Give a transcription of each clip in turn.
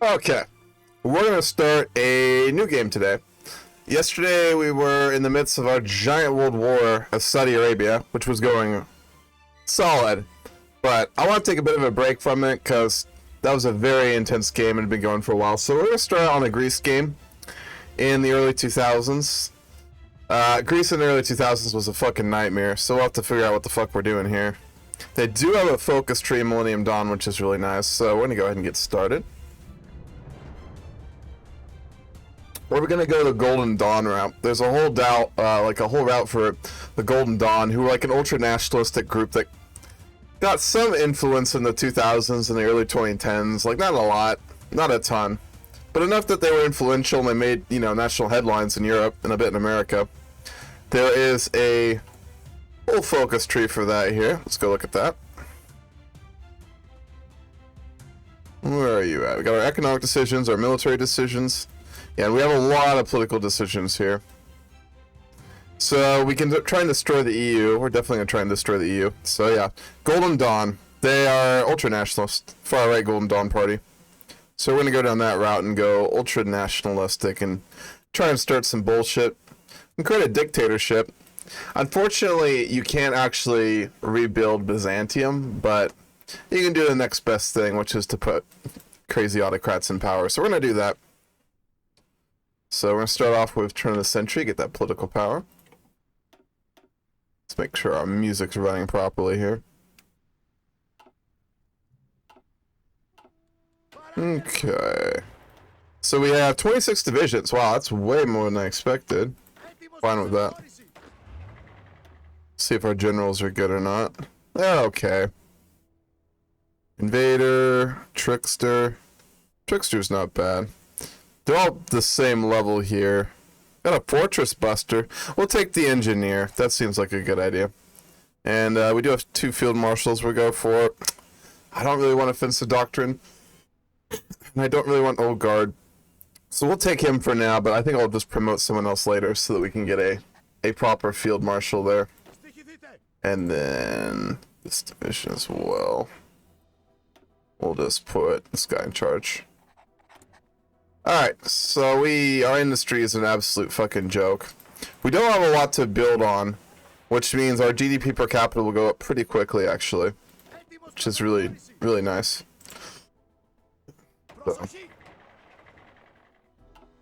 Okay, we're going to start a new game today. Yesterday, we were in the midst of our giant world war of Saudi Arabia, which was going solid. But I want to take a bit of a break from it because that was a very intense game and had been going for a while. So we're going to start on a Greece game in the early 2000s. Greece in the early 2000s was a fucking nightmare, so we'll have to figure out what the fuck we're doing here. They do have a focus tree Millennium Dawn, which is really nice, so we're going to go ahead and get started. We're going to go the Golden Dawn route. There's a whole whole route for the Golden Dawn, who are like an ultra-nationalistic group that got some influence in the 2000s and the early 2010s. Like, not a lot, not a ton, but enough that they were influential and they made, national headlines in Europe and a bit in America. There is a full focus tree for that here. Let's go look at that. Where are you at? We got our economic decisions, our military decisions. Yeah, we have a lot of political decisions here. So we can try and destroy the EU. We're definitely going to try and destroy the EU. So yeah, Golden Dawn. They are ultra-nationalist, far-right Golden Dawn party. So we're going to go down that route and go ultra-nationalistic and try and start some bullshit and create a dictatorship. Unfortunately, you can't actually rebuild Byzantium, but you can do the next best thing, which is to put crazy autocrats in power. So we're going to do that. So we're going to start off with turn of the century, get that political power. Let's make sure our music's running properly here. Okay. So we have 26 divisions. Wow, that's way more than I expected. Fine with that. See if our generals are good or not. They're okay. Invader, Trickster. Trickster's not bad. They're all the same level here. Got a Fortress Buster. We'll take the Engineer. That seems like a good idea. And we do have 2 Field Marshals we'll go for. I don't really want Offensive Doctrine. And I don't really want Old Guard. So we'll take him for now, but I think I'll just promote someone else later so that we can get a proper Field Marshal there. And then this division as well. We'll just put this guy in charge. Alright, so our industry is an absolute fucking joke. We don't have a lot to build on, which means our GDP per capita will go up pretty quickly, actually. Which is really, really nice. So.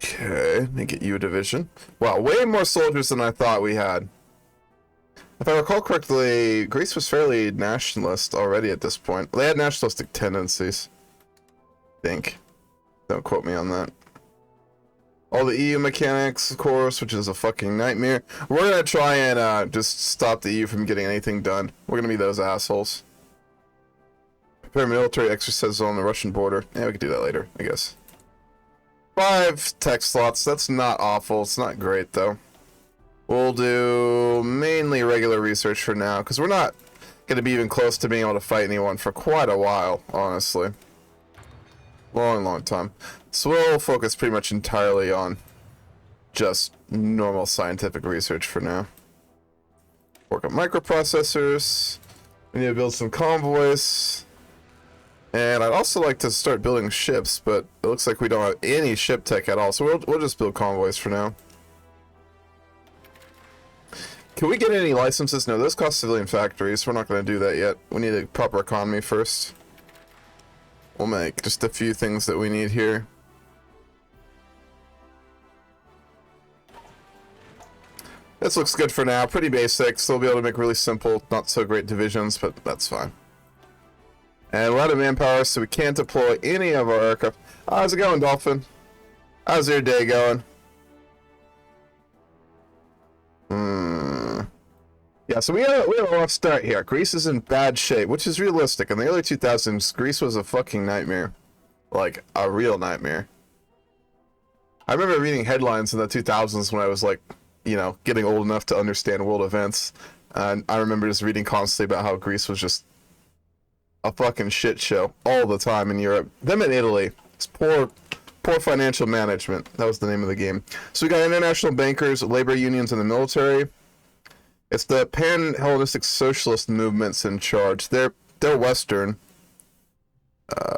Okay, let me get you a division. Wow, way more soldiers than I thought we had. If I recall correctly, Greece was fairly nationalist already at this point. They had nationalistic tendencies, I think. Don't quote me on that. All the EU mechanics, of course, which is a fucking nightmare. We're gonna try and just stop the EU from getting anything done. We're gonna be those assholes. Prepare military exercises on the Russian border. Yeah, we could do that later, I guess. 5 tech slots. That's not awful. It's not great, though. We'll do mainly regular research for now, because we're not gonna be even close to being able to fight anyone for quite a while, honestly. Long time. So we'll focus pretty much entirely on just normal scientific research for now. Work on microprocessors. We need to build some convoys. And I'd also like to start building ships, but it looks like we don't have any ship tech at all, so we'll just build convoys for now. Can we get any licenses? No, those cost civilian factories. We're not going to do that yet. We need a proper economy first. We'll make just a few things that we need here. This looks good for now. Pretty basic. Still be able to make really simple, not so great divisions, but that's fine. And we're out of manpower, so we can't deploy any of our aircraft. How's it going, Dolphin? How's your day going? Yeah, so we have a rough start here. Greece is in bad shape, which is realistic. In the early 2000s, Greece was a fucking nightmare. Like, a real nightmare. I remember reading headlines in the 2000s when I was, like, getting old enough to understand world events. And I remember just reading constantly about how Greece was just a fucking shit show all the time in Europe. Them in Italy. It's poor financial management. That was the name of the game. So we got international bankers, labor unions, and the military. It's the pan-Hellenistic socialist movements in charge. They're Western.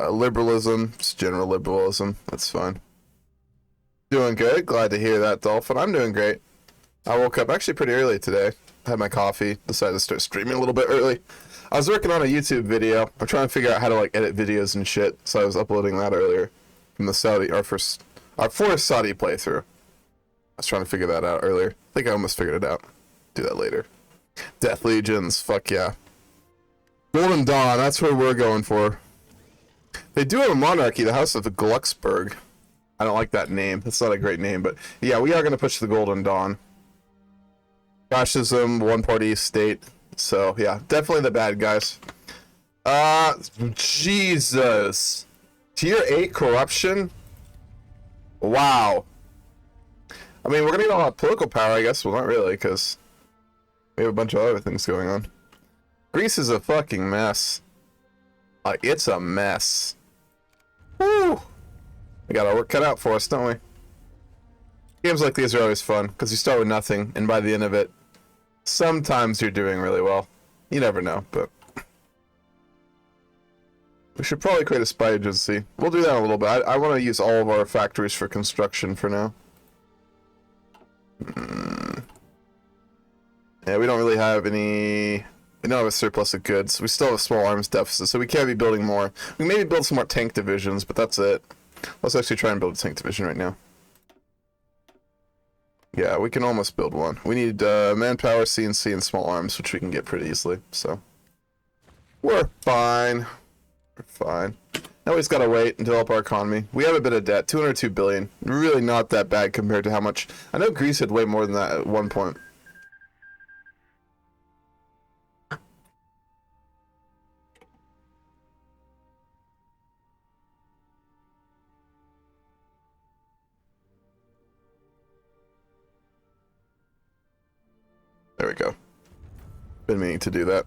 Liberalism, just general liberalism. That's fine. Doing good. Glad to hear that, Dolphin. I'm doing great. I woke up actually pretty early today. Had my coffee. Decided to start streaming a little bit early. I was working on a YouTube video. I'm trying to figure out how to like edit videos and shit. So I was uploading that earlier from the our fourth Saudi playthrough. I was trying to figure that out earlier. I think I almost figured it out. Do that later. Death Legions. Fuck yeah. Golden Dawn. That's what we're going for. They do have a monarchy, the House of Glucksburg. I don't like that name. That's not a great name, but yeah, we are going to push the Golden Dawn. Fascism, one-party state. So yeah, definitely the bad guys. Jesus. Tier 8 corruption? Wow. I mean, we're going to get a lot of political power, I guess. Well, not really, because we have a bunch of other things going on. Greece is a fucking mess. Like, it's a mess. Woo! We got our work cut out for us, don't we? Games like these are always fun, because you start with nothing, and by the end of it, sometimes you're doing really well. You never know, but... we should probably create a spy agency. We'll do that in a little bit. I want to use all of our factories for construction for now. Yeah, we don't really have any... we don't have a surplus of goods. We still have a small arms deficit, so we can't be building more. We can maybe build some more tank divisions, but that's it. Let's actually try and build a tank division right now. Yeah, we can almost build one. We need manpower, CNC, and small arms, which we can get pretty easily, so... we're fine. We're fine. Now we just gotta wait and develop our economy. We have a bit of debt, 202 billion. Really not that bad compared to how much... I know Greece had way more than that at one point. There we go. Been meaning to do that.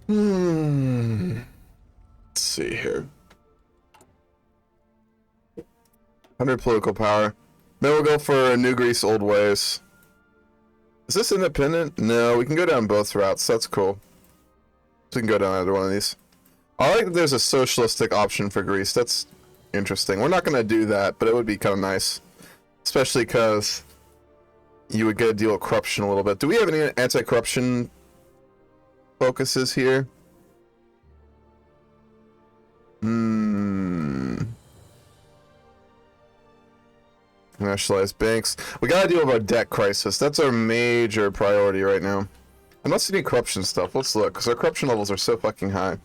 Let's see here. 100 political power. Then we'll go for New Greece Old Ways. Is this independent? No, we can go down both routes. That's cool. So we can go down either one of these. I like that there's a socialistic option for Greece. That's interesting. We're not going to do that, but it would be kind of nice. Especially because... you would get to deal with corruption a little bit. Do we have any anti-corruption focuses here? Nationalized banks. We gotta deal with our debt crisis. That's our major priority right now. I'm not seeing any corruption stuff. Let's look, because our corruption levels are so fucking high.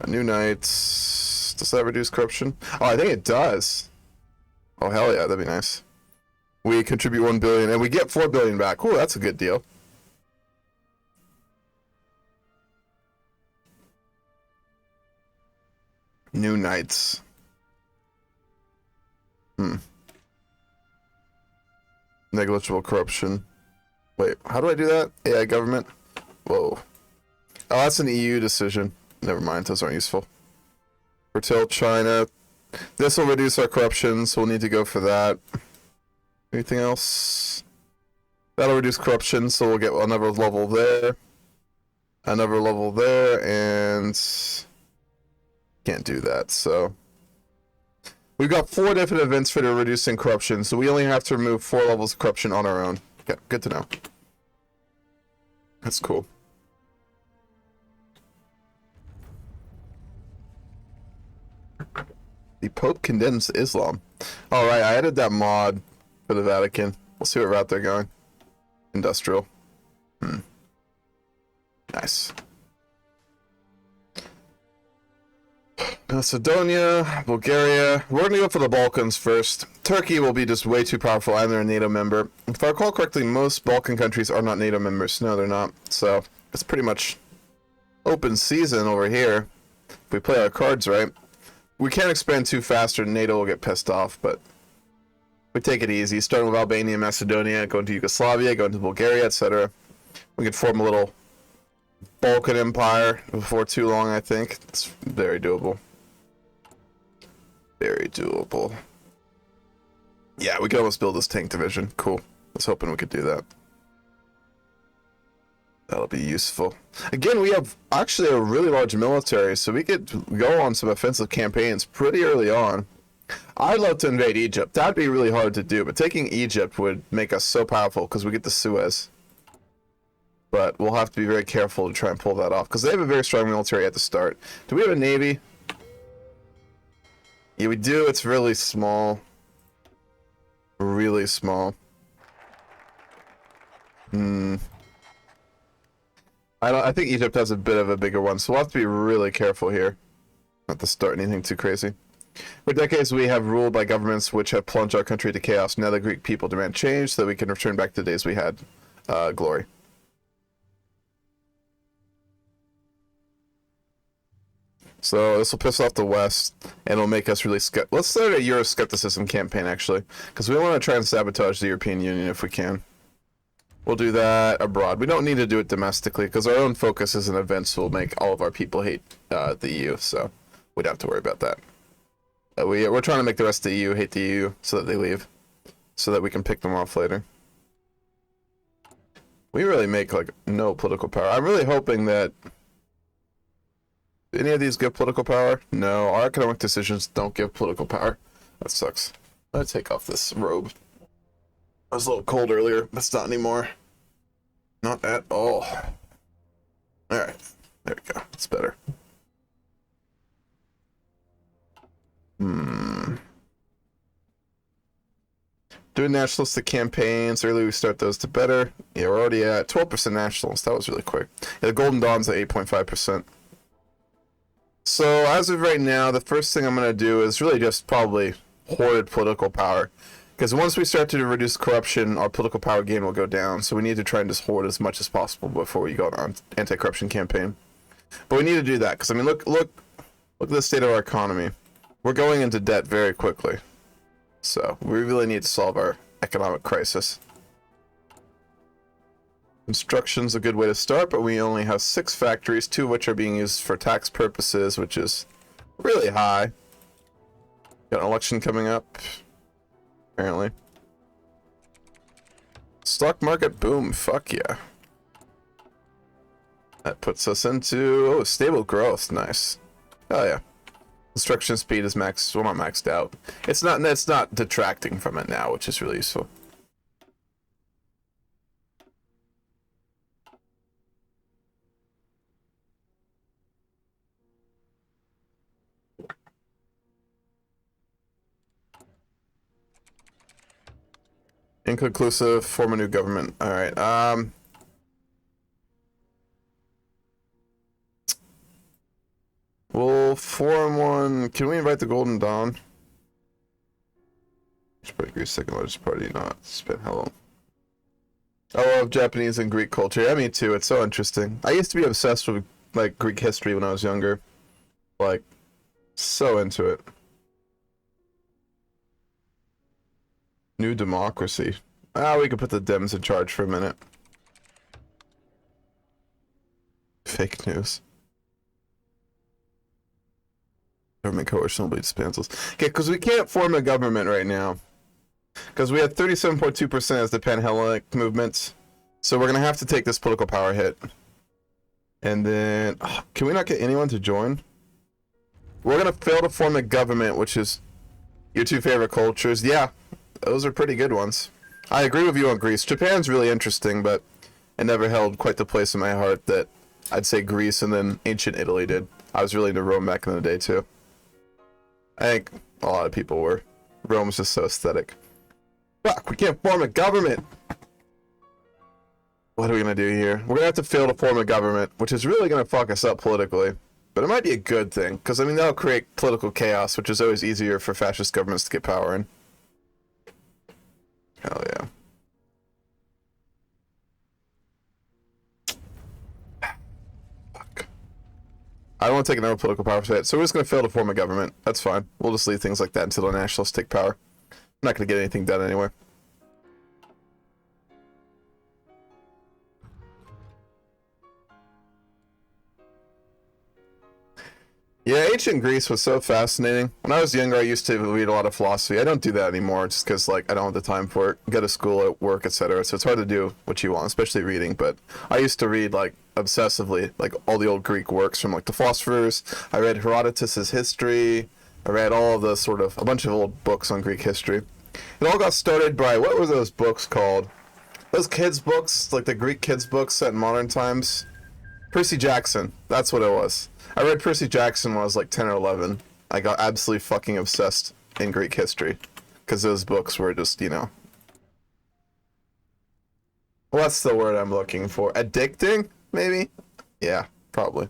New Knights. Does that reduce corruption? Oh, I think it does. Oh, hell yeah, that'd be nice. We contribute 1 billion, and we get 4 billion back. Ooh, that's a good deal. New Knights. Negligible corruption. Wait, how do I do that? AI government? Whoa. Oh, that's an EU decision. Never mind, those aren't useful. Curtail China. This will reduce our corruption, so we'll need to go for that. Anything else? That'll reduce corruption, so we'll get another level there. Another level there, and... can't do that, so... we've got 4 different events for reducing corruption, so we only have to remove 4 levels of corruption on our own. Yeah, good to know. That's cool. The Pope condemns Islam. Alright, I added that mod for the Vatican. We'll see what route they're going. Industrial. Nice. Macedonia, Bulgaria. We're going to go for the Balkans first. Turkey will be just way too powerful, and they're a NATO member. If I recall correctly, most Balkan countries are not NATO members. No, they're not. So, it's pretty much open season over here. If we play our cards right. We can't expand too fast or NATO will get pissed off, but we take it easy. Starting with Albania, Macedonia, going to Yugoslavia, going to Bulgaria, etc. We could form a little Balkan Empire before too long, I think. It's very doable. Very doable. Yeah, we could almost build this tank division. Cool. I was hoping we could do that. That'll be useful. Again, we have actually a really large military, so we could go on some offensive campaigns pretty early on. I'd love to invade Egypt. That'd be really hard to do, but taking Egypt would make us so powerful because we get the Suez. But we'll have to be very careful to try and pull that off because they have a very strong military at the start. Do we have a navy? Yeah, we do. It's really small. Really small. I think Egypt has a bit of a bigger one, so we'll have to be really careful here. Not to start anything too crazy. For decades, we have ruled by governments which have plunged our country to chaos. Now the Greek people demand change so that we can return back to the days we had glory. So this will piss off the West, and it'll make us really let's start a Euroscepticism campaign, actually, because we want to try and sabotage the European Union if we can. We'll do that abroad. We don't need to do it domestically, because our own focus as an events will make all of our people hate the EU, so we don't have to worry about that. We're trying to make the rest of the EU hate the EU so that they leave, so that we can pick them off later. We really make, like, no political power. I'm really hoping that any of these give political power? No, our economic decisions don't give political power. That sucks. I'm gonna take off this robe. I was a little cold earlier, but it's not anymore. Not at all. Alright, there we go. It's better. Doing nationalistic campaigns. The earlier we start those, the better. Yeah, we're already at 12% nationalists. That was really quick. Yeah, the Golden Dawn's at 8.5%. So, as of right now, the first thing I'm going to do is really just probably hoard political power. Because once we start to reduce corruption, our political power gain will go down. So we need to try and just hoard as much as possible before we go on an anti-corruption campaign. But we need to do that. Because, I mean, look at the state of our economy. We're going into debt very quickly. So, we really need to solve our economic crisis. Construction's a good way to start, but we only have 6 factories, 2 of which are being used for tax purposes, which is really high. Got an election coming up, apparently. Stock market boom, fuck yeah. That puts us into, stable growth, nice. Oh yeah. Construction speed is maxed, well not maxed out. It's not detracting from it now, which is really useful. Inconclusive, form a new government. Alright, we'll form one. Can we invite the Golden Dawn? It's pretty Greece, second largest party, not spent how long? I love Japanese and Greek culture. Yeah, me too. It's so interesting. I used to be obsessed with, like, Greek history when I was younger. Like, so into it. New democracy. We could put the Dems in charge for a minute. Fake news. Government coercion will be dismantled. Okay, because we can't form a government right now. Because we had 37.2% as the Pan-Hellenic movement. So we're going to have to take this political power hit. And then, can we not get anyone to join? We're going to fail to form a government, which is your 2 favorite cultures. Yeah. Those are pretty good ones. I agree with you on Greece. Japan's really interesting, but it never held quite the place in my heart that I'd say Greece and then ancient Italy did. I was really into Rome back in the day, too. I think a lot of people were. Rome's just so aesthetic. Fuck, we can't form a government! What are we gonna do here? We're gonna have to fail to form a government, which is really gonna fuck us up politically. But it might be a good thing, because, I mean, that'll create political chaos, which is always easier for fascist governments to get power in. Hell yeah. Fuck. I don't want to take another political power hit, so we're just going to fail to form a government. That's fine. We'll just leave things like that until the nationalists take power. I'm not going to get anything done anyway. Yeah, ancient Greece was so fascinating. When I was younger, I used to read a lot of philosophy. I don't do that anymore just because, like, I don't have the time for it. Go to school, at work, etc. So it's hard to do what you want, especially reading. But I used to read, like, obsessively, like, all the old Greek works from, like, the philosophers. I read Herodotus's history. I read all of the sort of, a bunch of old books on Greek history. It all got started by, what were those books called? Those kids' books, like the Greek kids' books set in modern times. Percy Jackson, that's what it was. I read Percy Jackson when I was like 10 or 11. I got absolutely fucking obsessed in Greek history. Because those books were just, you know... What's the word I'm looking for? Addicting? Maybe? Yeah, probably.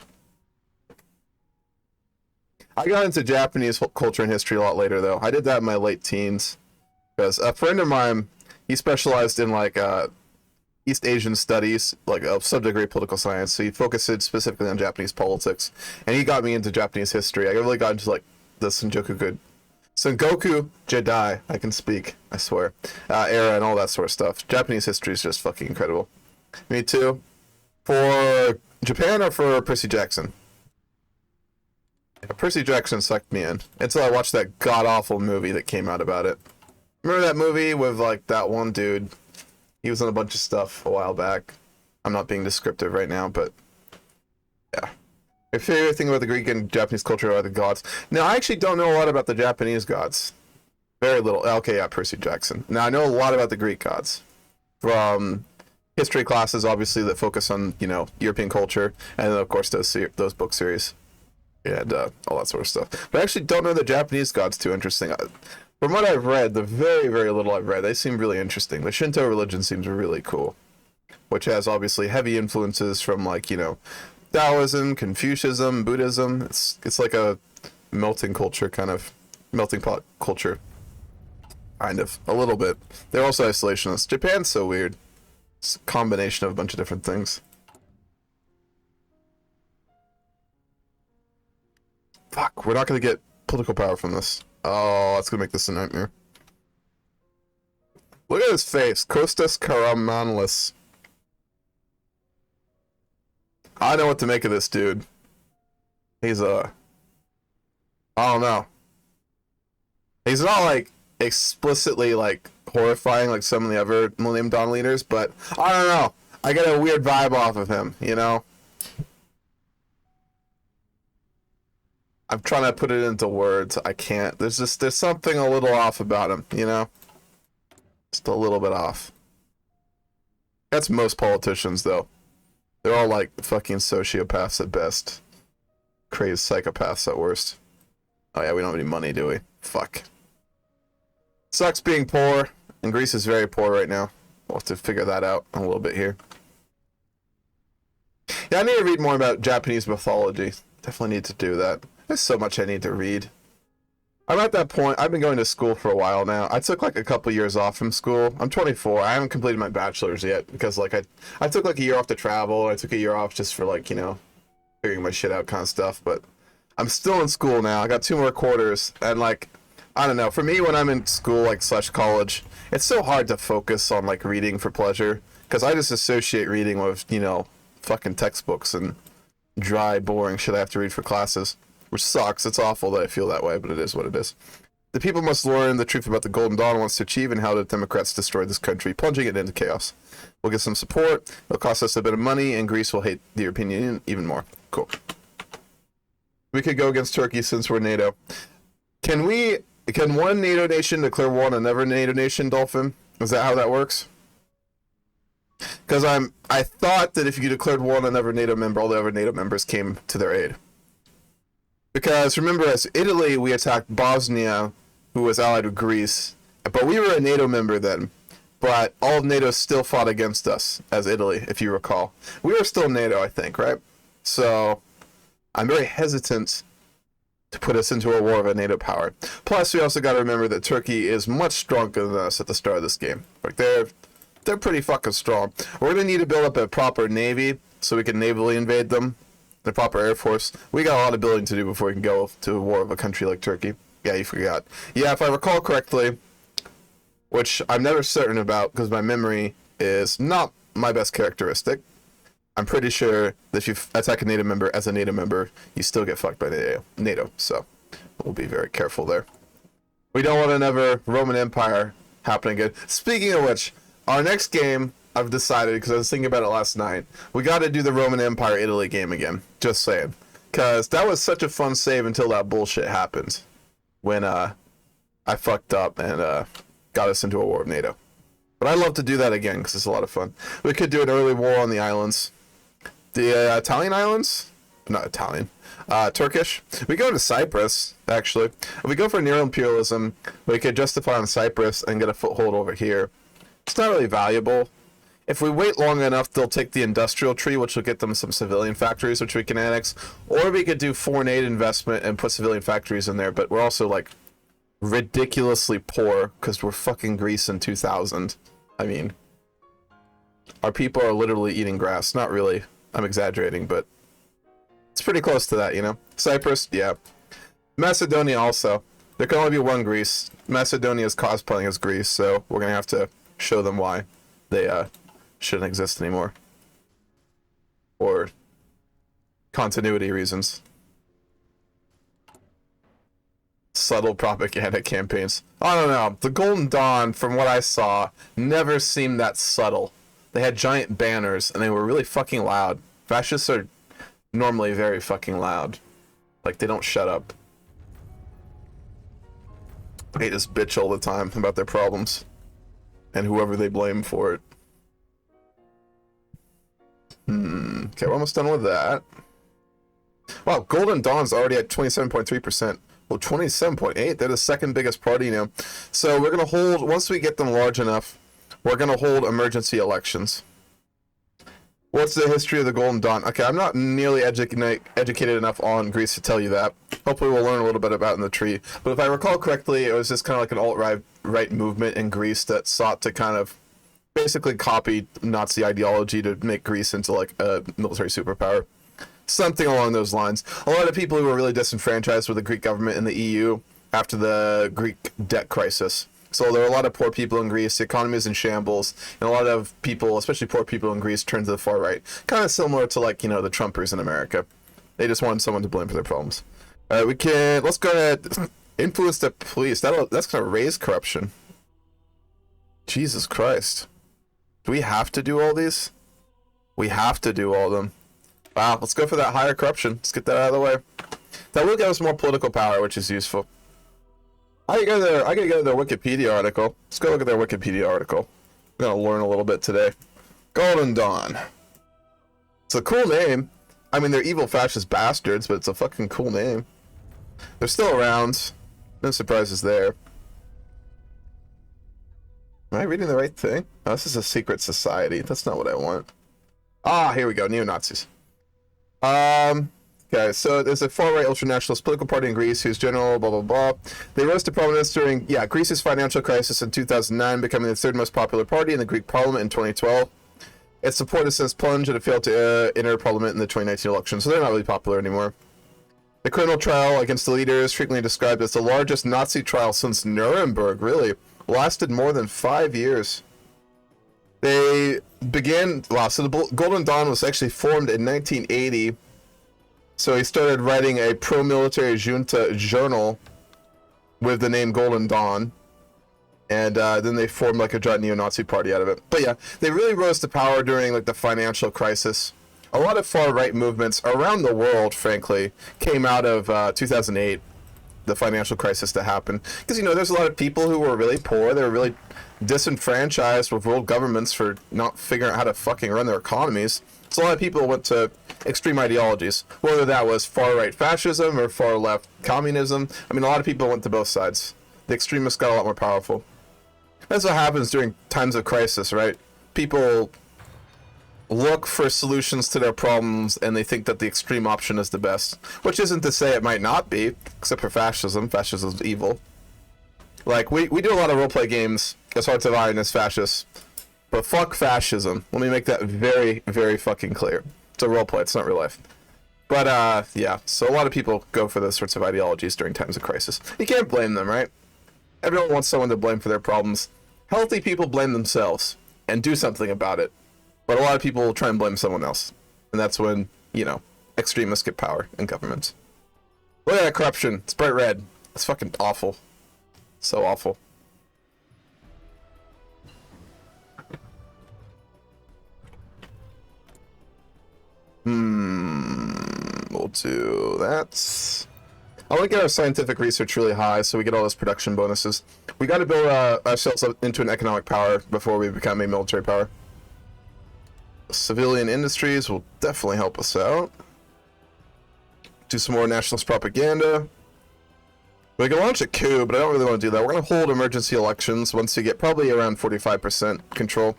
I got into Japanese culture and history a lot later, though. I did that in my late teens. Because a friend of mine, he specialized in, like, East Asian studies, like a subdegree political science. So he focused specifically on Japanese politics, and he got me into Japanese history. I really got into like the Sengoku Jedi, I can speak, I swear, era and all that sort of stuff. Japanese history is just fucking incredible. Me too. For Japan or for Percy Jackson? Percy Jackson sucked me in until I watched that god awful movie that came out about it. Remember that movie with like that one dude? He was on a bunch of stuff a while back. I'm not being descriptive right now, but yeah. My favorite thing about the Greek and Japanese culture are the gods. Now, I actually don't know a lot about the Japanese gods. Very little. Okay, yeah, Percy Jackson. Now, I know a lot about the Greek gods. From history classes, obviously, that focus on, you know, European culture. And then, of course, those book series. And all that sort of stuff. But I actually don't know the Japanese gods too interesting. From what I've read, the very, very little I've read, they seem really interesting. The Shinto religion seems really cool, which has obviously heavy influences from, like, you know, Taoism, Confucianism, Buddhism. It's like a melting culture, kind of melting pot culture, kind of a little bit. They're also isolationists. Japan's so weird. It's a combination of a bunch of different things. Fuck, we're not gonna get political power from this. Oh, that's gonna make this a nightmare. Look at his face. Kostas Karamanlis. I know what to make of this dude. He's I don't know. He's not like explicitly like horrifying like some of the other Millennium Dawn leaders, but I don't know. I get a weird vibe off of him, you know? I'm trying to put it into words. I can't. There's something a little off about him, you know? Just a little bit off. That's most politicians, though. They're all like fucking sociopaths at best. Crazed psychopaths at worst. Oh yeah, we don't have any money, do we? Fuck. Sucks being poor, and Greece is very poor right now. We'll have to figure that out a little bit here. Yeah, I need to read more about Japanese mythology. Definitely need to do that. There's so much I need to read. I'm at that point. I've been going to school for a while now. I took like a couple years off from school. I'm 24. I haven't completed my bachelor's yet because like I took like a year off to travel. I took a year off just for like, you know, figuring my shit out kind of stuff. But I'm still in school now. I got 2 more quarters, and like, I don't know. For me, when I'm in school like / college, it's so hard to focus on like reading for pleasure because I just associate reading with, you know, fucking textbooks and dry, boring shit I have to read for classes. Which sucks. It's awful that I feel that way, but it is what it is. The people must learn the truth about the Golden Dawn wants to achieve and how the Democrats destroyed this country, plunging it into chaos. We'll get some support. It'll cost us a bit of money, and Greece will hate the European Union even more. Cool. We could go against Turkey since we're NATO. Can one NATO nation declare war on another NATO nation, Dolphin? Is that how that works? Because I thought that if you declared war on another NATO member, all the other NATO members came to their aid. Because remember, as Italy, we attacked Bosnia, who was allied with Greece, but we were a NATO member then. But all of NATO still fought against us as Italy, if you recall. We were still NATO, I think, right? So I'm very hesitant to put us into a war of a NATO power. Plus, we also got to remember that Turkey is much stronger than us at the start of this game. Like they're pretty fucking strong. We're gonna need to build up a proper navy so we can navally invade them. The proper air force. We got a lot of building to do before we can go to a war of a country like Turkey. Yeah, you forgot. Yeah, if I recall correctly, which I'm never certain about because my memory is not my best characteristic, I'm pretty sure that if you attack a NATO member as a NATO member, you still get fucked by NATO. So we'll be very careful there. We don't want another Roman Empire happening again. Speaking of which, our next game, I've decided, because I was thinking about it last night, we got to do the Roman Empire Italy game again. Just saying. Because that was such a fun save until that bullshit happened. When I fucked up and got us into a war with NATO. But I'd love to do that again because it's a lot of fun. We could do an early war on the islands. The Italian islands? Not Italian. Turkish. We go to Cyprus, actually. If we go for neo-imperialism, we could justify on Cyprus and get a foothold over here. It's not really valuable. If we wait long enough, they'll take the industrial tree, which will get them some civilian factories, which we can annex. Or we could do foreign aid investment and put civilian factories in there, but we're also, like, ridiculously poor because we're fucking Greece in 2000. I mean, our people are literally eating grass. Not really. I'm exaggerating, but it's pretty close to that, you know? Cyprus, yeah. Macedonia also. There can only be one Greece. Macedonia is cosplaying as Greece, so we're going to have to show them why they shouldn't exist anymore. Or continuity reasons. Subtle propaganda campaigns. I don't know. The Golden Dawn, from what I saw, never seemed that subtle. They had giant banners, and they were really fucking loud. Fascists are normally very fucking loud. Like, they don't shut up. They just bitch all the time about their problems. And whoever they blame for it. Okay, we're almost done with that. Wow, Golden Dawn's already at 27.3%. Well, 27.8, they're the second biggest party now. So we're going to hold, once we get them large enough, we're going to hold emergency elections. What's the history of the Golden Dawn? Okay, I'm not nearly educated enough on Greece to tell you that. Hopefully we'll learn a little bit about it in the tree. But if I recall correctly, it was just kind of like an alt-right movement in Greece that sought to kind of basically copy Nazi ideology to make Greece into like a military superpower. Something along those lines. A lot of people who were really disenfranchised with the Greek government and the EU after the Greek debt crisis. So there are a lot of poor people in Greece, the economy is in shambles, and a lot of people, especially poor people in Greece, turned to the far right. Kind of similar to, like, you know, the Trumpers in America. They just wanted someone to blame for their problems. Let's go ahead, influence the police. That's going to raise corruption. Jesus Christ. Do we have to do all these? We have to do all of them. Wow, let's go for that higher corruption. Let's get that out of the way. That will give us more political power, which is useful. I gotta go to their Wikipedia article. Let's go look at their Wikipedia article. I'm gonna learn a little bit today. Golden Dawn. It's a cool name. I mean, they're evil fascist bastards, but it's a fucking cool name. They're still around. No surprises there. Am I reading the right thing? Oh, this is a secret society. That's not what I want. Ah, here we go. Neo-Nazis. Okay, so there's a far-right ultranationalist political party in Greece whose general blah blah blah. They rose to prominence during Greece's financial crisis in 2009, becoming the third most popular party in the Greek parliament in 2012. Its support has since plunged and it failed to enter parliament in the 2019 election, so they're not really popular anymore. The criminal trial against the leaders, frequently described as the largest Nazi trial since Nuremberg, really, lasted more than 5 years. They began, so the Golden Dawn was actually formed in 1980. So he started writing a pro-military junta journal with the name Golden Dawn. And then they formed like a giant neo-Nazi party out of it. But yeah, they really rose to power during like the financial crisis. A lot of far-right movements around the world, frankly, came out of 2008, the financial crisis that happened. Because, you know, there's a lot of people who were really poor. They were really disenfranchised with world governments for not figuring out how to fucking run their economies. So a lot of people went to extreme ideologies, whether that was far-right fascism or far-left communism. I mean, a lot of people went to both sides. The extremists got a lot more powerful. That's what happens during times of crisis, right? People look for solutions to their problems, and they think that the extreme option is the best. Which isn't to say it might not be, except for fascism. Fascism's evil. Like, we do a lot of roleplay games as Hearts of Iron as fascists. But fuck fascism. Let me make that very, very fucking clear. It's a roleplay, it's not real life. But, yeah, so a lot of people go for those sorts of ideologies during times of crisis. You can't blame them, right? Everyone wants someone to blame for their problems. Healthy people blame themselves and do something about it. But a lot of people will try and blame someone else. And that's when, you know, extremists get power in government. Look at that corruption. It's bright red. It's fucking awful. So awful. We'll do that. I want to get our scientific research really high so we get all those production bonuses. We got to build ourselves up into an economic power before we become a military power. Civilian industries will definitely help us out. Do some more nationalist propaganda. We can launch a coup, but I don't really want to do that. We're going to hold emergency elections once we get probably around 45% control.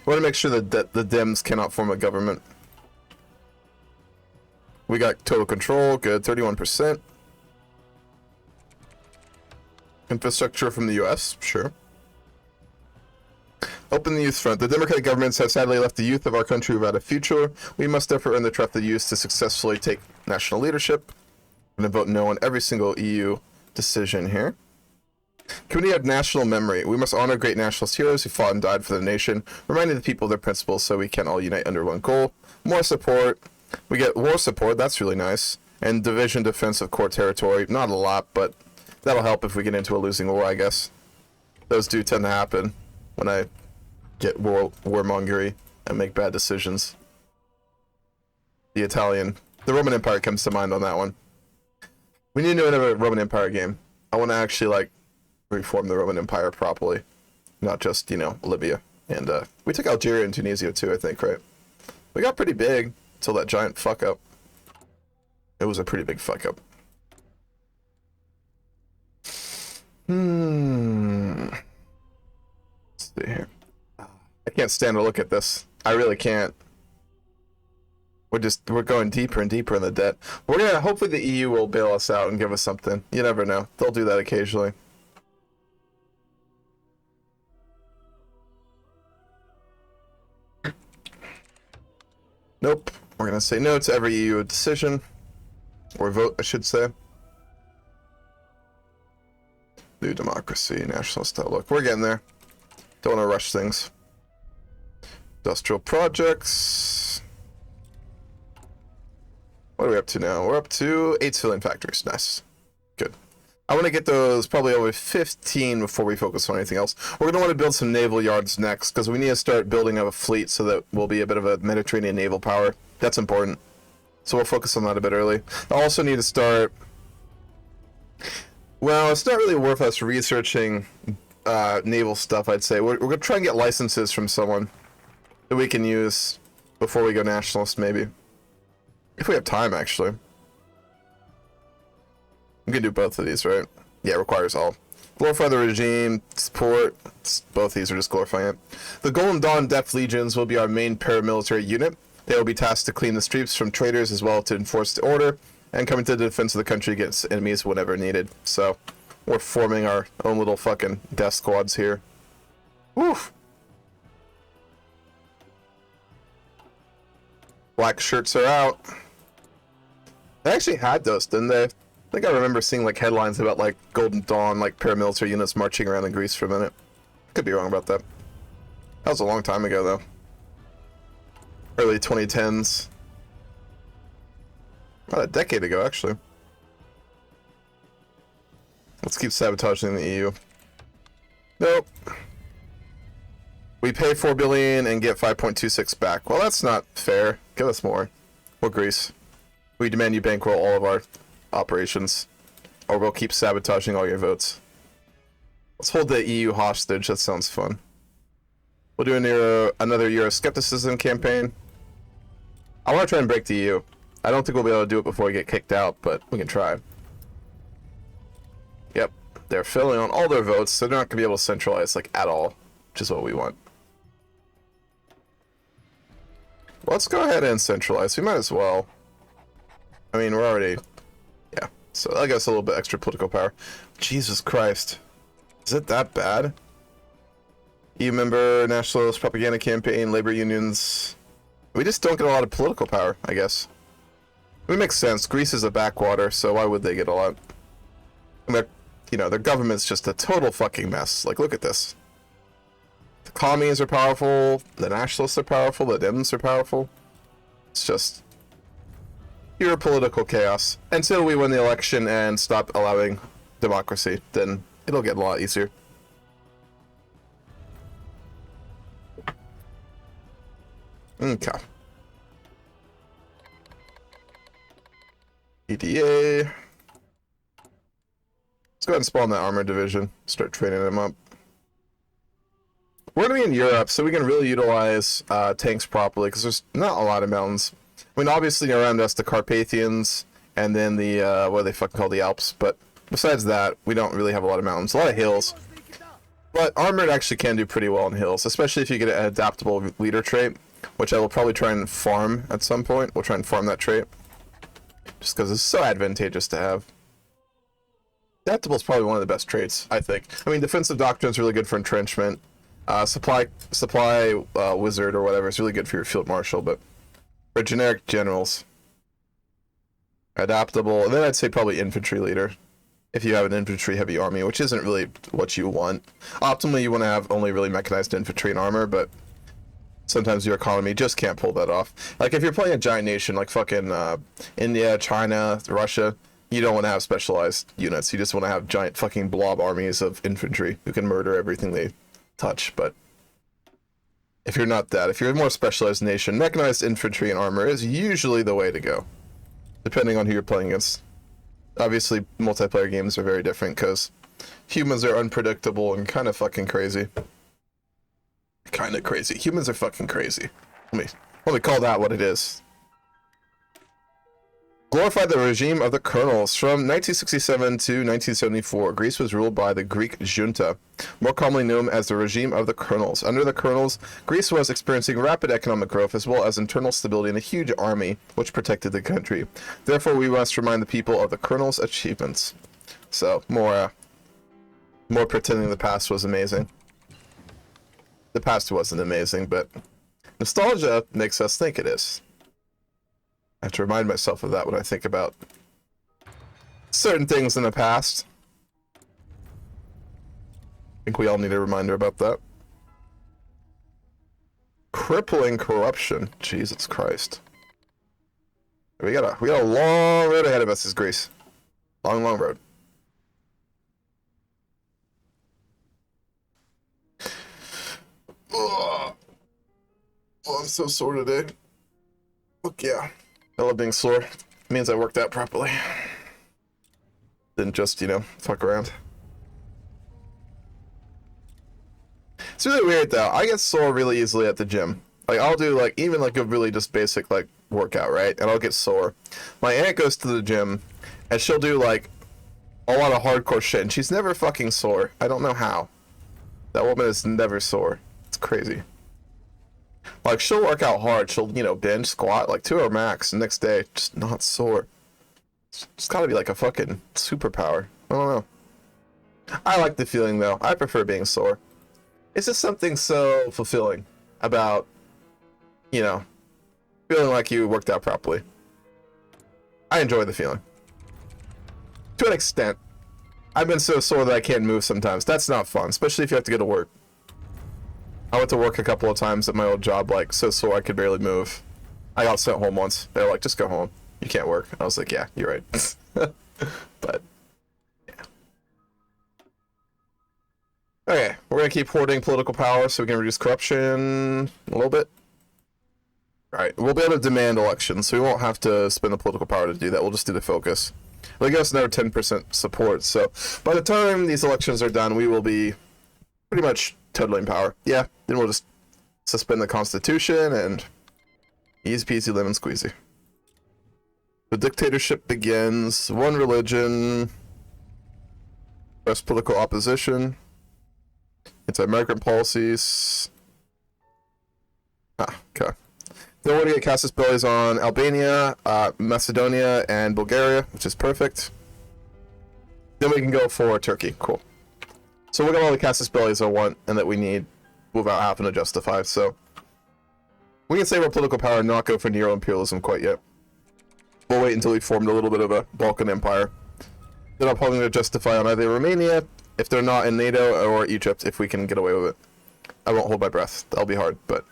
We want to make sure that the Dems cannot form a government. We got total control, good, 31%. Infrastructure from the US, sure. Open the youth front. The democratic governments have sadly left the youth of our country without a future. We must therefore earn the trust of the youth to successfully take national leadership. I'm going to vote no on every single EU decision here. Committee of National Memory. We must honor great nationalist heroes who fought and died for the nation, reminding the people of their principles so we can all unite under one goal. More support. We get war support, that's really nice. And division defense of core territory. Not a lot, but that'll help if we get into a losing war, I guess. Those do tend to happen when I get warmongery and make bad decisions. The Roman Empire comes to mind on that one. We need to do another Roman Empire game. I want to actually, like, reform the Roman Empire properly. Not just, you know, Libya. And, we took Algeria and Tunisia too, I think, right? We got pretty big until that giant fuck up. It was a pretty big fuck up. Let's see here. I can't stand to look at this. I really can't. We're going deeper and deeper in the debt. Hopefully the EU will bail us out and give us something. You never know. They'll do that occasionally. Nope. We're gonna say no to every EU decision. Or vote, I should say. New democracy, nationalist outlook. We're getting there. Don't want to rush things. Industrial projects. What are we up to now? We're up to 8 civilian factories. Nice. Good. I want to get those probably over 15 before we focus on anything else. We're going to want to build some naval yards next, because we need to start building up a fleet so that we'll be a bit of a Mediterranean naval power. That's important. So we'll focus on that a bit early. I also need to start... Well, it's not really worth us researching naval stuff, I'd say. We're going to try and get licenses from someone that we can use before we go nationalist, maybe. If we have time, actually. We can do both of these, right? Yeah, it requires all. Glorify the regime, support. Both these are just glorifying it. The Golden Dawn Death Legions will be our main paramilitary unit. They will be tasked to clean the streets from traitors as well to enforce the order and come into the defense of the country against enemies whenever needed. So, we're forming our own little fucking death squads here. Woof! Black shirts are out. They actually had those, didn't they? I think I remember seeing like headlines about like Golden Dawn, like paramilitary units marching around in Greece for a minute. Could be wrong about that. That was a long time ago though. Early 2010s. About a decade ago, actually. Let's keep sabotaging the EU. Nope. We pay 4 billion and get 5.26 back. Well, that's not fair. Give us more. We're Greece. We demand you bankroll all of our operations, or we'll keep sabotaging all your votes. Let's hold the EU hostage. That sounds fun. We'll do another Euroscepticism campaign. I want to try and break the EU. I don't think we'll be able to do it before we get kicked out, but we can try. Yep, they're filling on all their votes, so they're not going to be able to centralize, like, at all, which is what we want. Let's go ahead and centralize. We might as well. I mean, we're already... Yeah, so I guess a little bit extra political power. Jesus Christ. Is it that bad? EU member, nationalist propaganda campaign, labor unions... We just don't get a lot of political power, I guess. It makes sense. Greece is a backwater, so why would they get a lot? And their government's just a total fucking mess. Like, look at this. The commies are powerful, the nationalists are powerful, the Dems are powerful. It's just pure political chaos. Until we win the election and stop allowing democracy, then it'll get a lot easier. Okay. EDA. Let's go ahead and spawn that armor division. Start training them up. We're going to be in Europe, so we can really utilize tanks properly, because there's not a lot of mountains. I mean, obviously around us, the Carpathians, and then the, what do they fucking call the Alps, but besides that, we don't really have a lot of mountains. A lot of hills. But armored actually can do pretty well in hills, especially if you get an adaptable leader trait, which I will probably try and farm at some point. We'll try and farm that trait, just because it's so advantageous to have. Adaptable is probably one of the best traits, I think. I mean, defensive doctrine is really good for entrenchment. Supply wizard or whatever is really good for your field marshal, but for generic generals, adaptable, and then I'd say probably infantry leader, if you have an infantry heavy army, which isn't really what you want. Optimally, you want to have only really mechanized infantry and armor, but sometimes your economy just can't pull that off. Like if you're playing a giant nation like fucking India, China, Russia, you don't want to have specialized units. You just want to have giant fucking blob armies of infantry who can murder everything they touch. But if you're not that, if you're a more specialized nation, mechanized infantry and armor is usually the way to go, depending on who you're playing against. Obviously, multiplayer games are very different because humans are unpredictable and kind of fucking crazy. Kind of crazy. Humans are fucking crazy. Let me call that what it is. Glorified the regime of the colonels. From 1967 to 1974, Greece was ruled by the Greek junta, more commonly known as the regime of the colonels. Under the colonels, Greece was experiencing rapid economic growth as well as internal stability and a huge army which protected the country. Therefore, we must remind the people of the colonels' achievements. So, more pretending the past was amazing. The past wasn't amazing, but nostalgia makes us think it is. I have to remind myself of that when I think about certain things in the past. I think we all need a reminder about that. Crippling corruption. Jesus Christ. We got a long road ahead of us as Greece. Long, long road. Oh, I'm so sore today. Look, yeah. I love being sore. It means I worked out properly. Didn't just, fuck around. It's really weird, though. I get sore really easily at the gym. Like, I'll do, even a really just basic, workout, right? And I'll get sore. My aunt goes to the gym, and she'll do, a lot of hardcore shit, and she's never fucking sore. I don't know how. That woman is never sore. It's crazy. Like, she'll work out hard. She'll, bench, squat, 2 hour max. The next day, just not sore. It's gotta be a fucking superpower. I don't know. I like the feeling, though. I prefer being sore. It's just something so fulfilling about, feeling like you worked out properly. I enjoy the feeling. To an extent. I've been so sore that I can't move sometimes. That's not fun, especially if you have to go to work. I went to work a couple of times at my old job, so sore I could barely move. I got sent home once. They were like, just go home. You can't work. I was like, yeah, you're right. But, yeah. Okay, we're going to keep hoarding political power so we can reduce corruption a little bit. Alright, we'll be able to demand elections, so we won't have to spend the political power to do that. We'll just do the focus. They'll give us another 10% support, so by the time these elections are done, we will be pretty much totally in power. Yeah, then we'll just suspend the Constitution and easy peasy lemon squeezy. The dictatorship begins. One religion. Best political opposition. Anti-migrant policies. Okay. Then we're going to get casus bellis on Albania, Macedonia, and Bulgaria, which is perfect. Then we can go for Turkey. Cool. So we'll get all the casus bellis I want and that we need without having to justify. So we can save our political power and not go for neo-imperialism quite yet. We'll wait until we formed a little bit of a Balkan empire. Then I'm probably going to justify on either Romania, if they're not in NATO, or Egypt, if we can get away with it. I won't hold my breath. That'll be hard, but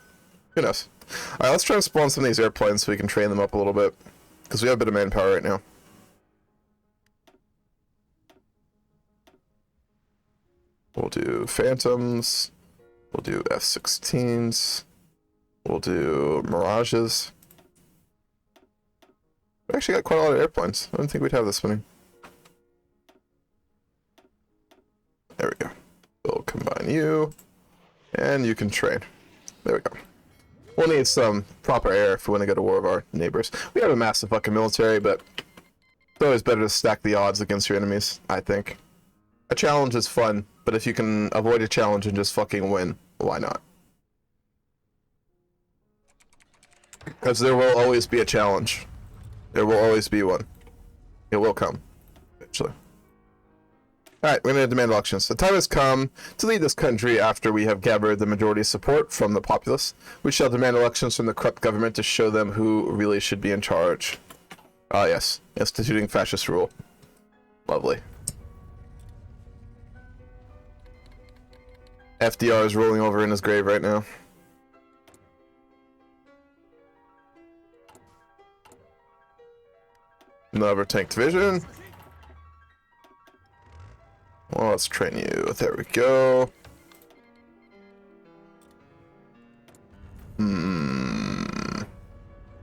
who knows. Alright, let's try and spawn some of these airplanes so we can train them up a little bit. Because we have a bit of manpower right now. We'll do Phantoms. We'll do F-16s. We'll do Mirages. We actually got quite a lot of airplanes. I didn't think we'd have this many. There we go. We'll combine you. And you can train. There we go. We'll need some proper air if we want to go to war with our neighbors. We have a massive fucking military, but it's always better to stack the odds against your enemies, I think. A challenge is fun, but if you can avoid a challenge and just fucking win, why not? Because there will always be a challenge. There will always be one. It will come, eventually. Alright, we're going to demand elections. The time has come to lead this country after we have gathered the majority support from the populace. We shall demand elections from the corrupt government to show them who really should be in charge. Ah, yes. Instituting fascist rule. Lovely. FDR is rolling over in his grave right now. Another tank division. Well, let's train you. There we go.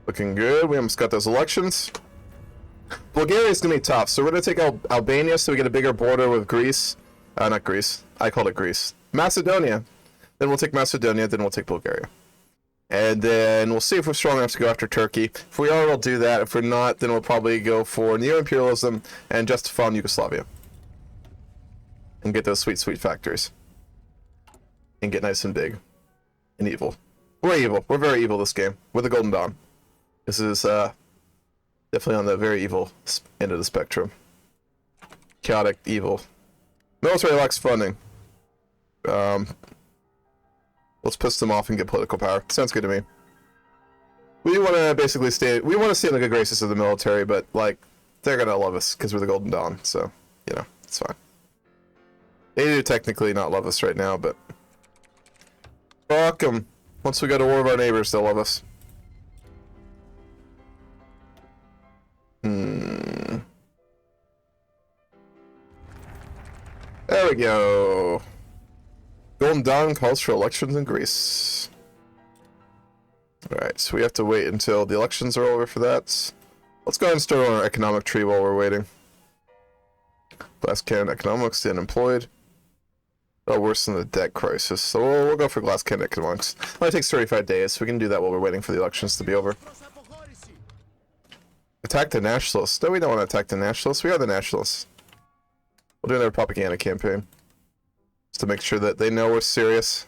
Looking good. We almost got those elections. Bulgaria's gonna be tough, so we're gonna take Albania so we get a bigger border with Greece. Not Greece. I called it Greece. Macedonia. Then we'll take Macedonia, then we'll take Bulgaria. And then we'll see if we're strong enough to go after Turkey. If we are, we'll do that. If we're not, then we'll probably go for neo-imperialism and just fund Yugoslavia. And get those sweet, sweet factories. And get nice and big. And evil. We're evil. We're very evil this game. We're the Golden Dawn. This is definitely on the very evil end of the spectrum. Chaotic evil. Military lacks funding. Let's piss them off and get political power. Sounds good to me. We want to basically stay... We want to stay in the good graces of the military, but, like, they're going to love us because we're the Golden Dawn, so, you know, it's fine. They do technically not love us right now, but... Fuck them. Once we go to war with our neighbors, they'll love us. There we go. Golden Dawn calls for elections in Greece. Alright, so we have to wait until the elections are over for that. Let's go ahead and start on our economic tree while we're waiting. Glass cannon economics, the unemployed. Oh, worse than the debt crisis. So we'll go for glass cannon economics. It only takes 35 days, so we can do that while we're waiting for the elections to be over. Attack the nationalists. No, we don't want to attack the nationalists. We are the nationalists. We'll do another propaganda campaign. Just to make sure that they know we're serious.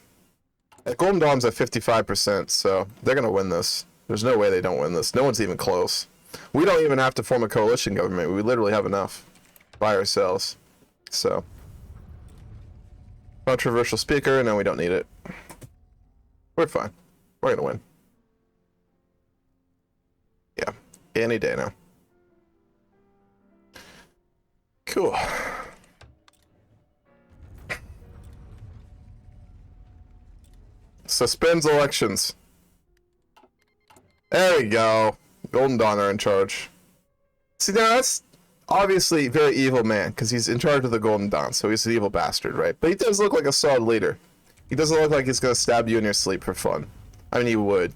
Golden Dawn's at 55%, so they're going to win this. There's no way they don't win this. No one's even close. We don't even have to form a coalition government. We literally have enough by ourselves. So. Controversial speaker. No, we don't need it. We're fine. We're going to win. Yeah. Any day now. Cool. Suspends elections. There we go. Golden Dawn are in charge. See, now that's obviously very evil man, because he's in charge of the Golden Dawn, so he's an evil bastard, right? But he does look like a solid leader. He doesn't look like he's going to stab you in your sleep for fun. I mean, he would,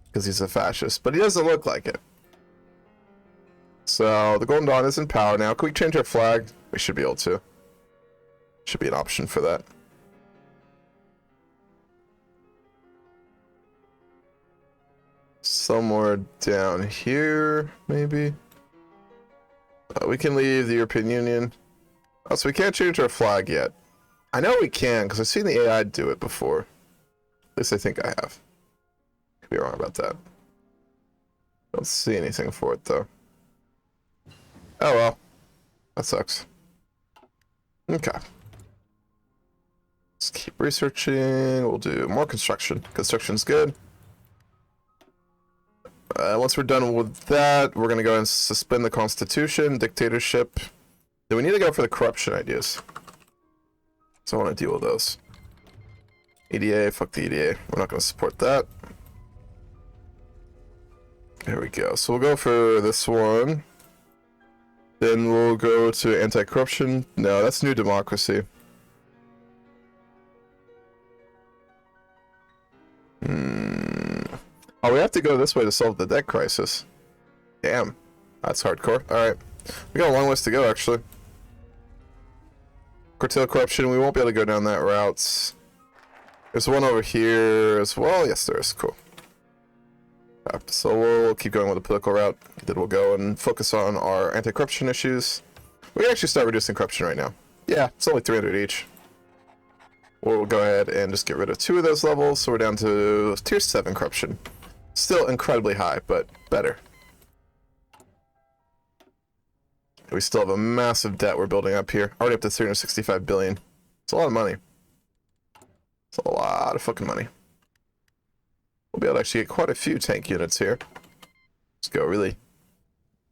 because he's a fascist, but he doesn't look like it. So, the Golden Dawn is in power now. Can we change our flag? We should be able to. Should be an option for that. Somewhere down here, maybe. We can leave the European Union. Oh, so we can't change our flag yet. I know we can, because I've seen the AI do it before. At least I think I have. Could be wrong about that. Don't see anything for it, though. Oh, well. That sucks. Okay. Let's keep researching. We'll do more construction. Construction's good. Once we're done with that, we're going to go and suspend the Constitution, dictatorship. Do we need to go for the corruption ideas? So I want to deal with those. EDA, fuck the EDA. We're not going to support that. There we go. So we'll go for this one. Then we'll go to anti-corruption. No, that's new democracy. Oh, we have to go this way to solve the debt crisis. Damn. That's hardcore. Alright. We got a long ways to go, actually. Curtail corruption. We won't be able to go down that route. There's one over here as well. Yes, there is. Cool. So we'll keep going with the political route. Then we'll go and focus on our anti-corruption issues. We can actually start reducing corruption right now. Yeah, it's only 300 each. We'll go ahead and just get rid of 2 of those levels, so we're down to tier 7 corruption. Still incredibly high, but better. We still have a massive debt we're building up here. Already up to 365 billion. It's a lot of money. It's a lot of fucking money. We'll be able to actually get quite a few tank units here. Let's go really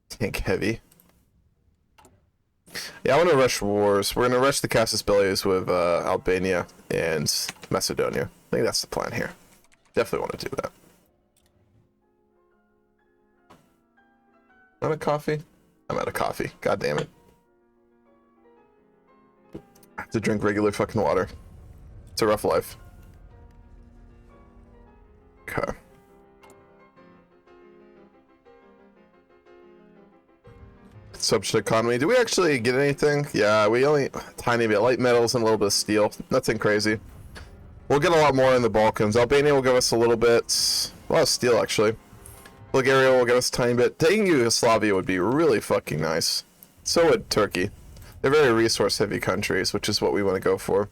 tank heavy. Yeah, I want to rush wars. We're going to rush the Casus Bellius with Albania and Macedonia. I think that's the plan here. Definitely want to do that. Out of coffee? I'm out of coffee. God damn it. I have to drink regular fucking water. It's a rough life. Okay. Consumption economy. Do we actually get anything? Yeah, we only tiny bit light metals and a little bit of steel. Nothing crazy. We'll get a lot more in the Balkans. Albania will give us a little bit. A lot of steel, actually. Bulgaria will give us a tiny bit. Taking Yugoslavia would be really fucking nice. So would Turkey. They're very resource-heavy countries, which is what we want to go for.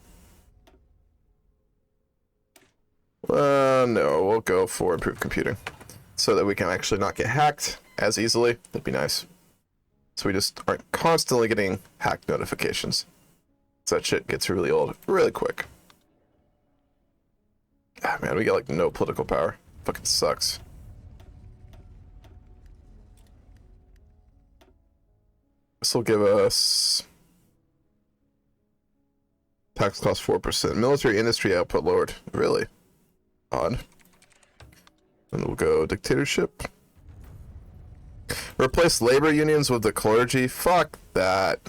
No, we'll go for improved computing. So that we can actually not get hacked as easily. That'd be nice. So we just aren't constantly getting hack notifications. So that shit gets really old really quick. Ah, man, we got like no political power. Fucking sucks. This will give us tax cost 4%. Military industry output lowered. Really? Odd. And we'll go dictatorship. Replace labor unions with the clergy? Fuck that.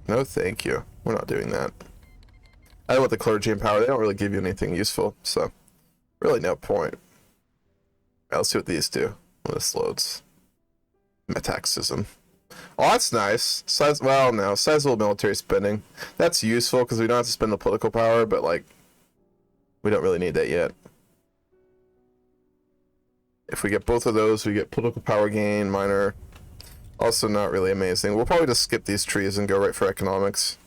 No thank you. We're not doing that. I don't want the clergy in power. They don't really give you anything useful, so really no point. Right, let's see what these do when this loads. Metaxism. Oh, that's nice. Well, no. Sizable military spending. That's useful because we don't have to spend the political power, but, like, we don't really need that yet. If we get both of those, we get political power gain, minor. Also not really amazing. We'll probably just skip these trees and go right for economics.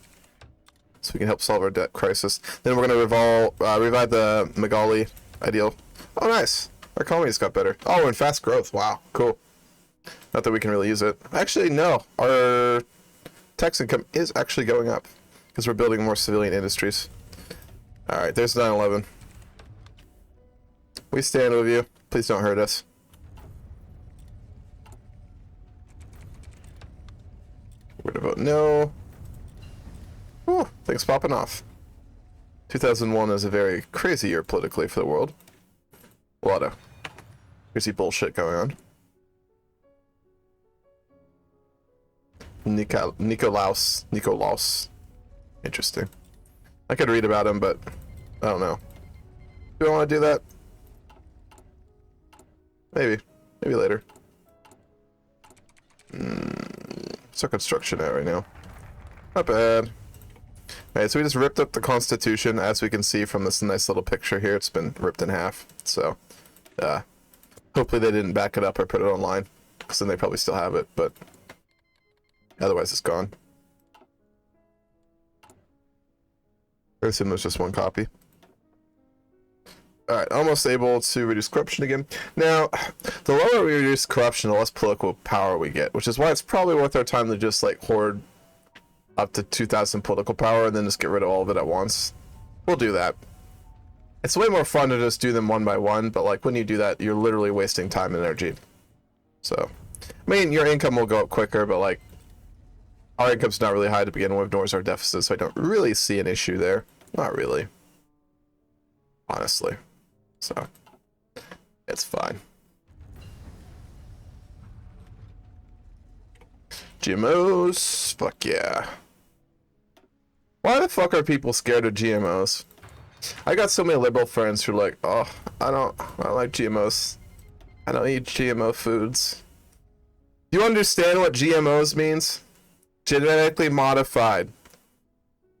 So we can help solve our debt crisis. Then we're going to revive the Magali ideal. Oh, nice. Our economy's got better. Oh, we're in fast growth. Wow, cool. Not that we can really use it. Actually, no. Our tax income is actually going up because we're building more civilian industries. Alright, there's 9/11. We stand with you. Please don't hurt us. We're gonna vote no. Ooh, things popping off. 2001 is a very crazy year politically for the world. A lot of crazy bullshit going on. Nikolaus. Interesting. I could read about him, but I don't know. Do I want to do that? Maybe. Maybe later. What's our construction at right now? Not bad. Alright, so we just ripped up the Constitution. As we can see from this nice little picture here, it's been ripped in half. So, hopefully they didn't back it up or put it online, because then they probably still have it, but otherwise it's gone. I assume there's just one copy. Alright, almost able to reduce corruption again. Now, the lower we reduce corruption, the less political power we get, which is why it's probably worth our time to just, like, hoard up to 2,000 political power and then just get rid of all of it at once. We'll do that. It's way more fun to just do them one by one, but, like, when you do that, you're literally wasting time and energy. So, I mean, your income will go up quicker, but, like, our income's not really high to begin with, nor is our deficit, so I don't really see an issue there. Not really. Honestly. So, it's fine. GMOs, fuck yeah. Why the fuck are people scared of GMOs? I got so many liberal friends who are like, oh, I don't like GMOs. I don't eat GMO foods. Do you understand what GMOs means? Genetically modified.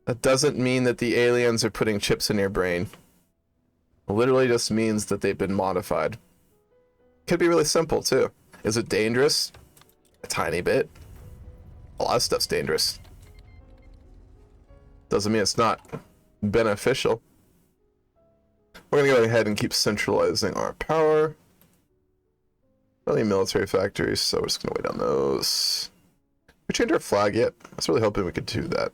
That doesn't mean that the aliens are putting chips in your brain. It literally just means that they've been modified. Could be really simple too. Is it dangerous? A tiny bit. A lot of stuff's dangerous. Doesn't mean it's not beneficial. We're gonna go ahead and keep centralizing our power. Not any military factories, so we're just gonna wait on those. We changed our flag yet? I was really hoping we could do that.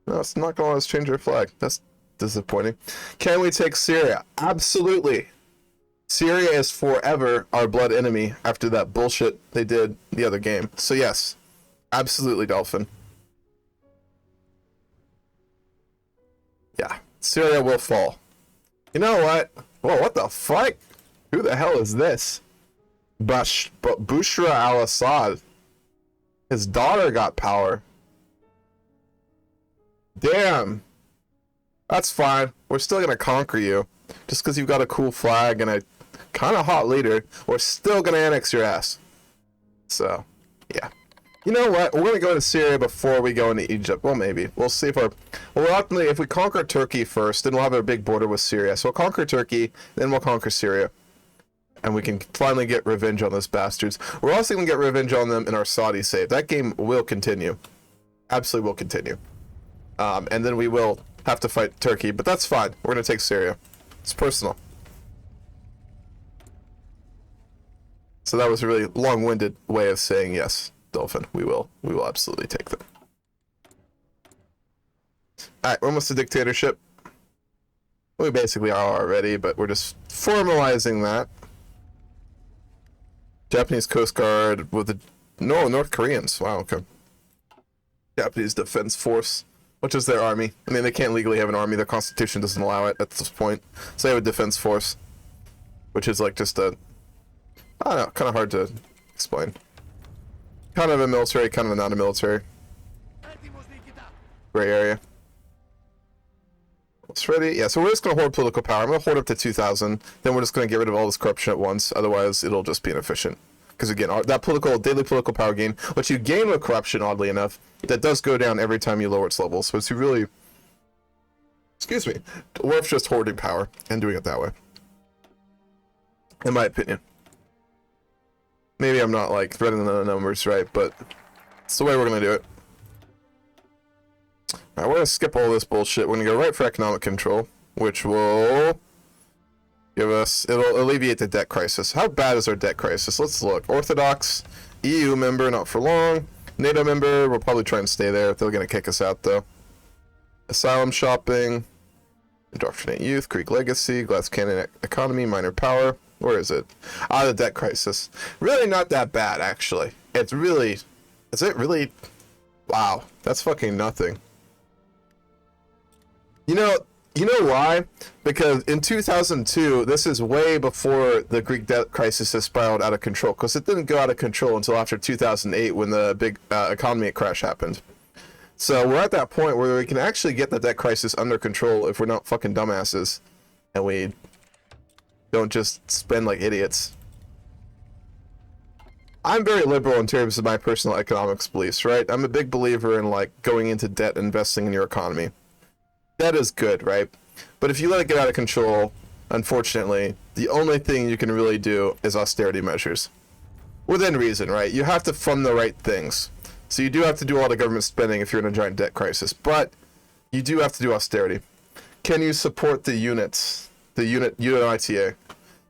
No, it's not gonna let us change our flag. That's disappointing. Can we take Syria? Absolutely. Syria is forever our blood enemy after that bullshit they did the other game. So yes, absolutely, Dolphin. Yeah, Syria will fall. You know what? Whoa, what the fuck? Who the hell is this? Bushra al-Assad. His daughter got power. Damn. That's fine. We're still gonna conquer you. Just because you've got a cool flag and a kind of hot leader, we're still gonna annex your ass. So, yeah. You know what? We're gonna go into Syria before we go into Egypt. Well, maybe. We'll see if our... Well, ultimately, if we conquer Turkey first, then we'll have a big border with Syria. So we'll conquer Turkey, then we'll conquer Syria. And we can finally get revenge on those bastards. We're also gonna get revenge on them in our Saudi save. That game will continue. Absolutely will continue. And then we will have to fight Turkey, but that's fine. We're gonna take Syria. It's personal. So that was a really long-winded way of saying yes, Dolphin. We will absolutely take them. Alright, we're almost a dictatorship. We basically are already, but we're just formalizing that. Japanese Coast Guard with the... No, North Koreans. Wow, okay. Japanese Defense Force, which is their army. I mean, they can't legally have an army. Their constitution doesn't allow it at this point. So they have a defense force, which is like just a... I don't know, kind of hard to explain. Kind of a military, kind of not a military. Gray area. It's ready. Yeah, so we're just going to hoard political power. I'm going to hoard up to 2,000. Then we're just going to get rid of all this corruption at once. Otherwise, it'll just be inefficient. Because again, that daily political power gain, which you gain with corruption, oddly enough, that does go down every time you lower its level. So it's really, excuse me, worth just hoarding power and doing it that way. In my opinion. Maybe I'm not like threading the numbers right, but it's the way we're going to do it. Alright, we're going to skip all this bullshit. We're going to go right for economic control, which will give us, it'll alleviate the debt crisis. How bad is our debt crisis? Let's look. Orthodox, EU member, not for long. NATO member, we'll probably try and stay there. They're going to kick us out, though. Asylum shopping, indoctrinate youth, Greek legacy, glass cannon economy, minor power. Where is it? Ah, the debt crisis. Really not that bad, actually. It's really, is it really? Wow, that's fucking nothing. You know why? Because in 2002, this is way before the Greek debt crisis has spiraled out of control. Because it didn't go out of control until after 2008 when the big economy crash happened. So we're at that point where we can actually get the debt crisis under control if we're not fucking dumbasses. And we don't just spend like idiots. I'm very liberal in terms of my personal economics beliefs, right? I'm a big believer in like going into debt and investing in your economy. That is good, right? But if you let it get out of control, unfortunately, the only thing you can really do is austerity measures. Within reason, right? You have to fund the right things. So you do have to do all the government spending if you're in a giant debt crisis. But you do have to do austerity. Can you support the units? The unit ITA?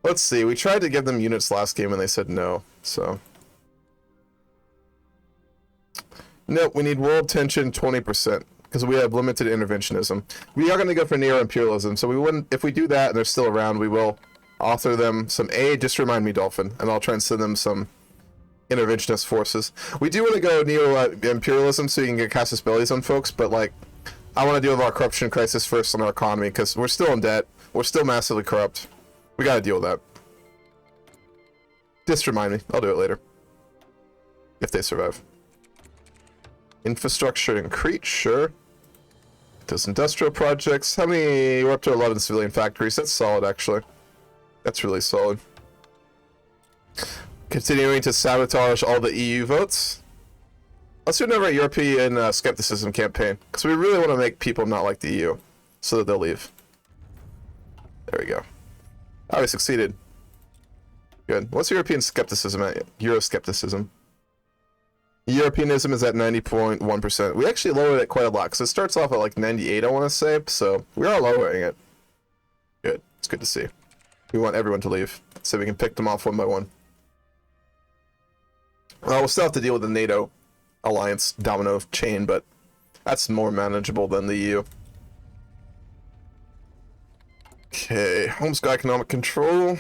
Let's see. We tried to give them units last game and they said no. So... Nope, we need world tension 20%. Because we have limited interventionism. We are going to go for neo-imperialism, so we wouldn't, if we do that and they're still around, we will author them some aid. Just remind me, Dolphin, and I'll try and send them some interventionist forces. We do want to go neo-imperialism so you can get casus bellis on folks, but like, I want to deal with our corruption crisis first on our economy, because we're still in debt. We're still massively corrupt. We got to deal with that. Just remind me. I'll do it later. if they survive. Infrastructure in Crete, sure. Those industrial projects. How many? We're up to 11 civilian factories. That's solid, actually. That's really solid. Continuing to sabotage all the EU votes. Let's do another European skepticism campaign, because we really want to make people not like the EU, so that they'll leave. There we go. Oh, we succeeded. Good. What's European skepticism at? Euroscepticism. Europeanism is at 90.1%. We actually lowered it quite a lot, because it starts off at like 98, I want to say, so we are lowering it. Good. It's good to see. We want everyone to leave, so we can pick them off one by one. Well, we'll still have to deal with the NATO alliance domino chain, but that's more manageable than the EU. Okay, homeschool economic control.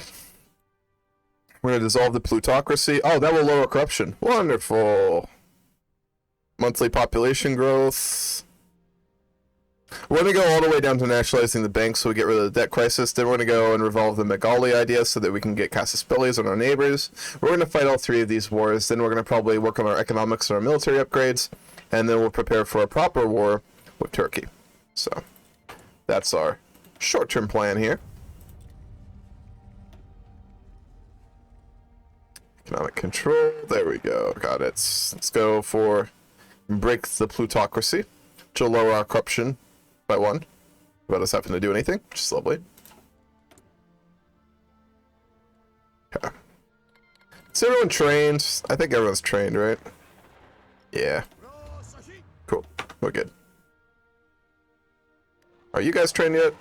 We're going to dissolve the plutocracy. Oh, that will lower corruption. Wonderful. Monthly population growth. We're going to go all the way down to nationalizing the banks so we get rid of the debt crisis. Then we're going to go and revolve the Megali idea so that we can get casus bellis on our neighbors. We're going to fight all three of these wars. Then we're going to probably work on our economics and our military upgrades. And then we'll prepare for a proper war with Turkey. So, that's our short-term plan here. Economic control. There we go. Got it. Let's go for break the plutocracy, which will lower our corruption by 1 without us having to do anything, which is lovely. Okay. Is everyone trained? I think everyone's trained, right? Yeah. Cool. We're good. Are you guys trained yet?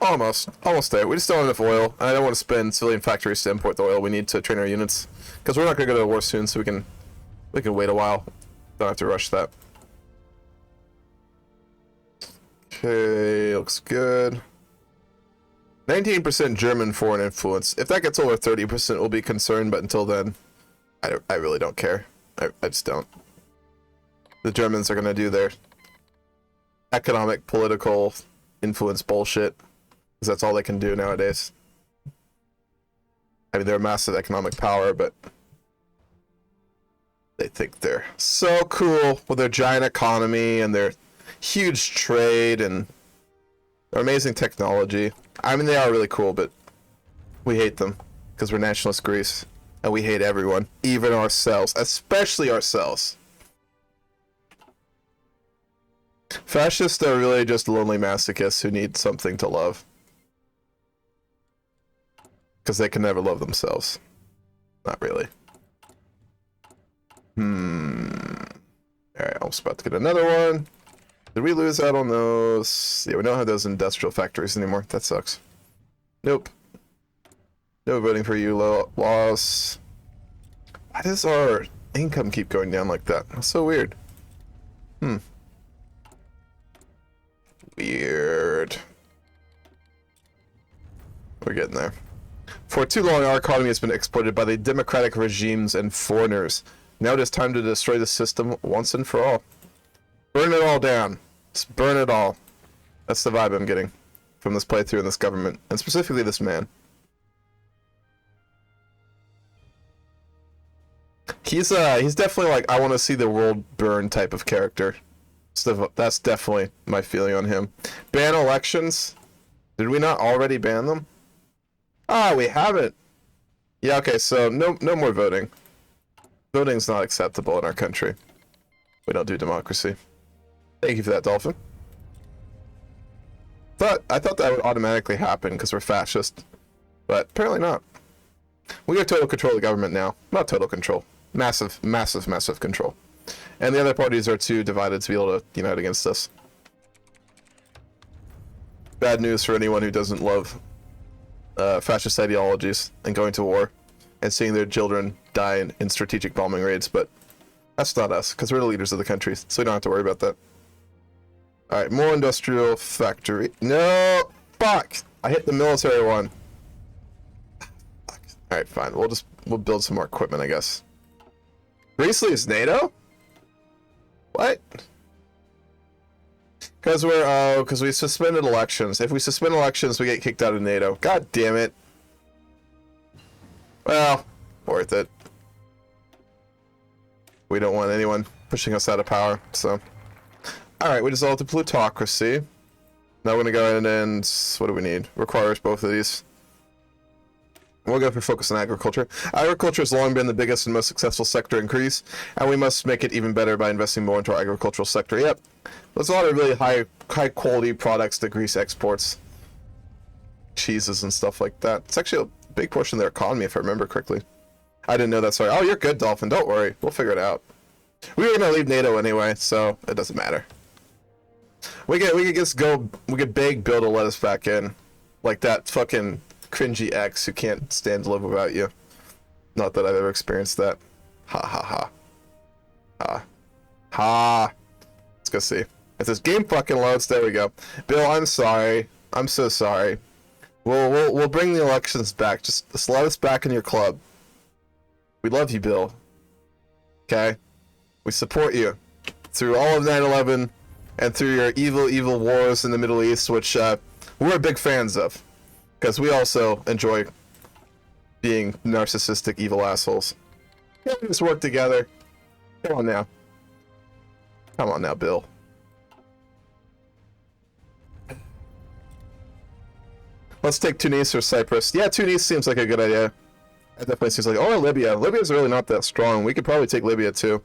Almost. Almost there. We just don't have enough oil, and I don't want to spend civilian factories to import the oil we need to train our units. Because we're not going to go to war soon, so we can wait a while. Don't have to rush that. Okay, looks good. 19% German foreign influence. If that gets over 30%, we'll be concerned, but until then, I really don't care. I just don't. The Germans are going to do their economic, political influence bullshit, because that's all they can do nowadays. I mean, they're a massive economic power, but they think they're so cool with their giant economy and their huge trade and their amazing technology. I mean, they are really cool, but we hate them because we're nationalist Greece and we hate everyone, even ourselves, especially ourselves. Fascists are really just lonely masochists who need something to love. Because they can never love themselves. Not really. Alright, I was about to get another one. Did we lose out on those? Yeah, we don't have those industrial factories anymore. That sucks. Nope. No voting for you, laws. Why does our income keep going down like that? That's so weird. Weird. We're getting there. For too long, our economy has been exploited by the democratic regimes and foreigners. Now it is time to destroy the system once and for all. Burn it all down. Just burn it all. That's the vibe I'm getting from this playthrough and this government, and specifically this man. He's definitely like, I want to see the world burn type of character. So that's definitely my feeling on him. Ban elections? Did we not already ban them? Ah, we haven't. Yeah, okay, so no more voting. Voting's not acceptable in our country. We don't do democracy. Thank you for that, Dolphin. I thought that would automatically happen because we're fascist, but apparently not. We have total control of the government now. Not total control. Massive, massive, massive control. And the other parties are too divided to be able to unite against us. Bad news for anyone who doesn't love fascist ideologies and going to war and seeing their children die in strategic bombing raids, but that's not us, because we're the leaders of the country, so we don't have to worry about that. Alright, more industrial factory. No! Fuck! I hit the military one. Alright, fine. We'll build some more equipment, I guess. Greece leaves NATO? What? Because we suspended elections. If we suspend elections, we get kicked out of NATO. God damn it. Well, worth it. We don't want anyone pushing us out of power, so. Alright, we dissolved the plutocracy. Now we're gonna go ahead and, what do we need? Requires both of these. We'll go for focus on agriculture. Agriculture has long been the biggest and most successful sector in Greece, and we must make it even better by investing more into our agricultural sector. Yep, there's a lot of really high quality products that Greece exports. Cheeses and stuff like that. It's actually a big portion of their economy, if I remember correctly. I didn't know that, sorry. Oh, you're good, Dolphin. Don't worry. We'll figure it out. We were gonna leave NATO anyway, so it doesn't matter. We could just go, we could beg Bill to let us back in. Like that fucking cringy ex who can't stand to live without you. Not that I've ever experienced that. Ha ha ha. Ha. Ha. Let's go see. If this game fucking loads, there we go. Bill, I'm sorry. I'm so sorry. We'll bring the elections back. Just let us back in your club. We love you, Bill. Okay? We support you through all of 9/11 and through your evil wars in the Middle East, which we're big fans of. Because we also enjoy being narcissistic, evil assholes. Yeah, we just work together. Come on now. Come on now, Bill. Let's take Tunis or Cyprus. Yeah, Tunis seems like a good idea. It definitely seems like... Oh, Libya. Libya's really not that strong. We could probably take Libya, too.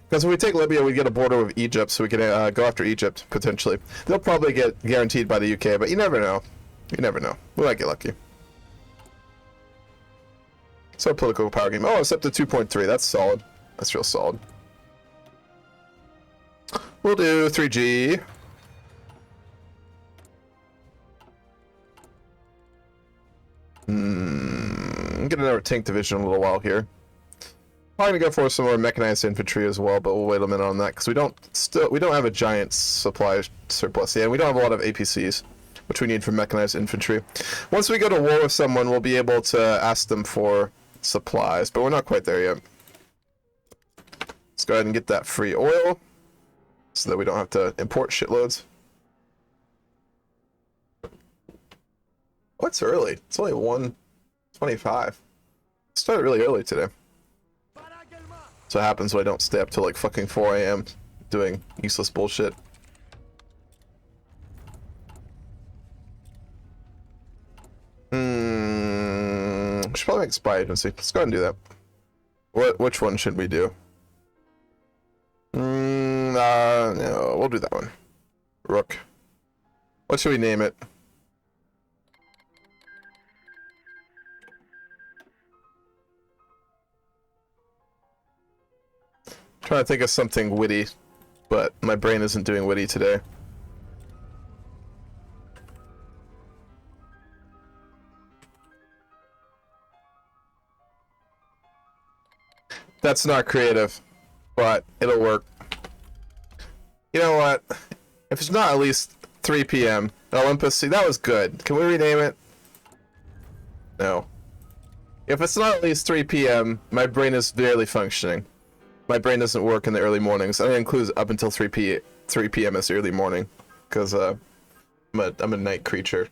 Because if we take Libya, we get a border with Egypt, so we can go after Egypt, potentially. They'll probably get guaranteed by the UK, but you never know. You never know. We might get lucky. So political power game. Oh, it's up to 2.3. That's solid. That's real solid. We'll do 3G. Get another tank division in a little while here. Probably gonna go for some more mechanized infantry as well, but we'll wait a minute on that because we don't have a giant supply surplus. Yeah, we don't have a lot of APCs, which we need for mechanized infantry. Once we go to war with someone, we'll be able to ask them for supplies, but we're not quite there yet. Let's go ahead and get that free oil so that we don't have to import shitloads. Oh, it's early. It's only 1:25. Started really early today. So it happens when I don't stay up till like fucking 4 AM doing useless bullshit. We should probably make spy agency. Let's go ahead and do that. Which one should we do? No, we'll do that one. Rook. What should we name it? Trying to think of something witty, but my brain isn't doing witty today. That's not creative, but it'll work. You know what? If it's not at least 3 PM, Olympus, see, that was good. Can we rename it? No. If it's not at least 3 PM, my brain is barely functioning. My brain doesn't work in the early mornings. I include up until 3 PM as early morning, because I'm a night creature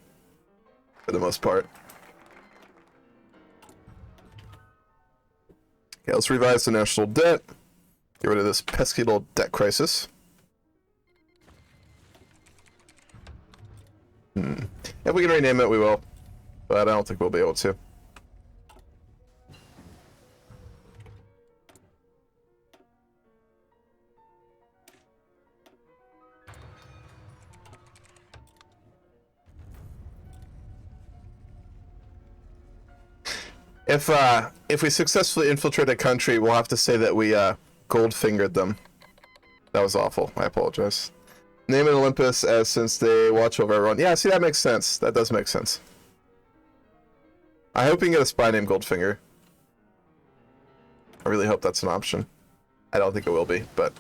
for the most part. Okay, let's revise the national debt. Get rid of this pesky little debt crisis. If we can rename it, we will, but I don't think we'll be able to. If we successfully infiltrate a country, we'll have to say that we gold-fingered them. That was awful. I apologize. Name it Olympus, as since they watch over everyone. Yeah, see, that makes sense. That does make sense. I hope we can get a spy named Goldfinger. I really hope that's an option. I don't think it will be, but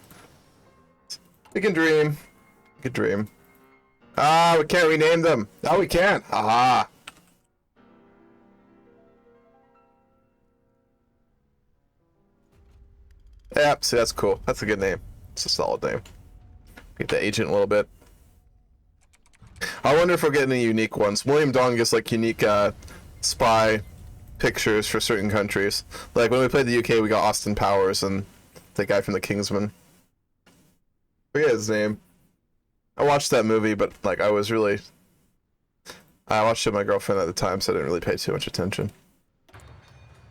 we can dream. We can dream. Ah, we can't rename them. No, we can't. Aha. Yep, see, that's cool. That's a good name. It's a solid name. Get the agent a little bit. I wonder if we're getting any unique ones. William Dong gets like unique spy pictures for certain countries. Like when we played the UK, we got Austin Powers and the guy from the Kingsman. Forget his name. I watched that movie, but like I watched it with my girlfriend at the time, so I didn't really pay too much attention.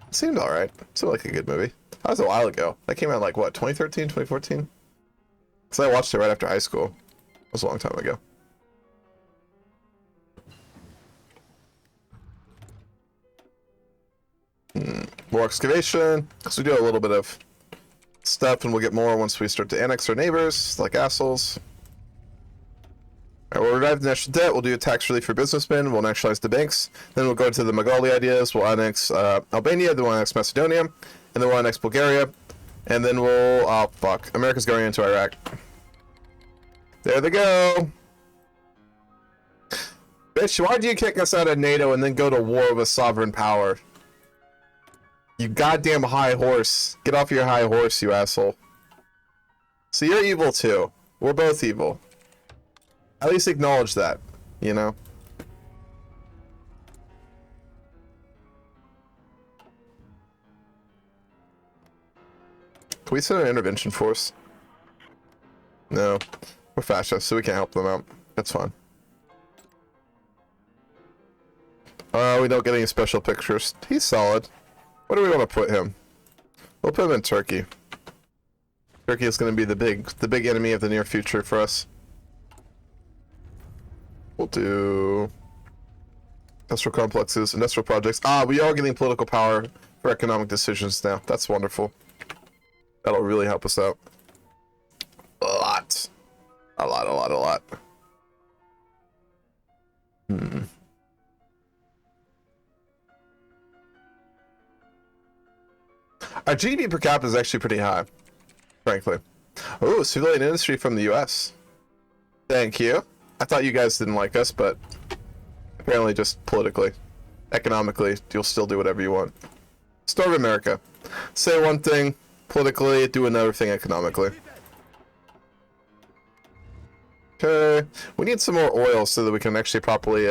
It seemed alright. It seemed like a good movie. That was a while ago. That came out like what, 2013, 2014? Because I watched it right after high school. It was a long time ago. More excavation, because we do a little bit of stuff, and we'll get more once we start to annex our neighbors, like assholes. Alright, we'll revive the national debt, we'll do a tax relief for businessmen, we'll nationalize the banks, then we'll go to the Magali ideas, we'll annex Albania, then we'll annex Macedonia, and then we'll annex Bulgaria, and then we'll... oh, fuck. America's going into Iraq. There they go! Bitch, why do you kick us out of NATO and then go to war with a sovereign power? You goddamn high horse. Get off your high horse, you asshole. So you're evil too. We're both evil. At least acknowledge that, you know? Can we send an intervention force? No. We're fascists, so we can't help them out. That's fine. We don't get any special pictures. He's solid. Where do we want to put him? We'll put him in Turkey. Turkey is going to be the big enemy of the near future for us. We'll do industrial complexes, industrial projects. Ah, we are getting political power for economic decisions now. That's wonderful. That'll really help us out. A lot. A lot, a lot, a lot. Our GDP per capita is actually pretty high, frankly. Oh, civilian industry from the US. Thank you. I thought you guys didn't like us, but apparently just politically. Economically, you'll still do whatever you want. Starve America. Say one thing politically, do another thing economically. Okay. We need some more oil so that we can actually properly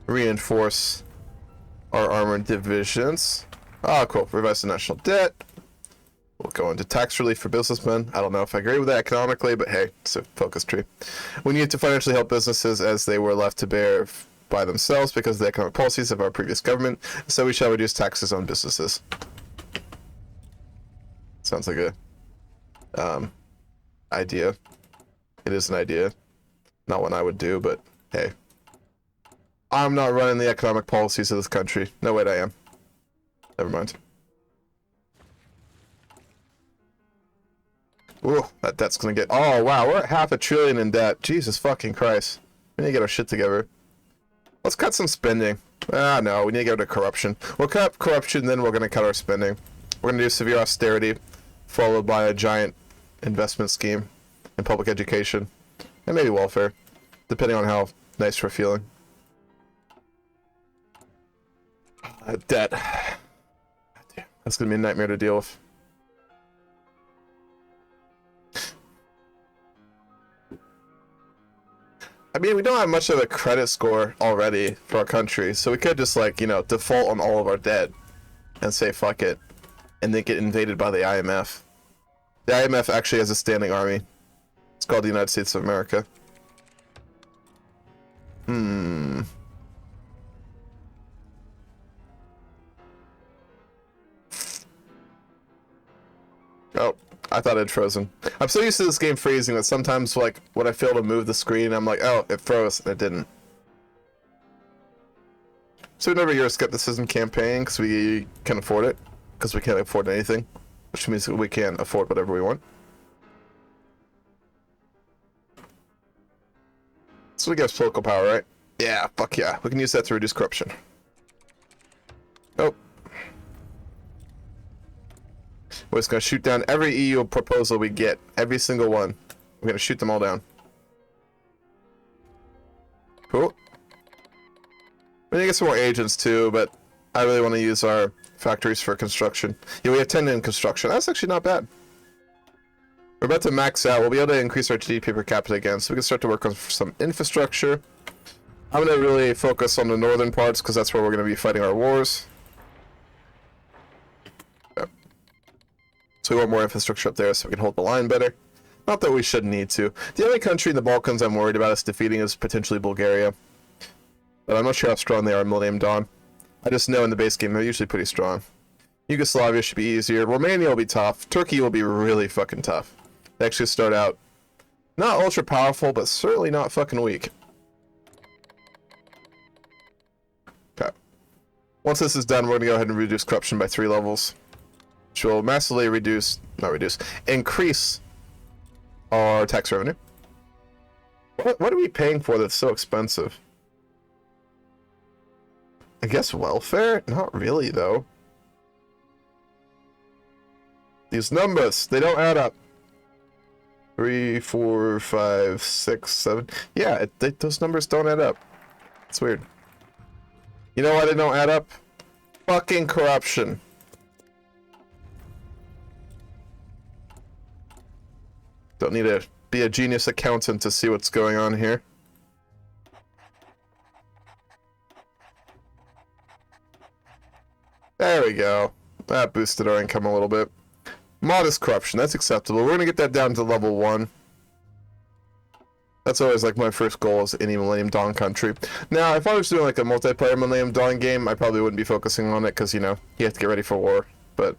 reinforce our armored divisions. Ah, cool. Revise the national debt. We'll go into tax relief for businessmen. I don't know if I agree with that economically, but hey, it's a focus tree. We need to financially help businesses as they were left to bear by themselves because of the economic policies of our previous government, so we shall reduce taxes on businesses. Sounds like a idea. It is an idea. Not one I would do, but hey. I'm not running the economic policies of this country. No, wait, I am. Never mind. Ooh, that debt's gonna get... oh, wow, we're at $500 billion in debt. Jesus fucking Christ. We need to get our shit together. Let's cut some spending. Ah, no, we need to get rid of corruption. We'll cut corruption, then we're gonna cut our spending. We're gonna do severe austerity, followed by a giant investment scheme in public education, and maybe welfare, depending on how nice we're feeling. Debt. That's gonna be a nightmare to deal with. I mean, we don't have much of a credit score already for our country, so we could just, like, you know, default on all of our debt and say fuck it, and then get invaded by the IMF. The IMF actually has a standing army. It's called the United States of America. Oh, I thought it'd frozen. I'm so used to this game freezing that sometimes, like, when I fail to move the screen, I'm like, oh, it froze, and it didn't. So we never Euroscepticism campaign, because we can afford it. Because we can't afford anything. Which means we can afford whatever we want. So we get political power, right? Yeah, fuck yeah. We can use that to reduce corruption. Oh. We're just gonna shoot down every EU proposal we get. Every single one. We're gonna shoot them all down. Cool. We need to get some more agents too, but I really want to use our factories for construction. Yeah, we have 10 in construction. That's actually not bad. We're about to max out. We'll be able to increase our GDP per capita again, so we can start to work on some infrastructure. I'm going to really focus on the northern parts, because that's where we're going to be fighting our wars. Yep. So we want more infrastructure up there so we can hold the line better. Not that we shouldn't need to. The only country in the Balkans I'm worried about us defeating is potentially Bulgaria. But I'm not sure how strong they are in Millennium Dawn. I just know in the base game they're usually pretty strong. Yugoslavia should be easier. Romania will be tough. Turkey will be really fucking tough. They actually start out not ultra powerful, but certainly not fucking weak. Okay. Once this is done, we're gonna go ahead and reduce corruption by 3 levels. Which will massively increase our tax revenue. What are we paying for that's so expensive? I guess welfare? Not really, though. These numbers, they don't add up. 3, 4, 5, 6, 7. Yeah, those numbers don't add up. It's weird. You know why they don't add up? Fucking corruption. Don't need to be a genius accountant to see what's going on here. There we go. That boosted our income a little bit. Modest corruption, that's acceptable. We're gonna get that down to level 1. That's always like my first goal as any Millennium Dawn country. Now, if I was doing like a multiplayer Millennium Dawn game, I probably wouldn't be focusing on it because, you know, you have to get ready for war. But,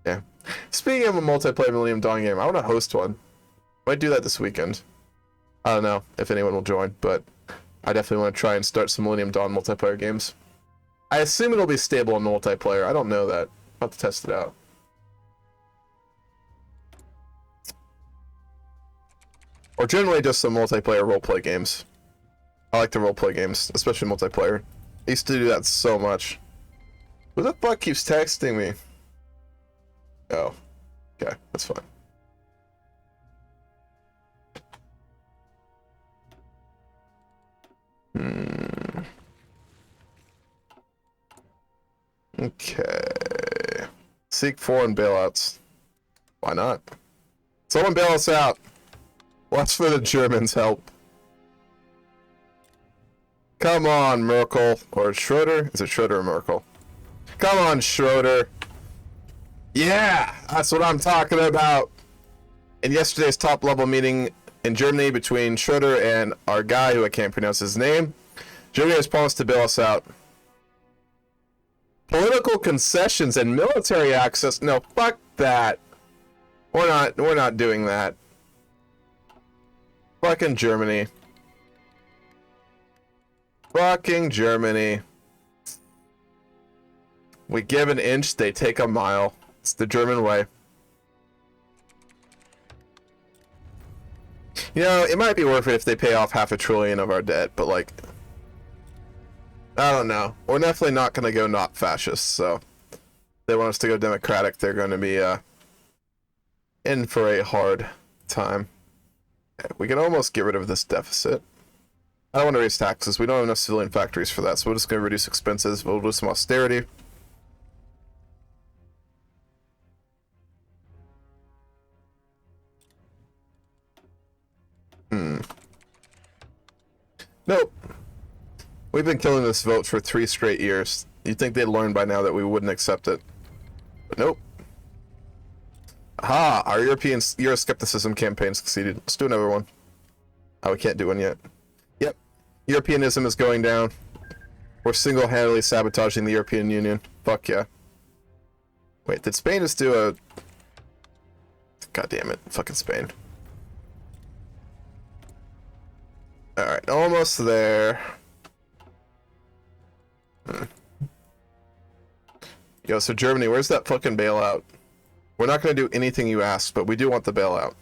yeah. Speaking of a multiplayer Millennium Dawn game, I want to host one. Might do that this weekend. I don't know if anyone will join, but I definitely want to try and start some Millennium Dawn multiplayer games. I assume it'll be stable in multiplayer. I don't know that. I'll have to test it out. Or generally just some multiplayer roleplay games. I like the roleplay games, especially multiplayer. I used to do that so much. Who the fuck keeps texting me? Oh. Okay, that's fine. Okay. Seek foreign bailouts. Why not? Someone bail us out. Watch for the Germans' help. Come on, Merkel. Or Schroeder? Is it Schroeder or Merkel? Come on, Schroeder. Yeah! That's what I'm talking about. In yesterday's top-level meeting in Germany between Schroeder and our guy, who I can't pronounce his name, Germany has promised to bail us out. Political concessions and military access. No, fuck that. We're not doing that. Fucking Germany. Fucking Germany. We give an inch, they take a mile. It's the German way. You know, it might be worth it if they pay off $500 billion of our debt, but like, I don't know. We're definitely not going to go not fascist, so if they want us to go democratic, they're going to be in for a hard time. We can almost get rid of this deficit. I don't want to raise taxes. We don't have enough civilian factories for that, so we're just going to reduce expenses. We'll do some austerity. Nope. We've been killing this vote for 3 straight years. You'd think they'd learn by now that we wouldn't accept it. But nope. Aha! Our European Euroscepticism campaign succeeded. Let's do another one. Oh, we can't do one yet. Yep. Europeanism is going down. We're single-handedly sabotaging the European Union. Fuck yeah. Wait, did Spain just do a... God damn it. Fucking Spain. Alright, almost there. Yo, so Germany, where's that fucking bailout? We're not going to do anything you ask, but we do want the bailout.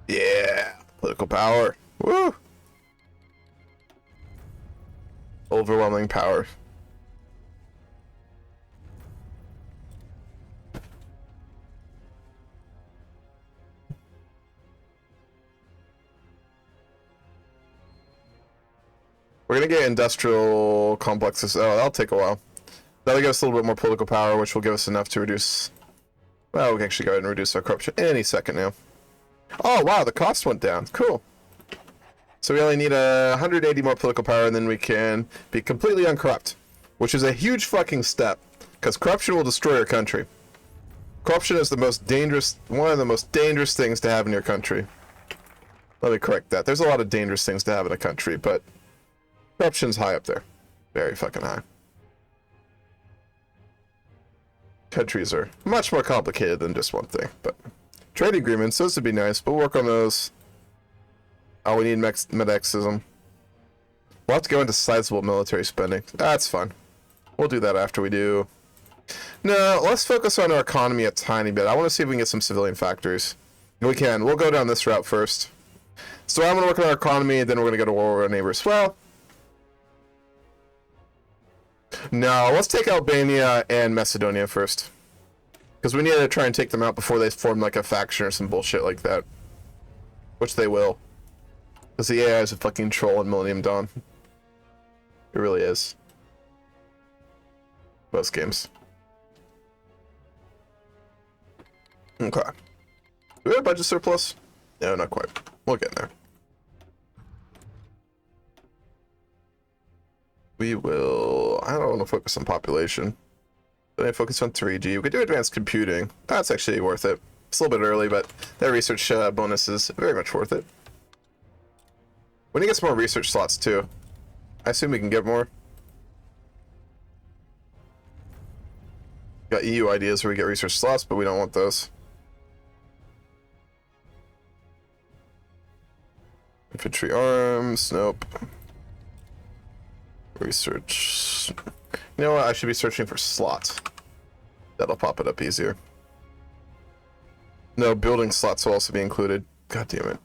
Yeah! Political power. Woo! Overwhelming power. We're gonna get industrial complexes. Oh, that'll take a while. That'll give us a little bit more political power, which will give us enough to reduce... Well, we can actually go ahead and reduce our corruption any second now. Oh, wow, the cost went down. Cool. So we only need 180 more political power, and then we can be completely uncorrupt. Which is a huge fucking step, because corruption will destroy our country. Corruption is the most dangerous, one of the most dangerous things to have in your country. Let me correct that. There's a lot of dangerous things to have in a country, but corruption's high up there. Very fucking high. Countries are much more complicated than just one thing, but trade agreements, those would be nice. We'll work on those. Oh, we need medexism. We'll have to go into sizable military spending. That's fine. We'll do that after we do. No, let's focus on our economy a tiny bit. I want to see if we can get some civilian factories. We can. We'll go down this route first. So I'm going to work on our economy, and then we're going to go to war with our neighbors. Well, no, let's take Albania and Macedonia first. Because we need to try and take them out before they form like a faction or some bullshit like that. Which they will. Because the AI is a fucking troll in Millennium Dawn. It really is. Most games. Okay. Do we have a budget surplus? No, not quite. We'll get there. We will... I don't want to focus on population. But I focus on 3G. We could do advanced computing. That's actually worth it. It's a little bit early, but that research bonus is very much worth it. We need to get some more research slots, too. I assume we can get more. Got EU ideas where we get research slots, but we don't want those. Infantry arms, nope. Research. You know what? I should be searching for slots. That'll pop it up easier. No, building slots will also be included. God damn it.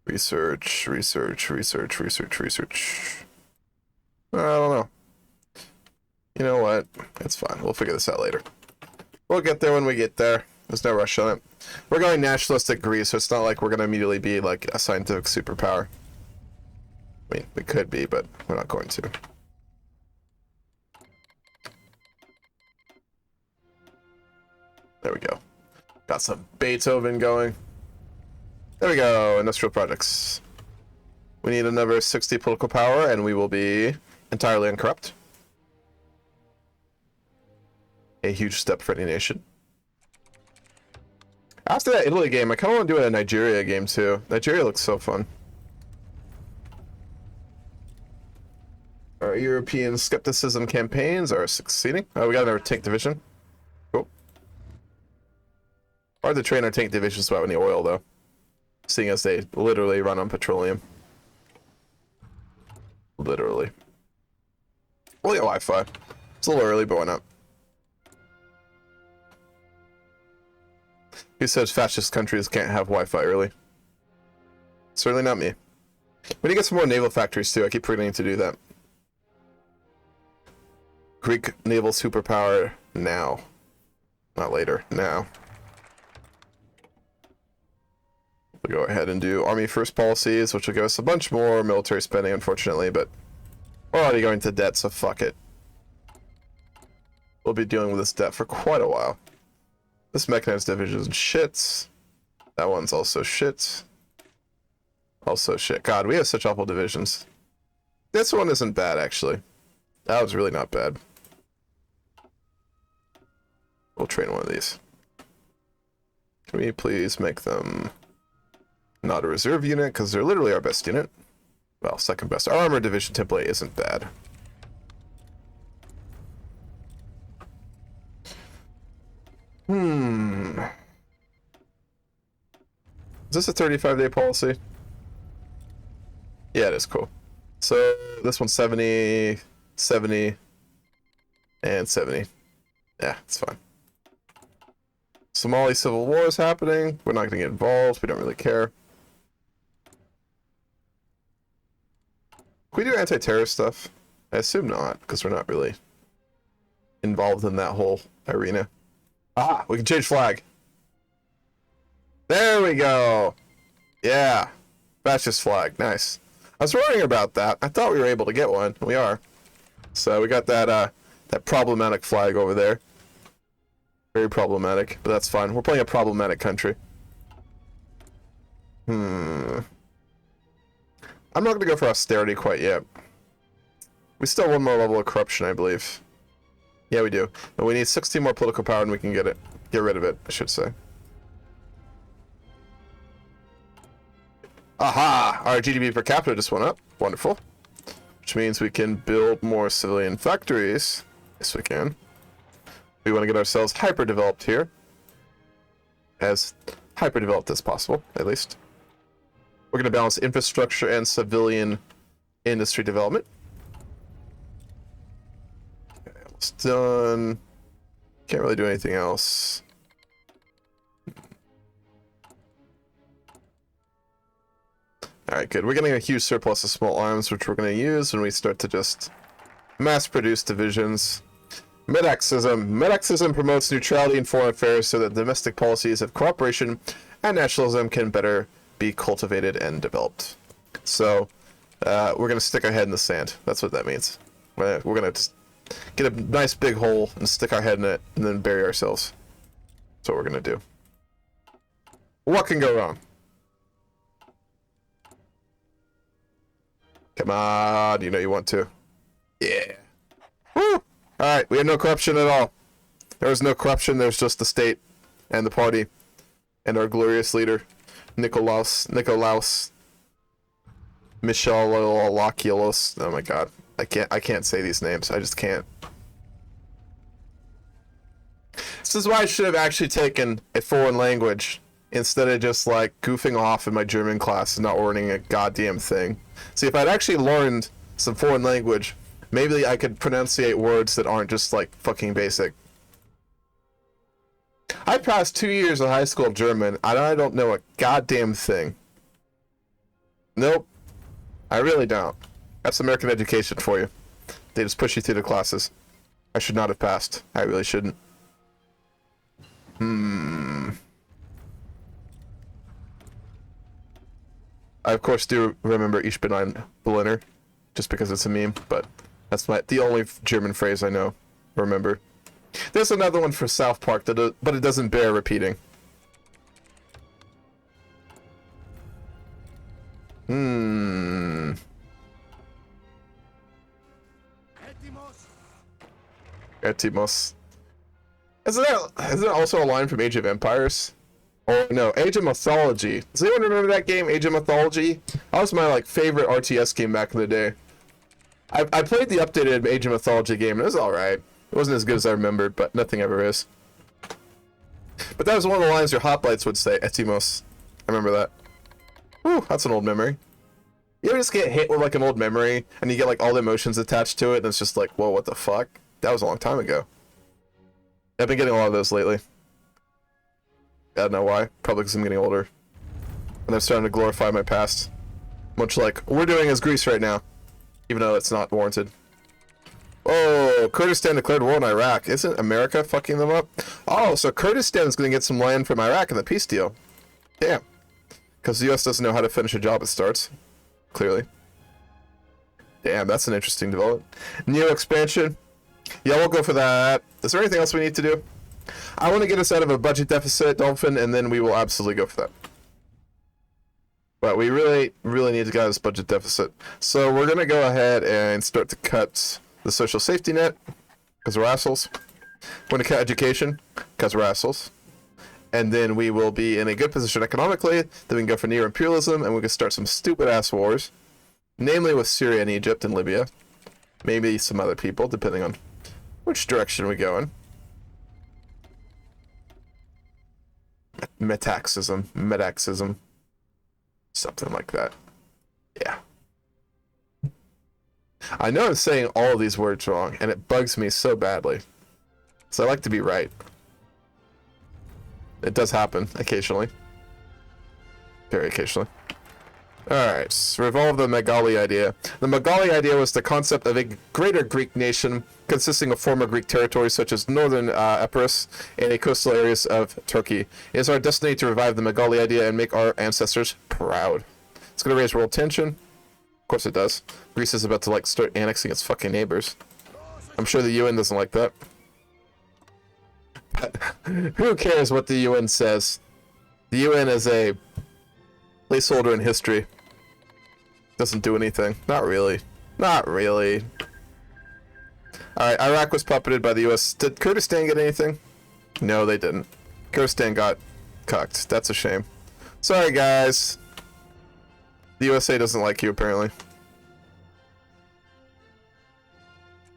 Research, research, research, research, research. I don't know. You know what? It's fine. We'll figure this out later. We'll get there when we get there. There's no rush on it. We're going nationalistic Greece, so it's not like we're going to immediately be like a scientific superpower. I mean, we could be, but we're not going to. There we go. Got some Beethoven going. There we go. Industrial projects. We need another 60 political power, and we will be entirely uncorrupt. A huge step for any nation. After that Italy game, I kind of want to do a Nigeria game too. Nigeria looks so fun. Our European skepticism campaigns are succeeding. Oh, we got another tank division. Cool. Hard to train our tank divisions without any oil, though. Seeing as they literally run on petroleum. Literally. Well, yeah, Wi-Fi. It's a little early, but why not? Who says fascist countries can't have Wi-Fi early? Certainly not me. We need to get some more naval factories, too. I keep forgetting to do that. Greek naval superpower now. Not later, now. We'll go ahead and do Army First policies, which will give us a bunch more military spending, unfortunately, but we're already going to debt, so fuck it. We'll be dealing with this debt for quite a while. This mechanized division is shit. That one's also shit. Also shit. God, we have such awful divisions. This one isn't bad, actually. That was really not bad. We'll train one of these. Can we please make them not a reserve unit? Because they're literally our best unit. Well, second best. Our armor division template isn't bad. Is this a 35-day policy? Yeah, it is. Cool. So this one's 70, 70, and 70. Yeah, it's fine. Somali civil war is happening. We're not going to get involved. We don't really care. Can we do anti-terrorist stuff? I assume not, because we're not really involved in that whole arena. Ah, we can change flag. There we go. Yeah. Fascist flag. Nice. I was worrying about that. I thought we were able to get one. We are. So we got that that problematic flag over there. Very problematic, but that's fine. We're playing a problematic country. I'm not going to go for austerity quite yet. We still have one more level of corruption, I believe. Yeah, we do. And we need 16 more political power and we can get rid of it, I should say. Aha! Our GDP per capita just went up. Wonderful. Which means we can build more civilian factories. Yes, we can. We want to get ourselves hyper-developed here. As hyper-developed as possible, at least. We're going to balance infrastructure and civilian industry development. Okay, almost done. Can't really do anything else. Alright, good. We're getting a huge surplus of small arms, which we're going to use when we start to just mass-produce divisions. Medaxism. Medaxism promotes neutrality in foreign affairs so that domestic policies of cooperation and nationalism can better be cultivated and developed. So, we're going to stick our head in the sand. That's what that means. We're going to just get a nice big hole and stick our head in it and then bury ourselves. That's what we're going to do. What can go wrong? Come on, you know you want to. Yeah. Woo! Alright, we have no corruption at all. There was no corruption, there's just the state and the party and our glorious leader, Nikolaos Michalokilos. Oh my god. I can't say these names. I just can't. This is why I should have actually taken a foreign language instead of just like goofing off in my German class and not learning a goddamn thing. See, if I'd actually learned some foreign language, maybe I could pronunciate words that aren't just like fucking basic. I passed 2 years of high school German and I don't know a goddamn thing. Nope. I really don't. That's American education for you. They just push you through the classes. I should not have passed. I really shouldn't. I of course do remember Ich bin ein Berliner, just because it's a meme, but that's the only German phrase I know. Remember. There's another one for South Park, but it doesn't bear repeating. Etimos. Isn't there also a line from Age of Empires? Or no, Age of Mythology. Does anyone remember that game, Age of Mythology? That was my like favorite RTS game back in the day. I played the updated Age of Mythology game, and it was alright. It wasn't as good as I remembered, but nothing ever is. But that was one of the lines your hoplites would say, Etimos. I remember that. Whew, that's an old memory. You ever just get hit with like an old memory, and you get like all the emotions attached to it, and it's just like, whoa, what the fuck? That was a long time ago. I've been getting a lot of those lately. I don't know why. Probably because I'm getting older. And I'm starting to glorify my past. Much like we're doing as Greece right now. Even though it's not warranted. Oh, Kurdistan declared war on Iraq. Isn't America fucking them up? Oh, so Kurdistan is going to get some land from Iraq in the peace deal. Damn. Because the US doesn't know how to finish a job it starts. Clearly. Damn, that's an interesting development. Neo expansion. Yeah, we'll go for that. Is there anything else we need to do? I want to get us out of a budget deficit, Dolphin, and then we will absolutely go for that. But we really, really need to get out of this budget deficit. So we're going to go ahead and start to cut the social safety net, because we're assholes. We're going to cut education, because we're assholes. And then we will be in a good position economically. Then we can go for neo-imperialism, and we can start some stupid-ass wars. Namely with Syria and Egypt and Libya. Maybe some other people, depending on which direction we go in. Metaxism. Something like that. Yeah. I know I'm saying all of these words wrong, and it bugs me so badly. So I like to be right. It does happen, occasionally. Very occasionally. Alright, so revolve the Megali idea. The Megali idea was the concept of a greater Greek nation consisting of former Greek territories such as northern Epirus and the coastal areas of Turkey. It is our destiny to revive the Megali idea and make our ancestors proud. It's going to raise world tension. Of course it does. Greece is about to like start annexing its fucking neighbors. I'm sure the UN doesn't like that. But who cares what the UN says? The UN is a placeholder in history. Doesn't do anything. Not really. Not really. Alright, Iraq was puppeted by the US. Did Kurdistan get anything? No, they didn't. Kurdistan got cucked. That's a shame. Sorry, guys. The USA doesn't like you, apparently.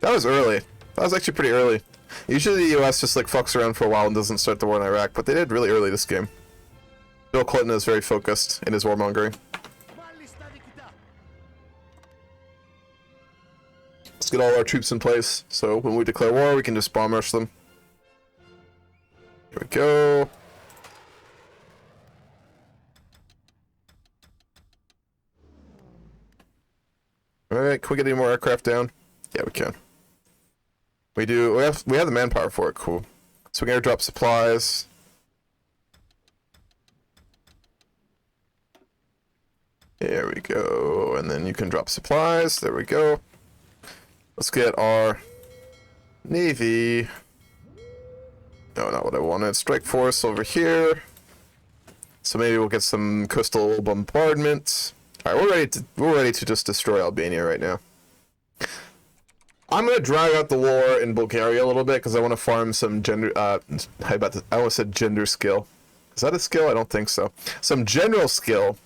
That was early. That was actually pretty early. Usually the US just like fucks around for a while and doesn't start the war in Iraq, but they did really early this game. Bill Clinton is very focused in his warmongering. Let's get all our troops in place, so when we declare war, we can just bomb rush them. Here we go. Alright, can we get any more aircraft down? Yeah, we can. We have the manpower for it, cool. So we can airdrop supplies. There we go, and then you can drop supplies, there we go. Let's get our Navy. No, not what I wanted. Strike Force over here. So maybe we'll get some coastal bombardment. Alright, we're ready to just destroy Albania right now. I'm gonna drag out the war in Bulgaria a little bit because I want to farm some gender. I almost said gender skill. Is that a skill? I don't think so. Some general skill,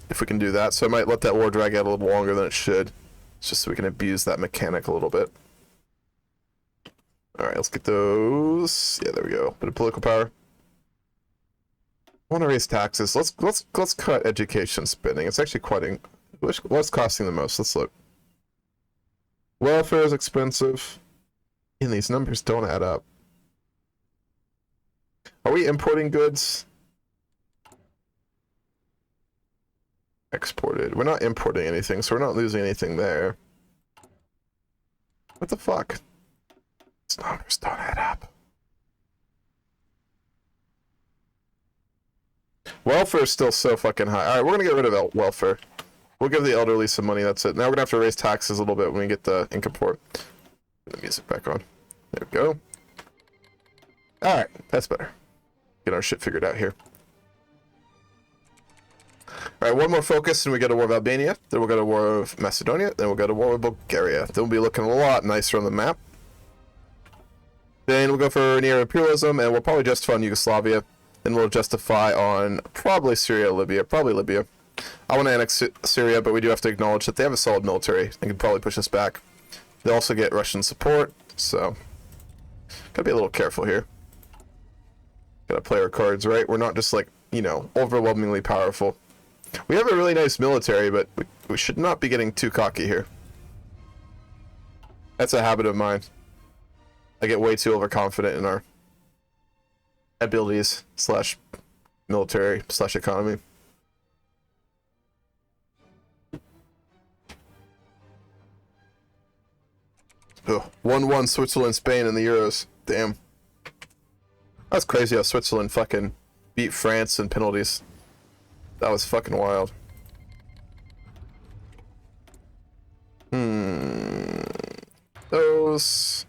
if we can do that. So I might let that war drag out a little longer than it should, just so we can abuse that mechanic a little bit. All right, let's get those. Yeah, there we go. Bit of political power. I want to raise taxes. Let's cut education spending. It's actually quite. What's costing the most? Let's look. Welfare is expensive. And these numbers don't add up. Are we importing goods? Exported. We're not importing anything, so we're not losing anything there. What the fuck? These numbers don't add up. Welfare is still so fucking high. Alright, we're gonna get rid of welfare. We'll give the elderly some money, that's it. Now we're gonna have to raise taxes a little bit when we get the income port. Put the music back on. There we go. Alright, that's better. Get our shit figured out here. Alright, one more focus and we go to war with Albania. Then we'll go to war with Macedonia. Then we'll go to war with Bulgaria. Then we'll be looking a lot nicer on the map. Then we'll go for near imperialism and we'll probably justify on Yugoslavia. Then we'll justify on probably Syria, Libya. Probably Libya. I want to annex Syria, but we do have to acknowledge that they have a solid military. They can probably push us back. They also get Russian support, so gotta be a little careful here. Gotta play our cards right. We're not just like, you know, overwhelmingly powerful. We have a really nice military, but we should not be getting too cocky here. That's a habit of mine. I get way too overconfident in our abilities slash military slash economy. Oh, 1-1 Switzerland, Spain in the Euros. Damn. That's crazy how Switzerland fucking beat France in penalties. That was fucking wild. Those...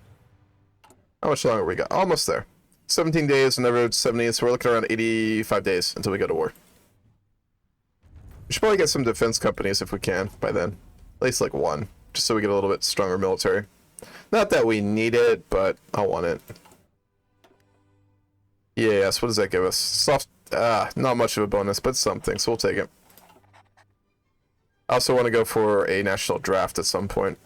How much longer we got? Almost there. 17 days, never 70, so we're looking around 85 days until we go to war. We should probably get some defense companies if we can by then. At least like one. Just so we get a little bit stronger military. Not that we need it, but I want it. Yes, what does that give us? Soft, not much of a bonus, but something, so we'll take it. I also want to go for a national draft at some point.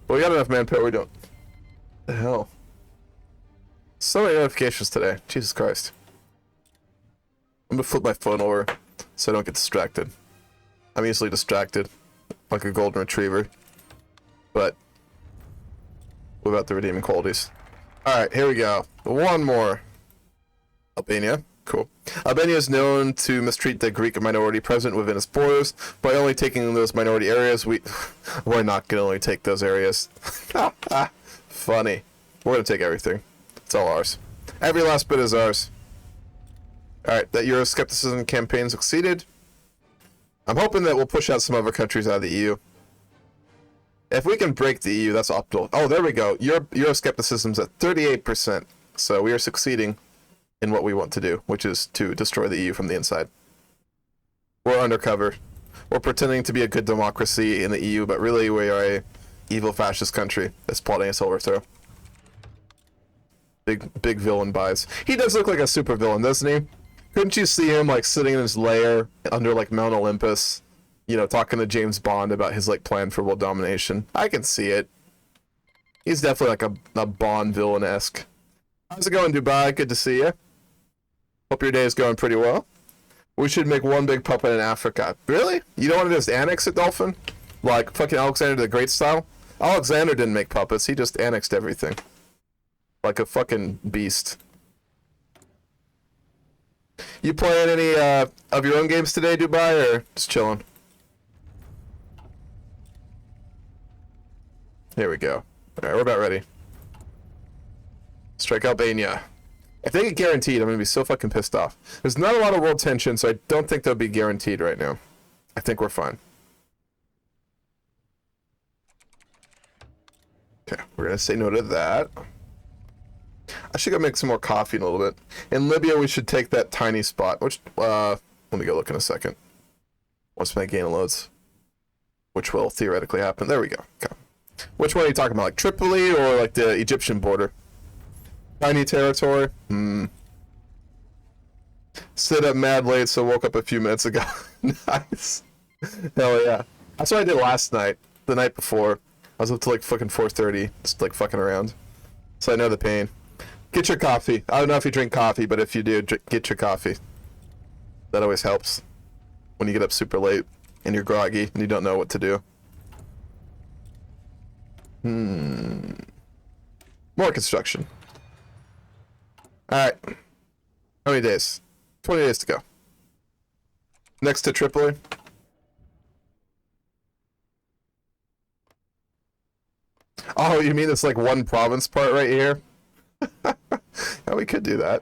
But we got enough manpower, we don't. What the hell? So many notifications today. Jesus Christ. I'm gonna flip my phone over so I don't get distracted. I'm easily distracted, like a golden retriever. But without the redeeming qualities. Alright, here we go. One more. Albania. Cool. Albania is known to mistreat the Greek minority present within its borders. By only taking those minority areas, we're not gonna only take those areas. Funny. We're gonna take everything. It's all ours. Every last bit is ours. Alright, that Euroscepticism campaign succeeded. I'm hoping that we'll push out some other countries out of the EU. If we can break the EU, that's optimal. Oh, there we go. Euroscepticism's at 38%. So we are succeeding in what we want to do, which is to destroy the EU from the inside. We're undercover. We're pretending to be a good democracy in the EU, but really we are a evil fascist country that's plotting its overthrow. Big villain buys. He does look like a super villain, doesn't he? Couldn't you see him like sitting in his lair under like Mount Olympus, you know, talking to James Bond about his like plan for world domination? I can see it. He's definitely like a Bond villain-esque. How's it going, Dubai? Good to see you. Hope your day is going pretty well. We should make one big puppet in Africa. Really? You don't want to just annex it, Dolphin? Like fucking Alexander the Great style? Alexander didn't make puppets, he just annexed everything. Like a fucking beast. You playing any of your own games today, Dubai, or just chilling? Here we go. Alright, we're about ready. Strike Albania. If they get guaranteed, I'm gonna be so fucking pissed off. There's not a lot of world tension, so I don't think they'll be guaranteed right now. I think we're fine. Okay, we're gonna say no to that. I should go make some more coffee in a little bit. In Libya, we should take that tiny spot, which, let me go look in a second. Once my gain loads. Which will theoretically happen. There we go. Okay. Which one are you talking about? Like Tripoli or like the Egyptian border? Tiny territory? Sit up mad late, so woke up a few minutes ago. Nice. Hell yeah. That's what I did last night. The night before. I was up to like fucking 4:30, just like fucking around. So I know the pain. Get your coffee. I don't know if you drink coffee, but if you do, get your coffee. That always helps. When you get up super late and you're groggy and you don't know what to do. More construction. Alright. How many days? 20 days to go. Next to Tripoli. Oh, you mean it's like one province part right here? Yeah, we could do that.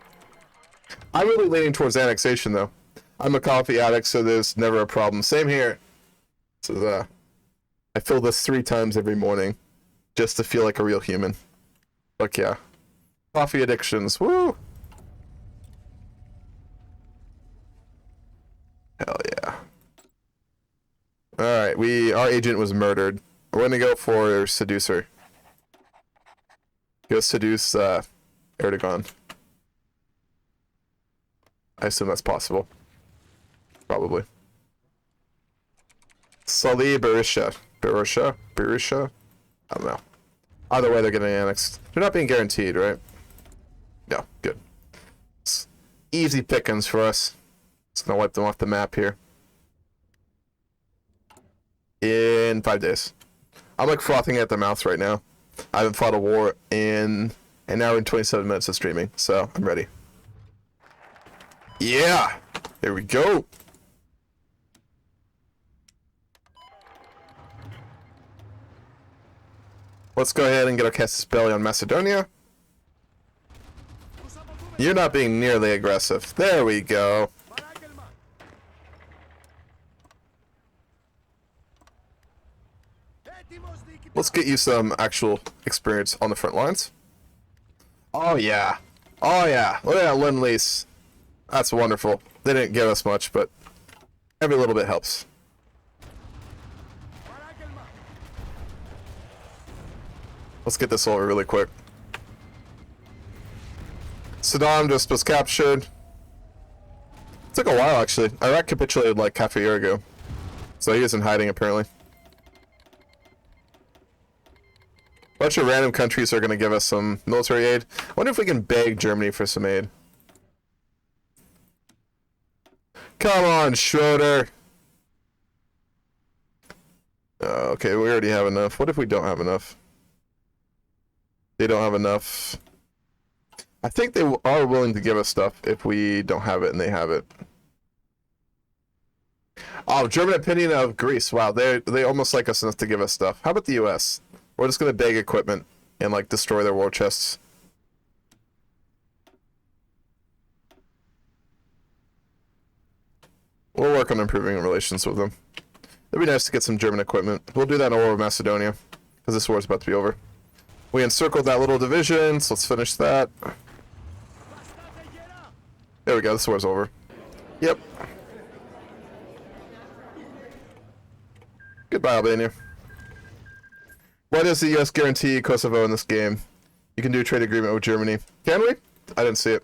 I'm really leaning towards annexation, though. I'm a coffee addict, so there's never a problem. Same here. So, I fill this 3 times every morning just to feel like a real human. Fuck yeah. Coffee addictions. Woo! Hell yeah. Alright, our agent was murdered. We're gonna go for seducer. Go seduce Erdogan. I assume that's possible. Probably. Salih Berisha. Berisha? I don't know. Either way, they're getting annexed. They're not being guaranteed, right? No, good. It's easy pickings for us. It's gonna wipe them off the map here. In 5 days. I'm like frothing at the mouth right now. I haven't fought a war in an hour and 27 minutes of streaming, so I'm ready. Yeah! There we go! Let's go ahead and get our Casus Belli on Macedonia. You're not being nearly aggressive. There we go. Let's get you some actual experience on the front lines. Oh yeah. Oh yeah. Look at that Lend-Lease. That's wonderful. They didn't give us much, but every little bit helps. Let's get this over really quick. Saddam just was captured. It took a while, actually. Iraq capitulated like half a year ago. So he was in hiding, apparently. A bunch of random countries are going to give us some military aid. I wonder if we can beg Germany for some aid. Come on, Schroeder. Okay, we already have enough. What if we don't have enough? They don't have enough. I think they are willing to give us stuff if we don't have it and they have it. Oh, German opinion of Greece. Wow, they almost like us enough to give us stuff. How about the US? We're just gonna beg equipment and like destroy their war chests. We'll work on improving relations with them. It'd be nice to get some German equipment. We'll do that in War of Macedonia, because this war is about to be over. We encircled that little division, so let's finish that. There we go, this war's over. Yep. Goodbye, Albania. Why does the US guarantee Kosovo in this game? You can do a trade agreement with Germany. Can we? I didn't see it.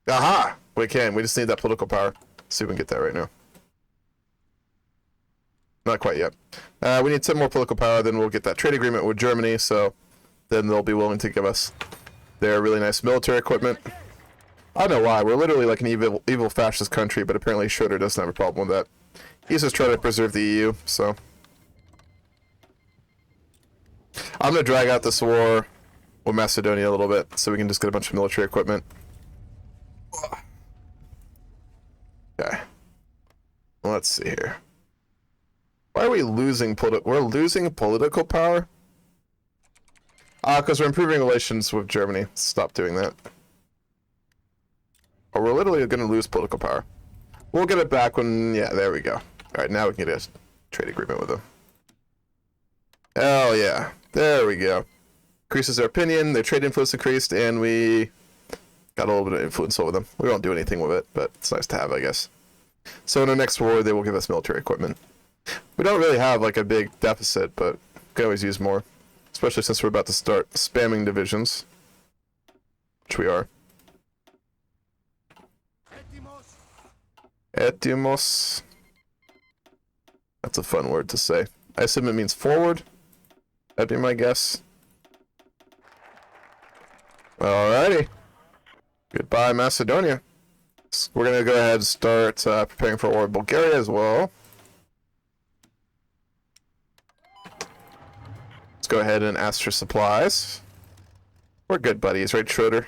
Aha! We can. We just need that political power. Let's see if we can get that right now. Not quite yet. We need some more political power, then we'll get that trade agreement with Germany, so then they'll be willing to give us their really nice military equipment. I don't know why. We're literally like an evil fascist country, but apparently Schroeder doesn't have a problem with that. He's just trying to preserve the EU, so. I'm going to drag out this war with Macedonia a little bit, so we can just get a bunch of military equipment. Okay. Let's see here. Why are we losing we're losing political power? Because we're improving relations with Germany. Stop doing that. Or we're literally going to lose political power. We'll get it back when... Yeah, there we go. Alright, now we can get a trade agreement with them. Hell yeah. There we go. Increases their opinion, their trade influence increased, and we got a little bit of influence over them. We won't do anything with it, but it's nice to have, I guess. So in our next war, they will give us military equipment. We don't really have like a big deficit, but we can always use more. Especially since we're about to start spamming divisions. Which we are. Etimos. That's a fun word to say. I assume it means forward. That'd be my guess. Alrighty. Goodbye, Macedonia. We're going to go ahead and start preparing for war with Bulgaria as well. Let's go ahead and ask for supplies. We're good buddies, right, Schroeder?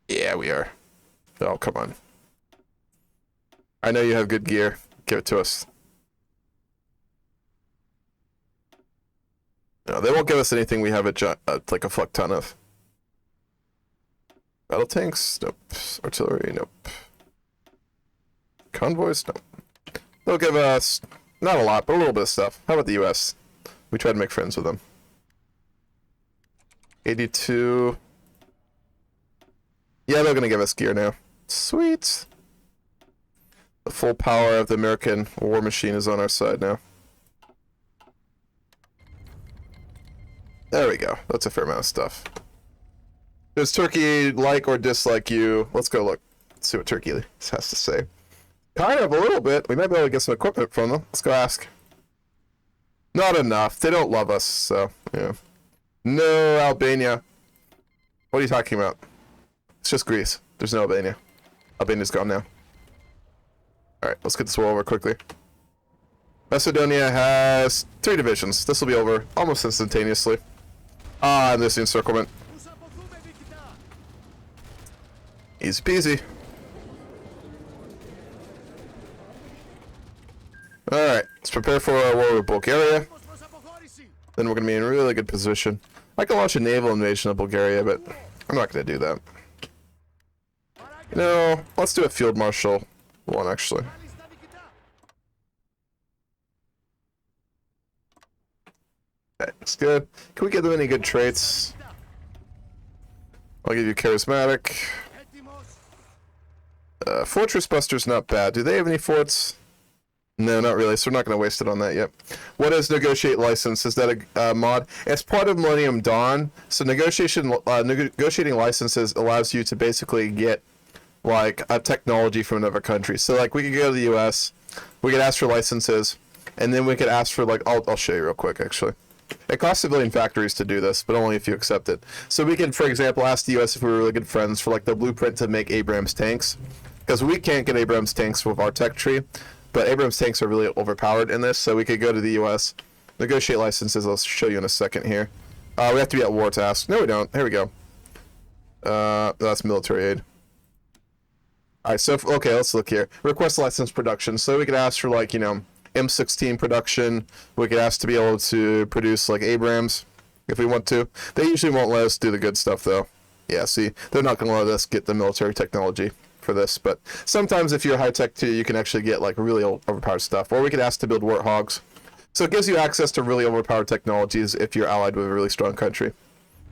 Yeah, we are. Oh, come on. I know you have good gear. Give it to us. No, they won't give us anything we have like a fuck ton of. Battle tanks? Nope. Artillery? Nope. Convoys? Nope. They'll give us, not a lot, but a little bit of stuff. How about the US? We try to make friends with them. 82. Yeah, they're gonna give us gear now. Sweet. The full power of the American war machine is on our side now. There we go. That's a fair amount of stuff. Does Turkey like or dislike you? Let's go look. Let's see what Turkey has to say. Kind of, a little bit. We might be able to get some equipment from them. Let's go ask. Not enough. They don't love us, so, yeah. No, Albania. What are you talking about? It's just Greece. There's no Albania. Albania's gone now. Alright, let's get this war over quickly. Macedonia has 3 divisions. This will be over almost instantaneously. And this encirclement. Easy peasy. Alright, let's prepare for our war with Bulgaria. Then we're going to be in a really good position. I can launch a naval invasion of Bulgaria, but I'm not going to do that. No, let's do a field marshal one, actually. Okay, that's good. Can we give them any good traits? I'll give you charismatic. Fortress Buster's not bad. Do they have any forts? No, not really, so we're not going to waste it on that yet. What is Negotiate License? Is that a mod? It's part of Millennium Dawn. So negotiating licenses allows you to basically get like a technology from another country. So like we could go to the US, we could ask for licenses, and then we could ask for like, I'll show you real quick actually. It costs civilian factories to do this, but only if you accept it. So we can, for example, ask the US if we were really good friends for like the blueprint to make Abrams tanks. Because we can't get Abrams tanks with our tech tree, but Abrams tanks are really overpowered in this, so we could go to the US, negotiate licenses. I'll show you in a second here. We have to be at war to ask. No, we don't. Here we go. That's military aid. Alright, so, okay, let's look here. Request license production. So we could ask for, like, you know, M16 production. We could ask to be able to produce, like, Abrams, if we want to. They usually won't let us do the good stuff, though. Yeah, see, they're not going to let us get the military technology for this, but sometimes if you're high-tech too, you can actually get, like, really overpowered stuff. Or we could ask to build warthogs. So it gives you access to really overpowered technologies if you're allied with a really strong country.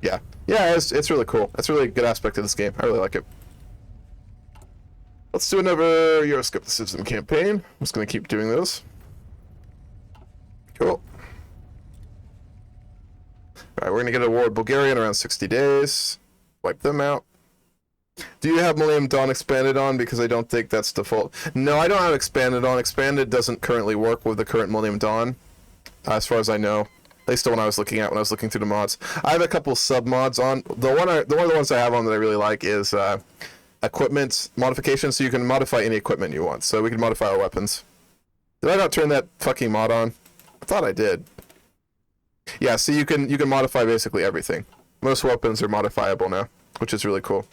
Yeah. Yeah, it's really cool. That's a really good aspect of this game. I really like it. Let's do another Euroscepticism campaign. I'm just going to keep doing those. Cool. Alright, we're gonna get a war with Bulgaria in around 60 days. Wipe them out. Do you have Millennium Dawn expanded on? Because I don't think that's default. No, I don't have expanded on. Expanded doesn't currently work with the current Millennium Dawn, as far as I know. At least the one I was looking at when I was looking through the mods. I have a couple sub mods on. One of the ones I have on that I really like is equipment modification, so you can modify any equipment you want. So we can modify our weapons. Did I not turn that fucking mod on? I thought I did. Yeah, so you can modify basically everything. Most weapons are modifiable now, which is really cool.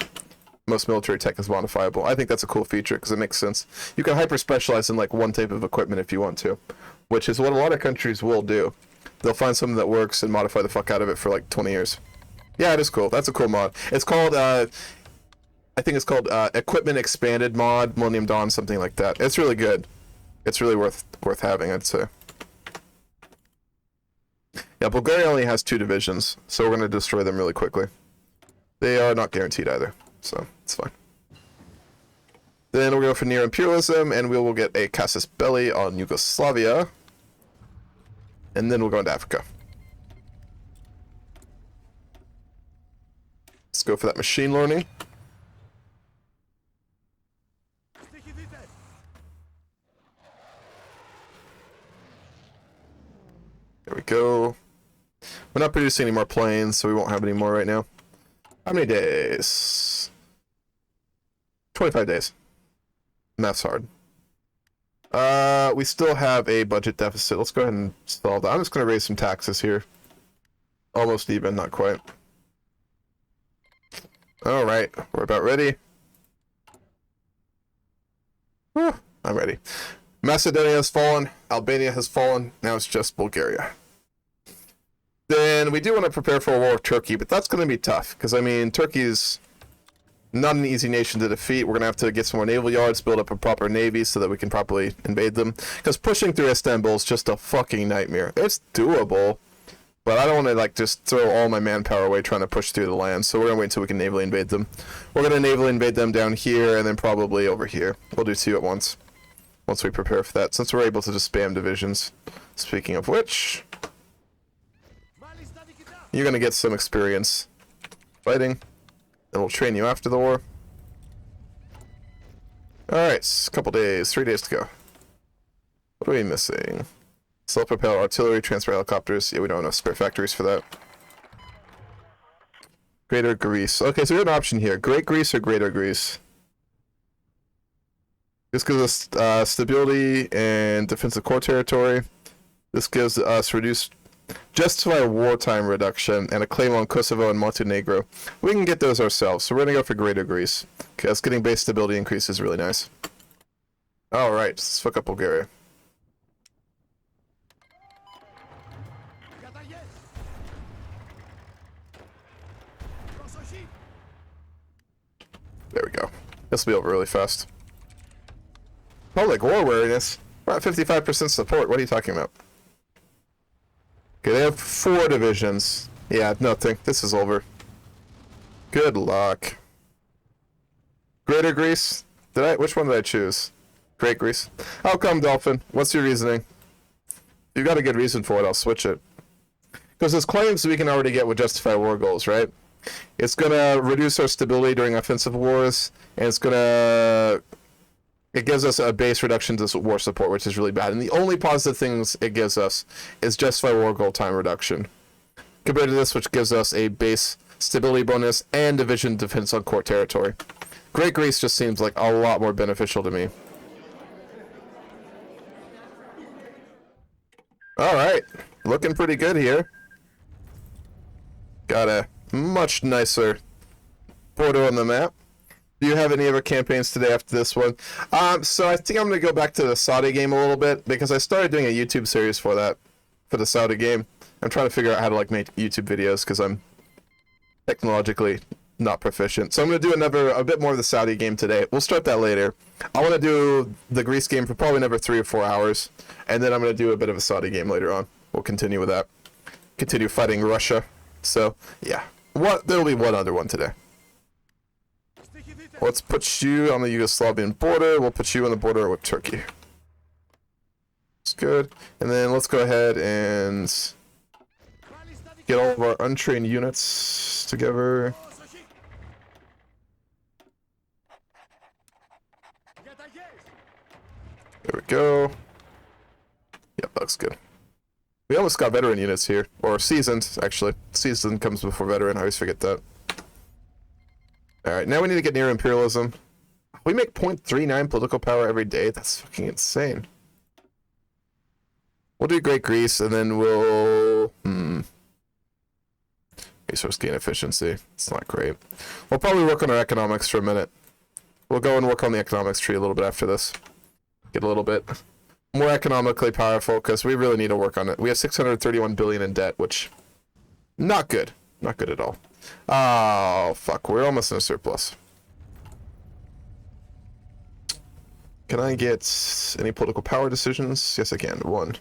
Most military tech is modifiable. I think that's a cool feature because it makes sense. You can hyper specialize in like one type of equipment if you want to, which is what a lot of countries will do. They'll find something that works and modify the fuck out of it for like 20 years. Yeah, it is cool. That's a cool mod. It's called I think it's called Equipment Expanded Mod, Millennium Dawn, something like that. It's really good. It's really worth having, I'd say. Yeah, Bulgaria only has 2 divisions, so we're going to destroy them really quickly. They are not guaranteed either, so it's fine. Then we'll go for near imperialism, and we will get a casus belli on Yugoslavia. And then we'll go into Africa. Let's go for that machine learning. There we go. We're not producing any more planes, so we won't have any more right now. How many days? 25 days. Math's hard. We still have a budget deficit. Let's go ahead and solve that. I'm just going to raise some taxes here. Almost even, not quite. Alright, we're about ready. Whew, I'm ready. Macedonia has fallen. Albania has fallen. Now it's just Bulgaria. Then we do want to prepare for a war with Turkey, but that's going to be tough. Because, I mean, Turkey's not an easy nation to defeat. We're going to have to get some more naval yards, build up a proper navy so that we can properly invade them. Because pushing through Istanbul is just a fucking nightmare. It's doable, but I don't want to, like, just throw all my manpower away trying to push through the land. So we're going to wait until we can navally invade them. We're going to navally invade them down here and then probably over here. We'll do 2 at once we prepare for that, since we're able to just spam divisions. Speaking of which, you're going to get some experience fighting. Then we'll train you after the war. Alright, a couple days, 3 days to go. What are we missing? Self-propelled artillery, transfer helicopters. Yeah, we don't have enough spare factories for that. Greater Greece. Okay, so we have an option here. Great Greece or Greater Greece? This gives us stability and defensive core territory. This gives us reduced justify wartime reduction and a claim on Kosovo and Montenegro. We can get those ourselves, so we're going to go for Greater Greece, because getting base stability increase is really nice. Alright, let's fuck up Bulgaria. There we go. This will be over really fast. Public war wariness. We're at 55% support. What are you talking about? Okay, they have 4 divisions. Yeah, nothing. This is over. Good luck. Greater Greece? Which one did I choose? Great Greece. How come, Dolphin? What's your reasoning? If you've got a good reason for it, I'll switch it. Because there's claims we can already get with justify war goals, right? It's gonna reduce our stability during offensive wars, and it's gonna... It gives us a base reduction to war support, which is really bad. And the only positive things it gives us is justify war goal time reduction. Compared to this, which gives us a base stability bonus and division defense on core territory. Great Greece just seems like a lot more beneficial to me. Alright, looking pretty good here. Got a much nicer border on the map. Do you have any other campaigns today after this one? So I think I'm going to go back to the Saudi game a little bit, because I started doing a YouTube series for that, for the Saudi game. I'm trying to figure out how to like make YouTube videos, because I'm technologically not proficient. So I'm going to do a bit more of the Saudi game today. We'll start that later. I want to do the Greece game for probably another 3 or 4 hours, and then I'm going to do a bit of a Saudi game later on. We'll continue with that. Continue fighting Russia. So, yeah. There'll be one other one today. Let's put you on the Yugoslavian border. We'll put you on the border with Turkey. That's good. And then let's go ahead and Get all of our untrained units together. There we go. Yep, that looks good. We almost got veteran units here. Or seasoned, actually. Seasoned comes before veteran. I always forget that. Alright, now we need to get near imperialism. We make 0.39 political power every day. That's fucking insane. We'll do Great Greece, and then we'll... Resource gain efficiency. It's not great. We'll probably work on our economics for a minute. We'll go and work on the economics tree a little bit after this. Get a little bit more economically powerful, because we really need to work on it. We have 631 billion in debt, which... Not good. Not good at all. Oh, fuck. We're almost in a surplus. Can I get any political power decisions? Yes, I can. 1.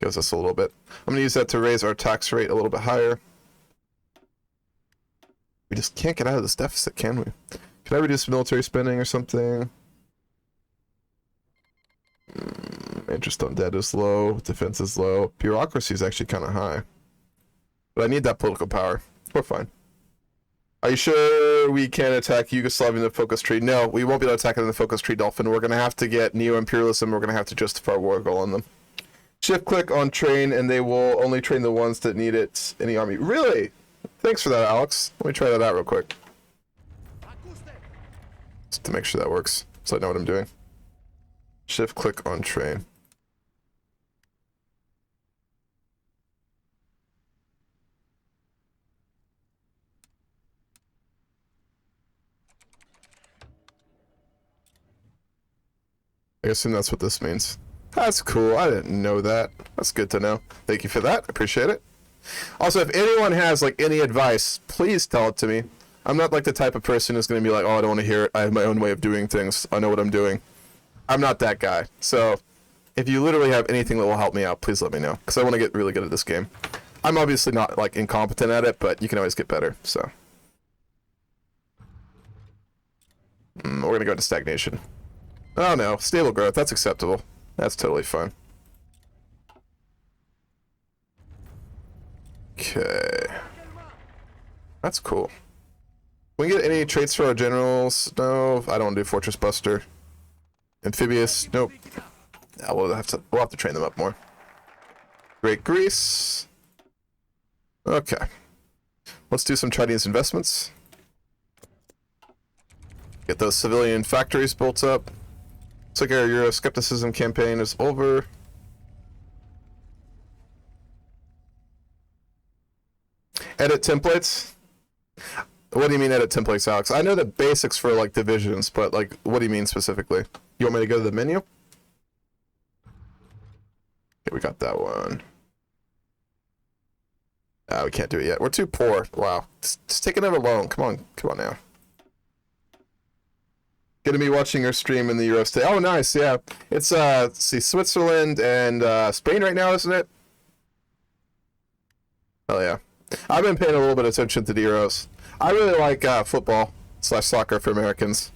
Gives us a little bit. I'm going to use that to raise our tax rate a little bit higher. We just can't get out of this deficit, can we? Can I reduce military spending or something? Interest on debt is low. Defense is low. Bureaucracy is actually kind of high. But I need that political power. We're fine. Are you sure we can attack Yugoslavia in the focus tree? No, we won't be able to attack it in the focus tree, Dolphin. We're going to have to get neo-imperialism. We're going to have to justify war goal on them. Shift-click on train, and they will only train the ones that need it in the army. Really? Thanks for that, Alex. Let me try that out real quick. Just to make sure that works, so I know what I'm doing. Shift-click on train. I assume that's what this means. That's cool. I didn't know that. That's good to know. Thank you for that. Appreciate it. Also, if anyone has like any advice, please tell it to me. I'm not like the type of person who's going to be like, oh, I don't want to hear it. I have my own way of doing things. I know what I'm doing. I'm not that guy. So if you literally have anything that will help me out, please let me know. Because I want to get really good at this game. I'm obviously not like incompetent at it, but you can always get better. So we're going to go into stagnation. Oh no, stable growth, that's acceptable. That's totally fine. Okay. That's cool. We get any traits for our generals? No, I don't do Fortress Buster. Amphibious, nope. Yeah, we'll have to train them up more. Great Greece. Okay. Let's do some Chinese investments. Get those civilian factories built up. Looks like our Euroscepticism campaign is over. Edit templates? What do you mean edit templates, Alex? I know the basics for like divisions, but like, what do you mean specifically? You want me to go to the menu? Okay, we got that one. Ah, we can't do it yet. We're too poor. Wow. Just take another loan. Come on now. Gonna be watching your stream in the Euro state. Oh, nice, yeah. It's, let's see, Switzerland and Spain right now, isn't it? Oh, yeah. I've been paying a little bit of attention to the Euros. I really like football / soccer for Americans.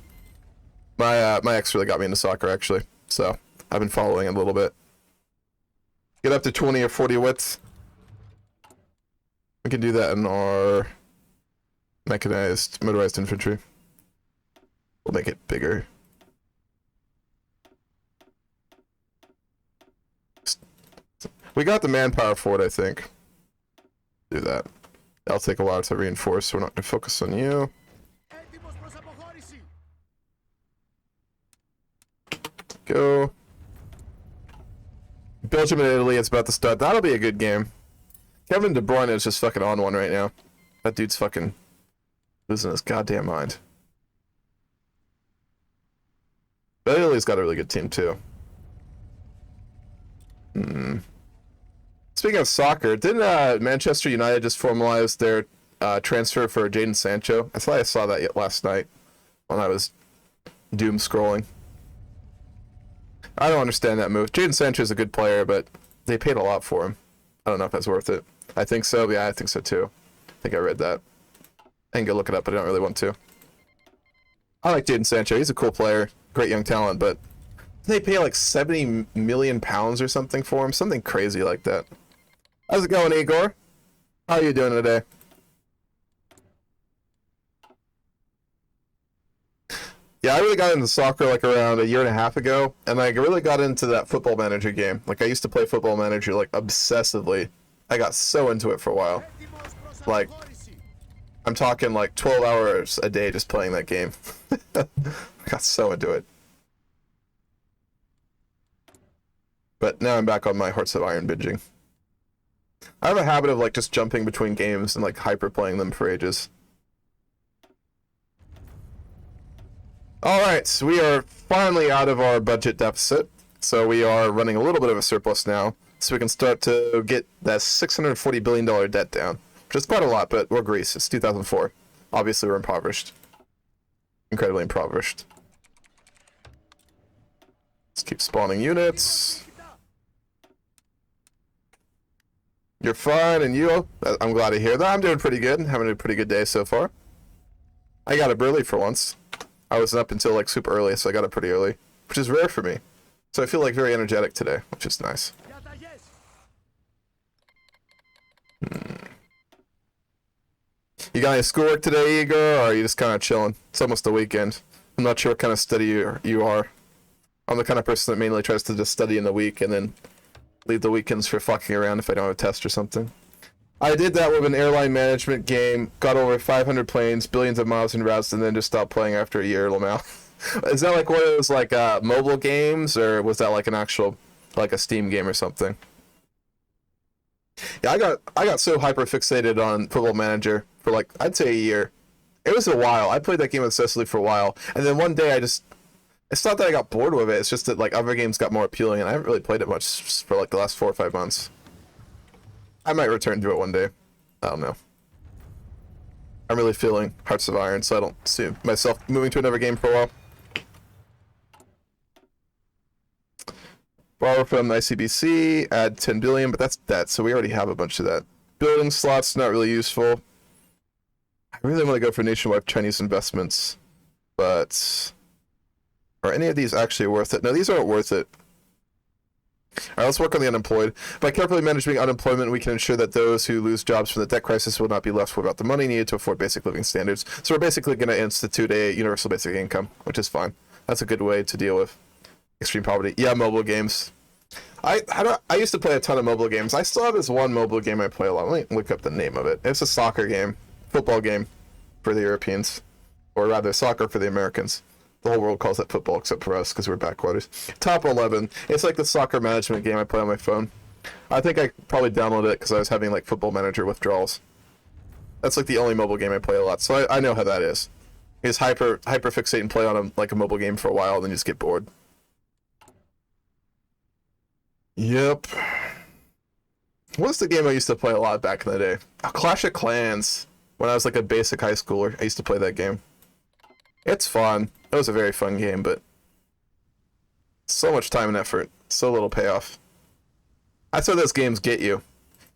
My ex really got me into soccer, actually. So, I've been following it a little bit. Get up to 20 or 40 width. We can do that in our mechanized, motorized infantry. We'll make it bigger. We got the manpower for it, I think. Do that. That'll take a while to reinforce, so we're not going to focus on you. Go. Belgium and Italy, it's about to start. That'll be a good game. Kevin De Bruyne is just fucking on one right now. That dude's fucking losing his goddamn mind. But Italy's got a really good team, too. Speaking of soccer, didn't Manchester United just formalize their transfer for Jadon Sancho? I thought I saw that last night when I was doom scrolling. I don't understand that move. Jadon Sancho is a good player, but they paid a lot for him. I don't know if that's worth it. I think so. Yeah, I think so, too. I think I read that. I can go look it up, but I don't really want to. I like Jadon Sancho. He's a cool player. Great young talent, but they pay like 70 million pounds or something for him. Something crazy like that. How's it going, Igor? How are you doing today? Yeah, I really got into soccer like around a year and a half ago, and I really got into that Football Manager game. Like I used to play Football Manager like obsessively. I got so into it for a while. Like I'm talking like 12 hours a day just playing that game. I got so into it. But now I'm back on my Hearts of Iron binging. I have a habit of like just jumping between games and like hyper playing them for ages. Alright, so we are finally out of our budget deficit. So we are running a little bit of a surplus now. So we can start to get that $640 billion debt down. Which is quite a lot, but we're Greece. It's 2004. Obviously we're impoverished. Incredibly impoverished. Let's keep spawning units. You're fine, and you? I'm glad to hear that. I'm doing pretty good. Having a pretty good day so far. I got up early for once. I was up until like super early, so I got up pretty early, which is rare for me. So I feel like very energetic today, which is nice. You got any schoolwork today, Igor, or are you just kind of chilling? It's almost the weekend. I'm not sure what kind of study you are. I'm the kind of person that mainly tries to just study in the week and then leave the weekends for fucking around if I don't have a test or something. I did that with an airline management game, got over 500 planes, billions of miles in routes, and then just stopped playing after a year, Lamau. Is that like one of those like mobile games, or was that like an actual, like a Steam game or something? Yeah, I got so hyper fixated on Football Manager for like, I'd say a year. It was a while. I played that game obsessively for a while, and then one day it's not that I got bored with it, it's just that like other games got more appealing, and I haven't really played it much for like the last 4 or 5 months. I might return to it one day. I don't know. I'm really feeling Hearts of Iron, so I don't see myself moving to another game for a while. Borrow from ICBC, add 10 billion, but that's debt, so we already have a bunch of that. Building slots, not really useful. I really want to go for nationwide Chinese investments, but are any of these actually worth it? No, these aren't worth it. Alright, let's work on the unemployed. By carefully managing unemployment, we can ensure that those who lose jobs from the debt crisis will not be left without the money needed to afford basic living standards. So we're basically going to institute a universal basic income, which is fine. That's a good way to deal with extreme poverty. Yeah, mobile games. I used to play a ton of mobile games. I still have this one mobile game I play a lot. Let me look up the name of it. It's a soccer game, football game for the Europeans, or rather soccer for the Americans. The whole world calls it football except for us because we're backwaters. Top 11. It's like the soccer management game I play on my phone. I think I probably downloaded it because I was having like Football Manager withdrawals. That's like the only mobile game I play a lot, so I know how that is. You just hyper fixate and play on like a mobile game for a while, and then you just get bored. Yep. What's the game I used to play a lot back in the day? Oh, Clash of Clans. When I was like a basic high schooler, I used to play that game. It's fun. It was a very fun game, but so much time and effort, so little payoff. That's what those games get you.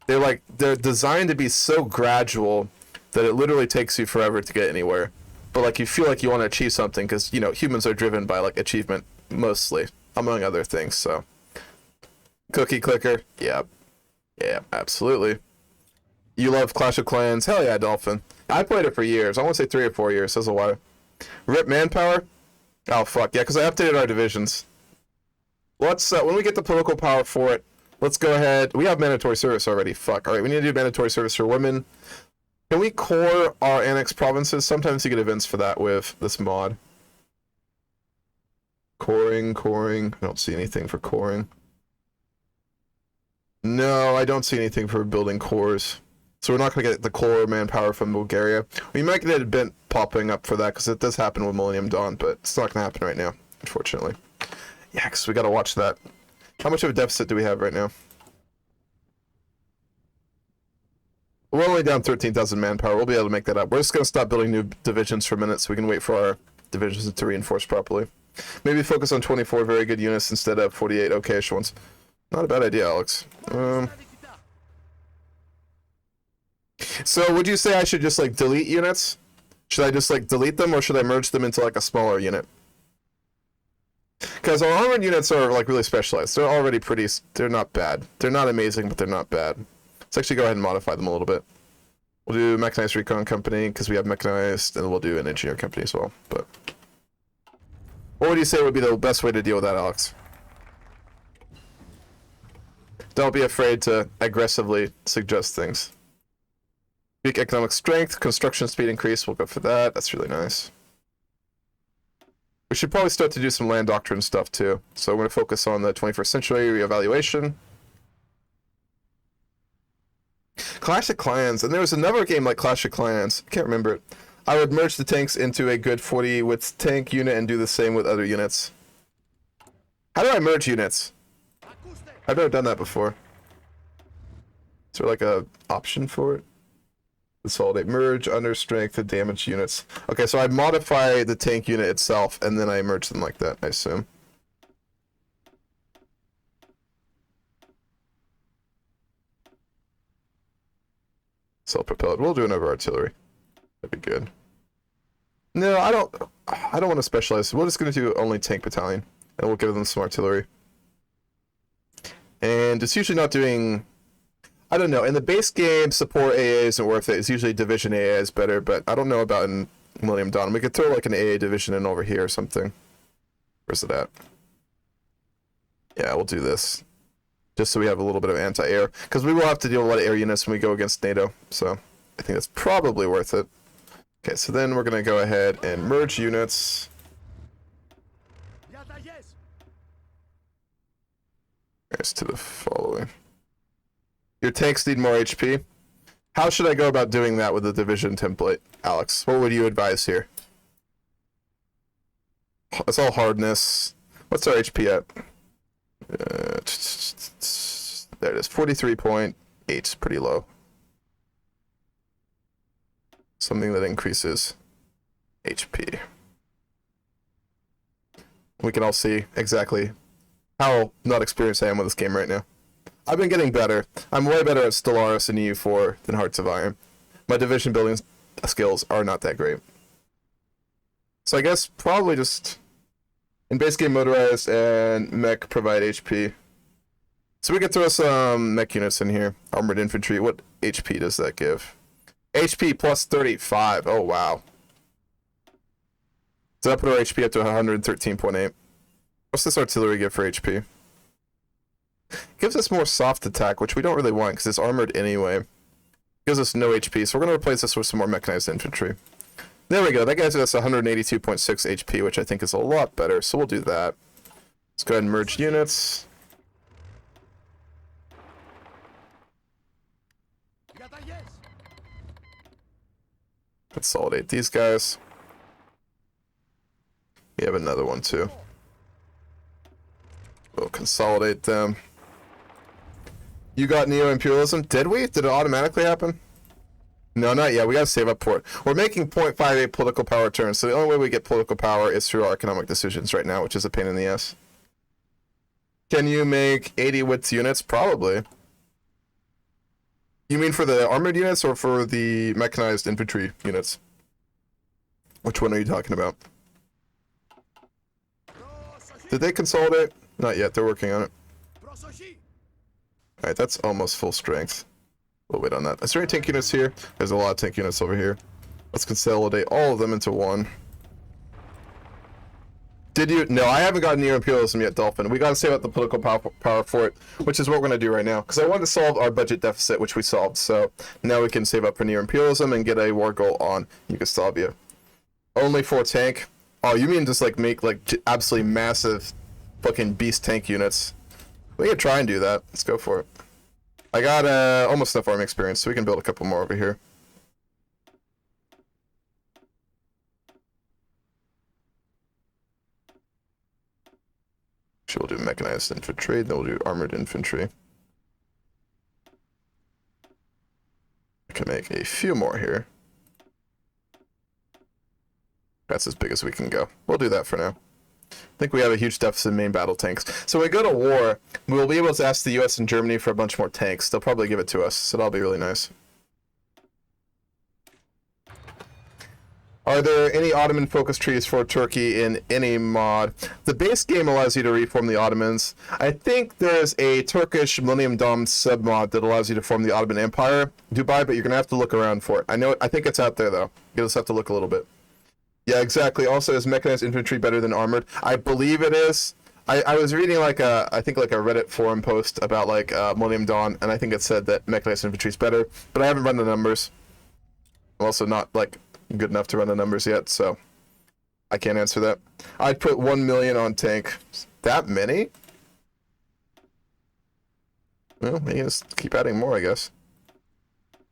They're designed to be so gradual that it literally takes you forever to get anywhere. But like you feel like you want to achieve something because, you know, humans are driven by like achievement mostly, among other things, so. Cookie clicker, yeah. Yeah, absolutely. You love Clash of Clans? Hell yeah, Dolphin. I played it for years. I want to say 3 or 4 years. That's a while. Rip manpower? Oh, fuck. Yeah, because I updated our divisions. Let's, when we get the political power for it, let's go ahead. We have mandatory service already. Fuck. All right, we need to do mandatory service for women. Can we core our annexed provinces? Sometimes you get events for that with this mod. Coring. I don't see anything for coring. No, I don't see anything for building cores. So we're not going to get the core manpower from Bulgaria. We might get an event popping up for that, because it does happen with Millennium Dawn, but it's not going to happen right now, unfortunately. Yeah, because we got to watch that. How much of a deficit do we have right now? We're only down 13,000 manpower. We'll be able to make that up. We're just going to stop building new divisions for a minute so we can wait for our divisions to reinforce properly. Maybe focus on 24 very good units instead of 48 okay-ish ones. Not a bad idea, Alex. So would you say I should just like delete units? Should I just like delete them, or should I merge them into like a smaller unit? Because our armored units are like really specialized. They're already they're not bad. They're not amazing, but they're not bad. Let's actually go ahead and modify them a little bit. We'll do mechanized recon company because we have mechanized, and we'll do an engineer company as well. But what would you say would be the best way to deal with that, Alex? Don't be afraid to aggressively suggest things. Weak economic strength, construction speed increase. We'll go for that. That's really nice. We should probably start to do some land doctrine stuff too. So we're going to focus on the 21st century reevaluation. Clash of Clans, and there was another game like Clash of Clans. I can't remember it. I would merge the tanks into a good 40 width tank unit and do the same with other units. How do I merge units? I've never done that before. Is there like a option for it? Consolidate, merge, under strength, to damage units. Okay, so I modify the tank unit itself and then I merge them like that, I assume. Self-propelled. We'll do another artillery. That'd be good. No, I don't want to specialize. We're just gonna do only tank battalion, and we'll give them some artillery. And it's usually not doing. I don't know. In the base game, support AA isn't worth it. It's usually division AA is better, but I don't know about in Millennium Dawn. We could throw like an AA division in over here or something. Where's it at? Yeah, we'll do this. Just so we have a little bit of anti-air. Because we will have to deal with a lot of air units when we go against NATO. So I think that's probably worth it. Okay, so then we're going to go ahead and merge units. As to the following. Your tanks need more HP. How should I go about doing that with the division template, Alex? What would you advise here? It's all hardness. What's our HP at? There it is, 43.8. It's pretty low. Something that increases HP. We can all see exactly how not experienced I am with this game right now. I've been getting better. I'm way better at Stellaris and EU4 than Hearts of Iron. My division building skills are not that great. So I guess probably just in base game motorized and mech provide HP. So we could throw some mech units in here. Armored infantry. What HP does that give? HP plus 35. Oh, wow. So that put our HP up to 113.8. What's this artillery give for HP? Gives us more soft attack, which we don't really want because it's armored anyway. Gives us no HP, so we're going to replace this with some more mechanized infantry. There we go. That gives us 182.6 HP, which I think is a lot better, so we'll do that. Let's go ahead and merge units. Consolidate these guys. We have another one too. We'll consolidate them. You got neo-imperialism? Did we? Did it automatically happen? No, not yet. We gotta save up for it. We're making 0.58 political power turns, so the only way we get political power is through our economic decisions right now, which is a pain in the ass. Can you make 80 width units? Probably. You mean for the armored units or for the mechanized infantry units? Which one are you talking about? Did they consolidate? Not yet. They're working on it. Alright, that's almost full strength. We'll wait on that. Is there any tank units here? There's a lot of tank units over here. Let's consolidate all of them into one. Did you? No, I haven't gotten near imperialism yet, Dolphin. We gotta save up the political power for it, which is what we're gonna do right now. Because I wanted to solve our budget deficit, which we solved. So now we can save up for near imperialism and get a war goal on Yugoslavia. Only 4 tank. Oh, you mean just like make like absolutely massive fucking beast tank units? We can try and do that. Let's go for it. I got almost enough army experience, so we can build a couple more over here. We'll do mechanized infantry, then we'll do armored infantry. I can make a few more here. That's as big as we can go. We'll do that for now. I think we have a huge deficit in main battle tanks. So when we go to war, we'll be able to ask the US and Germany for a bunch more tanks. They'll probably give it to us, so that'll be really nice. Are there any Ottoman focus trees for Turkey in any mod? The base game allows you to reform the Ottomans. I think there's a Turkish Millennium Dom submod that allows you to form the Ottoman Empire, Dubai, but you're going to have to look around for it. I think it's out there, though. You just have to look a little bit. Yeah, exactly. Also, is mechanized infantry better than armored? I believe it is. I was reading like a Reddit forum post about like Millennium Dawn, and I think it said that mechanized infantry is better, but I haven't run the numbers. I'm also not like good enough to run the numbers yet, so I can't answer that. I'd put 1 million on tank. That many? Well, maybe just keep adding more, I guess.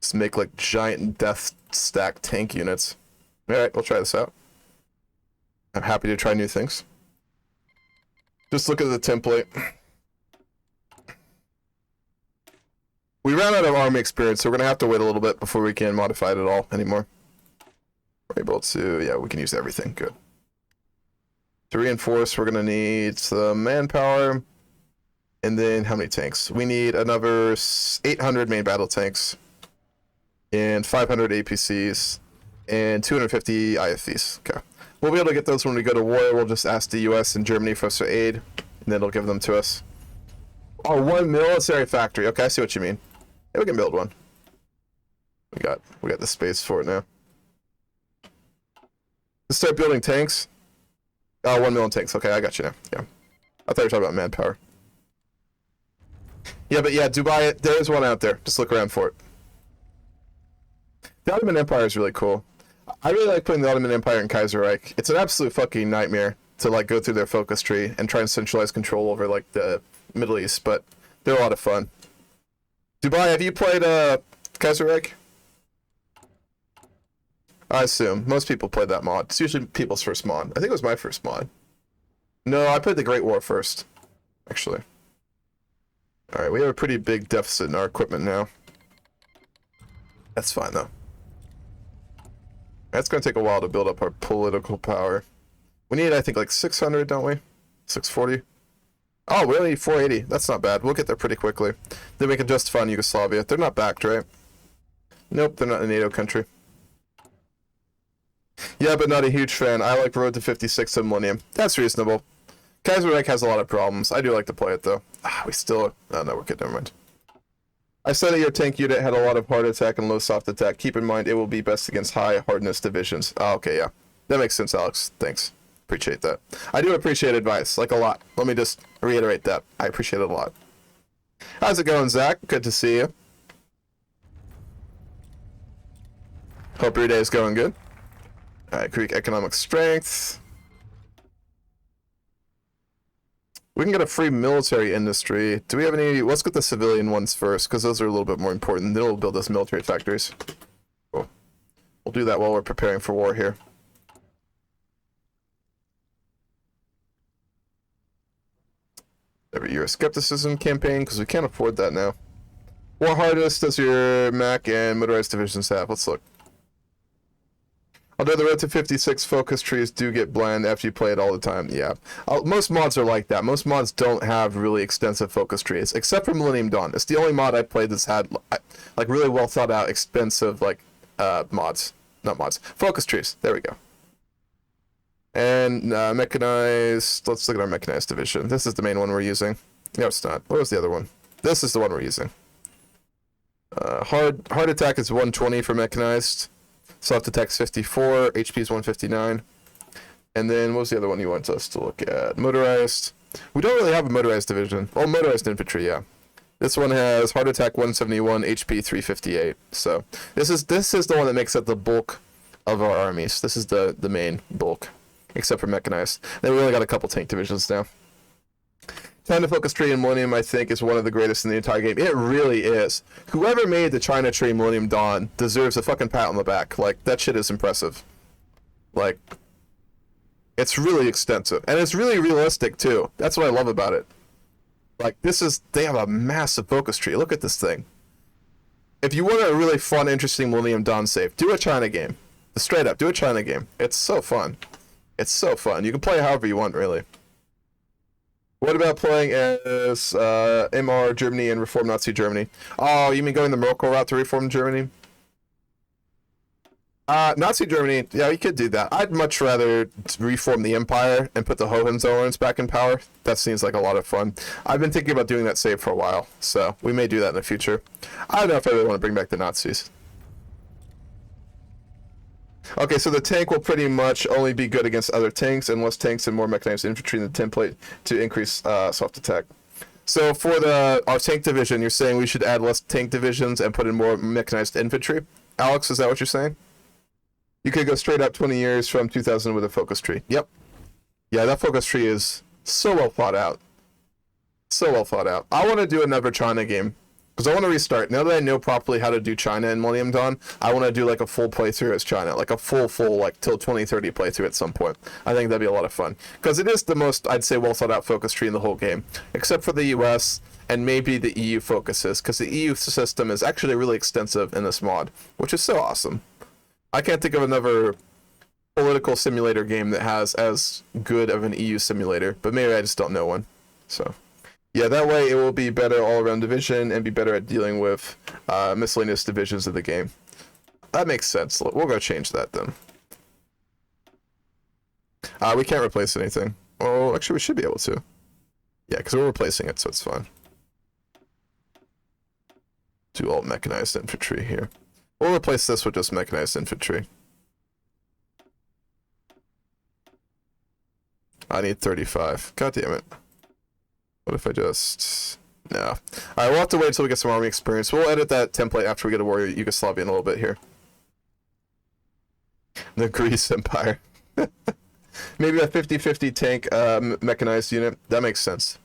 Just make like giant death stack tank units. Alright, we'll try this out. I'm happy to try new things. Just look at the template. We ran out of army experience, so we're gonna have to wait a little bit before we can modify it at all anymore. We're able to, yeah, we can use everything. Good. To reinforce, we're gonna need some manpower, and then how many tanks? We need another 800 main battle tanks, and 500 APCs, and 250 IFVs. Okay, we'll be able to get those when we go to war. We'll just ask the US and Germany for us to aid, and then they'll give them to us. Oh, one military factory. Okay, I see what you mean. Yeah, we can build one. We got the space for it now. Let's start building tanks. Oh, 1 million tanks. Okay, I got you now. Yeah. I thought you were talking about manpower. Yeah, but yeah, Dubai, there is one out there. Just look around for it. The Ottoman Empire is really cool. I really like putting the Ottoman Empire in Kaiserreich. It's an absolute fucking nightmare to like go through their focus tree and try and centralize control over like the Middle East, but they're a lot of fun. Dubai, have you played Kaiserreich? I assume. Most people play that mod. It's usually people's first mod. I think it was my first mod. No, I played the Great War first, actually. Alright, we have a pretty big deficit in our equipment now. That's fine, though. That's going to take a while to build up our political power. We need, I think, like 600, don't we? 640? Oh, we only need 480. That's not bad. We'll get there pretty quickly. Then we can just fund Yugoslavia. They're not backed, right? Nope, they're not a NATO country. Yeah, but not a huge fan. I like Road to 56 and Millennium. That's reasonable. Kaiserreich has a lot of problems. I do like to play it, though. We still... Oh, no, we're good. Never mind. I said that your tank unit had a lot of hard attack and low soft attack. Keep in mind, it will be best against high hardness divisions. Oh, okay, yeah. That makes sense, Alex. Thanks. Appreciate that. I do appreciate advice, like a lot. Let me just reiterate that. I appreciate it a lot. How's it going, Zach? Good to see you. Hope your day is going good. Alright, Greek economic strength. We can get a free military industry. Do we have any... Let's get the civilian ones first, because those are a little bit more important. They'll build us military factories. Cool. We'll do that while we're preparing for war here. Every year a skepticism campaign, because we can't afford that now. What hardness does your Mac and motorized divisions have? Let's look. Although the Road to 56 focus trees do get bland after you play it all the time. Yeah. Most mods are like that. Most mods don't have really extensive focus trees, except for Millennium Dawn. It's the only mod I played that's had like really well thought out, expensive like mods. Not mods. Focus trees. There we go. And mechanized. Let's look at our mechanized division. This is the main one we're using. No, it's not. What was the other one? This is the one we're using. Hard attack is 120 for mechanized. Soft attack's 54. HP is 159. And then what was the other one you want us to look at? Motorized. We don't really have a motorized division. Oh, motorized infantry, yeah. This one has hard attack 171, HP 358. So this is the one that makes up the bulk of our armies. This is the main bulk, except for mechanized. Then we only got a couple tank divisions now. China Focus Tree in Millennium, I think, is one of the greatest in the entire game. It really is. Whoever made the China Tree Millennium Dawn deserves a fucking pat on the back. Like, that shit is impressive. Like, it's really extensive. And it's really realistic, too. That's what I love about it. Like, they have a massive focus tree. Look at this thing. If you want a really fun, interesting Millennium Dawn save, do a China game. Straight up, do a China game. It's so fun. It's so fun. You can play however you want, really. What about playing as MR Germany and Reform Nazi Germany? Oh, you mean going the Merkel route to Reform Germany? Nazi Germany, yeah, you could do that. I'd much rather reform the empire and put the Hohenzollerns back in power. That seems like a lot of fun. I've been thinking about doing that save for a while, so we may do that in the future. I don't know if I really want to bring back the Nazis. Okay, so the tank will pretty much only be good against other tanks, and less tanks and more mechanized infantry in the template to increase soft attack. So for our tank division, you're saying we should add less tank divisions and put in more mechanized infantry? Alex, is that what you're saying? You could go straight up 20 years from 2000 with a focus tree. Yep. Yeah, that focus tree is so well thought out. So well thought out. I want to do another China game. Because I want to restart. Now that I know properly how to do China in Millennium Dawn, I want to do like a full playthrough as China. Like a full, like till 2030 playthrough at some point. I think that'd be a lot of fun. Because it is the most, I'd say, well thought out focus tree in the whole game. Except for the US and maybe the EU focuses. Because the EU system is actually really extensive in this mod. Which is so awesome. I can't think of another political simulator game that has as good of an EU simulator, but maybe I just don't know one. So, yeah, that way it will be better all-around division and be better at dealing with miscellaneous divisions of the game. That makes sense. We'll go change that then. We can't replace anything. Oh, actually, we should be able to. Yeah, because we're replacing it, so it's fine. Do all mechanized infantry here. We'll replace this with just mechanized infantry. I need 35. God damn it. What if I just... No. Alright, we'll have to wait until we get some army experience. We'll edit that template after we get a warrior Yugoslavia in a little bit here. The Greece Empire. Maybe a 50-50 tank mechanized unit. That makes sense.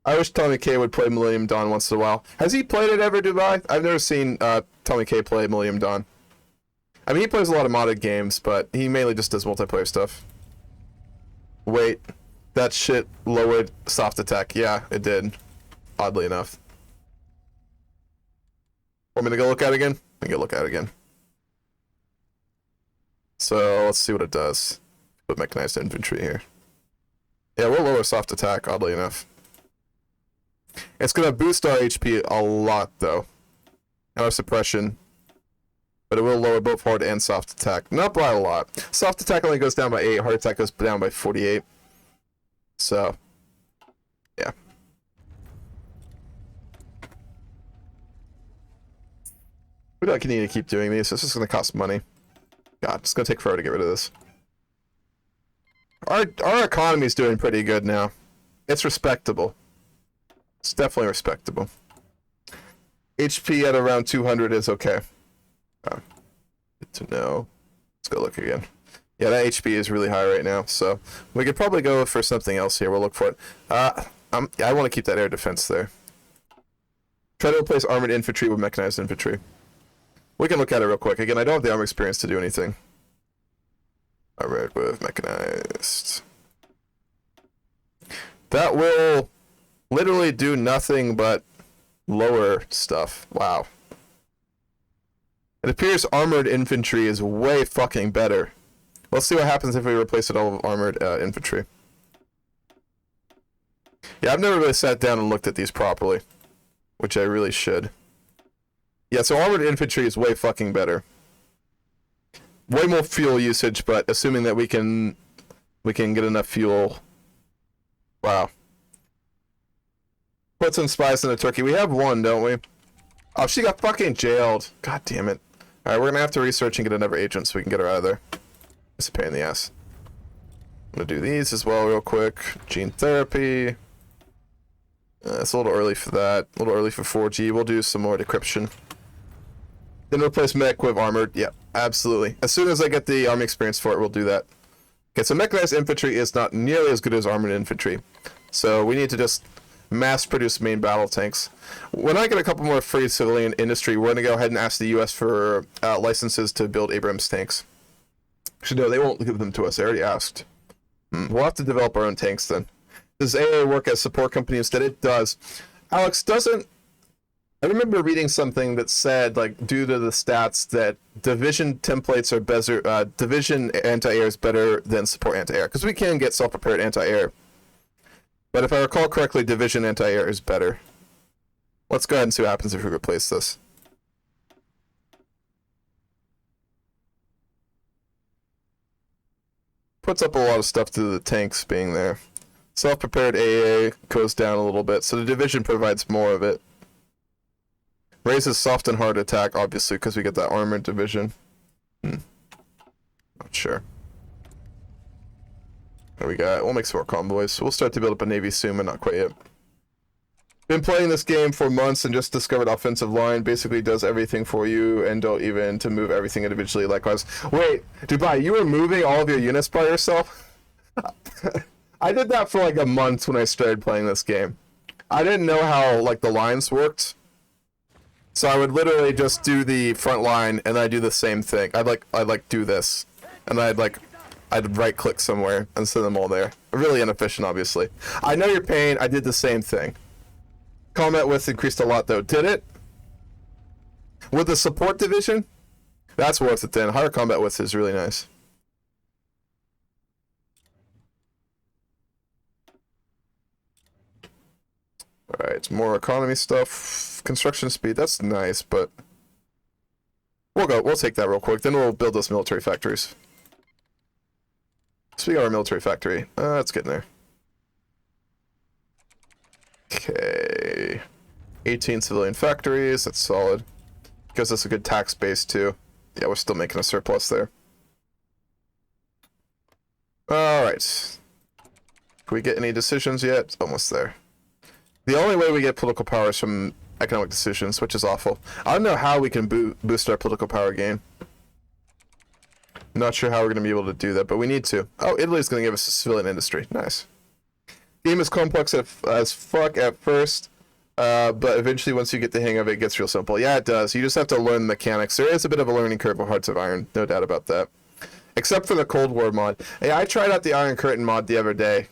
I wish Tommy K would play Millennium Dawn once in a while. Has he played it ever, Dubai? I've never seen Tommy K play Millennium Dawn. I mean, he plays a lot of modded games, but he mainly just does multiplayer stuff. Wait, that shit lowered soft attack. Yeah, it did. Oddly enough. Want me to go look at it again? Let me go look at it again. So, let's see what it does. Put mechanized infantry here. Yeah, we'll lower soft attack, oddly enough. It's going to boost our HP a lot, though. And our suppression. But it will lower both hard and soft attack. Not by a lot. Soft attack only goes down by 8. Hard attack goes down by 48. So, yeah. We don't need to keep doing these. This is going to cost money. God, it's going to take forever to get rid of this. Our economy is doing pretty good now. It's respectable. It's definitely respectable. HP at around 200 is okay. Good to know. Let's go look again. Yeah, that HP is really high right now, so we could probably go for something else here. We'll look for it. I want to keep that air defense there. Try to replace armored infantry with mechanized infantry. We can look at it real quick. Again, I don't have the armor experience to do anything. Armored with mechanized. That will literally do nothing but lower stuff. Wow. It appears armored infantry is way fucking better. Let's see what happens if we replace it all with armored infantry. Yeah, I've never really sat down and looked at these properly, which I really should. Yeah, so armored infantry is way fucking better. Way more fuel usage, but assuming that we can get enough fuel. Wow. Put some spies in the turkey. We have one, don't we? Oh, she got fucking jailed. God damn it. Alright, we're gonna have to research and get another agent so we can get her out of there. It's a pain in the ass. I'm gonna do these as well real quick. Gene therapy. It's a little early for that. A little early for 4G. We'll do some more decryption. Then replace mech with armored. Yeah, absolutely. As soon as I get the army experience for it, we'll do that. Okay, so mechanized infantry is not nearly as good as armored infantry. So we need to just mass produce main battle tanks. When I get a couple more free civilian industry, we're going to go ahead and ask the US for licenses to build Abrams tanks. Actually, no, they won't give them to us. They already asked. We'll have to develop our own tanks then. Does AA work as support company instead? It does. Alex, doesn't... I remember reading something that said, like, due to the stats, that division templates are better, division anti-air is better than support anti-air. Because we can get self-prepared anti-air. But if I recall correctly, division anti-air is better. Let's go ahead and see what happens if we replace this. puts up a lot of stuff to the tanks being there. Self-prepared AA goes down a little bit, so the division provides more of it. Raises soft and hard attack, obviously, because we get that armored division. Not sure. There we go. We'll make some more convoys. So we'll start to build up a navy soon, but not quite yet. Been playing this game for months and just discovered offensive line. Basically does everything for you and don't even to move everything individually likewise. Wait, Dubai, you were moving all of your units by yourself? I did that for like a month when I started playing this game. I didn't know how like the lines worked. So I would literally just do the front line and I'd do the same thing. I'd like do this. And I'd right click somewhere and send them all there. Really inefficient, obviously. I know your pain, I did the same thing. Combat width increased a lot though. Did it? With the support division? That's worth it then. Higher combat width is really nice. Alright, more economy stuff. Construction speed, that's nice, but we'll take that real quick. Then we'll build those military factories. Speaking of our military factory, let's get in there. Okay. 18 civilian factories, that's solid. Gives us a good tax base too. Yeah, we're still making a surplus there. Alright. Can we get any decisions yet? Almost there. The only way we get political power is from economic decisions, which is awful. I don't know how we can boost our political power gain. Not sure how we're going to be able to do that, but we need to. Oh, Italy's going to give us a civilian industry. Nice. Game is complex as fuck at first, but eventually once you get the hang of it, it gets real simple. Yeah, it does. You just have to learn the mechanics. There is a bit of a learning curve with Hearts of Iron, no doubt about that. Except for the Cold War mod. Hey, I tried out the Iron Curtain mod the other day.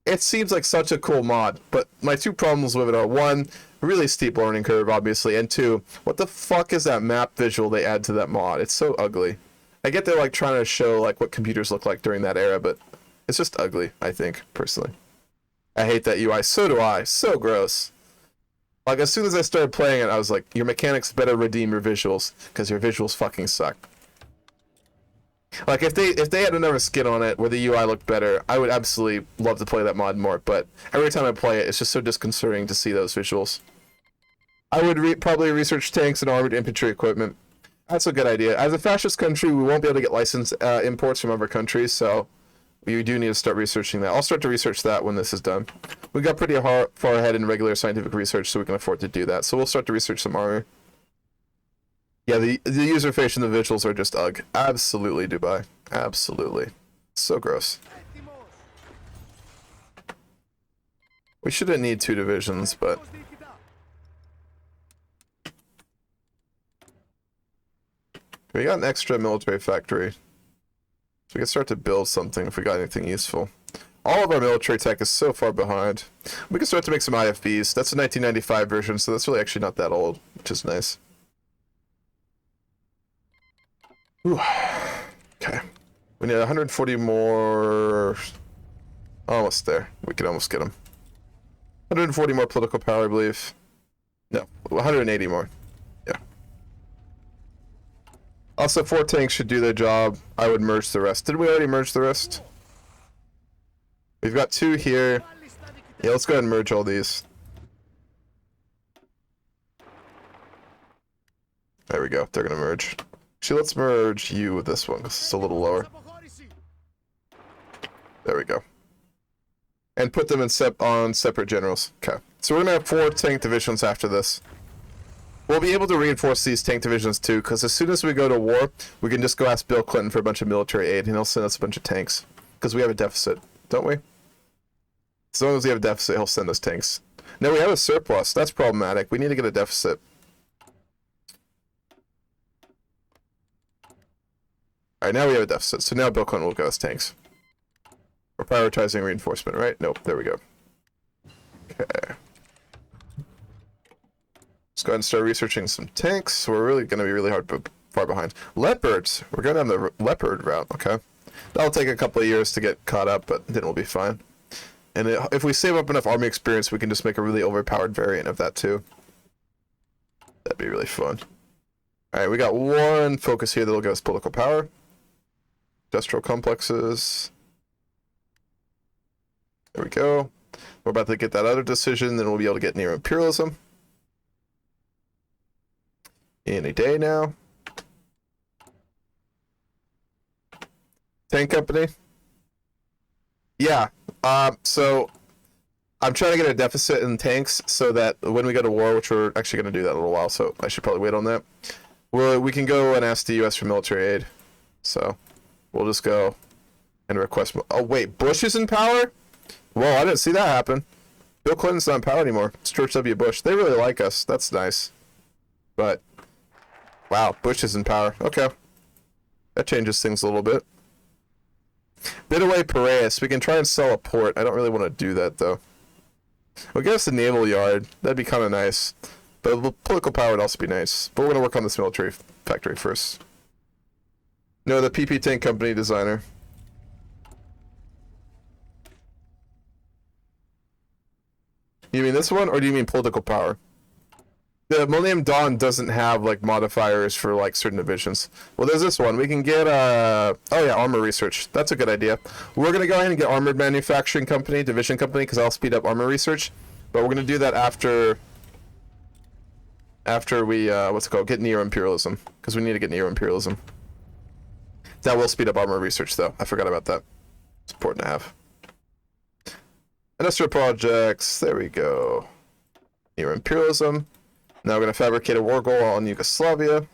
It seems like such a cool mod, but my two problems with it are, one, really steep learning curve, obviously, and two, what the fuck is that map visual they add to that mod? It's so ugly. I get they're like trying to show like what computers look like during that era, but it's just ugly, I think, personally. I hate that UI. So do I. So gross. Like, as soon as I started playing it, I was like, your mechanics better redeem your visuals, because your visuals fucking suck. Like, if they had another skin on it where the UI looked better, I would absolutely love to play that mod more, but every time I play it, it's just so disconcerting to see those visuals. I would probably research tanks and armored infantry equipment. That's a good idea. As a fascist country, we won't be able to get license imports from other countries, so we do need to start researching that. I'll start to research that when this is done. We got pretty far ahead in regular scientific research, so we can afford to do that. So we'll start to research some armor. Yeah, the user face and the visuals are just ugh. Absolutely, Dubai. Absolutely. So gross. We shouldn't need 2 divisions, but... We got an extra military factory. So we can start to build something if we got anything useful. All of our military tech is so far behind. We can start to make some IFBs. That's a 1995 version, so that's really actually not that old, which is nice. Ooh. Okay. We need 140 more... Almost there. We can almost get them. 140 more political power, I believe. No, 180 more. Yeah. Also, 4 tanks should do their job. I would merge the rest. Did we already merge the rest? We've got 2 here. Yeah, let's go ahead and merge all these. There we go. They're going to merge. Actually, let's merge you with this one, because it's a little lower. There we go. And put them in on separate generals. Okay. So we're going to have 4 tank divisions after this. We'll be able to reinforce these tank divisions too, because as soon as we go to war, we can just go ask Bill Clinton for a bunch of military aid, and he'll send us a bunch of tanks. Because we have a deficit, don't we? As long as we have a deficit, he'll send us tanks. No, we have a surplus. That's problematic. We need to get a deficit. Alright, now we have a deficit, so now Bill Clinton will get us tanks. We're prioritizing reinforcement, right? Nope, there we go. Okay. Let's go ahead and start researching some tanks. We're really going to be really far behind. Leopards! We're going down the leopard route, okay. That'll take a couple of years to get caught up, but then we'll be fine. And if we save up enough army experience, we can just make a really overpowered variant of that too. That'd be really fun. Alright, we got 1 focus here that'll give us political power. Industrial complexes. There we go. We're about to get that other decision, then we'll be able to get near imperialism. Any day now. Tank company. Yeah. So I'm trying to get a deficit in tanks so that when we go to war, which we're actually going to do that in a little while, so I should probably wait on that. We can go and ask the U.S. for military aid. So we'll just go and request. Oh wait, Bush is in power? Whoa, I didn't see that happen. Bill Clinton's not in power anymore. It's George W. Bush. They really like us. That's nice. But wow, Bush is in power. Okay, that changes things a little bit. Bid away Piraeus. We can try and sell a port. I don't really want to do that though. We'll get us a naval yard. That'd be kind of nice. But political power would also be nice. But we're going to work on this military factory first. No, the PP Tank Company designer. You mean this one, or do you mean political power? The Millennium Dawn doesn't have like modifiers for like certain divisions. Well, there's this one. We can get oh yeah, armor research. That's a good idea. We're gonna go ahead and get armored manufacturing company, division company, because I'll speed up armor research. But we're gonna do that after we what's it called? Get near imperialism, because we need to get near imperialism. That will speed up armor research, though. I forgot about that. It's important to have. Industrial projects. There we go. Near imperialism. Now we're going to fabricate a war goal on Yugoslavia.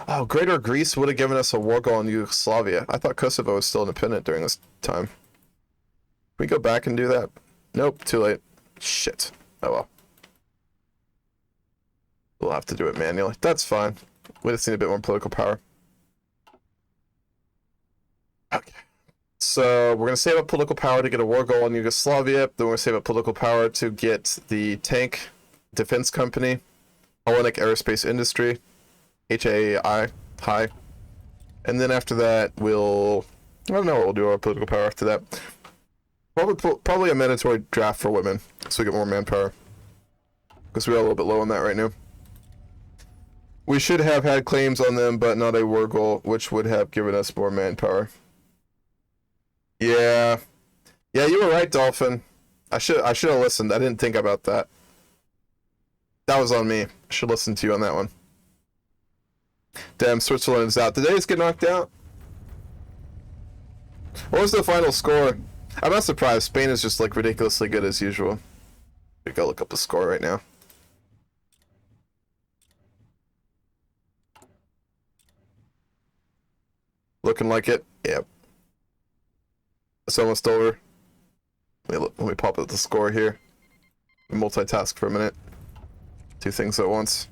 Oh, Greater Greece would have given us a war goal on Yugoslavia. I thought Kosovo was still independent during this time. Can we go back and do that? Nope, too late. Shit. Oh well. We'll have to do it manually. That's fine. We just need a bit more political power. Okay. So we're going to save up political power to get a war goal on Yugoslavia. Then we're going to save up political power to get the tank defense company, Hellenic Aerospace Industry, HAI, high. And then after that, I don't know what we'll do with our political power after that. Probably a mandatory draft for women, so we get more manpower. Because we're a little bit low on that right now. We should have had claims on them, but not a war goal, which would have given us more manpower. Yeah. Yeah, you were right, Dolphin. I should have listened. I didn't think about that. That was on me. I should listen to you on that one. Damn, Switzerland is out. Did they just get knocked out? What was the final score? I'm not surprised. Spain is just like ridiculously good as usual. We go look up the score right now. Looking like it. Yep. It's almost over. Let me pop up the score here. Multitask for a minute. Two things at once.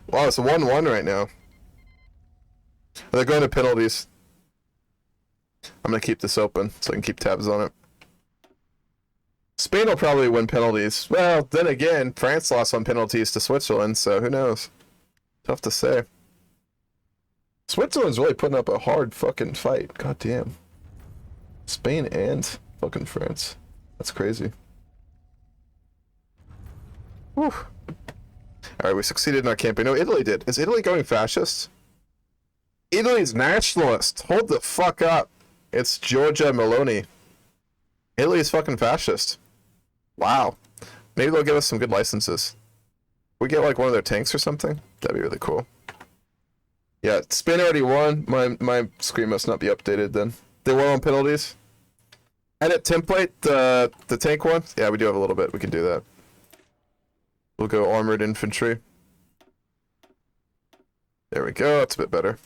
Wow, it's a 1-1 right now. They're going to penalties. I'm going to keep this open so I can keep tabs on it. Spain will probably win penalties. Well, then again, France lost on penalties to Switzerland, so who knows? Tough to say. Switzerland's really putting up a hard fucking fight. God damn. Spain and fucking France. That's crazy. Whew. Alright, we succeeded in our campaign. No, Italy did. Is Italy going fascist? Italy's nationalist. Hold the fuck up. It's Giorgia Meloni. Italy is fucking fascist. Wow. Maybe they'll give us some good licenses. We get like one of their tanks or something? That'd be really cool. Yeah, Spain already won. My screen must not be updated then. They won on penalties. Edit template, the tank one? Yeah, we do have a little bit. We can do that. We'll go armored infantry. There we go. That's a bit better.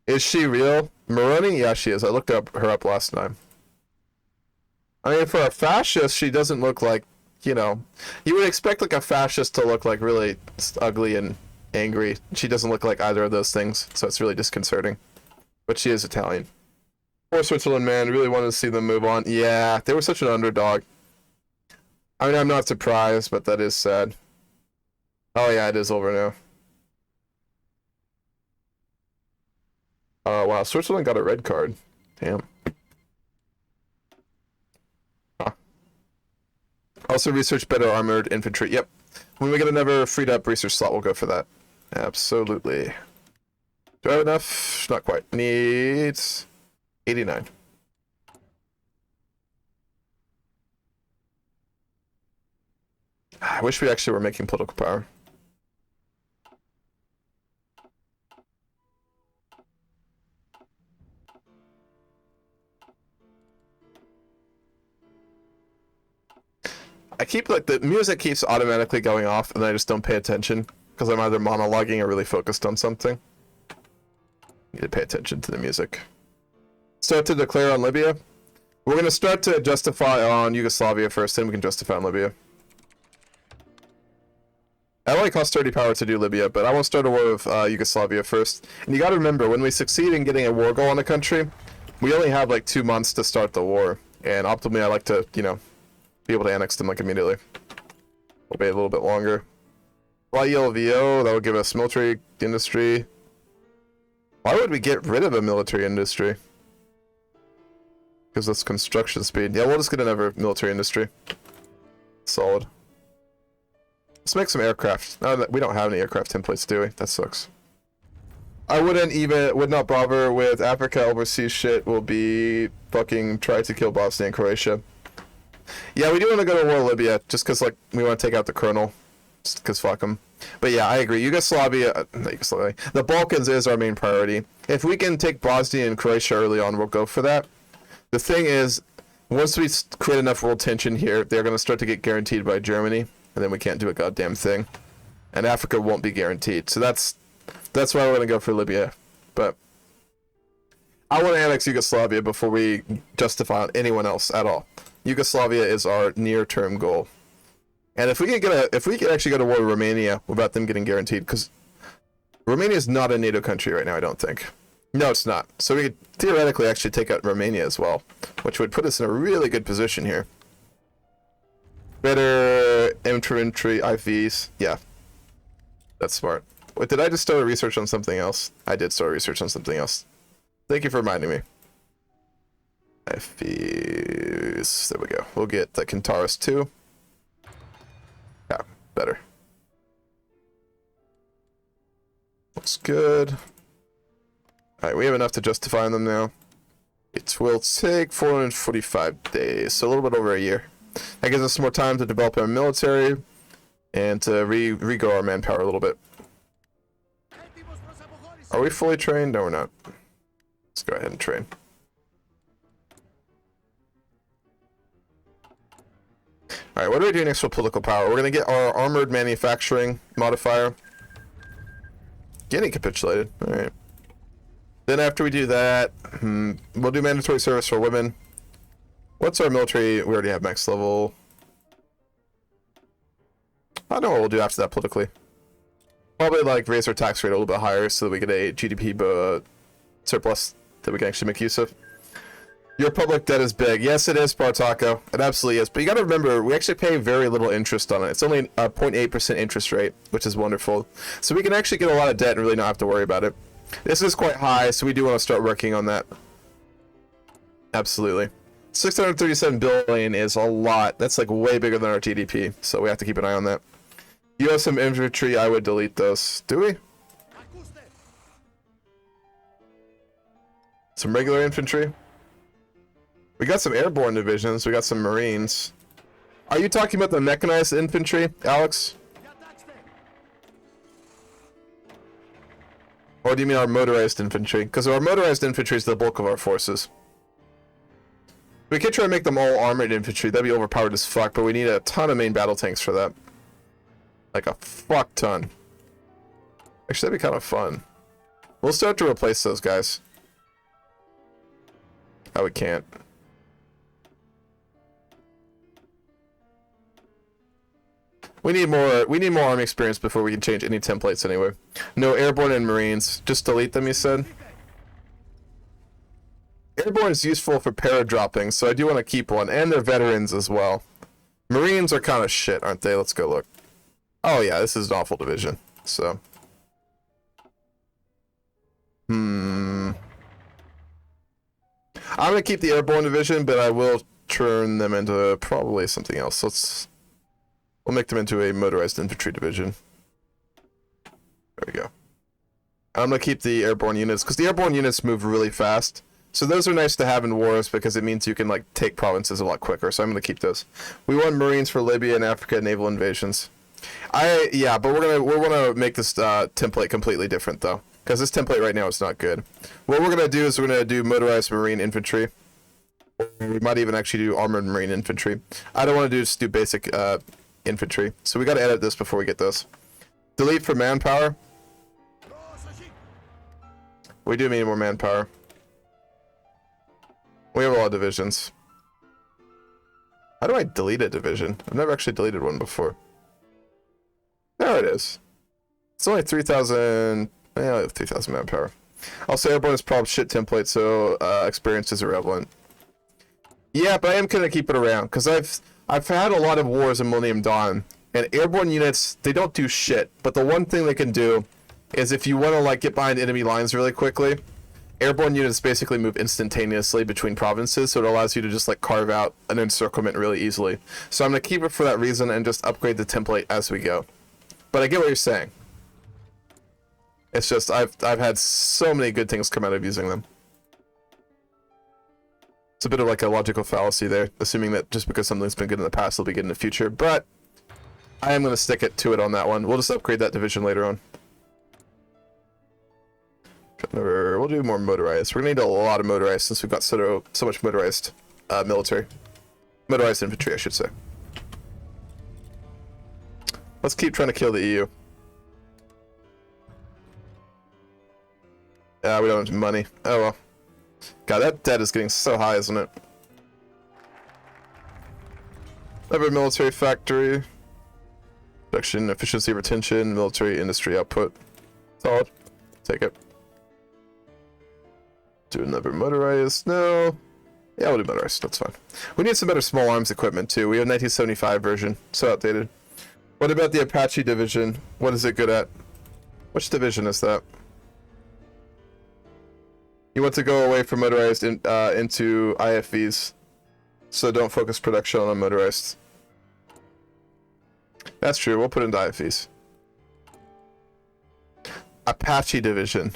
Is she real? Moroni? Yeah, she is. I looked her up last time. I mean, for a fascist, she doesn't look like, you know, you would expect like a fascist to look like really ugly and angry. She doesn't look like either of those things, so it's really disconcerting. But she is Italian. Poor Switzerland, man. Really wanted to see them move on. Yeah, they were such an underdog. I mean, I'm not surprised, but that is sad. Oh yeah, it is over now. Oh wow, Switzerland got a red card. Damn. Huh. Also research better armored infantry. Yep. When we get another freed up research slot, we'll go for that. Absolutely. Do I have enough? Not quite. Needs 89. I wish we actually were making political power. I keep, like, the music keeps automatically going off and I just don't pay attention because I'm either monologuing or really focused on something. Need to pay attention to the music. Start to declare on Libya. We're going to start to justify on Yugoslavia first, then we can justify on Libya. I only cost 30 power to do Libya, but I won't start a war with Yugoslavia first. And you gotta remember, when we succeed in getting a war goal on a country, we only have like 2 months to start the war. And optimally, I like to, you know, be able to annex them like immediately. We'll wait a little bit longer. YELVO, that will give us military industry. Why would we get rid of a military industry? Because that's construction speed. Yeah, we'll just get another military industry. Solid. Let's make some aircraft. No, we don't have any aircraft templates, do we? That sucks. I would not bother with Africa. Overseas shit will be fucking try to kill Bosnia and Croatia. Yeah, we do want to go to war with Libya, just because, like, we want to take out the colonel. Just because fuck them. But yeah, I agree. Yugoslavia, the Balkans is our main priority. If we can take Bosnia and Croatia early on, we'll go for that. The thing is, once we create enough world tension here, they're going to start to get guaranteed by Germany. And then we can't do a goddamn thing. And Africa won't be guaranteed. So that's why we're going to go for Libya. But I want to annex Yugoslavia before we justify on anyone else at all. Yugoslavia is our near-term goal. And if we can actually go to war with Romania without them getting guaranteed, because Romania is not a NATO country right now, I don't think. No, it's not. So we could theoretically actually take out Romania as well, which would put us in a really good position here. Better infantry IVs. Yeah. That's smart. Wait, did I just start a research on something else? I did start research on something else. Thank you for reminding me. IVs. There we go. We'll get the Kentaurus 2. Yeah, better. Looks good. Alright, we have enough to justify them now. It will take 445 days, so a little bit over a year. That gives us more time to develop our military and to regrow our manpower a little bit. Are we fully trained? No, we're not. Let's go ahead and train. Alright, what do we do next for political power? We're going to get our armored manufacturing modifier. Getting capitulated. Alright. Then after we do that, we'll do mandatory service for women. What's our military? We already have max level. I don't know what we'll do after that politically. Probably like raise our tax rate a little bit higher so that we get a GDP surplus that we can actually make use of. Your public debt is big. Yes, it is, Spartaco. It absolutely is. But you got to remember, we actually pay very little interest on it. It's only a 0.8% interest rate, which is wonderful. So we can actually get a lot of debt and really not have to worry about it. This is quite high, so we do want to start working on that. Absolutely. 637 billion is a lot. That's like way bigger than our GDP, so we have to keep an eye on that. You have some infantry, I would delete those. Do we? Some regular infantry? We got some airborne divisions, we got some marines. Are you talking about the mechanized infantry, Alex? Or do you mean our motorized infantry? Because our motorized infantry is the bulk of our forces. We could try to make them all armored infantry. That'd be overpowered as fuck, but we need a ton of main battle tanks for that. Like a fuck ton. Actually, that'd be kind of fun. We'll start to replace those guys. Oh, we can't. We need more army experience before we can change any templates anyway. No airborne and marines. Just delete them, you said? Airborne is useful for paradropping, so I do want to keep one. And they're veterans as well. Marines are kind of shit, aren't they? Let's go look. Oh yeah, this is an awful division. So. I'm going to keep the airborne division, but I will turn them into probably something else. We'll make them into a motorized infantry division. There we go. I'm going to keep the airborne units, because the airborne units move really fast. So those are nice to have in wars, because it means you can, like, take provinces a lot quicker. So I'm going to keep those. We want Marines for Libya and Africa naval invasions. Yeah, but we're gonna make this template completely different, though. Because this template right now is not good. What we're going to do is we're going to do motorized marine infantry. We might even actually do armored marine infantry. I don't want to just do basic infantry. So we got to edit this before we get this. Delete for manpower. We do need more manpower. We have a lot of divisions. How do I delete a division? I've never actually deleted one before. There it is. It's only 3,000... Yeah, 3,000 manpower. Also, airborne is prob shit template, so experience is irrelevant. Yeah, but I am gonna keep it around because I've had a lot of wars in Millennium Dawn, and airborne units, they don't do shit. But the one thing they can do is if you want to like get behind enemy lines really quickly, airborne units basically move instantaneously between provinces, so it allows you to just like carve out an encirclement really easily. So I'm gonna keep it for that reason and just upgrade the template as we go. But I get what you're saying. It's just I've had so many good things come out of using them. It's a bit of like a logical fallacy there, assuming that just because something's been good in the past, it'll be good in the future. But I am going to stick it to it on that one. We'll just upgrade that division later on. We'll do more motorized. We're going to need a lot of motorized since we've got so much motorized military. Motorized infantry, I should say. Let's keep trying to kill the EU. We don't have money. Oh well. God, that debt is getting so high, isn't it? Every military factory. Production, efficiency, retention, military industry output. Solid. Take it. Do another motorized. No. Yeah, we'll do motorized. That's fine. We need some better small arms equipment too. We have a 1975 version. So outdated. What about the Apache division? What is it good at? Which division is that? You want to go away from motorized into IFVs, so don't focus production on motorized. That's true. We'll put into IFVs. Apache division.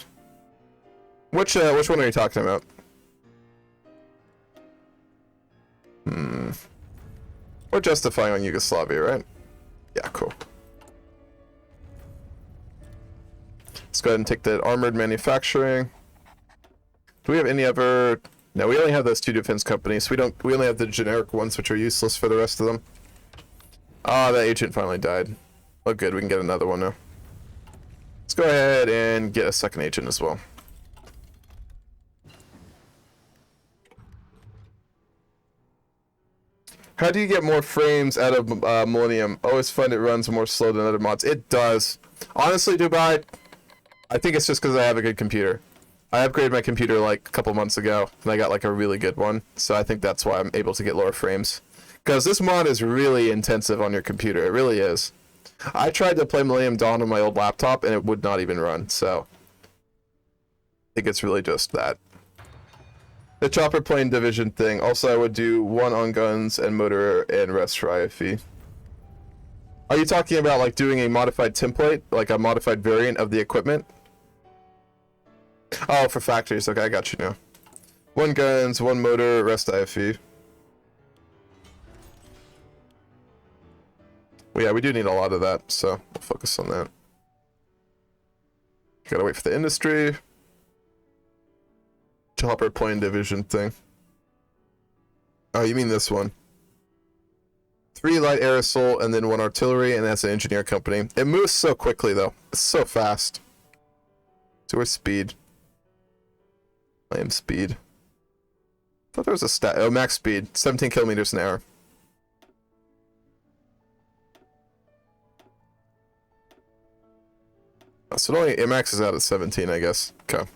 Which one are you talking about? We're justifying on Yugoslavia, right? Yeah, cool. Let's go ahead and take that armored manufacturing. Do we have any other? No, we only have those two defense companies. We only have the generic ones, which are useless for the rest of them. Ah, that agent finally died. Oh, good. We can get another one now. Let's go ahead and get a second agent as well. How do you get more frames out of Millennium? Always find it runs more slow than other mods. It does. Honestly, Dubai, I think it's just because I have a good computer. I upgraded my computer like a couple months ago, and I got like a really good one. So I think that's why I'm able to get lower frames. Because this mod is really intensive on your computer. It really is. I tried to play Millennium Dawn on my old laptop, and it would not even run. So I think it's really just that. The chopper plane division thing. Also, I would do one on guns and motor and rest for IFE. Are you talking about like doing a modified template, like a modified variant of the equipment? Oh, for factories. Okay, I got you now. One guns, one motor, rest IFE. Well, yeah, we do need a lot of that, so we'll focus on that. Gotta wait for the industry. Chopper plane division thing. Oh, you mean this one. 3 light air assault and then 1 artillery, and that's an engineer company. It moves so quickly, though. It's so fast. So where's speed? I am speed. I thought there was a stat. Oh, max speed. 17 kilometers an hour. Oh, so it maxes out at 17, I guess. Okay.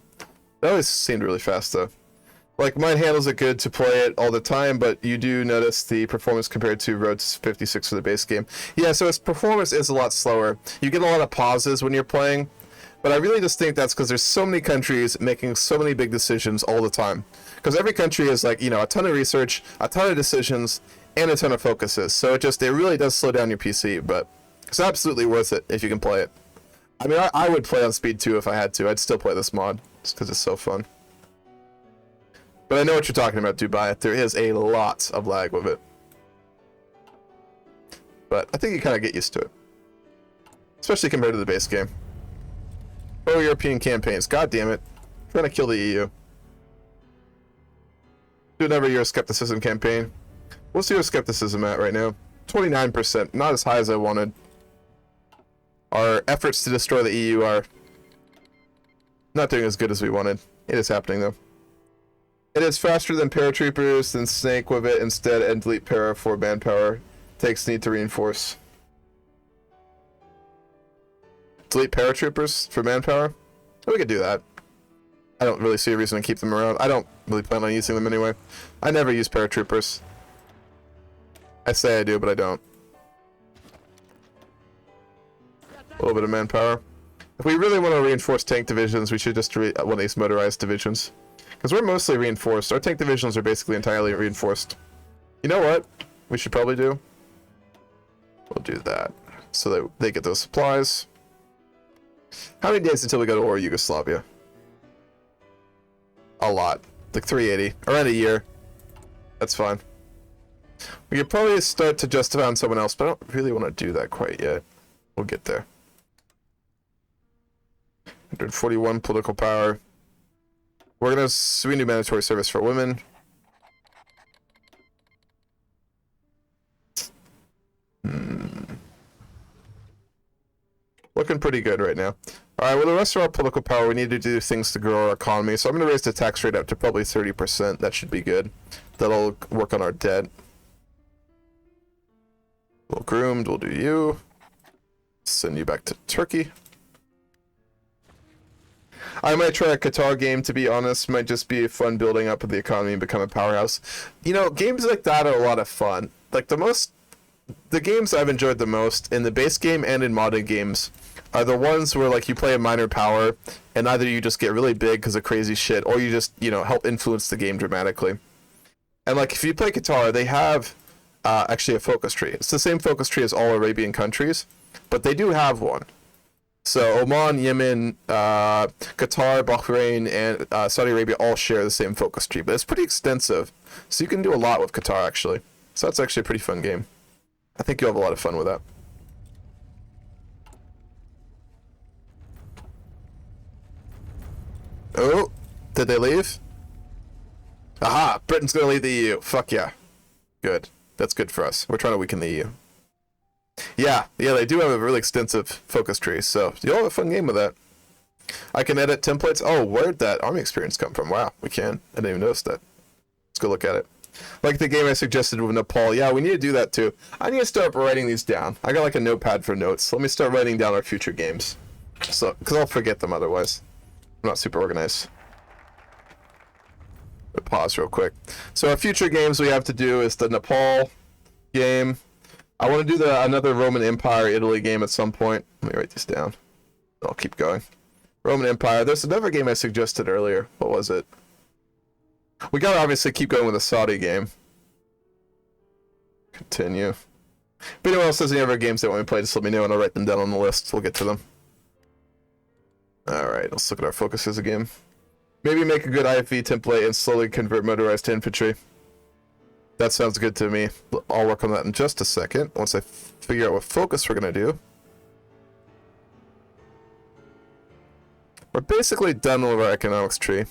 That always seemed really fast, though. Like, mine handles it good to play it all the time, but you do notice the performance compared to Road 56 for the base game. Yeah, so its performance is a lot slower. You get a lot of pauses when you're playing, but I really just think that's because there's so many countries making so many big decisions all the time. Because every country is like, you know, a ton of research, a ton of decisions, and a ton of focuses. So it really does slow down your PC, but it's absolutely worth it if you can play it. I mean, I would play on speed 2 if I had to. I'd still play this mod, just because it's so fun. But I know what you're talking about, Dubai. There is a lot of lag with it. But I think you kind of get used to it. Especially compared to the base game. Pro-European campaigns. God damn it. Trying to kill the EU. Do another Euroscepticism campaign. What's Euroscepticism at right now? 29%. Not as high as I wanted. Our efforts to destroy the EU are not doing as good as we wanted. It is happening, though. It is faster than paratroopers, than Snake with it instead, and delete para for manpower. Takes need to reinforce. Delete paratroopers for manpower? We could do that. I don't really see a reason to keep them around. I don't really plan on using them anyway. I never use paratroopers. I say I do, but I don't. A little bit of manpower. If we really want to reinforce tank divisions, we should just one of these motorized divisions. Because we're mostly reinforced. Our tank divisions are basically entirely reinforced. You know what we should probably do? We'll do that. So that they get those supplies. How many days until we go to war with Yugoslavia? A lot. Like 380. Around a year. That's fine. We could probably start to justify on someone else, but I don't really want to do that quite yet. We'll get there. 141 political power. We're gonna we do mandatory service for women. Looking pretty good right now. Alright, well the rest of our political power, we need to do things to grow our economy. So I'm gonna raise the tax rate up to probably 30%. That should be good. That'll work on our debt. Well groomed, we'll do you. Send you back to Turkey. I might try a Qatar game, to be honest. Might just be fun building up of the economy and become a powerhouse. You know, games like that are a lot of fun. Like, the games I've enjoyed the most, in the base game and in modded games, are the ones where, like, you play a minor power, and either you just get really big because of crazy shit, or you just, you know, help influence the game dramatically. And, like, if you play Qatar, they have, actually a focus tree. It's the same focus tree as all Arabian countries, but they do have one. So Oman, Yemen, Qatar, Bahrain, and Saudi Arabia all share the same focus tree, but it's pretty extensive. So you can do a lot with Qatar, actually. So that's actually a pretty fun game. I think you'll have a lot of fun with that. Oh, did they leave? Aha, Britain's gonna leave the EU. Fuck yeah. Good. That's good for us. We're trying to weaken the EU. Yeah, they do have a really extensive focus tree, so you'll have a fun game with that. I can edit templates. Oh, where'd that army experience come from? Wow, we can. I didn't even notice that. Let's go look at it. Like the game I suggested with Nepal. Yeah, we need to do that too. I need to start writing these down. I got like a notepad for notes. Let me start writing down our future games. So, because I'll forget them otherwise. I'm not super organized. Pause real quick. So our future games we have to do is the Nepal game. I want to do another Roman Empire Italy game at some point. Let me write this down. I'll keep going. Roman Empire. There's another game I suggested earlier. What was it? We gotta obviously keep going with the Saudi game. Continue. If anyone else has any other games they want me to play, just let me know and I'll write them down on the list. We'll get to them. Alright, let's look at our focuses again. Maybe make a good IFV template and slowly convert motorized to infantry. That sounds good to me. I'll work on that in just a second, once I figure out what focus we're going to do. We're basically done with our economics tree.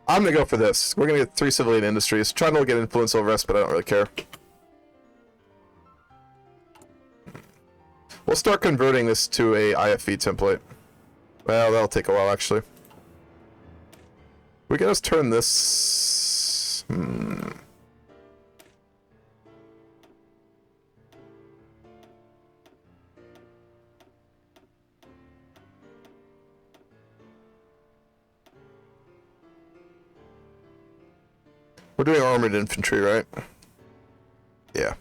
I'm going to go for this. We're going to get 3 civilian industries. Trying to get influence over us, but I don't really care. We'll start converting this to a IFV template. Well, that'll take a while, actually. We can just turn this... We're doing armored infantry, right? Yeah.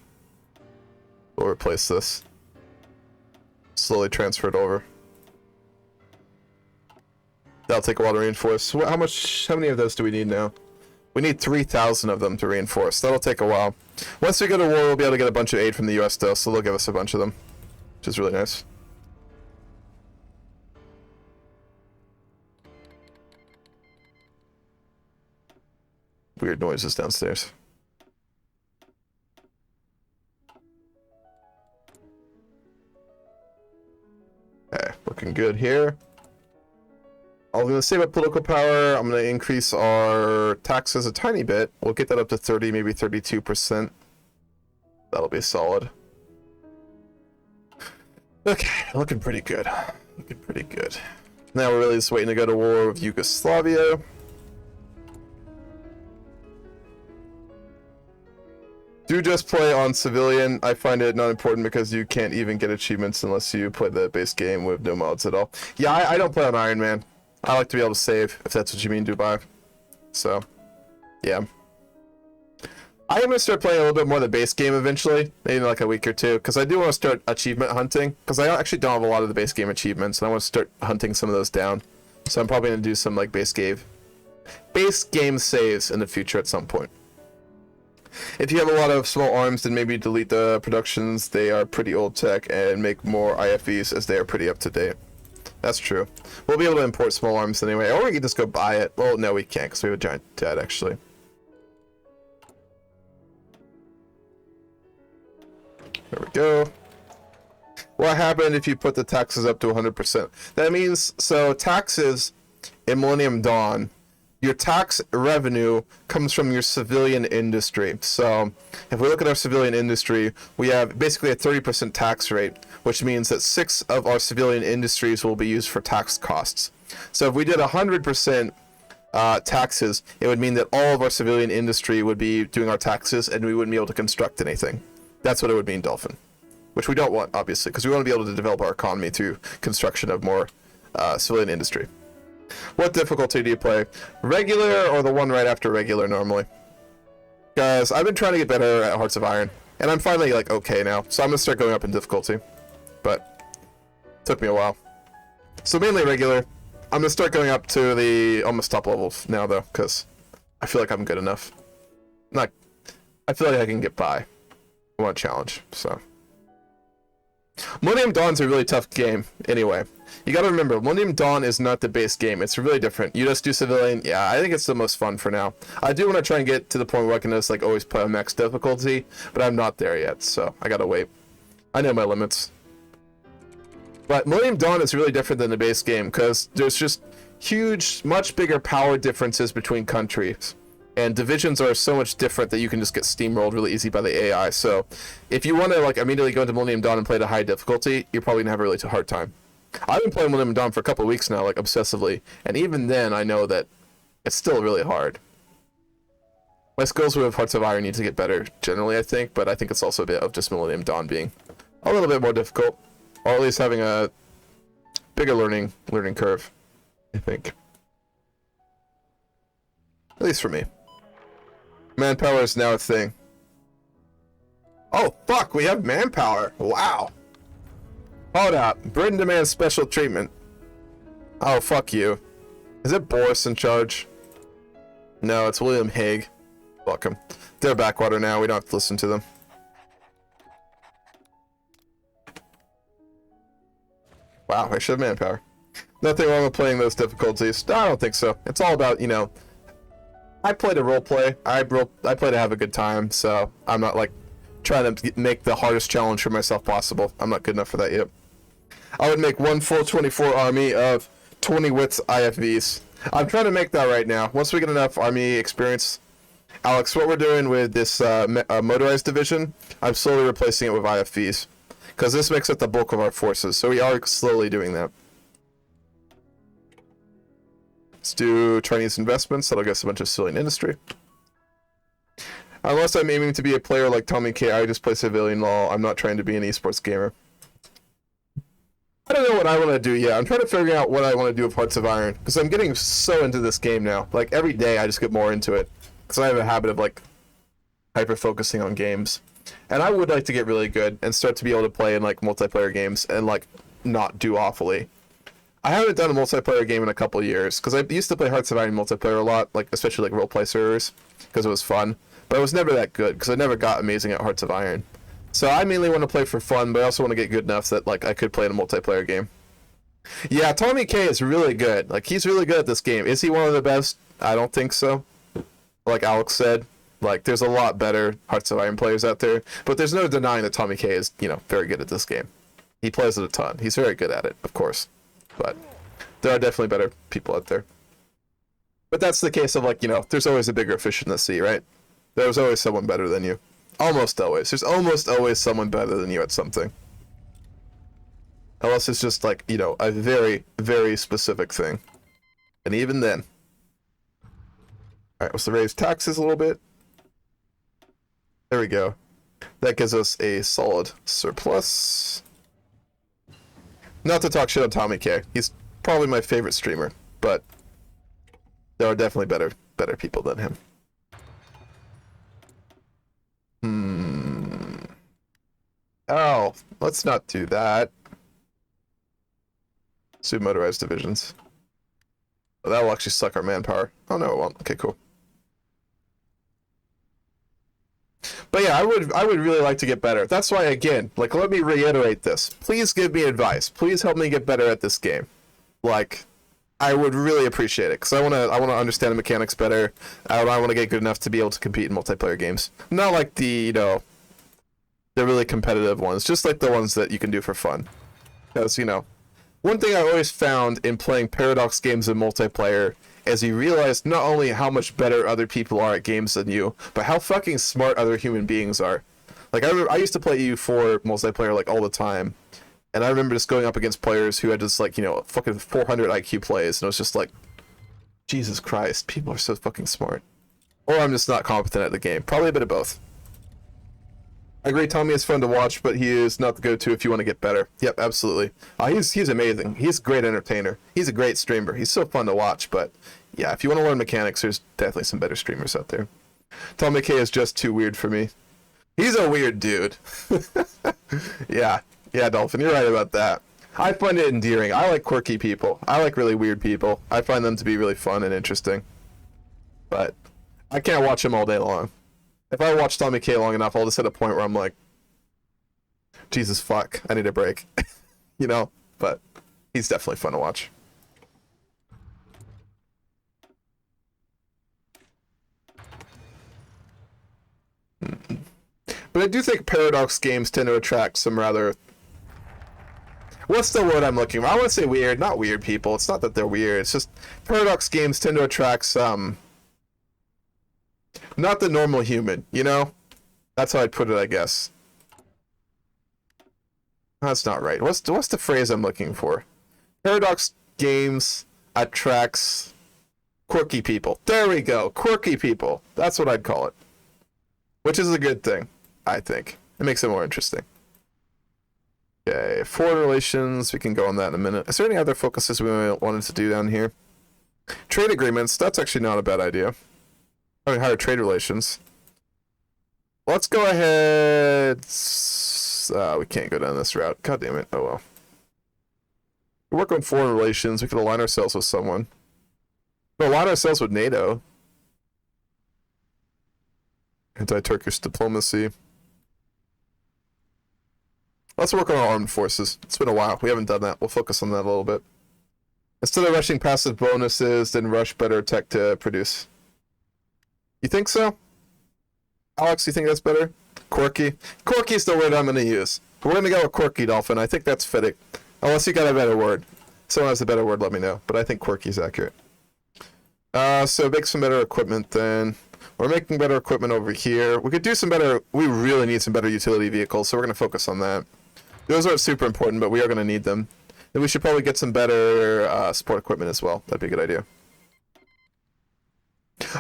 We'll replace this. Slowly transfer it over. That'll take a while to reinforce. How many of those do we need now? We need 3,000 of them to reinforce. That'll take a while. Once we go to war, we'll be able to get a bunch of aid from the US though, so they'll give us a bunch of them. Which is really nice. weird noises downstairs. Okay, looking good here. I'm going to save up political power. I'm going to increase our taxes a tiny bit. We'll get that up to 30, maybe 32%. That'll be solid. Okay, looking pretty good. Looking pretty good. Now we're really just waiting to go to war with Yugoslavia. Do just play on civilian. I find it not important because you can't even get achievements unless you play the base game with no mods at all. Yeah, I don't play on Iron Man. I like to be able to save, if that's what you mean, Dubai. So, yeah. I am going to start playing a little bit more of the base game eventually, maybe in like a week or two, because I do want to start achievement hunting, because I actually don't have a lot of the base game achievements, and I want to start hunting some of those down. So I'm probably going to do some like base game saves in the future at some point. If you have a lot of small arms, then maybe delete the productions. They are pretty old tech, and make more IFVs as they are pretty up to date. That's true. We'll be able to import small arms anyway, or we can just go buy it. Well, no, we can't, because we have a giant debt, actually. There we go. What happened if you put the taxes up to 100%? That means, so taxes in Millennium Dawn, your tax revenue comes from your civilian industry. So if we look at our civilian industry, we have basically a 30% tax rate, which means that 6 of our civilian industries will be used for tax costs. So if we did 100% taxes, it would mean that all of our civilian industry would be doing our taxes and we wouldn't be able to construct anything. That's what it would mean, Dolphin. Which we don't want, obviously, because we want to be able to develop our economy through construction of more civilian industry. What difficulty do you play? Regular or the one right after regular normally? Guys, I've been trying to get better at Hearts of Iron, and I'm finally like okay now, so I'm going to start going up in difficulty. But it took me a while. So mainly regular. I'm going to start going up to the almost top levels now though, because I feel like I'm good enough. I feel like I can get by. I want a challenge, so. Millennium Dawn's a really tough game, anyway. You gotta remember, Millennium Dawn is not the base game. It's really different. You just do civilian. Yeah, I think it's the most fun for now. I do want to try and get to the point where I can just like always play on max difficulty, but I'm not there yet, so I gotta wait. I know my limits. But Millennium Dawn is really different than the base game, because there's just huge, much bigger power differences between countries. And divisions are so much different that you can just get steamrolled really easy by the AI. So if you want to like immediately go into Millennium Dawn and play at a high difficulty, you're probably gonna have a really hard time. I've been playing Millennium Dawn for a couple of weeks now, like obsessively, and even then I know that it's still really hard. My skills with Hearts of Iron need to get better generally, I think, but I think it's also a bit of just Millennium Dawn being a little bit more difficult, or at least having a bigger learning curve, I think. At least for me. Manpower is now a thing. Oh, fuck, we have manpower. Wow. Hold up. Britain demands special treatment. Oh, fuck you. Is it Boris in charge? No, it's William Hague. Fuck him. They're backwater now. We don't have to listen to them. Wow, I should have manpower. Nothing wrong with playing those difficulties. No, I don't think so. It's all about, you know... I play to roleplay. I play to have a good time, so I'm not like trying to make the hardest challenge for myself possible. I'm not good enough for that yet. I would make one full 24 army of 20 wits IFVs. I'm trying to make that right now. Once we get enough army experience, Alex, what we're doing with this motorized division, I'm slowly replacing it with IFVs, because this makes up the bulk of our forces. So we are slowly doing that. Let's do Chinese investments. That'll get us a bunch of civilian industry. Unless I'm aiming to be a player like Tommy K, I just play civilian law. I'm not trying to be an esports gamer. I don't know what I want to do yet. I'm trying to figure out what I want to do with Hearts of Iron, because I'm getting so into this game now. Like every day I just get more into it, because I have a habit of like hyper-focusing on games. And I would like to get really good and start to be able to play in like multiplayer games and like not do awfully. I haven't done a multiplayer game in a couple of years, because I used to play Hearts of Iron multiplayer a lot, like especially like roleplay servers, because it was fun. But I was never that good, because I never got amazing at Hearts of Iron. So I mainly want to play for fun, but I also want to get good enough that like I could play in a multiplayer game. Yeah, Tommy K is really good. Like he's really good at this game. Is he one of the best? I don't think so. Like Alex said, like there's a lot better Hearts of Iron players out there, but there's no denying that Tommy K is, you know, very good at this game. He plays it a ton. He's very good at it, of course. But there are definitely better people out there. But that's the case of, like, you know, there's always a bigger fish in the sea, right? There's always someone better than you. Almost always. There's almost always someone better than you at something. Unless it's just, like, you know, a very, very specific thing. And even then. Alright, let's raise taxes a little bit. There we go. That gives us a solid surplus. Not to talk shit on Tommy K. He's probably my favorite streamer, but there are definitely better people than him. Oh, let's not do that. Do motorized divisions. Oh, that will actually suck our manpower. Oh no, it won't. Okay, cool. But yeah, I would really like to get better. That's why, again, like, let me reiterate this. Please give me advice. Please help me get better at this game. Like, I would really appreciate it, because I wanna understand the mechanics better. I want to get good enough to be able to compete in multiplayer games. Not like the, you know, the really competitive ones, just like the ones that you can do for fun. Because, you know, one thing I always found in playing Paradox games in multiplayer is you realize not only how much better other people are at games than you, but how fucking smart other human beings are. Like, I used to play EU4 multiplayer, like, all the time, and I remember just going up against players who had just, like, you know, fucking 400 IQ plays, and it was just like, Jesus Christ, people are so fucking smart. Or I'm just not competent at the game. Probably a bit of both. I agree, Tommy is fun to watch, but he is not the go-to if you want to get better. Yep, absolutely. He's amazing. He's a great entertainer. He's a great streamer. He's so fun to watch, but yeah, if you want to learn mechanics, there's definitely some better streamers out there. Tommy K is just too weird for me. He's a weird dude. Yeah, Dolphin, you're right about that. I find it endearing. I like quirky people. I like really weird people. I find them to be really fun and interesting. But I can't watch them all day long. If I watch Tommy K long enough, I'll just hit a point where I'm like, Jesus fuck, I need a break. You know? But he's definitely fun to watch. But I do think Paradox games tend to attract some rather... What's the word I'm looking for? I want to say weird, not weird people. It's not that they're weird. It's just Paradox games tend to attract some... Not the normal human, you know? That's how I'd put it, I guess. That's not right. What's the phrase I'm looking for? Paradox games attracts quirky people. There we go. Quirky people. That's what I'd call it. Which is a good thing, I think. It makes it more interesting. Okay, foreign relations. We can go on that in a minute. Is there any other focuses we wanted to do down here? Trade agreements. That's actually not a bad idea. I mean, higher trade relations. Let's go ahead. We can't go down this route. God damn it. Oh well. We work on foreign relations. We could align ourselves with someone. No, align ourselves with NATO. Anti-Turkish diplomacy. Let's work on our armed forces. It's been a while. We haven't done that. We'll focus on that a little bit. Instead of rushing passive bonuses, then rush better tech to produce. You think so? Alex, you think that's better? Quirky? Quirky's the word I'm going to use. We're going to go with quirky, Dolphin. I think that's fitting. Unless you got a better word. If someone has a better word, let me know. But I think quirky's accurate. So make some better equipment then. We're making better equipment over here. We could do some better... We really need some better utility vehicles, so we're going to focus on that. Those aren't super important, but we are going to need them. Then we should probably get some better support equipment as well. That'd be a good idea.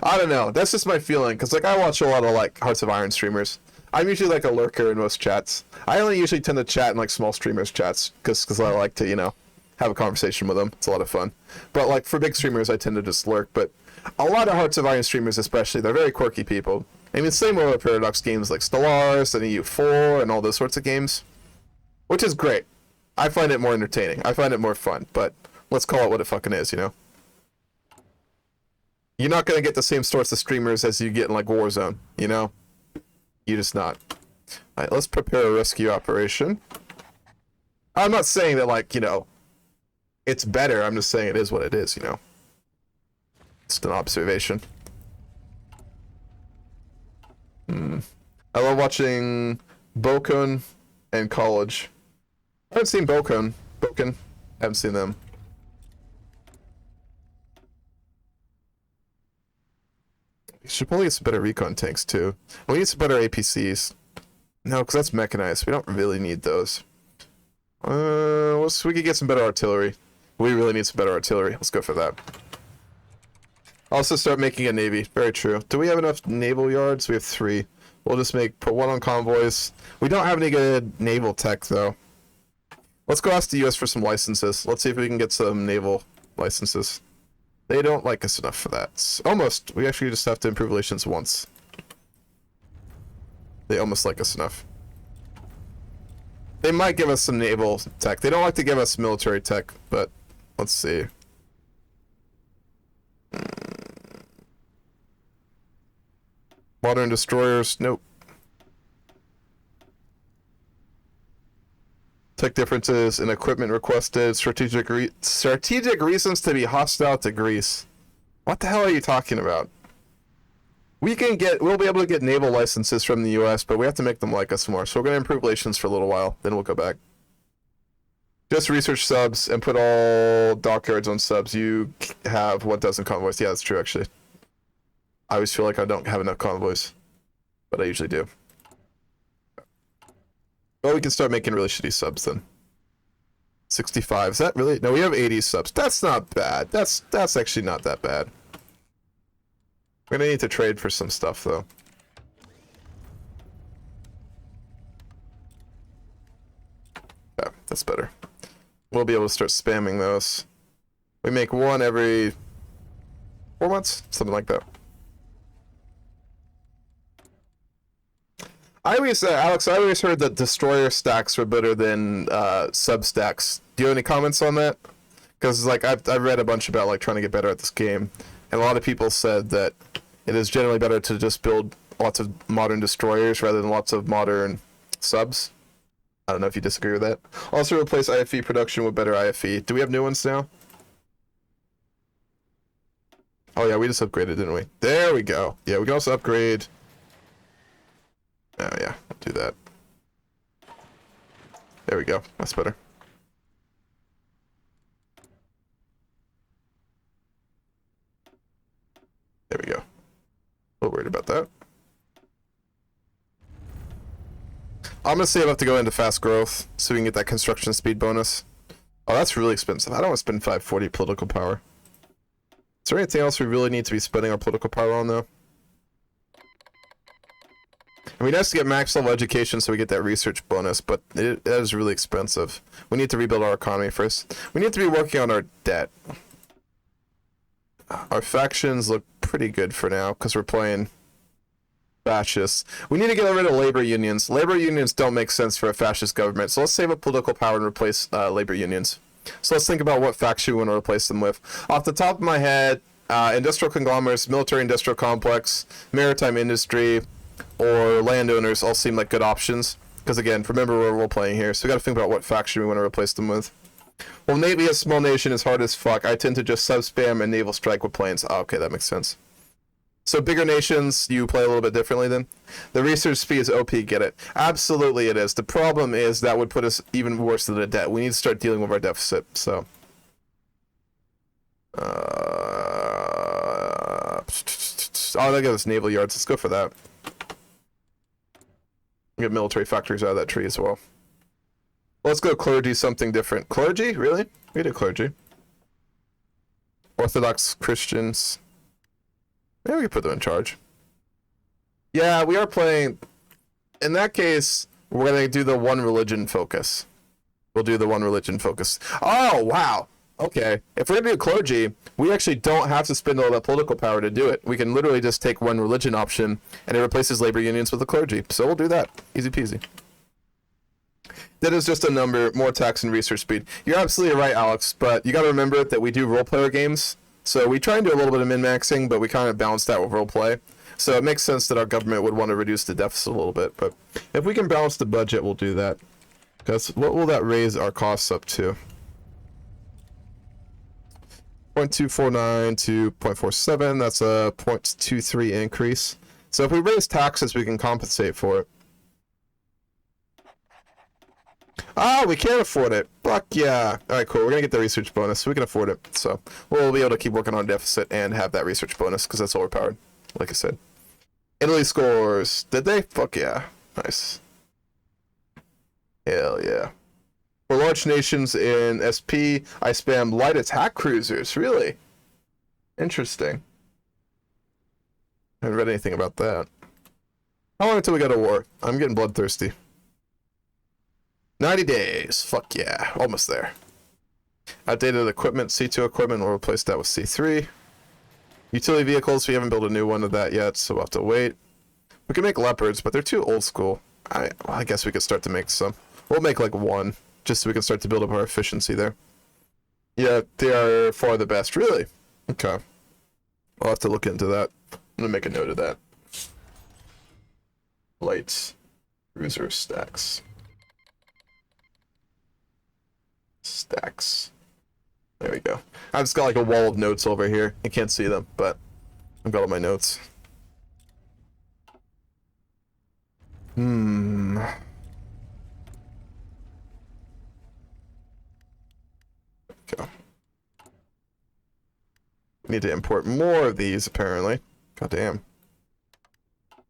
I don't know. That's just my feeling, because like I watch a lot of like Hearts of Iron streamers. I'm usually like a lurker in most chats. I only usually tend to chat in like small streamers chats, because I like to, you know, have a conversation with them. It's a lot of fun. But like for big streamers, I tend to just lurk. But a lot of Hearts of Iron streamers especially, they're very quirky people. I mean, same with Paradox games like Stellaris and EU4 and all those sorts of games. Which is great. I find it more entertaining. I find it more fun. But let's call it what it fucking is, you know? You're not going to get the same sorts of streamers as you get in like Warzone, you know? You're just not. Alright, let's prepare a rescue operation. I'm not saying that, like, you know, it's better. I'm just saying it is what it is, you know? It's an observation. I love watching Balkan and College. I haven't seen Balkan. I haven't seen them. We should probably get some better recon tanks too. We need some better APCs. No, because that's mechanized. We don't really need those. We could get some better artillery. We really need some better artillery. Let's go for that. Also start making a navy. Very true. Do we have enough naval yards? We have 3. We'll just put 1 on convoys. We don't have any good naval tech though. Let's go ask the US for some licenses. Let's see if we can get some naval licenses. They don't like us enough for that. Almost. We actually just have to improve relations once. They almost like us enough. They might give us some naval tech. They don't like to give us military tech, but let's see. Modern destroyers, nope. Tech differences in equipment requested. Strategic reasons to be hostile to Greece. What the hell are you talking about? We'll be able to get naval licenses from the US, but we have to make them like us more. So we're going to improve relations for a little while, then we'll go back. Just research subs and put all dockyards on subs. You have 1,000 convoys. Yeah, that's true, actually. I always feel like I don't have enough convoys, but I usually do. Well, we can start making really shitty subs then. 65. Is that really? No, we have 80 subs. That's not bad. That's actually not that bad. We're gonna need to trade for some stuff though. Yeah, that's better. We'll be able to start spamming those. We make 1 every 4 months, something like that. Alex, I always heard that destroyer stacks were better than sub stacks. Do you have any comments on that? Because like I've read a bunch about like trying to get better at this game, and a lot of people said that it is generally better to just build lots of modern destroyers rather than lots of modern subs. I don't know if you disagree with that. Also replace IFE production with better IFE. Do we have new ones now? Oh yeah, we just upgraded, didn't we? There we go. Yeah, we can also upgrade. Oh yeah, I'll do that. There we go. That's better. There we go. A little worried about that. I'm gonna save up to go into fast growth so we can get that construction speed bonus. Oh, that's really expensive. I don't want to spend 540 political power. Is there anything else we really need to be spending our political power on though? I mean, it has to get max level education so we get that research bonus, but it is really expensive. We need to rebuild our economy first. We need to be working on our debt. Our factions look pretty good for now because we're playing fascists. We need to get rid of labor unions. Labor unions don't make sense for a fascist government, so let's save up political power and replace labor unions. So let's think about what faction we want to replace them with. Off the top of my head, industrial conglomerates, military industrial complex, maritime industry, or landowners all seem like good options. Because again, remember we're role playing here, so we got to think about what faction we want to replace them with. Well, Navy, a small nation, is hard as fuck. I tend to just sub-spam and naval strike with planes. Oh, okay, that makes sense. So bigger nations, you play a little bit differently then? The research speed is OP, get it? Absolutely it is. The problem is that would put us even worse than a debt. We need to start dealing with our deficit, so... oh, that gives us naval yards. Let's go for that. Get military factories out of that tree as well. Let's go clergy, something different. Clergy? Really? We do clergy. Orthodox Christians. Maybe we can put them in charge. Yeah, we are playing... In that case, we're going to do the one religion focus. We'll do the one religion focus. Oh, wow! Okay. If we're going to do clergy, we actually don't have to spend all that political power to do it. We can literally just take one religion option, and it replaces labor unions with the clergy. So we'll do that. Easy peasy. That is just a number, more tax and research speed. You're absolutely right, Alex, but you got to remember that we do role-player games. So we try and do a little bit of min-maxing, but we kind of balance that with role-play. So it makes sense that our government would want to reduce the deficit a little bit. But if we can balance the budget, we'll do that. Because what will that raise our costs up to? 0.249 to 0.47, that's a 0.23 increase. So if we raise taxes, we can compensate for it. Ah, we can't afford it. Fuck yeah. Alright, cool. We're gonna get the research bonus, so we can afford it. So we'll be able to keep working on deficit and have that research bonus, because that's overpowered, like I said. Italy scores. Did they? Fuck yeah. Nice. Hell yeah. For large nations in SP, I spam light attack cruisers. Really? Interesting. I haven't read anything about that. How long until we go to war? I'm getting bloodthirsty. 90 days. Fuck yeah. Almost there. Outdated equipment. C2 equipment. We'll replace that with C3. Utility vehicles. We haven't built a new one of that yet, so we'll have to wait. We can make leopards, but they're too old school. I guess we could start to make some. We'll make like one, just so we can start to build up our efficiency there. Yeah, they are far the best. Really? Okay. I'll have to look into that. I'm gonna make a note of that. Lights. Cruiser stacks. Stacks. There we go. I've just got like a wall of notes over here. You can't see them, but I've got all my notes. Okay. Need to import more of these, apparently. God damn.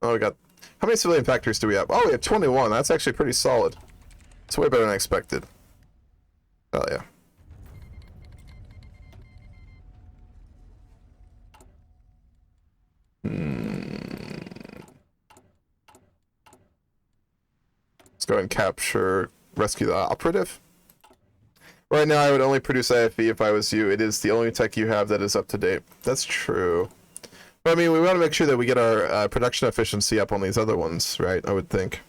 Oh, we got... How many civilian factories do we have? Oh, we have 21. That's actually pretty solid. It's way better than I expected. Hell yeah. Let's go and capture, rescue the operative. Right now, I would only produce IFE if I was you. It is the only tech you have that is up to date. That's true. But I mean, we want to make sure that we get our production efficiency up on these other ones, right? I would think.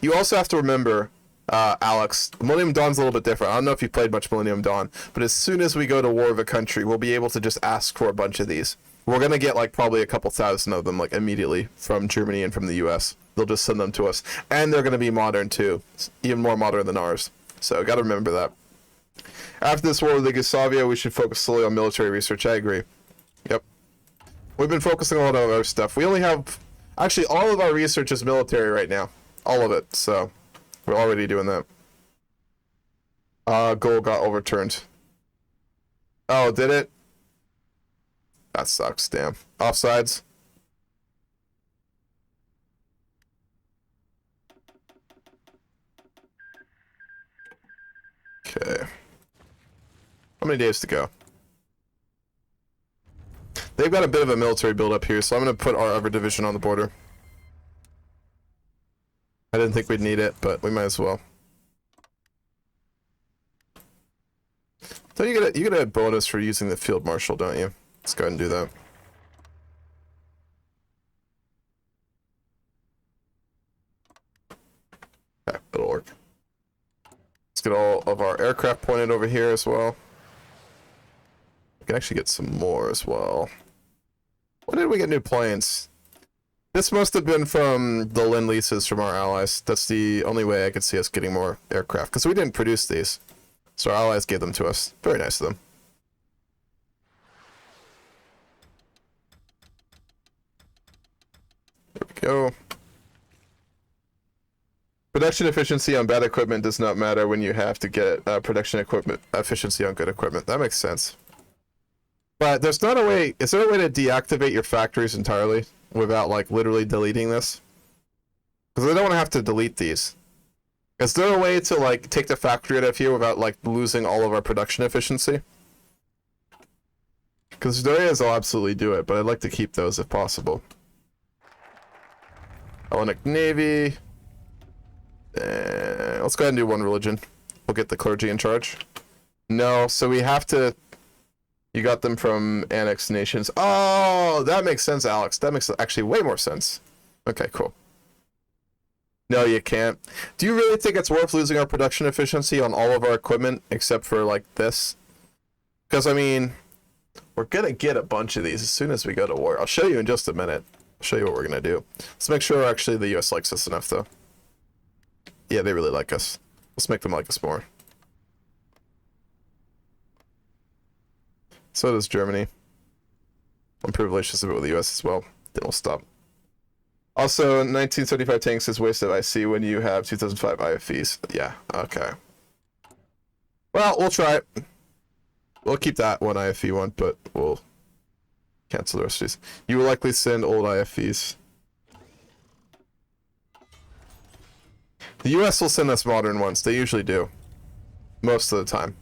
You also have to remember, Alex, Millennium Dawn's a little bit different. I don't know if you played much Millennium Dawn, but as soon as we go to war of a country, we'll be able to just ask for a bunch of these. We're going to get like probably a couple thousand of them like immediately from Germany and from the US. They'll just send them to us. And they're going to be modern too. Even more modern than ours. So got to remember that. After this war with Yugoslavia, we should focus solely on military research. I agree. Yep. We've been focusing a lot on other stuff. We only have... Actually, all of our research is military right now. All of it. So we're already doing that. Goal got overturned. Oh, did it? That sucks, damn. Offsides. Okay. How many days to go? They've got a bit of a military build-up here, so I'm going to put our other division on the border. I didn't think we'd need it, but we might as well. So you get a bonus for using the field marshal, don't you? Let's go ahead and do that. Okay, it'll work. Let's get all of our aircraft pointed over here as well. We can actually get some more as well. When did we get new planes? This must have been from the Lend-Leases from our allies. That's the only way I could see us getting more aircraft, because we didn't produce these. So our allies gave them to us. Very nice of them. There we go. Production efficiency on bad equipment does not matter when you have to get production equipment efficiency on good equipment. That makes sense. But there's not a way... Is there a way to deactivate your factories entirely without, like, literally deleting this? Because I don't want to have to delete these. Is there a way to, like, take the factory out of here without, like, losing all of our production efficiency? Because there is, I'll absolutely do it, but I'd like to keep those if possible. Hellenic Navy. Let's go ahead and do one religion. We'll get the clergy in charge. No, so we have to... You got them from annexed nations. Oh, that makes sense, Alex. That makes actually way more sense. Okay, cool. No, you can't. Do you really think it's worth losing our production efficiency on all of our equipment except for, like, this? Because, I mean, we're going to get a bunch of these as soon as we go to war. I'll show you in just a minute. I'll show you what we're going to do. Let's make sure, actually, the US likes us enough, though. Yeah, they really like us. Let's make them like us more. So does Germany. I'm privileged to submit with the US as well. Then we'll stop. Also, 1975 tanks is wasted, I see, when you have 2005 IFVs. Yeah, okay. Well, we'll try it. We'll keep that one IFV one, but we'll cancel the rest of these. You will likely send old IFVs. The US will send us modern ones. They usually do. Most of the time.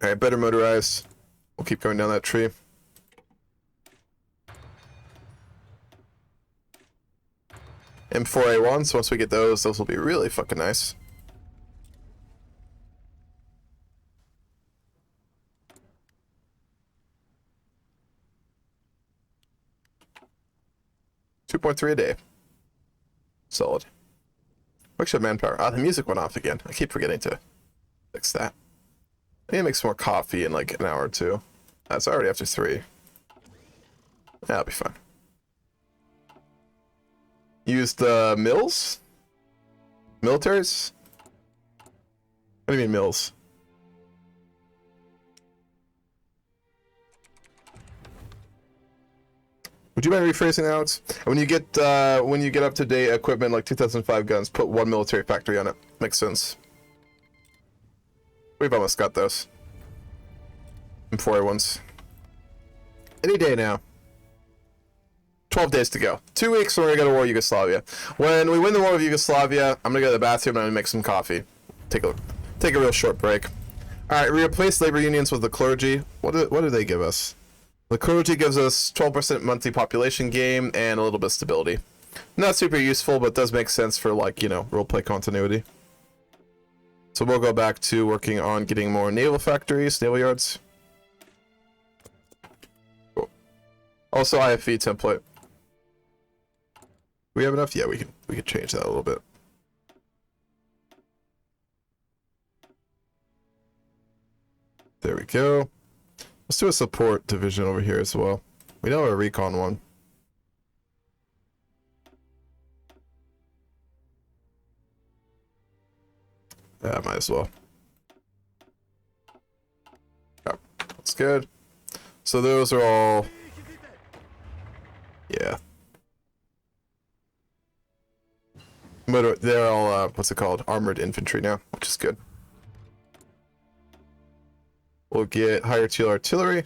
Alright, better motorized. We'll keep going down that tree. M4A1, so once we get those will be really fucking nice. $2.3 a day. Solid. Workshop manpower. Ah, the music went off again. I keep forgetting to fix that. I need to make some more coffee in like an hour or two. That's already after 3. That'll be fine. Use the mills? Militaries? What do you mean mills? Would you mind rephrasing that, Alex? When you get up to date equipment like 2005 guns, put 1 military factory on it. Makes sense. We've almost got those. M4A1s. Any day now. 12 days to go. 2 weeks and we're gonna go to war with Yugoslavia. When we win the war with Yugoslavia, I'm gonna go to the bathroom and I'm gonna make some coffee. Take a real short break. Alright, we replace labor unions with the clergy. What do they give us? The clergy gives us 12% monthly population gain and a little bit of stability. Not super useful, but does make sense for, like, you know, roleplay continuity. So we'll go back to working on getting more naval factories, naval yards. Cool. Also IFV template. Do we have enough? Yeah, we can change that a little bit. There we go. Let's do a support division over here as well. We don't have a recon one. Yeah, might as well. Yep, that's good. So those are all... Yeah. But they're all, what's it called? Armored infantry now, which is good. We'll get higher tier artillery.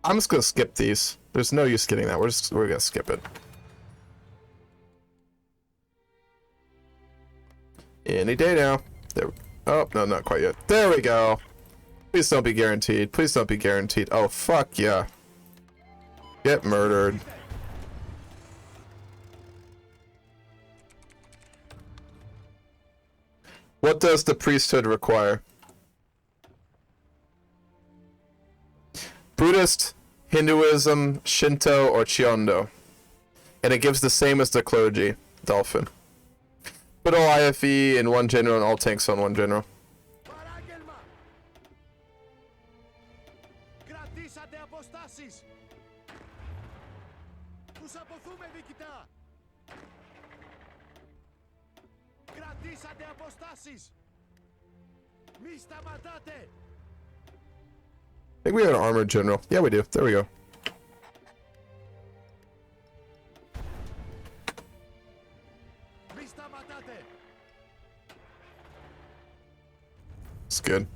I'm just gonna skip these. There's no use getting that. We're gonna skip it. Any day now. There. Oh no, not quite yet. There we go. Please don't be guaranteed. Please don't be guaranteed. Oh fuck yeah. Get murdered. What does the priesthood require? Buddhist, Hinduism, Shinto, or Chiondo. And it gives the same as the clergy, Dolphin. Put all IFE in 1 general and all tanks on 1 general. I think we have an armored general. Yeah, we do. There we go. It's good.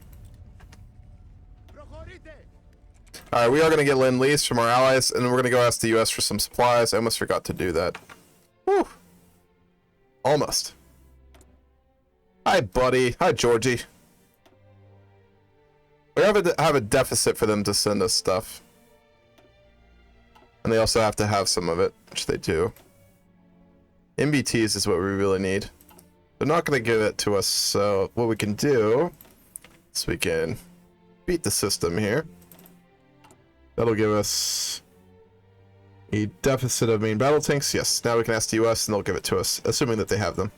Alright, we are going to get Lend-Lease from our allies, and then we're going to go ask the US for some supplies. I almost forgot to do that. Whew. Almost. Hi, buddy. Hi, Georgie. We have a deficit for them to send us stuff. And they also have to have some of it, which they do. MBTs is what we really need. They're not going to give it to us, so what we can do is we can beat the system here. That'll give us a deficit of main battle tanks. Yes, now we can ask the US and they'll give it to us, assuming that they have them.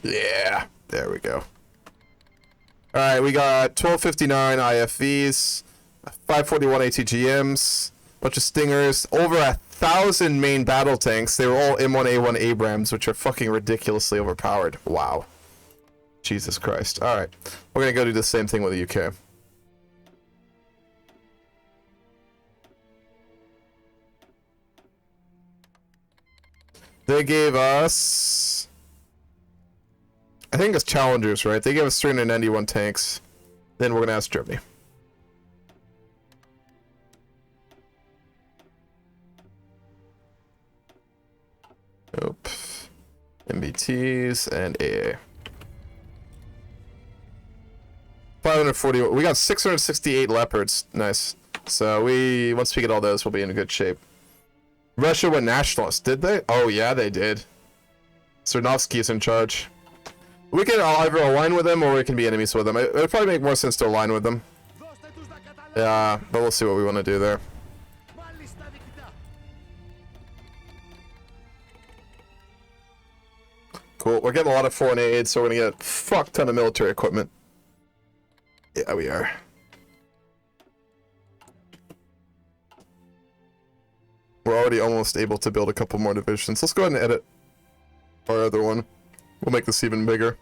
Yeah, there we go. Alright, we got 1259 IFVs, 541 ATGMs, bunch of Stingers, over 1,000 main battle tanks. They were all M1A1 Abrams, which are fucking ridiculously overpowered. Wow. Jesus Christ. Alright. We're gonna go do the same thing with the UK. They gave us... I think it's Challengers, right? They gave us 391 tanks. Then we're gonna ask Germany. Nope. MBTs and AA. 540. We got 668 leopards. Nice. So once we get all those, we'll be in good shape. Russia went nationalist, did they? Oh yeah, they did. Cernovsky's in charge. We can either align with them or we can be enemies with them. It would probably make more sense to align with them. Yeah, but we'll see what we want to do there. Cool. We're getting a lot of foreign aid, so we're gonna get a fuck ton of military equipment. Yeah, we are. We're already almost able to build a couple more divisions. Let's go ahead and edit our other one. We'll make this even bigger.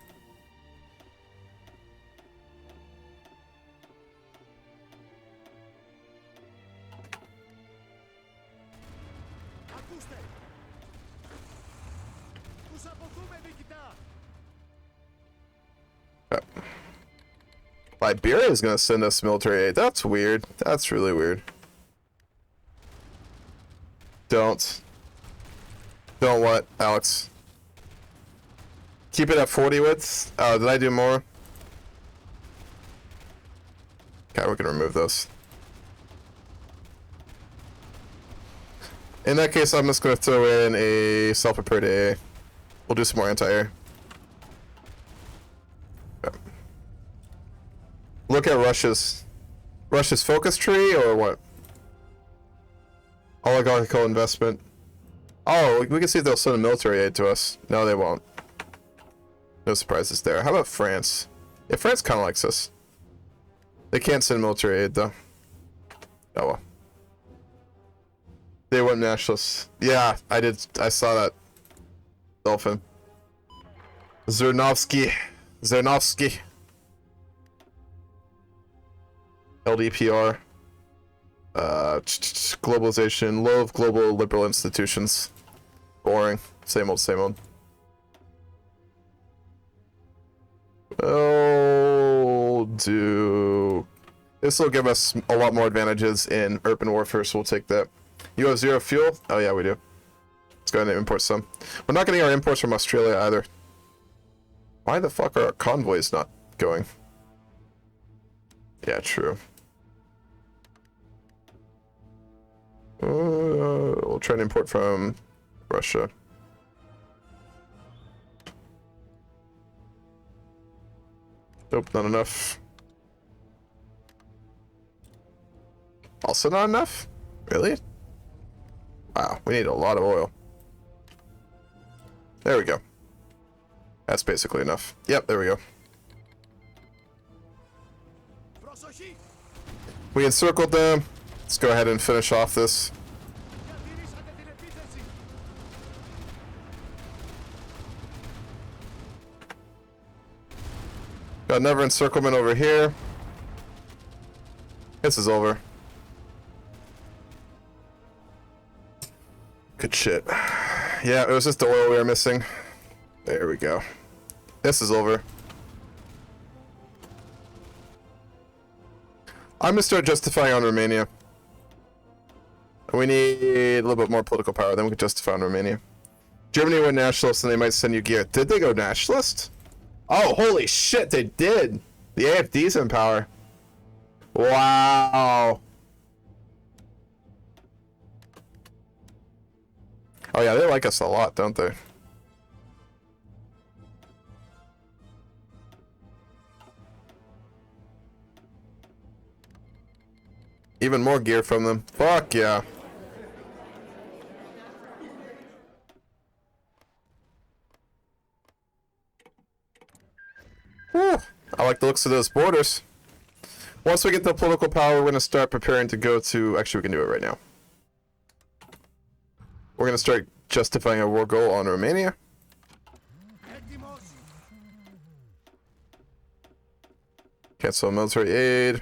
Liberia is going to send us military aid. That's weird. That's really weird. Don't what, Alex? Keep it at 40 widths? Oh, did I do more? Okay, we can remove those. In that case, I'm just going to throw in a self-prepared AA. We'll do some more anti-air. Okay. Look at Russia's focus tree, or what? Oligarchical investment. Oh, we can see if they'll send a military aid to us. No, they won't. No surprises there. How about France? Yeah, France kind of likes us. They can't send military aid, though. Oh, well. They went nationalists. Yeah, I did. I saw that. Dolphin. Zernovsky. LDPR. Globalization. Low of global liberal institutions. Boring. Same old, same old. Oh, do... This will give us a lot more advantages in urban warfare, so we'll take that. You have 0 fuel? Oh yeah, we do. Let's go ahead and import some. We're not getting our imports from Australia either. Why the fuck are our convoys not going? Yeah, true. We'll try to import from Russia. Nope, not enough. Also not enough? Really? Wow, we need a lot of oil. There we go. That's basically enough. Yep, there we go. We encircled them. Let's go ahead and finish off this. Got another encirclement over here. This is over. Good shit. Yeah, it was just the oil we were missing. There we go. This is over. I'm gonna start justifying on Romania. We need a little bit more political power, then we can justify on Romania. Germany went nationalist and they might send you gear. Did they go nationalist? Oh, holy shit, they did! The AFD's in power. Wow. Oh yeah, they like us a lot, don't they? Even more gear from them. Fuck yeah. Whew. I like the looks of those borders. Once we get the political power, we're going to start preparing to go to... Actually, we can do it right now. We're going to start justifying a war goal on Romania. Cancel military aid.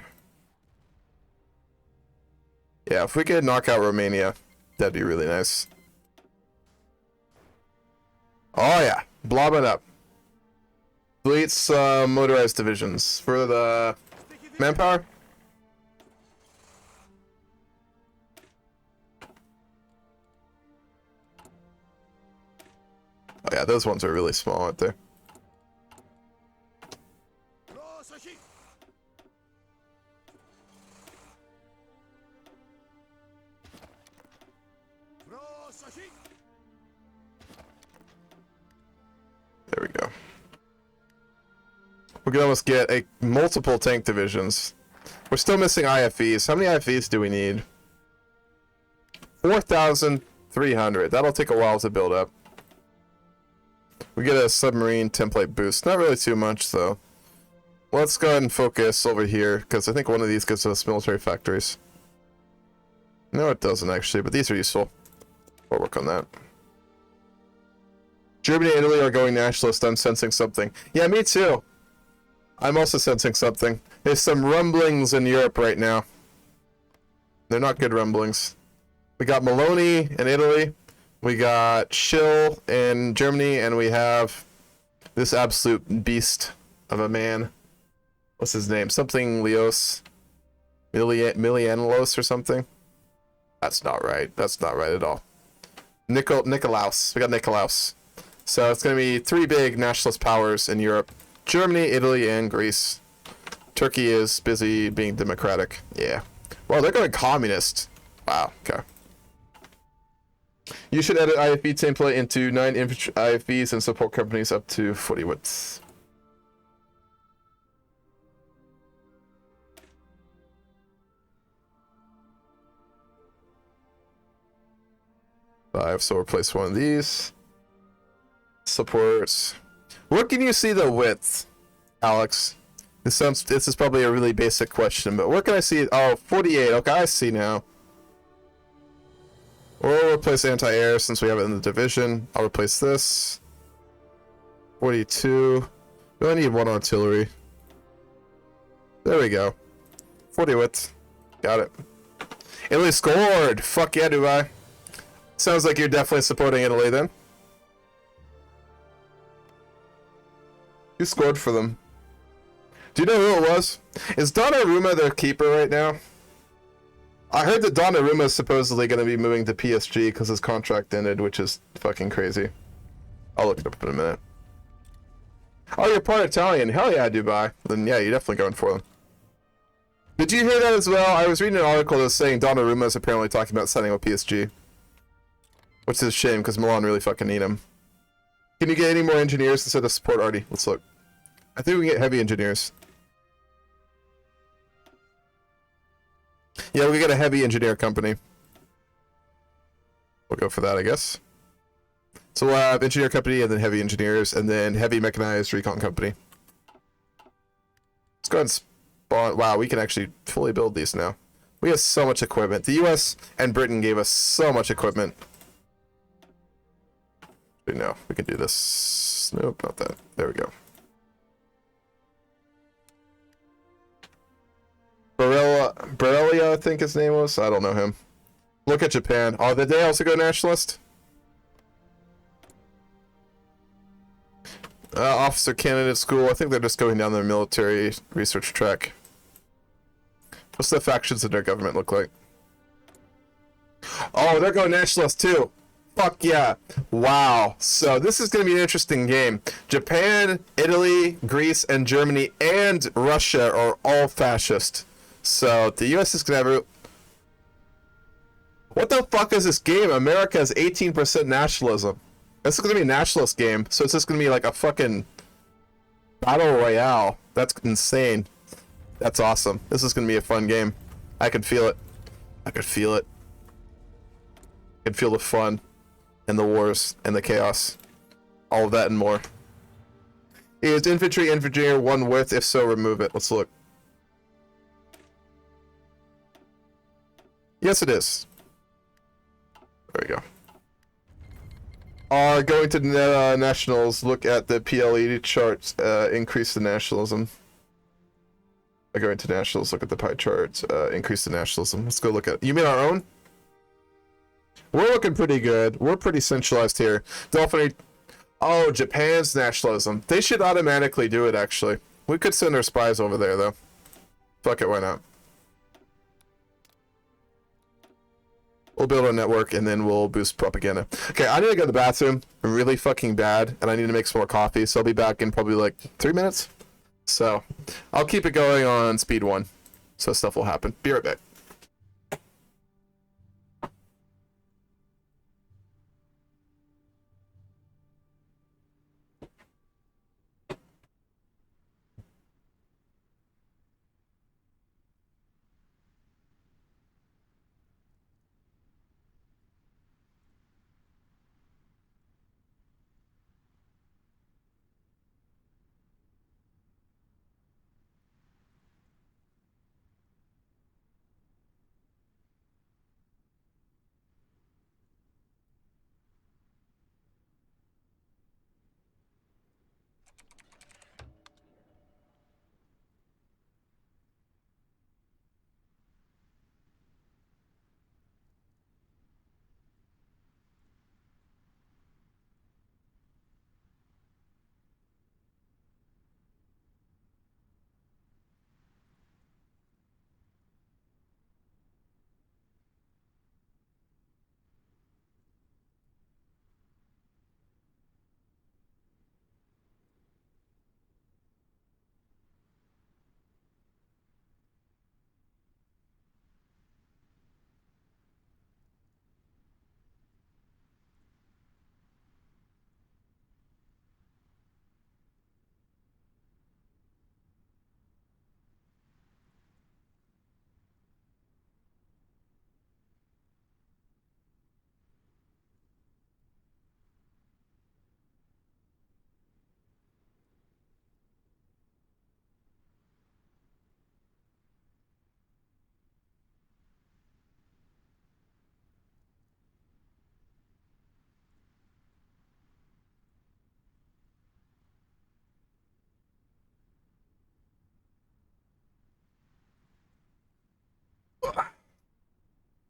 Yeah, if we could knock out Romania, that'd be really nice. Oh yeah, blob it up. Delete some motorized divisions for the manpower. Oh yeah, those ones are really small right there. There we go. We can almost get multiple tank divisions. We're still missing IFEs. How many IFEs do we need? 4,300. That'll take a while to build up. We get a submarine template boost. Not really too much, though. Let's go ahead and focus over here, because I think one of these gives us military factories. No, it doesn't, actually, but these are useful. We'll work on that. Germany and Italy are going nationalist. I'm sensing something. Yeah, me too. I'm also sensing something. There's some rumblings in Europe right now. They're not good rumblings. We got Maloney in Italy. We got Schill in Germany. And we have this absolute beast of a man. What's his name? Something Leos. Milianelos or something. That's not right. That's not right at all. Nikolaus. We got Nikolaus. So it's going to be 3 big nationalist powers in Europe. Germany, Italy, and Greece. Turkey is busy being democratic. Yeah. Well, they're going communist. Wow. Okay. You should edit IFE template into 9 infantry IFEs and support companies up to 40 widths. So replace one of these. Supports. Where can you see the width, Alex? This is probably a really basic question, but where can I see it? Oh, 48. Okay, I see now. We'll replace anti-air since we have it in the division. I'll replace this. 42. We only need 1 artillery. There we go. 40 width. Got it. Italy scored! Fuck yeah, Dubai. Sounds like you're definitely supporting Italy then. Who scored for them? Do you know who it was? Is Donnarumma their keeper right now? I heard that Donnarumma is supposedly going to be moving to PSG because his contract ended, which is fucking crazy. I'll look it up in a minute. Oh, you're part Italian. Hell yeah, Dubai. Then yeah, you're definitely going for them. Did you hear that as well? I was reading an article that was saying Donnarumma is apparently talking about signing with PSG. Which is a shame because Milan really fucking need him. Can you get any more engineers instead of support Artie? Let's look. I think we can get heavy engineers. Yeah, we can get a heavy engineer company. We'll go for that, I guess. So we'll have engineer company and then heavy engineers and then heavy mechanized recon company. Let's go ahead and spawn. Wow, we can actually fully build these now. We have so much equipment. The US and Britain gave us so much equipment. No, we can do this. Nope, not that. There we go. Borrelia, I think his name was. I don't know him. Look at Japan. Oh, did they also go nationalist? Officer candidate school. I think they're just going down their military research track. What's the factions in their government look like? Oh, they're going nationalist too. Fuck yeah. Wow. So this is going to be an interesting game. Japan, Italy, Greece, and Germany, and Russia are all fascist. So the US is going to have... What the fuck is this game? America has 18% nationalism. This is going to be a nationalist game. So it's just going to be like a fucking battle royale. That's insane. That's awesome. This is going to be a fun game. I can feel it. I could feel it. I can feel the fun. And the wars and the chaos, all of that and more. Is infantry engineer 1 width? If so, remove it. Let's look. Yes, it is. There we go. Going to nationals. Look at the PLE charts. Increase the nationalism. I go into nationals, look at the pie chart, increase the nationalism. Let's go look at, you mean our own? We're looking pretty good. We're pretty centralized here. Definitely. Oh, Japan's nationalism. They should automatically do it, actually. We could send our spies over there, though. Fuck it, why not? We'll build a network, and then we'll boost propaganda. Okay, I need to go to the bathroom. I'm really fucking bad, and I need to make some more coffee, so I'll be back in probably like 3 minutes. So, I'll keep it going on speed 1. So stuff will happen. Be right back.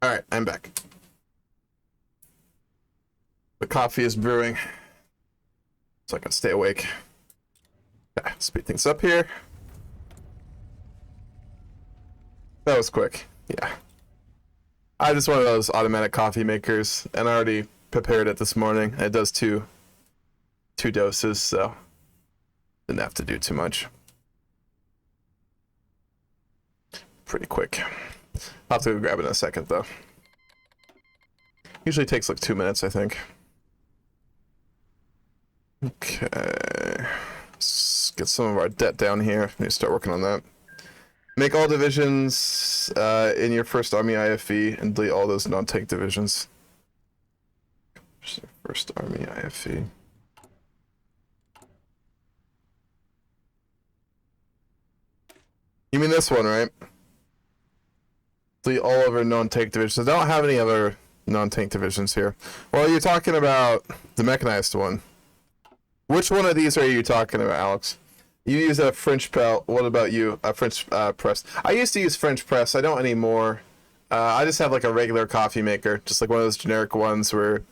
Alright, I'm back. The coffee is brewing, so I can stay awake. Okay, speed things up here. That was quick. Yeah. I just one of those automatic coffee makers, and I already prepared it this morning. It does two doses, so didn't have to do too much. Pretty quick. I'll have to go grab it in a second, though. Usually takes like 2 minutes, I think. Okay. Let's get some of our debt down here. Need to start working on that. Make all divisions in your first army IFE and delete all those non-tank divisions. First army IFE. You mean this one, right? Delete all of our non-tank divisions. I don't have any other non-tank divisions here. Well, you're talking about the mechanized one. Which one of these are you talking about, Alex? You use a French pelt. What about you? A French press. I used to use French press. I don't anymore. I just have like a regular coffee maker, just like one of those generic ones where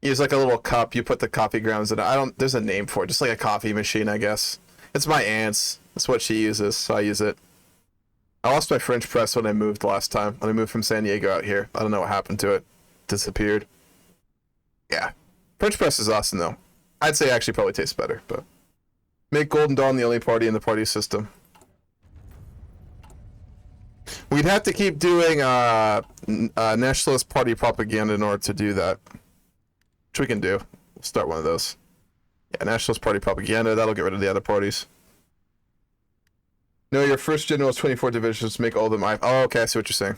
you use like a little cup. You put the coffee grounds in it. I don't. There's a name for it. Just like a coffee machine, I guess. It's my aunt's. That's what she uses, so I use it. I lost my French press when I moved last time. When I moved from San Diego out here, I don't know what happened to it. Disappeared. Yeah, French press is awesome though. I'd say it actually probably tastes better, but. Make Golden Dawn the only party in the party system. We'd have to keep doing nationalist party propaganda in order to do that. Which we can do. We'll start one of those. Yeah, nationalist party propaganda. That'll get rid of the other parties. No, your first general is 24 divisions. Make all of them. Oh, okay. I see what you're saying.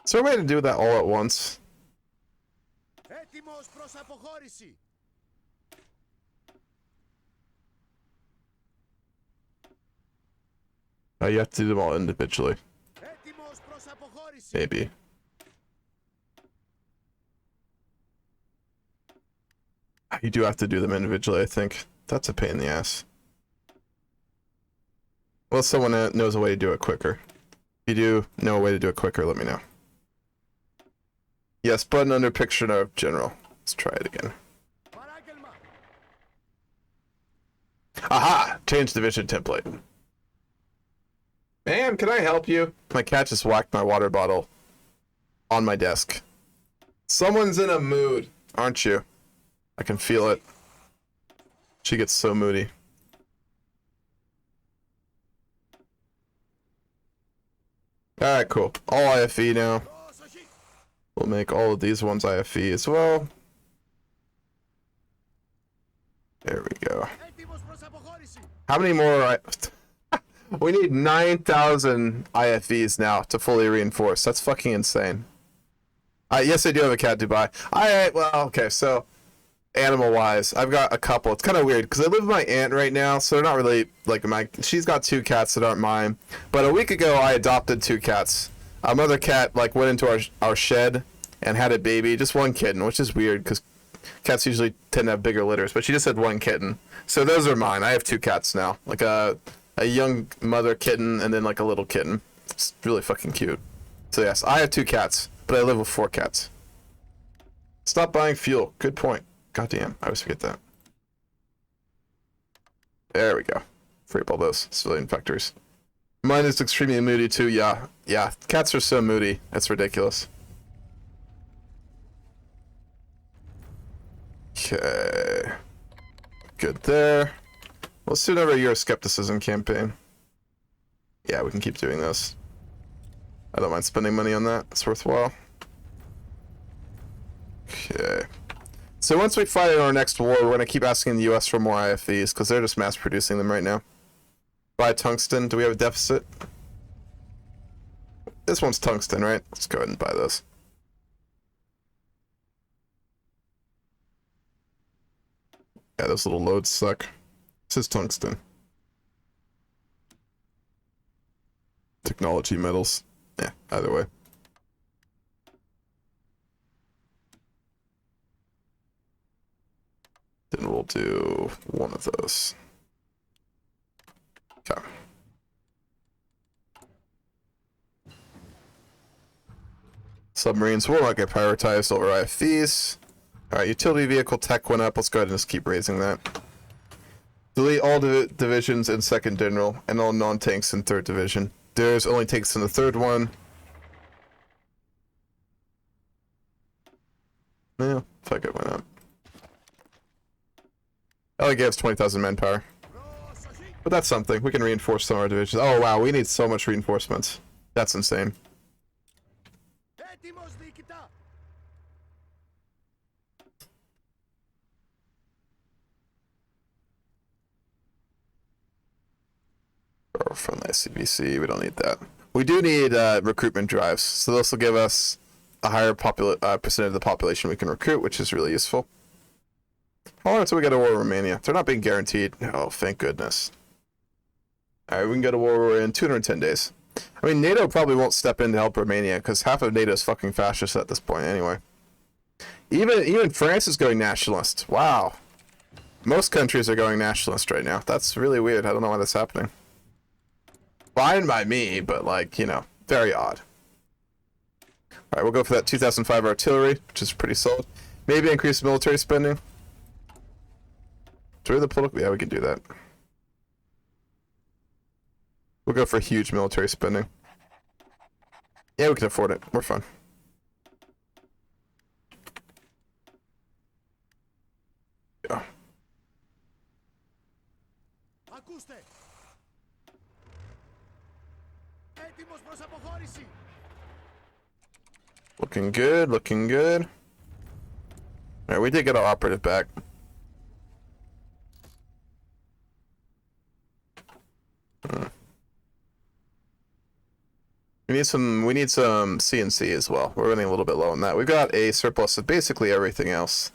Is there a way to do that all at once? You have to do them all individually. Maybe. You do have to do them individually, I think. That's a pain in the ass. Well, someone knows a way to do it quicker. If you do know a way to do it quicker, let me know. Yes, button under picture of general. Let's try it again. Aha! Change division template. Ma'am, can I help you? My cat just whacked my water bottle on my desk. Someone's in a mood, aren't you? I can feel it. She gets so moody. Alright, cool. All IFE now. We'll make all of these ones IFE as well. There we go. How many more? We need 9,000 IFEs now to fully reinforce. That's fucking insane. Yes, I do have a cat Dubai. Alright, well, okay, so animal-wise, I've got a couple. It's kind of weird because I live with my aunt right now, so they're not really like my. She's got 2 cats that aren't mine. But a week ago, I adopted 2 cats. Our mother cat like went into our shed and had a baby, just 1 kitten, which is weird because cats usually tend to have bigger litters. But she just had 1 kitten, so those are mine. I have 2 cats now, like a young mother kitten and then like a little kitten. It's really fucking cute. So yes, I have 2 cats, but I live with 4 cats. Stop buying fuel. Good point. Goddamn, I always forget that. There we go. Free up all those civilian factories. Mine is extremely moody too, yeah. Yeah, cats are so moody. That's ridiculous. Okay. Good there. Let's do another Year of Skepticism campaign. Yeah, we can keep doing this. I don't mind spending money on that. It's worthwhile. Okay. So once we fight in our next war, we're going to keep asking the US for more IFEs, because they're just mass producing them right now. Buy tungsten. Do we have a deficit? This one's tungsten, right? Let's go ahead and buy those. Yeah, those little loads suck. This is tungsten. Technology metals. Yeah, either way. Then we'll do one of those. Okay. Submarines will not get prioritized over IFVs. Alright, utility vehicle tech went up. Let's go ahead and just keep raising that. Delete all divisions in 2nd General and all non-tanks in 3rd Division. There's only tanks in the 3rd one. Yeah, fuck it, why not? Only gives 20,000 manpower. But that's something. We can reinforce some of our divisions. Oh wow, we need so much reinforcements. That's insane. Or from the SCBC, we don't need that. We do need recruitment drives, so this will give us a higher percentage of the population we can recruit, which is really useful. How long until we go to war with Romania? They're not being guaranteed. Oh, thank goodness. Alright, we can go to war in 210 days. I mean, NATO probably won't step in to help Romania, because half of NATO is fucking fascist at this point anyway. Even France is going nationalist. Wow. Most countries are going nationalist right now. That's really weird. I don't know why that's happening. Fine by me, but like, you know, very odd. Alright, we'll go for that 2005 artillery, which is pretty solid. Maybe increase military spending. Do we have the political? Yeah, we can do that. We'll go for huge military spending. Yeah, we can afford it. We're fine. Yeah. Looking good, looking good. Alright, we did get our operative back. We need some CNC as well. We're running a little bit low on that. We've got a surplus of basically everything else,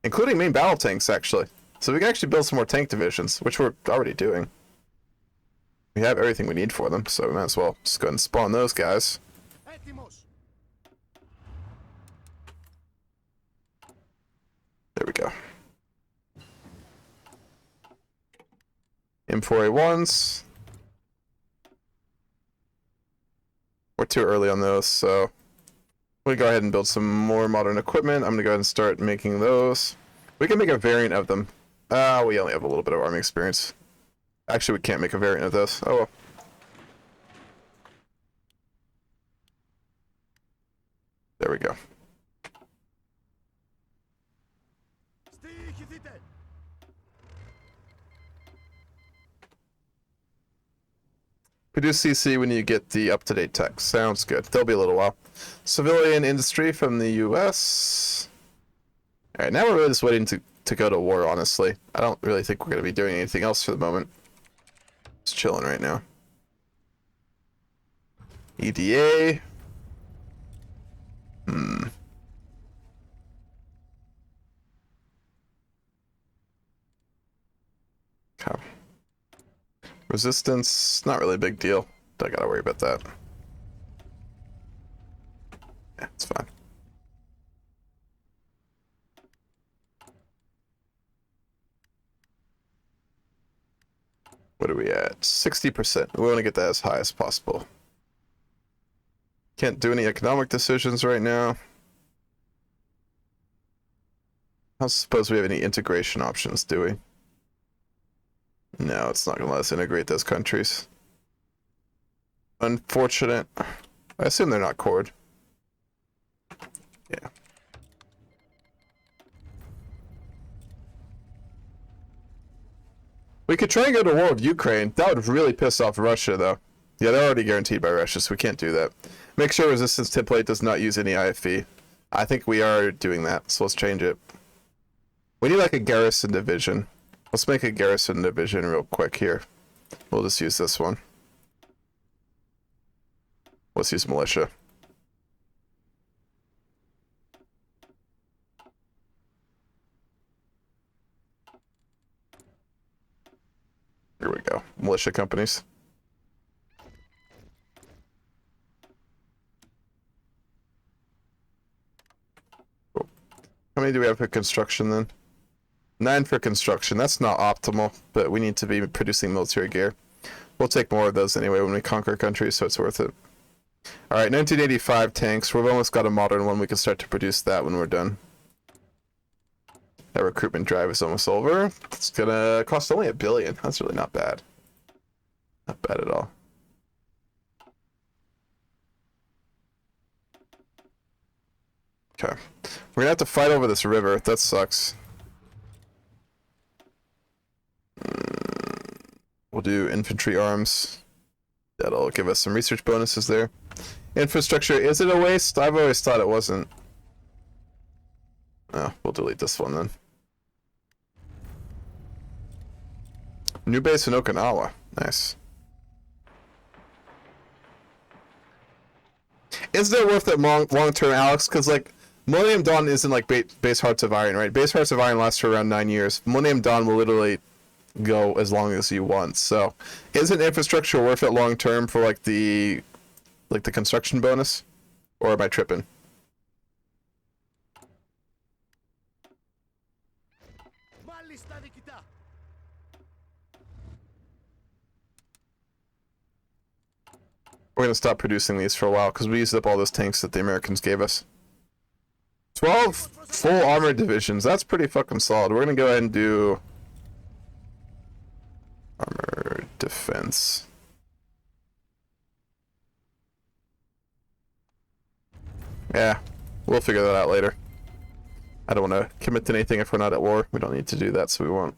including main battle tanks, actually. So we can actually build some more tank divisions, which we're already doing. We have everything we need for them, so we might as well just go ahead and spawn those guys. There we go. M4A1s. We're too early on those, so we go ahead and build some more modern equipment. I'm gonna go ahead and start making those. We can make a variant of them. We only have a little bit of army experience. Actually, we can't make a variant of those. Oh well. There we go. Produce CC when you get the up-to-date tech. Sounds good. There'll be a little while. Civilian industry from the US. Alright, now we're really just waiting to go to war, honestly. I don't really think we're going to be doing anything else for the moment. Just chilling right now. EDA. Okay. Resistance, not really a big deal. Don't gotta worry about that. Yeah, it's fine. What are we at? 60%. We want to get that as high as possible. Can't do any economic decisions right now. I don't suppose we have any integration options, do we? No, it's not going to let us integrate those countries. Unfortunate. I assume they're not cored. Yeah. We could try and go to war with Ukraine. That would really piss off Russia, though. Yeah, they're already guaranteed by Russia, so we can't do that. Make sure resistance template does not use any IFV. I think we are doing that, so let's change it. We need like a garrison division. Let's make a garrison division real quick here. We'll just use this one. Let's use militia. Here we go. Militia companies. Cool. How many do we have for construction then? 9 for construction. That's not optimal, but we need to be producing military gear. We'll take more of those anyway when we conquer countries, so it's worth it. Alright, 1985 tanks. We've almost got a modern one. We can start to produce that when we're done. That recruitment drive is almost over. It's gonna cost only $1 billion. That's really not bad. Not bad at all. Okay. We're gonna have to fight over this river. That sucks. We'll do infantry arms. That'll give us some research bonuses there. Infrastructure, is it a waste? I've always thought it wasn't. Oh, we'll delete this one then. New base in Okinawa. Nice. Is it worth it long term, Alex? Because like Millennium Dawn isn't like base Hearts of Iron, right? Base Hearts of Iron lasts for around 9 years. Millennium Dawn will literally go as long as you want. So, isn't infrastructure worth it long term for like the construction bonus, or am I tripping? We're gonna stop producing these for a while because we used up all those tanks that the Americans gave us. 12 full armored divisions. That's pretty fucking solid. We're gonna go ahead and do armored defense. Yeah, we'll figure that out later. I don't want to commit to anything if we're not at war. We don't need to do that, so we won't.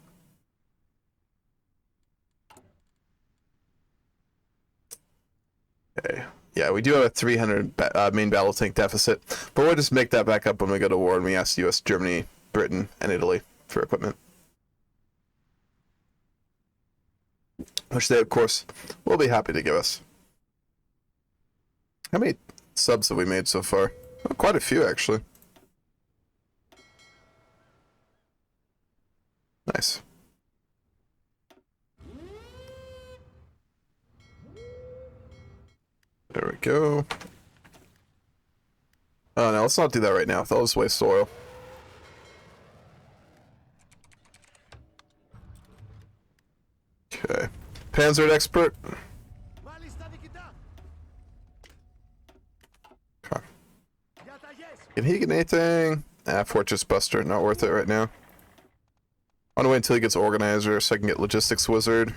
Okay. Yeah, we do have a 300 main battle tank deficit, but we'll just make that back up when we go to war and we ask US, Germany, Britain, and Italy for equipment. Which they, of course, will be happy to give us. How many subs have we made so far? Oh, quite a few, actually. Nice. There we go. Oh no, let's not do that right now. That was waste oil. Okay. Panzer expert. Okay. Can he get anything? Ah, Fortress Buster, not worth it right now. I want to wait until he gets Organizer so I can get Logistics Wizard.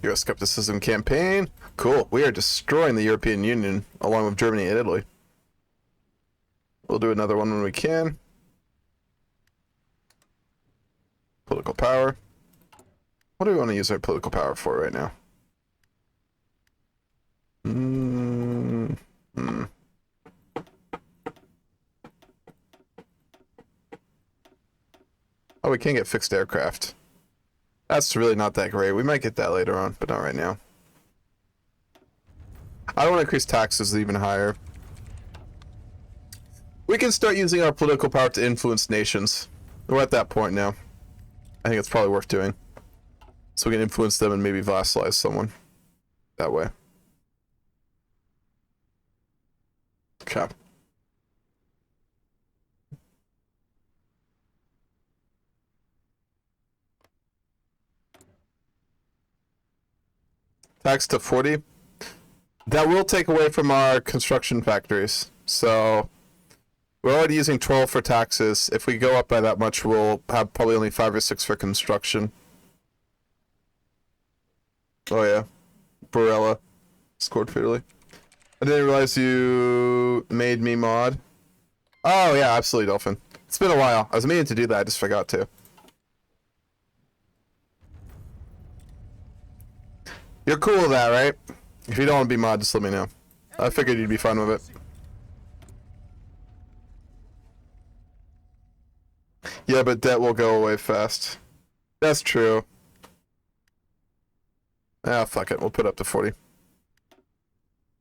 Euroscepticism campaign. Cool. We are destroying the European Union along with Germany and Italy. We'll do another one when we can. Political power. What do we want to use our political power for right now? Oh, we can get fixed aircraft. That's really not that great. We might get that later on, but not right now. I don't want to increase taxes even higher. We can start using our political power to influence nations. We're at that point now. I think it's probably worth doing. So we can influence them and maybe vassalize someone. That way. Okay. Tax to 40. That will take away from our construction factories. So we're already using 12 for taxes. If we go up by that much, we'll have probably only 5 or 6 for construction. Oh yeah. Barella scored fatally. I didn't realize you made me mod. Oh yeah, absolutely, Dolphin. It's been a while. I was meaning to do that, I just forgot to. You're cool with that, right? If you don't want to be mod, just let me know. I figured you'd be fine with it. Yeah, but debt will go away fast. That's true. Ah, fuck it. We'll put up to 40.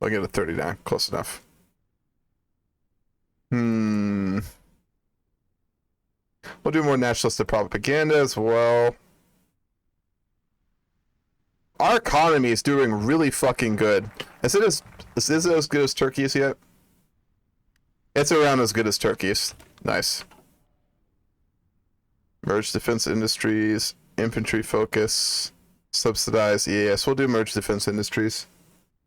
I'll get a 39. Close enough. We'll do more nationalistic propaganda as well. Our economy is doing really fucking good. Is it as good as Turkey's yet? It's around as good as Turkey's. Nice. Merge defense industries, infantry focus, subsidize EAS. We'll do merge defense industries.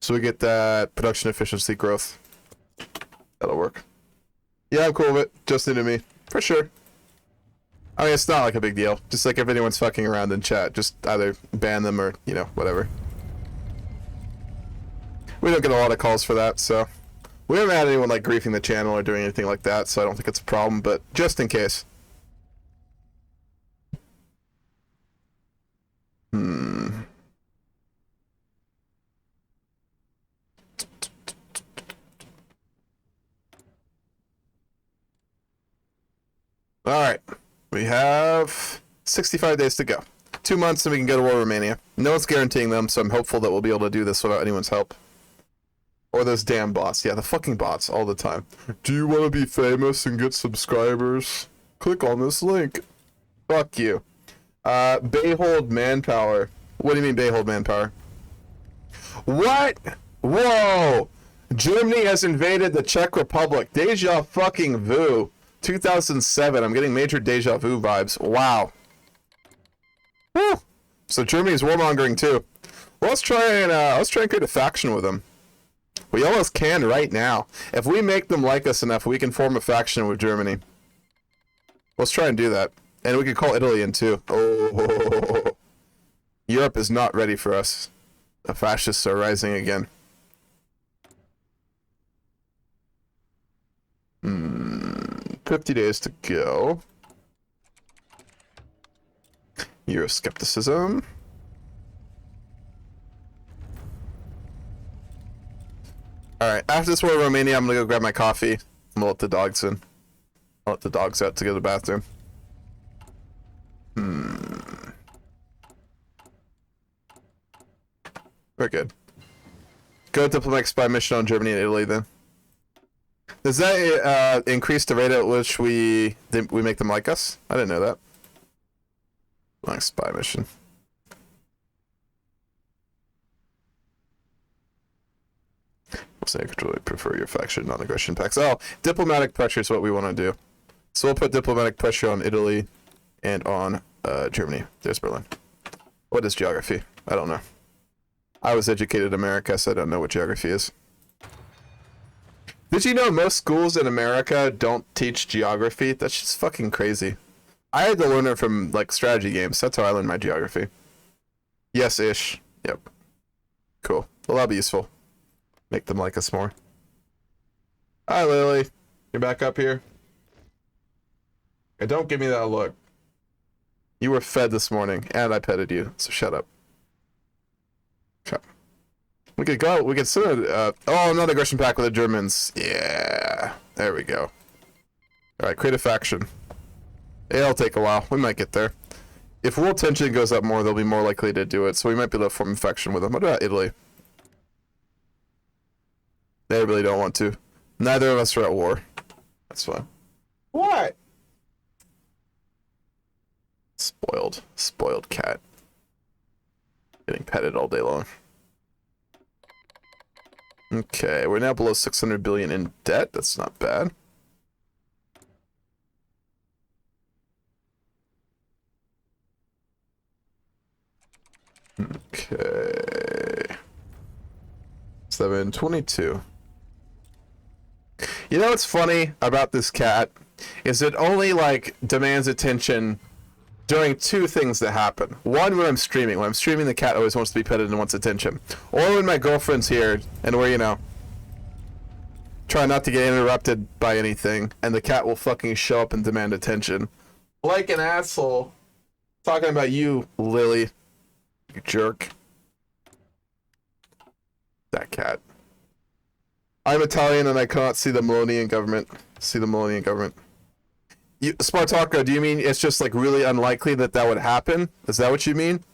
So we get that production efficiency growth. That'll work. Yeah, I'm cool with it. Just new to me. For sure. I mean, it's not like a big deal. Just like if anyone's fucking around in chat, just either ban them or, you know, whatever. We don't get a lot of calls for that, so... We haven't had anyone, like, griefing the channel or doing anything like that, so I don't think it's a problem, but just in case. Alright. We have 65 days to go. 2 months and we can go to war with Romania. No one's guaranteeing them, so I'm hopeful that we'll be able to do this without anyone's help. Or those damn bots. Yeah, the fucking bots all the time. Do you want to be famous and get subscribers? Click on this link. Fuck you. Bayhold manpower. What do you mean Bayhold manpower? What? Whoa! Germany has invaded the Czech Republic. Deja fucking vu. 2007. I'm getting major deja vu vibes. Wow. Woo! So Germany's warmongering too. Well, let's try and create a faction with them. We almost can right now. If we make them like us enough, we can form a faction with Germany. Let's try and do that. And we can call Italy in too. Oh, Europe is not ready for us. The fascists are rising again. 50 days to go. Euroscepticism. Alright, after this war in Romania, I'm gonna go grab my coffee. I'm gonna let the dogs in. I'll let the dogs out to go to the bathroom. Very good. Go diplomatic spy mission on Germany and Italy then. Does that increase the rate at which we make them like us? I didn't know that. Like spy mission. Bosnia control. Prefer your faction non-aggression pacts. Oh, diplomatic pressure is what we want to do. So we'll put diplomatic pressure on Italy and on Germany. There's Berlin. What is geography? I don't know. I was educated in America, so I don't know what geography is. Did you know most schools in America don't teach geography? That's just fucking crazy. I had to learn it from, like, strategy games. That's how I learned my geography. Yes-ish. Yep. Cool. Well, that'll be useful. Make them like us more. Hi, Lily. You're back up here? And don't give me that look. You were fed this morning, and I petted you, so shut up. Shut up. We could go, we could send oh, another aggression pack with the Germans. Yeah, there we go. Alright, create a faction. It'll take a while, we might get there. If world tension goes up more, they'll be more likely to do it, so we might be able to form a faction with them. What about Italy? They really don't want to. Neither of us are at war. That's fine. What? Spoiled cat. Getting petted all day long. Okay, we're now below 600 billion in debt. That's not bad. Okay. 722. You know what's funny about this cat is it only like demands attention during two things that happen. One, when I'm streaming. When I'm streaming, the cat always wants to be petted and wants attention. Or when my girlfriend's here and we're, you know, trying not to get interrupted by anything, and the cat will fucking show up and demand attention. Like an asshole. Talking about you, Lily. You jerk. That cat. I'm Italian and I cannot see the Millennium government. Spartaco, do you mean it's just like really unlikely that that would happen? Is that what you mean?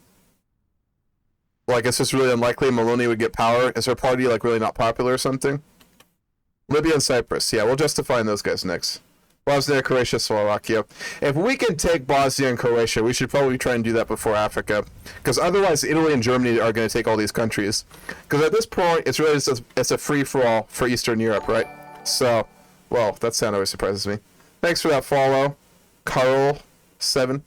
Like it's just really unlikely Meloni would get power? Is her party like really not popular or something? Libya and Cyprus. Yeah, we'll justify those guys next. Bosnia, Croatia, Slovakia. If we can take Bosnia and Croatia, we should probably try and do that before Africa. Because otherwise Italy and Germany are going to take all these countries. Because at this point, it's really just it's a free-for-all for Eastern Europe, right? So, well, that sound always surprises me. Thanks for that follow, Carl7.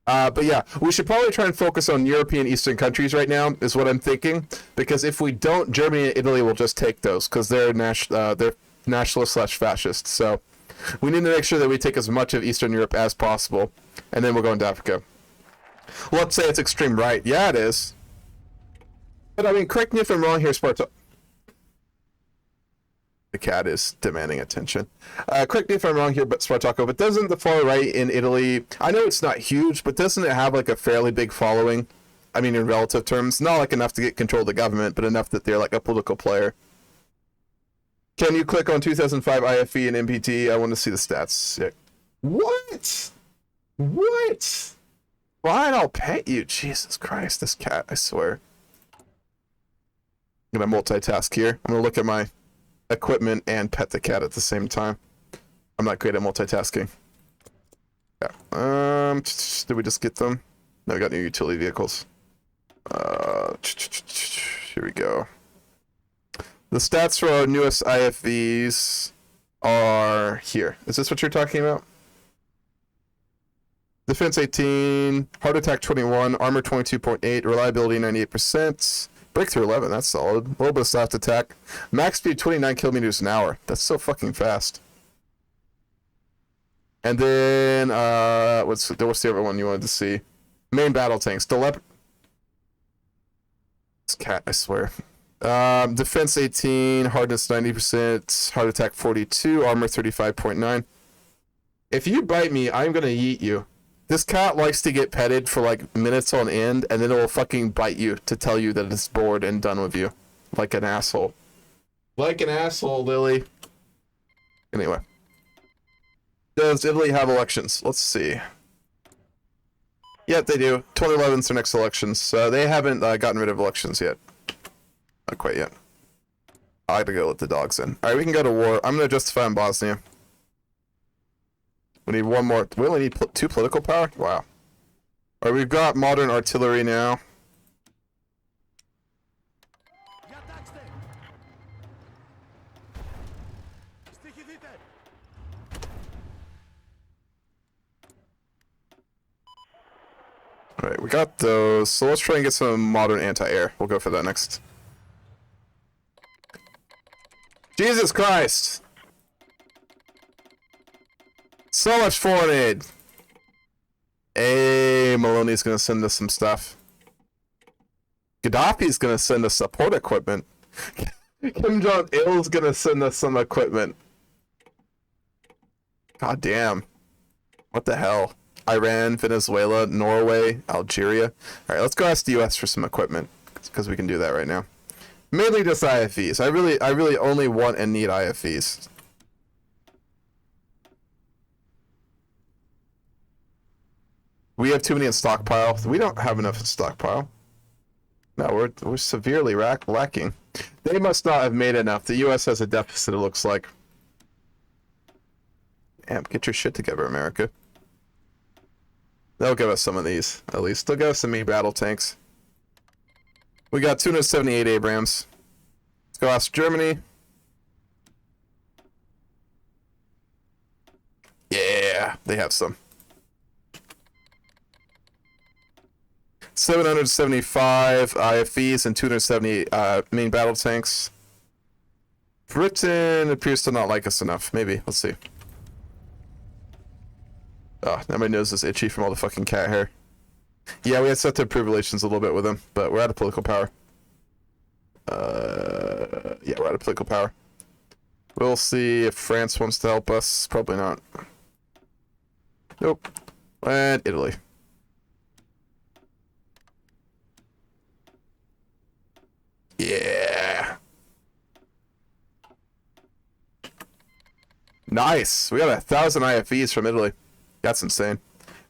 But yeah, we should probably try and focus on European Eastern countries right now, is what I'm thinking. Because if we don't, Germany and Italy will just take those, because they're nationalist/fascist. So we need to make sure that we take as much of Eastern Europe as possible, and then we'll go into Africa. Let's say it's extreme right. Yeah, it is. But I mean, correct me if I'm wrong here, Sparta. The cat is demanding attention. Correct me if I'm wrong here, but Spartaco, but doesn't the far right in Italy, I know it's not huge, but doesn't it have like a fairly big following? I mean, in relative terms, not like enough to get control of the government, but enough that they're like a political player. Can you click on 2005 IFE and MPT? I want to see the stats. Sick. What? What? Fine, I'll pet you. Jesus Christ, this cat, I swear. I'm going to multitask here. I'm going to look at my equipment and pet the cat at the same time. I'm not great at multitasking. Yeah. Did we just get them? No, we got new utility vehicles. Here we go. The stats for our newest IFVs are here. Is this what you're talking about? Defense 18, heart attack 21, armor 22.8, reliability 98%, breakthrough 11, that's solid. A little bit of soft attack. Max speed 29 kilometers an hour. That's so fucking fast. And then, what's the other one you wanted to see? Main battle tanks. The leopard. This cat, I swear. Defense 18, hardness 90%, heart attack 42, armor 35.9. If you bite me, I'm gonna yeet you. This cat likes to get petted for like minutes on end, and then it will fucking bite you to tell you that it's bored and done with you. Like an asshole. Like an asshole, Lily. Anyway. Does Italy have elections? Let's see. Yep, they do. 2011's their next elections. So they haven't gotten rid of elections yet. Not quite yet. I gotta go let the dogs in. Alright, we can go to war. I'm gonna justify in Bosnia. We need one more. We only need 2 political power? Wow. Alright, we've got modern artillery now. Alright, we got those. So let's try and get some modern anti-air. We'll go for that next. Jesus Christ! So much foreign aid! Hey, Maloney's gonna send us some stuff. Gaddafi's gonna send us support equipment. Kim Jong-il's gonna send us some equipment. God damn. What the hell? Iran, Venezuela, Norway, Algeria. Alright, let's go ask the US for some equipment. Because we can do that right now. Mainly just IFVs. I really only want and need IFVs. We have too many in stockpile. We don't have enough in stockpile. No, we're severely lacking. They must not have made enough. The US has a deficit, it looks like. Damn, get your shit together, America. They'll give us some of these, at least. They'll give us some main battle tanks. We got 278 Abrams. Let's go ask Germany. Yeah, they have some. 775 IFVs and 270 main battle tanks. Britain appears to not like us enough. Maybe. Let's see. Oh, now my nose is itchy from all the fucking cat hair. Yeah, we had set to improve relations a little bit with them, but we're out of political power. Yeah, we're out of political power. We'll see if France wants to help us. Probably not. Nope. And Italy. Yeah. Nice. We got 1,000 IFVs from Italy. That's insane.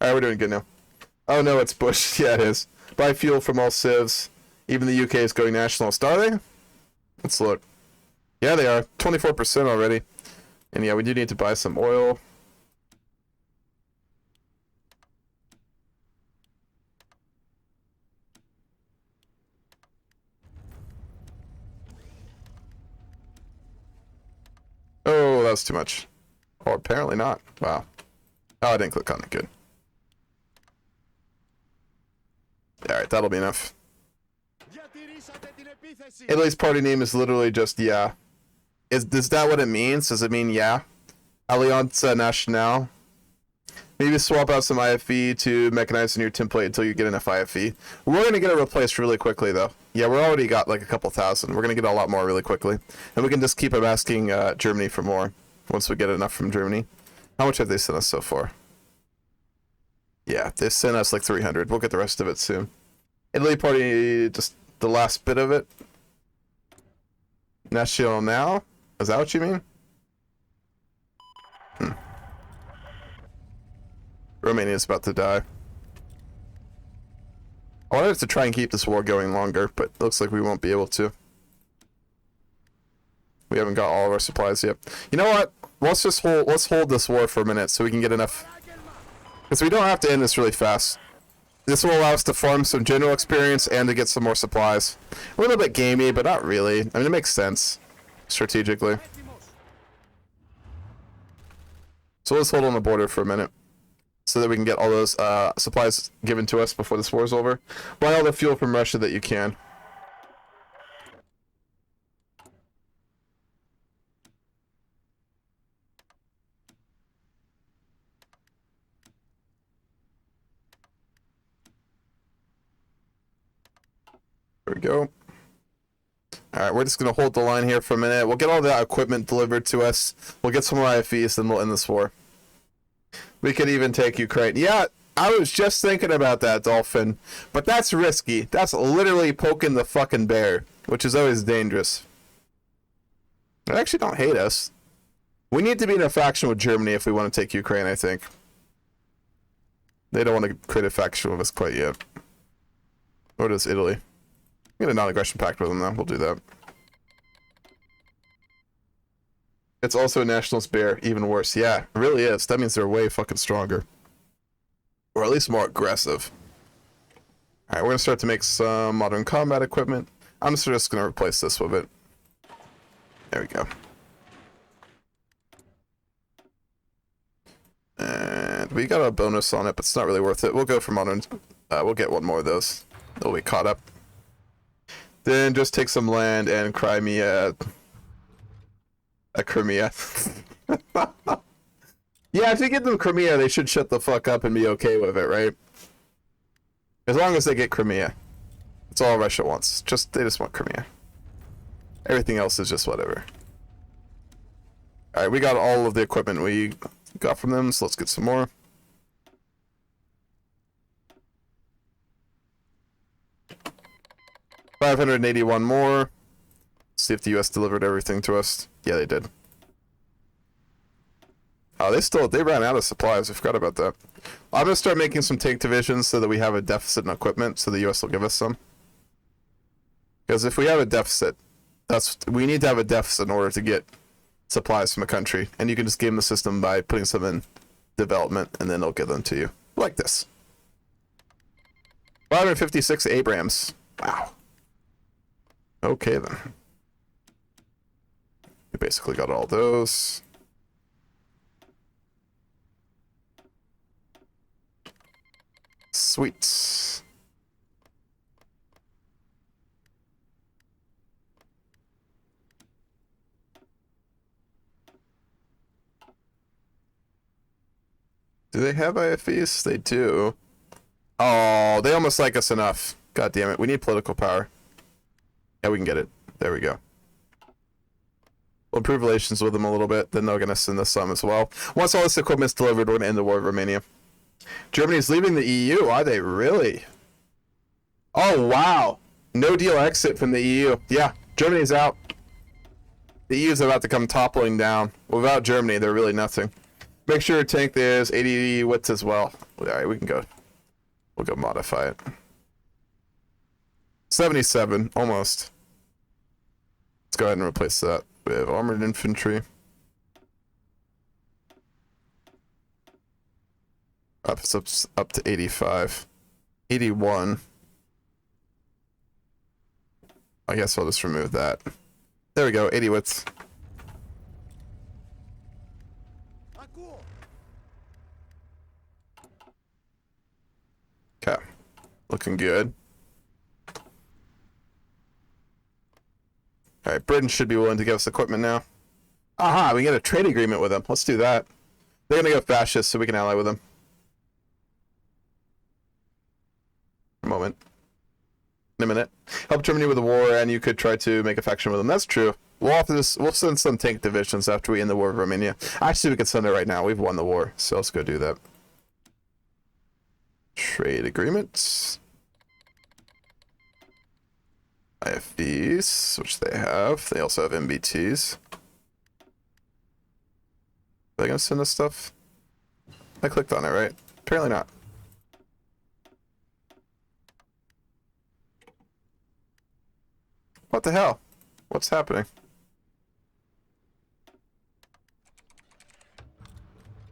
Alright, we're doing good now. Oh no, it's Bush. Yeah, it is. Buy fuel from all civs. Even the UK is going nationalist. Are they? Let's look. Yeah, they are. 24% already. And yeah, we do need to buy some oil. Oh, that was too much. Or apparently not. Wow. Oh, I didn't click on it. Good. Alright, that'll be enough. Italy's party name is literally just yeah. Is that what it means? Does it mean yeah? Alleanza Nacional. Maybe swap out some IFV to mechanize in your template until you get enough IFV. We're gonna get it replaced really quickly though. Yeah, we're already got like a couple thousand. We're gonna get a lot more really quickly. And we can just keep asking Germany for more once we get enough from Germany. How much have they sent us so far? Yeah, they sent us like 300. We'll get the rest of it soon. Italy party, just the last bit of it. National now? Is that what you mean? Romania's about to die. I wanted to try and keep this war going longer, but it looks like we won't be able to. We haven't got all of our supplies yet. You know what? Let's hold this war for a minute so we can get enough. Because we don't have to end this really fast. This will allow us to farm some general experience and to get some more supplies. A little bit gamey, but not really. I mean, it makes sense strategically. So let's hold on the border for a minute so that we can get all those supplies given to us before this war is over. Buy all the fuel from Russia that you can. There we go. Alright, we're just going to hold the line here for a minute. We'll get all that equipment delivered to us. We'll get some more IFVs, then we'll end this war. We could even take Ukraine. Yeah, I was just thinking about that, Dolphin. But that's risky. That's literally poking the fucking bear, which is always dangerous. They actually don't hate us. We need to be in a faction with Germany if we want to take Ukraine, I think. They don't want to create a faction with us quite yet. Or does Italy? Get a non-aggression pact with them, though. We'll do that. It's also a nationalist bear, even worse. Yeah, it really is. That means they're way fucking stronger. Or at least more aggressive. Alright, we're gonna start to make some modern combat equipment. I'm just gonna replace this with it. There we go. And we got a bonus on it, but it's not really worth it. We'll go for modern We'll get one more of those. They'll be caught up. Then just take some land and Crimea. Crimea. Yeah, if you give them Crimea, they should shut the fuck up and be okay with it, right? As long as they get Crimea. That's all Russia wants. They just want Crimea. Everything else is just whatever. Alright, we got all of the equipment we got from them, so let's get some more. $581 more. See if the US delivered everything to us. Yeah, they did. Oh, they ran out of supplies. I forgot about that. I'm gonna start making some tank divisions so that we have a deficit in equipment, so the US will give us some. Because if we have a deficit, we need to have a deficit in order to get supplies from a country, and you can just game the system by putting some in development, and then they'll give them to you like this. 556 Abrams. Wow. Okay then. We basically got all those. Sweet. Do they have IFVs? They do. Oh, they almost like us enough. God damn it. We need political power. Yeah, we can get it. There we go. We'll improve relations with them a little bit. Then they're going to send us some as well. Once all this equipment's delivered, we're going to end the war of Romania. Germany's leaving the EU. Are they really? Oh, wow. No deal exit from the EU. Yeah, Germany's out. The EU's about to come toppling down. Without Germany, they're really nothing. Make sure your tank there's 80 widths as well. Alright, we can go. We'll go modify it. 77, almost. Let's go ahead and replace that with armored infantry. Up to 85. 81. I guess I'll just remove that. There we go, 80 widths. Okay. Looking good. Alright, Britain should be willing to give us equipment now. Aha, we get a trade agreement with them. Let's do that. They're gonna go fascist so we can ally with them. A moment. In a minute. Help Germany with the war and you could try to make a faction with them. That's true. We'll send some tank divisions after we end the war of Romania. Actually, we could send it right now. We've won the war, so let's go do that. Trade agreements. IFVs, which they have. They also have MBTs. Are they gonna send us stuff? I clicked on it, right? Apparently not. What the hell? What's happening?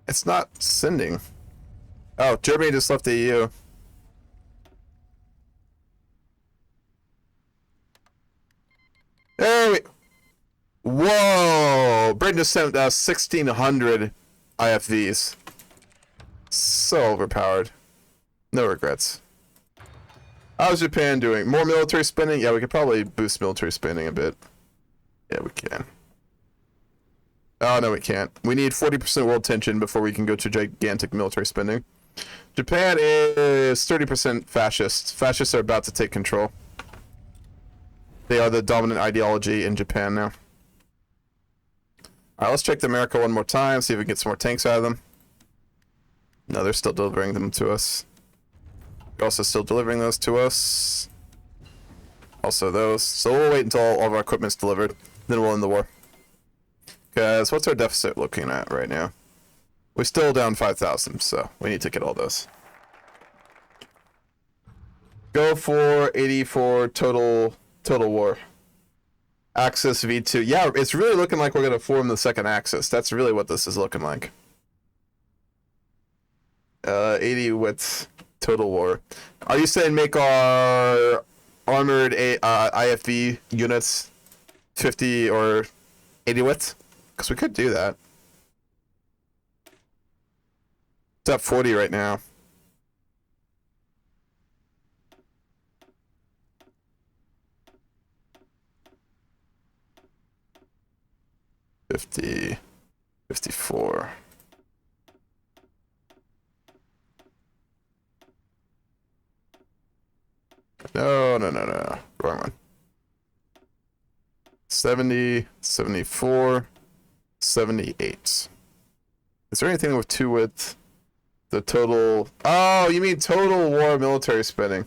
It's not sending. Oh, Germany just left the EU. There we... Whoa! Britain just sent us 1,600 IFVs. So overpowered. No regrets. How's Japan doing? More military spending? Yeah, we could probably boost military spending a bit. Yeah, we can. Oh, no, we can't. We need 40% world tension before we can go to gigantic military spending. Japan is 30% fascist. Fascists are about to take control. They are the dominant ideology in Japan now. Alright, let's check the America one more time, see if we can get some more tanks out of them. No, they're still delivering them to us. They're also still delivering those to us. Also those. So we'll wait until all of our equipment's delivered, then we'll end the war. Guys, what's our deficit looking at right now? We're still down 5,000, so we need to get all those. Go for 84 total war. Axis V2. Yeah, it's really looking like we're going to form the second axis. That's really what this is looking like. 80 with total war. Are you saying make our armored IFV units 50 or 80 width? Because we could do that. It's at 40 right now. 50, 54. No, no, no, no. Wrong one. 70, 74, 78. Is there anything with 2 with the total? Oh, you mean total war military spending.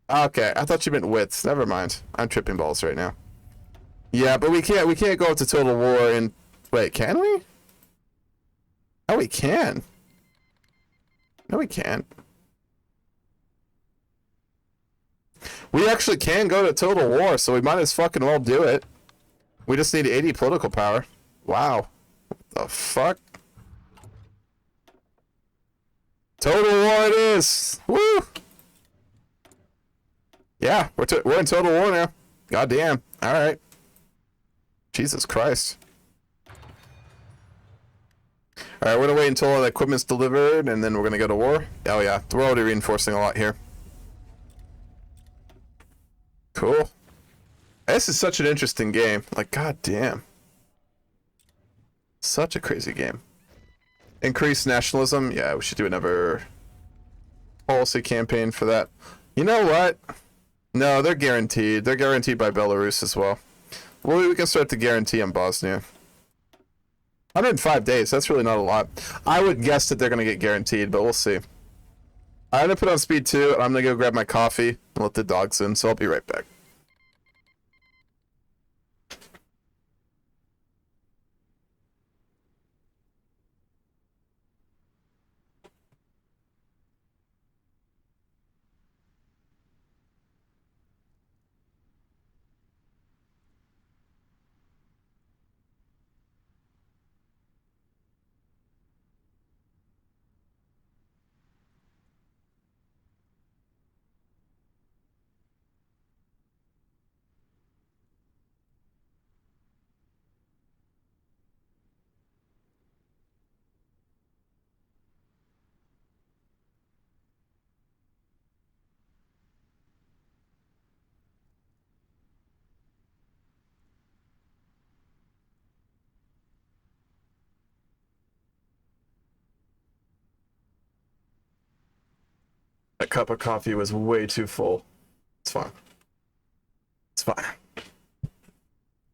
Okay, I thought you meant width. Never mind. I'm tripping balls right now. Yeah, but we can't go up to total war and wait, can we? Oh, we can. No, we can't. We actually can go to total war, so we might as fucking well do it. We just need 80 political power. Wow. What the fuck? Total war it is. Woo! Yeah, we're in total war now. God damn. All right. Jesus Christ. All right, we're gonna wait until all the equipment's delivered, and then we're gonna go to war. Oh yeah, we're already reinforcing a lot here. Cool. This is such an interesting game. Like, god damn. Such a crazy game. Increase nationalism. Yeah, we should do another policy campaign for that. You know what? No, they're guaranteed. They're guaranteed by Belarus as well. Well, we can start the guarantee in Bosnia. 105 days. That's really not a lot. I would guess that they're going to get guaranteed, but we'll see. I'm going to put on speed 2, and I'm going to go grab my coffee and let the dogs in, so I'll be right back. That cup of coffee was way too full. It's fine. It's fine.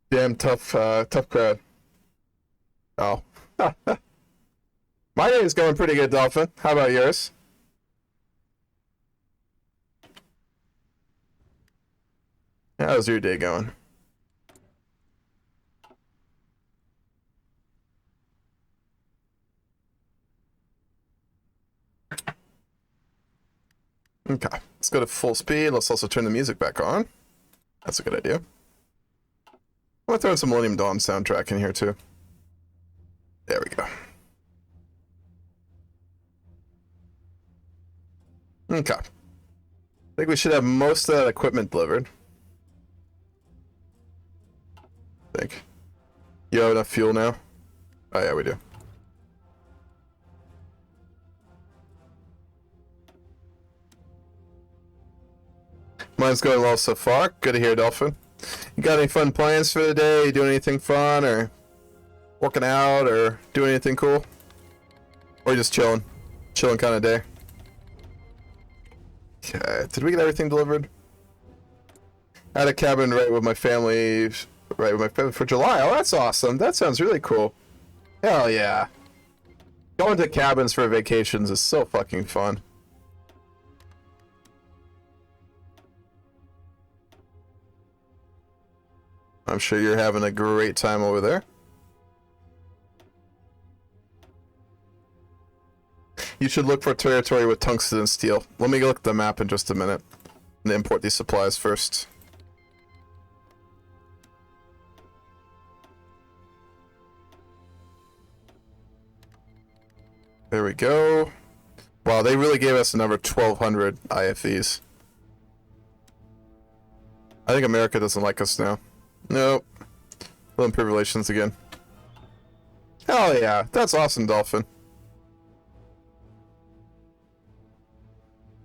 Damn tough crowd. Oh. My day is going pretty good, Dolphin. How about yours? How's your day going? Okay, let's go to full speed. Let's also turn the music back on. That's a good idea. I'm gonna throw in some Millennium Dawn soundtrack in here too. There we go. Okay. I think we should have most of that equipment delivered. I think. You have enough fuel now? Oh yeah, we do. Mine's going well so far. Good to hear, Dolphin. You got any fun plans for the day? You doing anything fun, or working out, or doing anything cool? Or just chilling? Chilling kind of day? Okay, did we get everything delivered? I had a cabin right with my family for July. Oh, that's awesome. That sounds really cool. Hell yeah. Going to cabins for vacations is so fucking fun. I'm sure you're having a great time over there. You should look for territory with tungsten and steel. Let me look at the map in just a minute and import these supplies first. There we go. Wow, they really gave us another 1,200 IFEs. I think America doesn't like us now. Nope. We'll improve relations again. Hell yeah, that's awesome, Dolphin.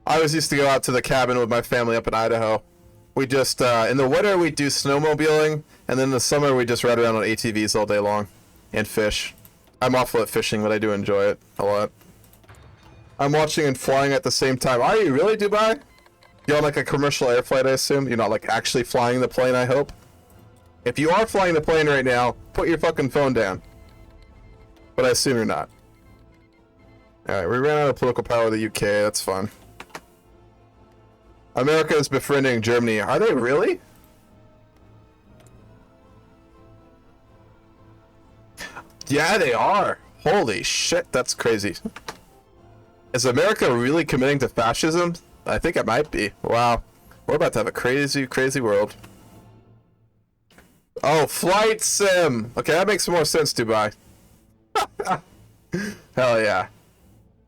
I always used to go out to the cabin with my family up in Idaho. We just, in the winter we do snowmobiling, and then in the summer we just ride around on ATVs all day long. And fish. I'm awful at fishing, but I do enjoy it a lot. I'm watching and flying at the same time. Are you really, Dubai? You're on like a commercial air flight, I assume? You're not like actually flying the plane, I hope? If you are flying the plane right now, put your fucking phone down. But I assume you're not. Alright, we ran out of political power of the UK, that's fun. America is befriending Germany. Are they really? Yeah, they are. Holy shit, that's crazy. Is America really committing to fascism? I think it might be. Wow. We're about to have a crazy, crazy world. Oh, flight sim! Okay, that makes more sense, Dubai. Hell yeah.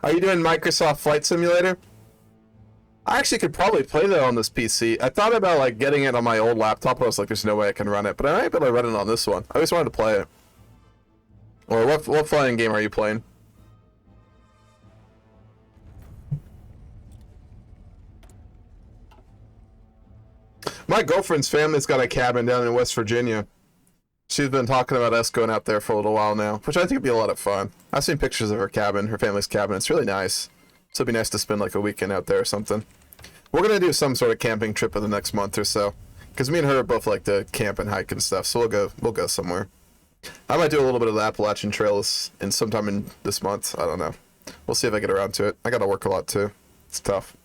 Are you doing Microsoft Flight Simulator? I actually could probably play that on this PC. I thought about like getting it on my old laptop, but I was like, there's no way I can run it. But I might be able to run it on this one. I always wanted to play it. Or what flying game are you playing? My girlfriend's family's got a cabin down in West Virginia. She's been talking about us going out there for a little while now, which I think would be a lot of fun. I've seen pictures of her cabin, her family's cabin. It's really nice. So it'd be nice to spend like a weekend out there or something. We're gonna do some sort of camping trip in the next month or so, because me and her both like to camp and hike and stuff. So we'll go somewhere. I might do a little bit of the Appalachian Trails in sometime in this month. I don't know. We'll see if I get around to it. I gotta work a lot too. It's tough.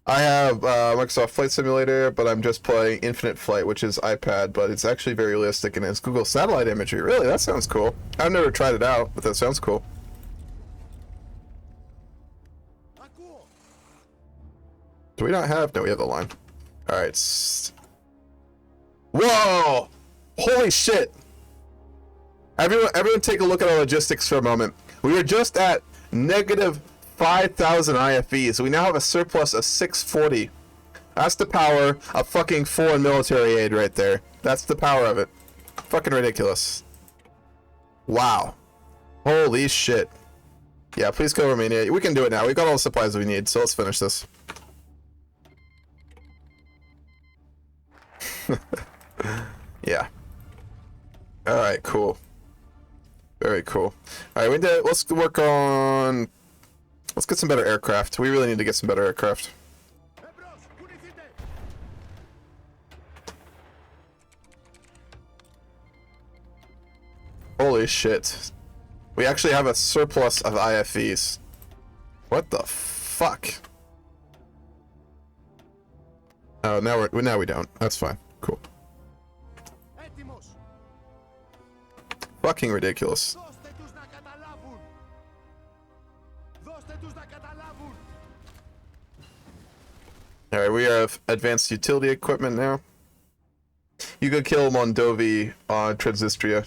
I have Microsoft Flight Simulator, but I'm just playing Infinite Flight, which is iPad, but it's actually very realistic and it's Google satellite imagery. Really, that sounds cool. I've never tried it out, but that sounds cool. Do we not have? No, we have the line. All right. Whoa! Holy shit! Everyone, take a look at our logistics for a moment. We were just at negative 5,000 IFEs. We now have a surplus of 640. That's the power of fucking foreign military aid right there. That's the power of it. Fucking ridiculous. Wow. Holy shit. Yeah, please go Romania. We can do it now. We've got all the supplies we need, so let's finish this. Yeah. Alright, cool. Very cool. Alright, let's work on... Let's get some better aircraft. We really need to get some better aircraft. Holy shit. We actually have a surplus of IFEs. What the fuck? Oh, now we don't. That's fine. Cool. Fucking ridiculous. Alright, we have advanced utility equipment now. You could kill Mondovi on Transnistria.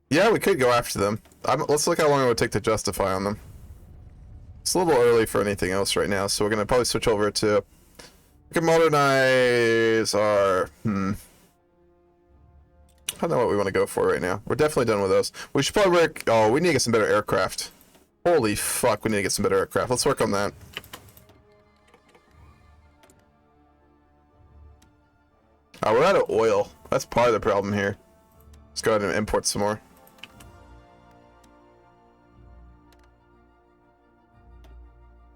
Yeah, we could go after them. Let's look how long it would take to justify on them. It's a little early for anything else right now, so we're going to probably switch over to... We can modernize our... I don't know what we want to go for right now. We're definitely done with those. We should probably work... Oh, we need to get some better aircraft. Holy fuck, we need to get some better aircraft. Let's work on that. Oh, we're out of oil. That's part of the problem here. Let's go ahead and import some more.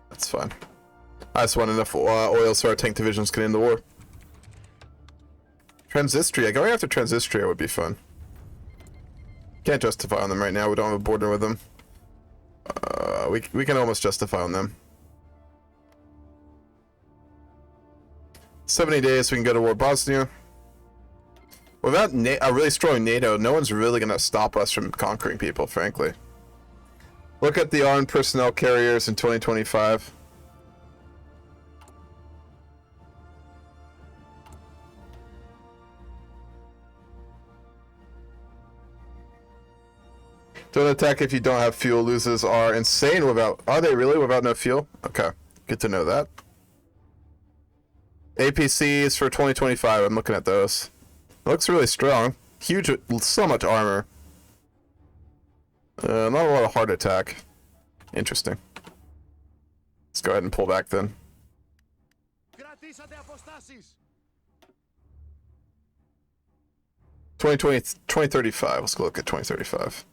That's fine. I just want enough oil so our tank divisions can end the war. Transnistria. Going after Transnistria would be fun. Can't justify on them right now. We don't have a border with them. We can almost justify on them. 70 days we can go to war Bosnia. Without a really strong NATO, no one's really going to stop us from conquering people, frankly. Look at the armed personnel carriers in 2025. Don't attack if you don't have fuel. Losers are insane without... Are they really without no fuel? Okay, good to know that. APCs for 2025. I'm looking at those. It looks really strong. Huge, so much armor. Not a lot of heart attack. Interesting. Let's go ahead and pull back then. 2035. Let's go look at 2035.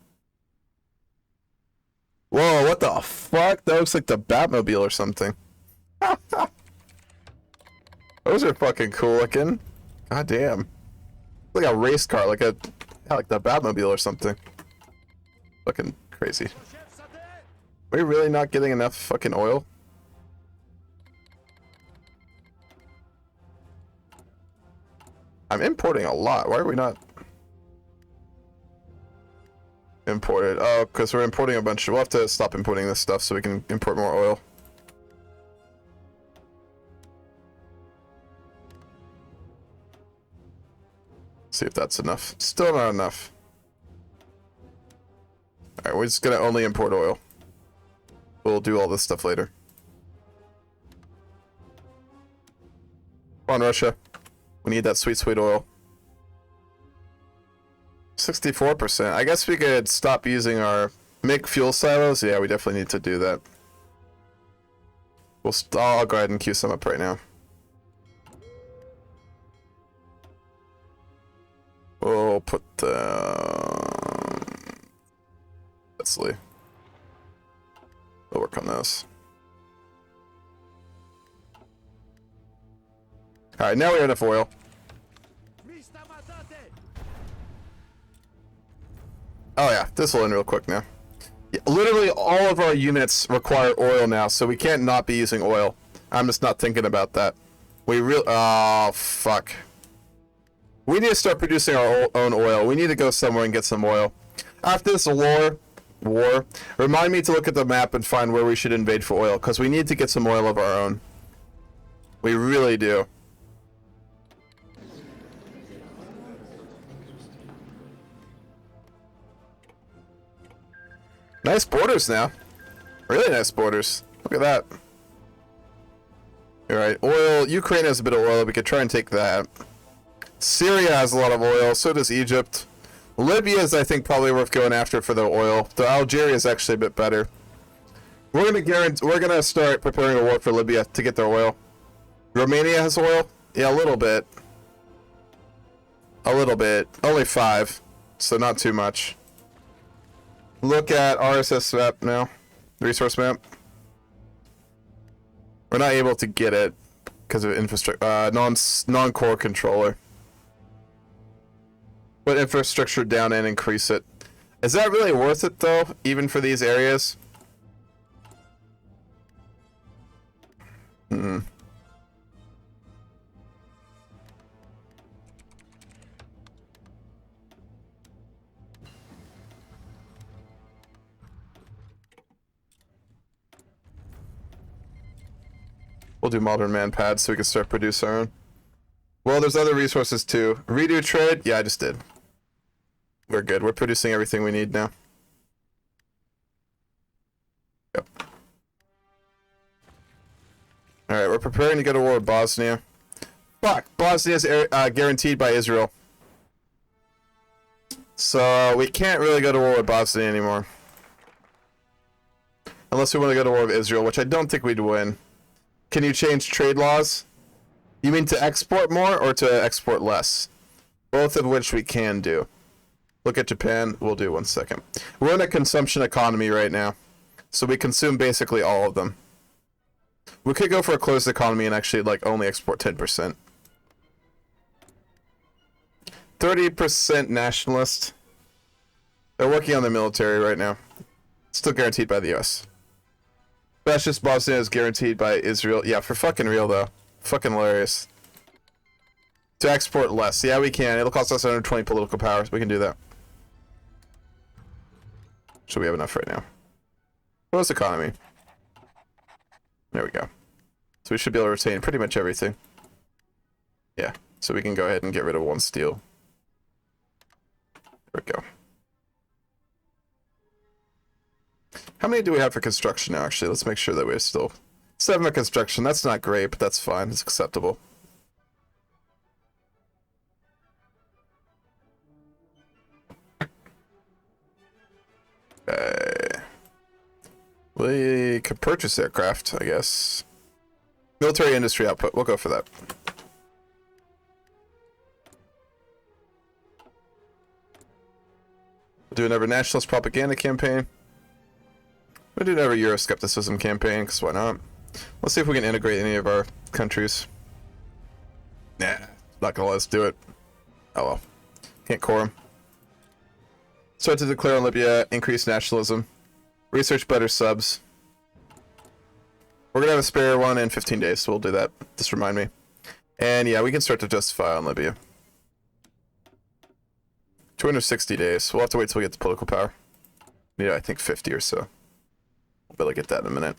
Whoa, what the fuck? That looks like the Batmobile or something. Those are fucking cool looking. God damn. Like a race car, like the Batmobile or something. Fucking crazy. Are we really not getting enough fucking oil? I'm importing a lot. Why are we not imported? Oh, because we're importing a bunch. We'll have to stop importing this stuff so we can import more oil. See if that's enough. Still not enough. Alright, we're just gonna only import oil. We'll do all this stuff later. Come on, Russia. We need that sweet, sweet oil. 64%. I guess we could stop using our make fuel silos. Yeah, we definitely need to do that. I'll go ahead and queue some up right now. We'll put the... Let's see. We'll work on those. Alright, now we have enough oil. Oh yeah, this will end real quick now. Yeah, literally all of our units require oil now, so we can't not be using oil. I'm just not thinking about that. Oh, fuck. We need to start producing our own oil. We need to go somewhere and get some oil. After this war, remind me to look at the map and find where we should invade for oil, because we need to get some oil of our own. We really do. Nice borders now. Really nice borders. Look at that. Alright, oil. Ukraine has a bit of oil. We could try and take that. Syria has a lot of oil. So does Egypt. Libya is, I think, probably worth going after for the oil. The Algeria is actually a bit better. We're gonna start preparing a war for Libya to get their oil. Romania has oil? Yeah, a little bit. A little bit. Only 5. So not too much. Look at RSS map now. Resource map. We're not able to get it because of infrastructure, non-core controller. Put infrastructure down and increase it. Is that really worth it though, even for these areas? We'll do modern man pads so we can start producing our own. Well, there's other resources too. Redo trade? Yeah, I just did. We're good. We're producing everything we need now. Yep. Alright, we're preparing to go to war with Bosnia. Fuck! Bosnia's guaranteed by Israel. So, we can't really go to war with Bosnia anymore. Unless we want to go to war with Israel, which I don't think we'd win. Can you change trade laws? You mean to export more or to export less? Both of which we can do. Look at Japan. We'll do 1 second. We're in a consumption economy right now. So we consume basically all of them. We could go for a closed economy and actually like only export 10%. 30% nationalist. They're working on the military right now. Still guaranteed by the US. Fascist Bosnia is guaranteed by Israel. Yeah, for fucking real though. Fucking hilarious. To export less. Yeah, we can. It'll cost us 120 political powers. We can do that. So we have enough right now. Close economy. There we go. So we should be able to retain pretty much everything. Yeah. So we can go ahead and get rid of 1 steel. There we go. How many do we have for construction now, actually? Let's make sure that we're still... 7 for construction. That's not great, but that's fine. It's acceptable. Okay. We could purchase aircraft, I guess. Military industry output. We'll go for that. We'll do another nationalist propaganda campaign. We'll do another Euroscepticism campaign, because why not? Let's see if we can integrate any of our countries. Nah, not gonna let us do it. Oh well. Can't core them. Start to declare on Libya, increase nationalism. Research better subs. We're gonna have a spare one in 15 days, so we'll do that. Just remind me. And yeah, we can start to justify on Libya. 260 days. We'll have to wait till we get the political power. Yeah, I think 50 or so. We'll be able to get that in a minute.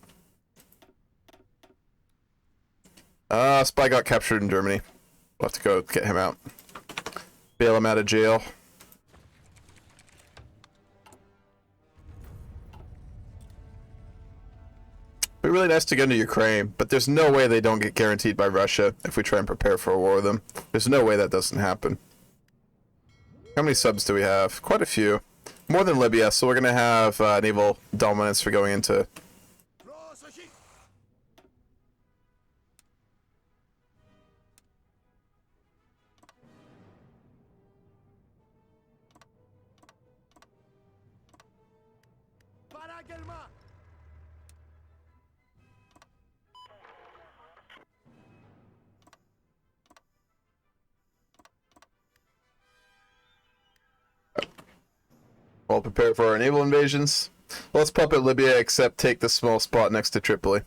Spy got captured in Germany. We'll have to go get him out. Bail him out of jail. It'd be really nice to go into Ukraine, but there's no way they don't get guaranteed by Russia if we try and prepare for a war with them. There's no way that doesn't happen. How many subs do we have? Quite a few. More than Libya, so we're going to have naval dominance for going into... We'll prepare for our naval invasions. Let's puppet Libya, except take the small spot next to Tripoli.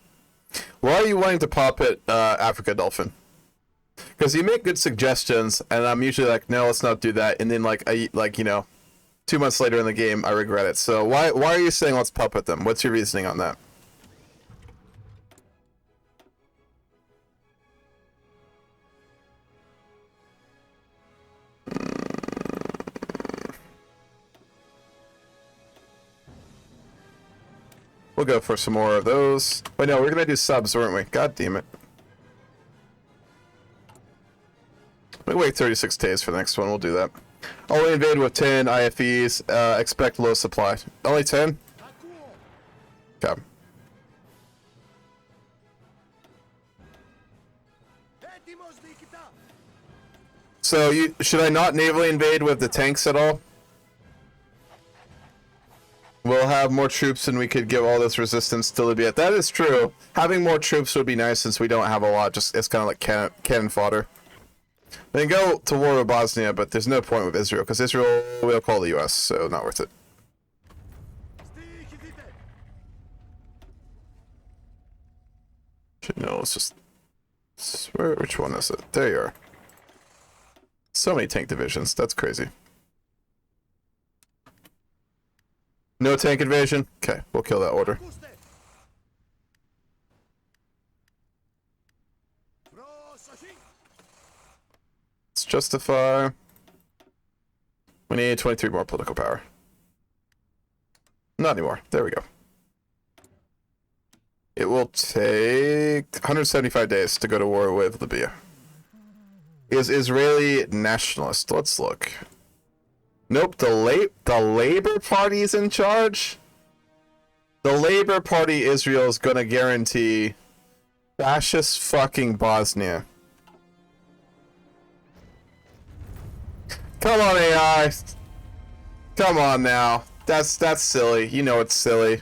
Why are you wanting to puppet Africa, Dolphin? Because you make good suggestions, and I'm usually like, no, let's not do that. And then, you know, 2 months later in the game, I regret it. So why are you saying let's puppet them? What's your reasoning on that? We'll go for some more of those. Wait, no, we're gonna do subs, weren't we? God damn it. We'll wait 36 days for the next one. We'll do that. Only invade with 10 IFEs. Expect low supply. Only 10? Okay. So, should I not navally invade with the tanks at all? We'll have more troops and we could give all this resistance to Libya. That is true. Having more troops would be nice since we don't have a lot. Just it's kind of like cannon fodder. We can go to war with Bosnia, but there's no point with Israel because Israel will call the U.S., so not worth it. No, let's just... Which one is it? There you are. So many tank divisions. That's crazy. No tank invasion? Okay, we'll kill that order. Let's justify. We need 23 more political power. Not anymore. There we go. It will take 175 days to go to war with Libya. Is Israeli nationalist? Let's look. Nope, the Labour Party is in charge. The Labour Party Israel is gonna guarantee fascist fucking Bosnia. Come on, AI. Come on now. That's silly. You know it's silly.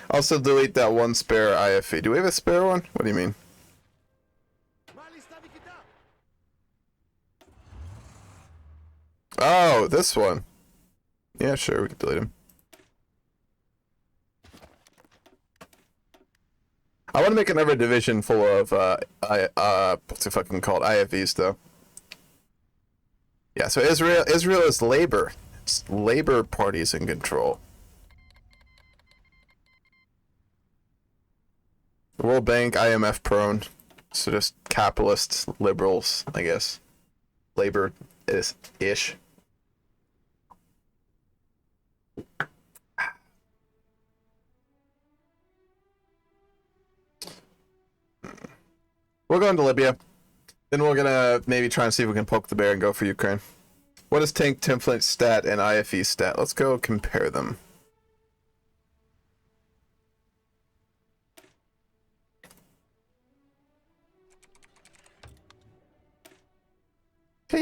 Also delete that one spare IFE. Do we have a spare one? What do you mean? Oh, this one. Yeah, sure, we can delete him. I want to make another division full of, what's it fucking called? IFEs, though. Yeah, so Israel is Labor. It's Labor Party's in control. The World Bank, IMF prone. So just capitalist liberals, I guess. Labor is ish. We're going to Libya. Then we're gonna maybe try and see if we can poke the bear and go for Ukraine. What is tank template stat and IFE stat? Let's go compare them.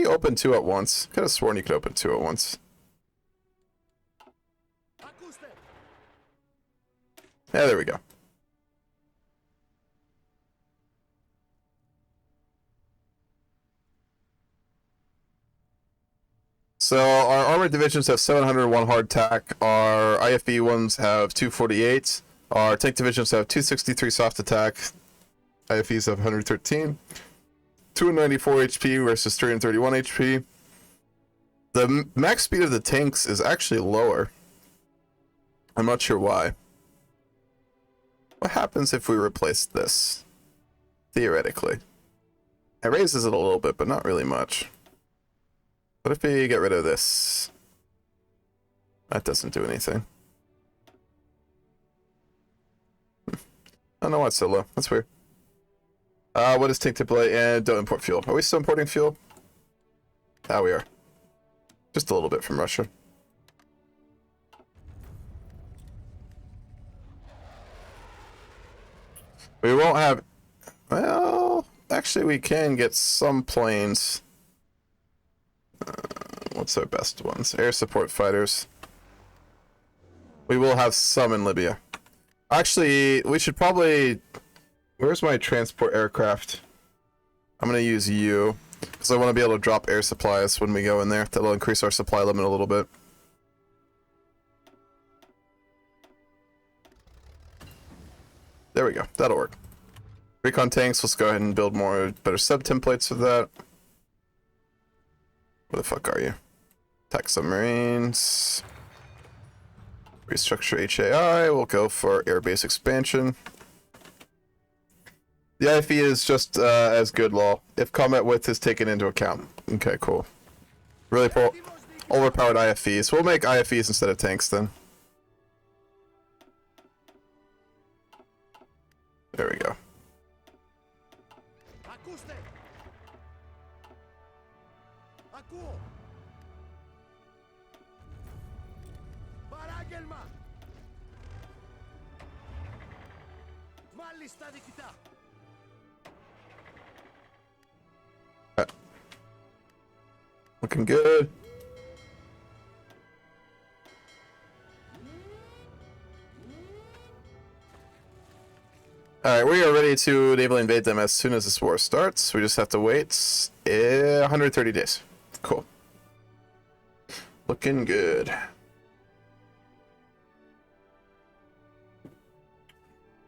you open two at once? Could have sworn you could open two at once. Yeah, there we go. So our armored divisions have 701 hard attack. Our IFV ones have 248. Our tank divisions have 263 soft attack. IFVs have 113. 294 HP versus 331 HP. The max speed of the tanks is actually lower. I'm not sure why. What happens if we replace this? Theoretically. It raises it a little bit, but not really much. What if we get rid of this? That doesn't do anything. I don't know why it's so low. That's weird. What is tank display? And don't import fuel. Are we still importing fuel? Ah, we are. Just a little bit from Russia. We won't have... Well, actually we can get some planes. What's our best ones? Air support fighters. We will have some in Libya. Actually, we should probably... Where's my transport aircraft? I'm going to use you, because I want to be able to drop air supplies when we go in there. That'll increase our supply limit a little bit. There we go. That'll work. Recon tanks, let's go ahead and build more better sub-templates of that. Where the fuck are you? Attack submarines. Restructure HAI. We'll go for airbase expansion. The IFE is just as good, lol. If combat width is taken into account. Okay, cool. Really overpowered IFEs. We'll make IFEs instead of tanks then. There we go. Looking good. Alright, we are ready to naval invade them as soon as this war starts. We just have to wait 130 days. Cool. Looking good.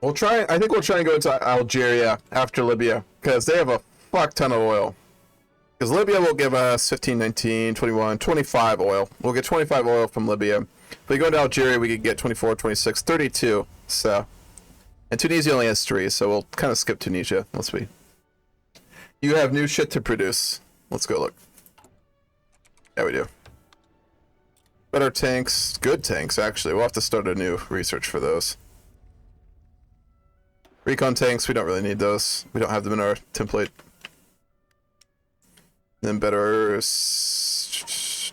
We'll try, I think we'll try and go into Algeria after Libya, because they have a fuck ton of oil. Because Libya will give us 15, 19, 21, 25 oil. We'll get 25 oil from Libya. If we go into Algeria, we could get 24, 26, 32. So, and Tunisia only has 3, so we'll kind of skip Tunisia. Let's see. You have new shit to produce. Let's go look. Yeah, we do. Better tanks. Good tanks, actually. We'll have to start a new research for those. Recon tanks, we don't really need those. We don't have them in our template. Then better...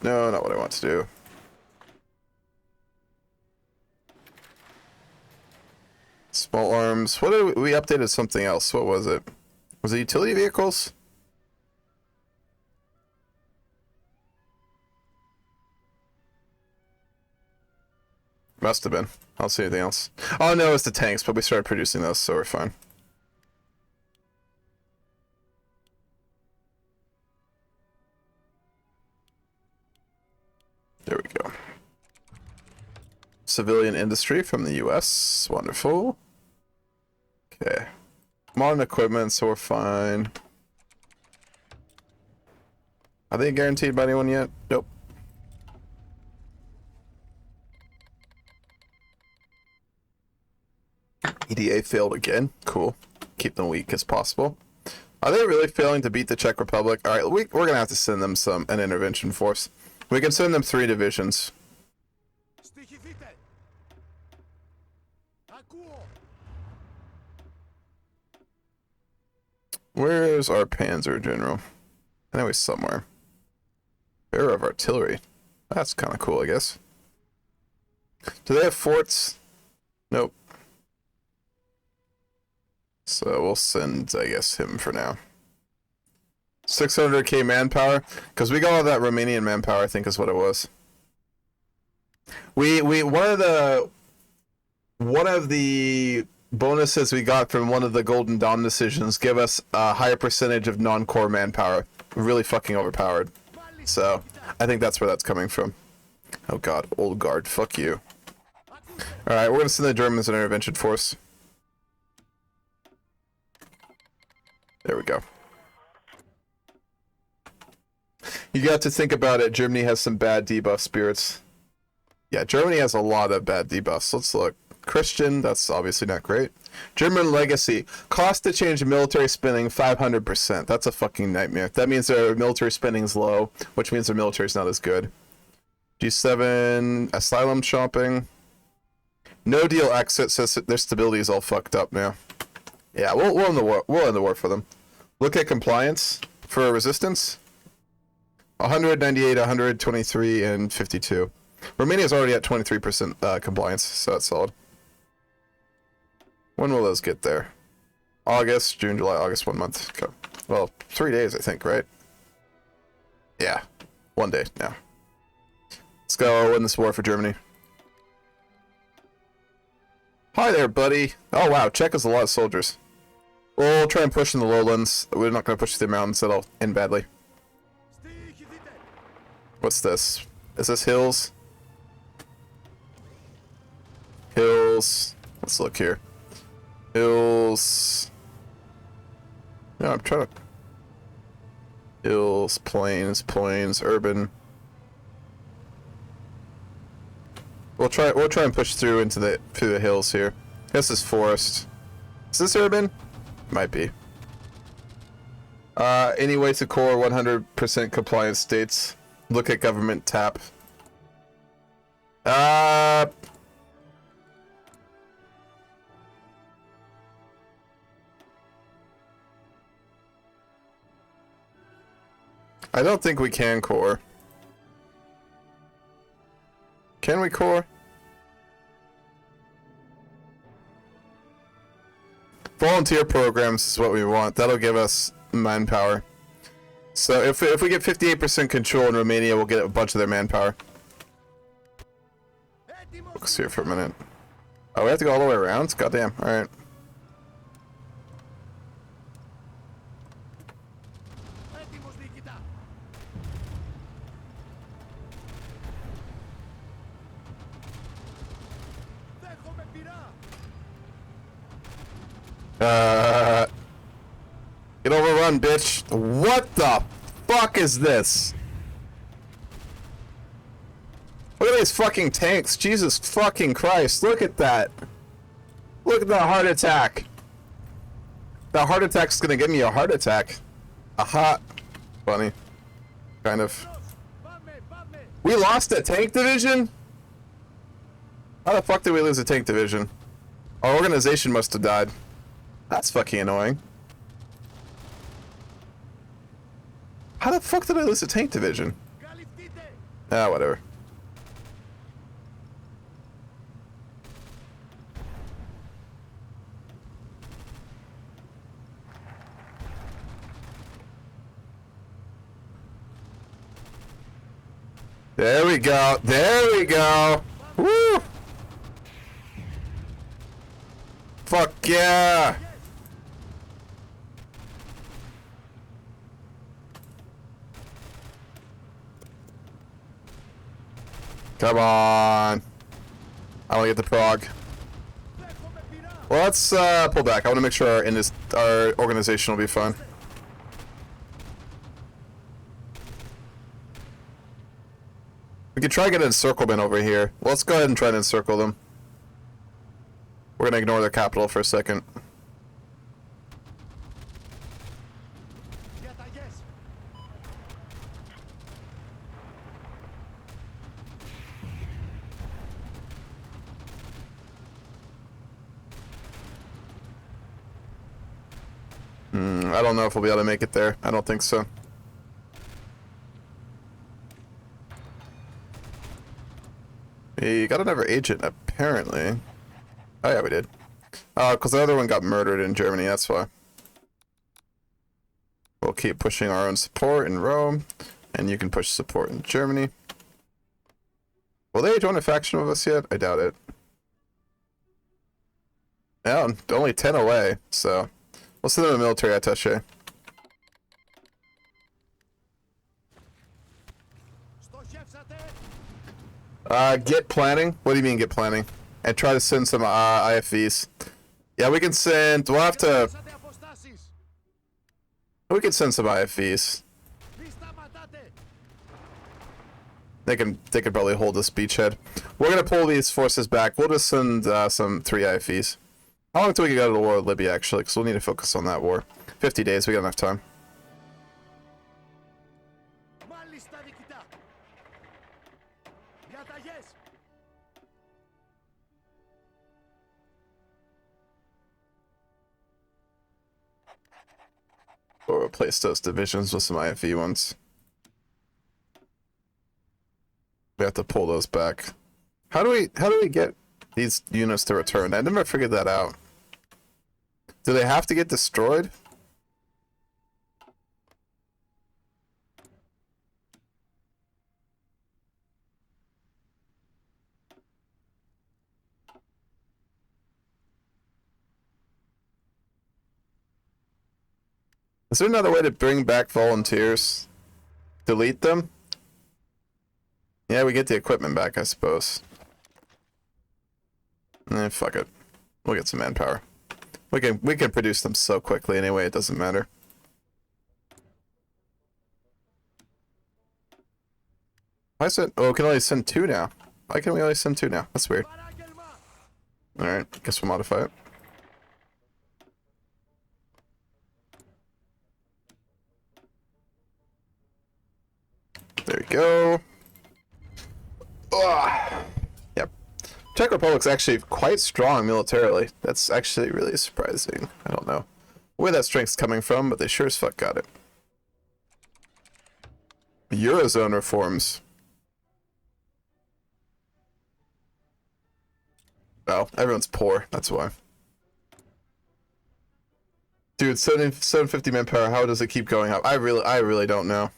No, not what I want to do. Small arms. What did we updated something else? What was it? Was it utility vehicles? Must have been. I don't see anything else. Oh no, it's the tanks, but we started producing those, so we're fine. There we go. Civilian industry from the US. Wonderful. Okay. Modern equipment, so we're fine. Are they guaranteed by anyone yet? Nope. EDA failed again. Cool. Keep them weak as possible. Are they really failing to beat the Czech Republic? Alright, we're gonna have to send them an intervention force. We can send them 3 divisions. Where's our Panzer General? I know he's somewhere. Bearer of artillery. That's kind of cool, I guess. Do they have forts? Nope. So we'll send, I guess, him for now. 600k manpower, because we got all that Romanian manpower, I think is what it was. We one of the bonuses we got from one of the Golden Dawn decisions give us a higher percentage of non-core manpower. Really fucking overpowered. So I think that's where that's coming from. Oh god, old guard, fuck you. Alright, we're gonna send the Germans an intervention force. There we go. You got to think about it, Germany has some bad debuff spirits. Yeah, Germany has a lot of bad debuffs. Let's look. Christian, that's obviously not great. German legacy. Cost to change military spending 500%. That's a fucking nightmare. That means their military spending's low, which means their military's not as good. G7, asylum shopping. No deal exit says their stability is all fucked up now. Yeah, we'll end the war. We'll end the war for them. Look at compliance for resistance. 198, 123, and 52. Romania's already at 23% compliance, so that's solid. When will those get there? August, June, July, August, 1 month. Okay. Well, 3 days, I think, right? Yeah, 1 day now. Let's go win this war for Germany. Hi there, buddy. Oh, wow, Czech has a lot of soldiers. We'll try and push in the lowlands. We're not going to push through the mountains. That'll end badly. What's this? Is this hills? Hills. Let's look here. Hills. No, I'm trying to. Hills, plains, urban. We'll try and push through through the hills here. This is forest. Is this urban? Might be. Any way to core 100% compliance states. Look at government tap. I don't think we can core. Can we core? Volunteer programs is what we want. That'll give us manpower. So if we get 58% control in Romania, we'll get a bunch of their manpower. Focus here for a minute. Oh, we have to go all the way around? Goddamn. Alright. Get overrun, bitch. What the fuck is this? Look at these fucking tanks. Jesus fucking Christ. Look at that. Look at the heart attack. That heart attack's gonna give me a heart attack. Aha. Funny. Kind of. We lost a tank division? How the fuck did we lose a tank division? Our organization must have died. That's fucking annoying. How the fuck did I lose a tank division? Ah, whatever. There we go. There we go. Woo! Fuck yeah! Come on. I want to get the prog. Well, let's pull back. I want to make sure our organization will be fine. We could try to get an encirclement over here. Let's go ahead and try to encircle them. We're going to ignore their capital for a second. I don't know if we'll be able to make it there. I don't think so. We got another agent, apparently. Oh yeah, we did. Because the other one got murdered in Germany, that's why. We'll keep pushing our own support in Rome, and you can push support in Germany. Will they join a faction with us yet? I doubt it. Yeah, only 10 away, so we'll send them a military attaché. Get planning? What do you mean get planning? And try to send some IFVs. Yeah, we can send, we'll have to... We could send some IFVs. They could probably hold this beachhead. We're gonna pull these forces back. We'll just send some 3 IFVs. How long until we can go to the war with Libya, actually? Because we'll need to focus on that war. 50 days, we got enough time. We'll replace those divisions with some IFV ones. We have to pull those back. How do we get these units to return? I never figured that out. Do they have to get destroyed? Is there another way to bring back volunteers? Delete them? Yeah, we get the equipment back, I suppose. Fuck it. We'll get some manpower. We can produce them so quickly anyway, it doesn't matter. Why is it? Oh, we can only send 2 now. Why can we only send 2 now? That's weird. Alright, guess we'll modify it. There we go. Ugh. Yep. Czech Republic's actually quite strong militarily. That's actually really surprising. I don't know where that strength's coming from, but they sure as fuck got it. Eurozone reforms. Oh, everyone's poor. That's why. Dude, 750 manpower. How does it keep going up? I really don't know.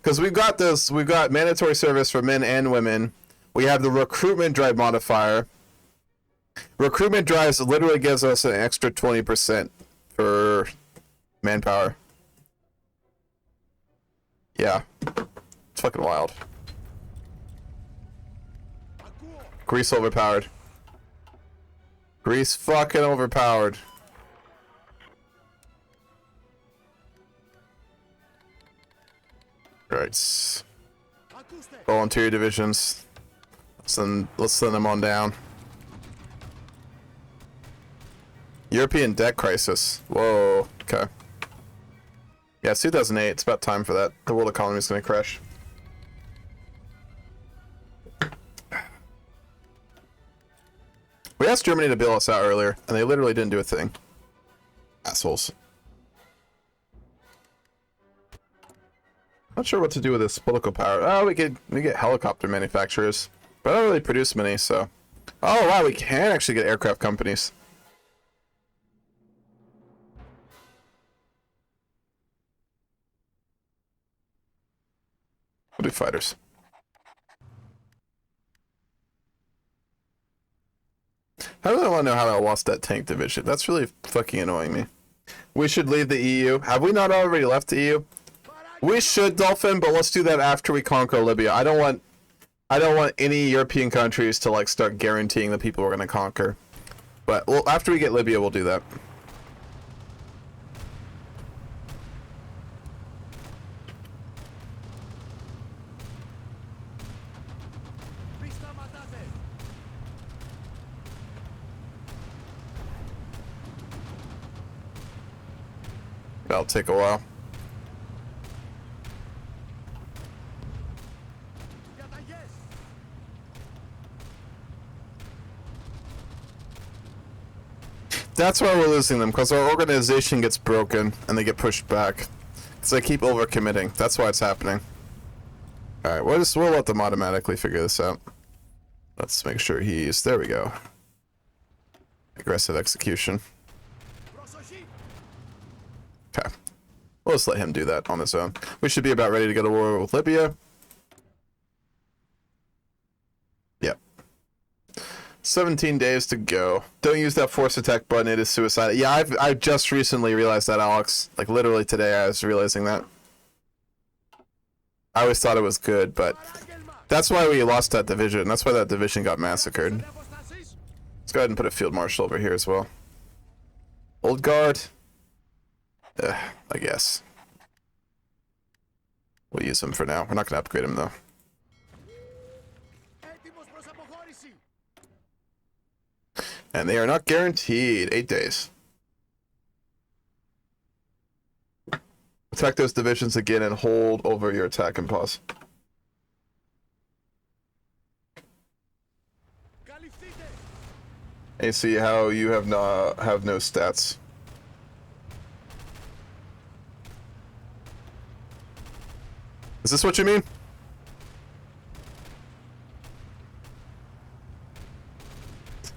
Because we've got mandatory service for men and women. We have the recruitment drive modifier. Recruitment drives literally gives us an extra 20% for manpower. Yeah. It's fucking wild. Greece overpowered. Greece fucking overpowered. Right. Volunteer divisions. Let's send them on down. European debt crisis. Whoa. Okay. Yeah, it's 2008. It's about time for that. The world economy is going to crash. We asked Germany to bail us out earlier, and they literally didn't do a thing. Assholes. Not sure what to do with this political power. Oh, we get helicopter manufacturers, but I don't really produce many, so. Oh wow, we can actually get aircraft companies. We'll do fighters. I really want to know how I lost that tank division. That's really fucking annoying me. We should leave the EU. Have we not already left the EU? We should, Dolphin, but let's do that after we conquer Libya. I don't want any European countries to like start guaranteeing the people we're gonna conquer. But well, after we get Libya, we'll do that. That'll take a while. That's why we're losing them, because our organization gets broken and they get pushed back. Because they keep overcommitting. That's why it's happening. Alright, we'll let them automatically figure this out. Let's make sure he's... There we go. Aggressive execution. Okay. We'll just let him do that on his own. We should be about ready to go to war with Libya. Yep. 17 days to go. Don't use that force attack button. It is suicide. Yeah, I've just recently realized that, Alex. Like, literally today I was realizing that. I always thought it was good, but that's why we lost that division. That's why that division got massacred. Let's go ahead and put a field marshal over here as well. Old guard. I guess. We'll use him for now. We're not going to upgrade him, though. And they are not guaranteed. 8 days. Attack those divisions again and hold over your attack and pause. And you see how you have no stats. Is this what you mean?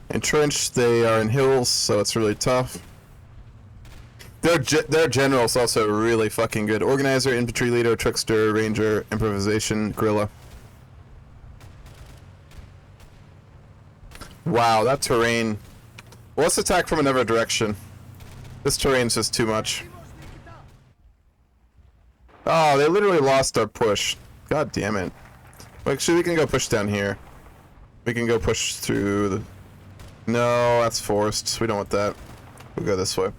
Entrenched, they are in hills, so it's really tough. Their general's also really fucking good. Organizer, infantry leader, trickster, ranger, improvisation, guerrilla. Wow, that terrain. Well, let's attack from another direction. This terrain's just too much. Oh, they literally lost our push. God damn it. Well, actually, we can go push down here. We can go push through the... No, that's forced. We don't want that. We'll go this way.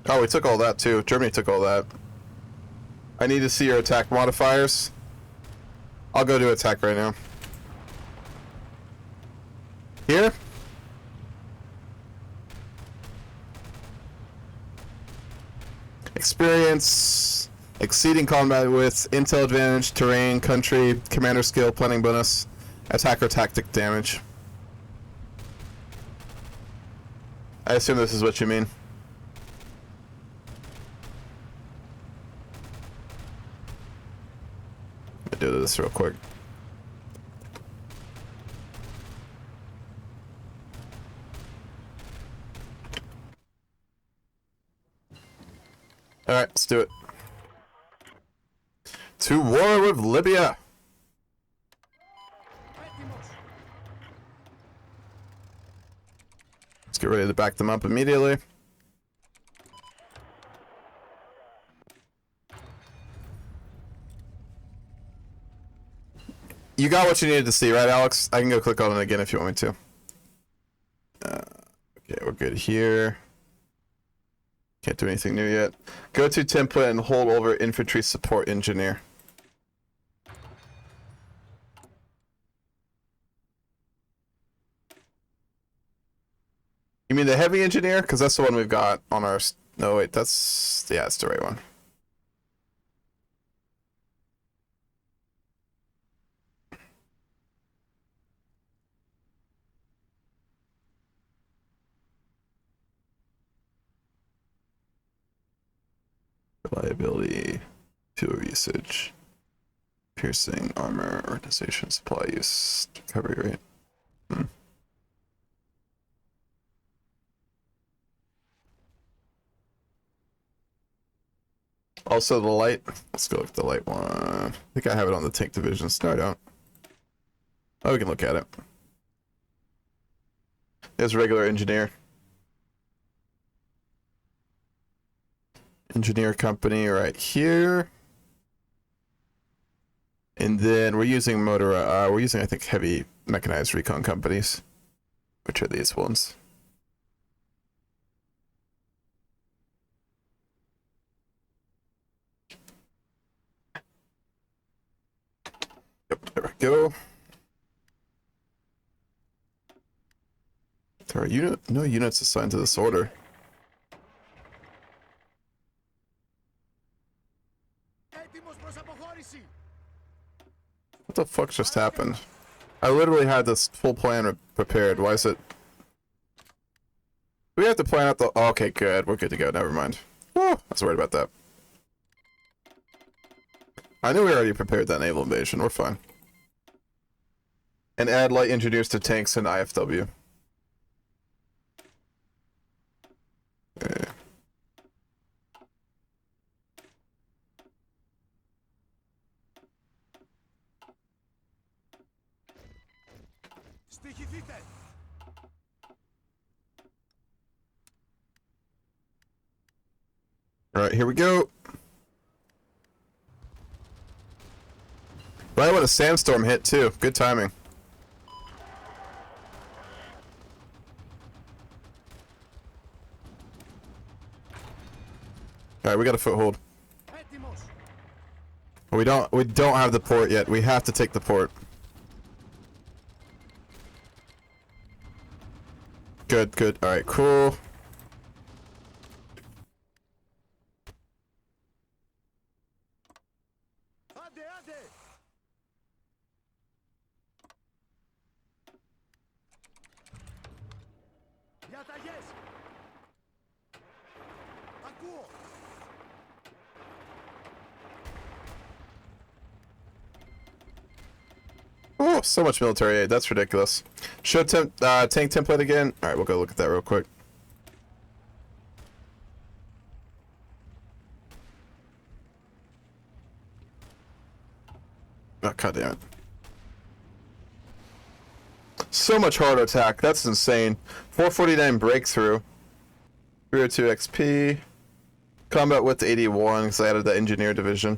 Oh, we took all that too. Germany took all that. I need to see your attack modifiers. I'll go to attack right now. Here? Experience, exceeding combat with, intel advantage, terrain, country, commander skill, planning bonus, attacker tactic damage. I assume this is what you mean. Let me do this real quick. Alright, let's do it. To war with Libya! Let's get ready to back them up immediately. You got what you needed to see, right, Alex? I can go click on it again if you want me to. Okay, we're good here. Can't do anything new yet. Go to template and hold over infantry support engineer. You mean the heavy engineer? Because that's the one we've got on our... No, wait, that's... Yeah, that's the right one. Reliability, fuel usage, piercing, armor, organization, supply use, recovery rate. Also the light. Let's go with the light one. I think I have it on the tank divisions. No, I don't. Oh, we can look at it. There's regular engineer. Engineer company right here. And then we're using we're using, I think, heavy mechanized recon companies. Which are these ones? Yep, there we go. There are no units assigned to this order. What the fuck just happened? I literally had this full plan prepared. Why is it... We have to plan out the... Oh, okay, good. We're good to go. Never mind. Oh, I was worried about that. I knew we already prepared that naval invasion. We're fine. And add light engineers to tanks and IFW. Alright, here we go. Right when a sandstorm hit, too. Good timing. Alright, we got a foothold. We don't have the port yet. We have to take the port. Good, good. Alright, cool. Oh, so much military aid. That's ridiculous. Show tank template again. Alright, we'll go look at that real quick. Oh, god damn it. So much hard attack. That's insane. 449 breakthrough. 302 XP. Combat width 81 because I added the engineer division.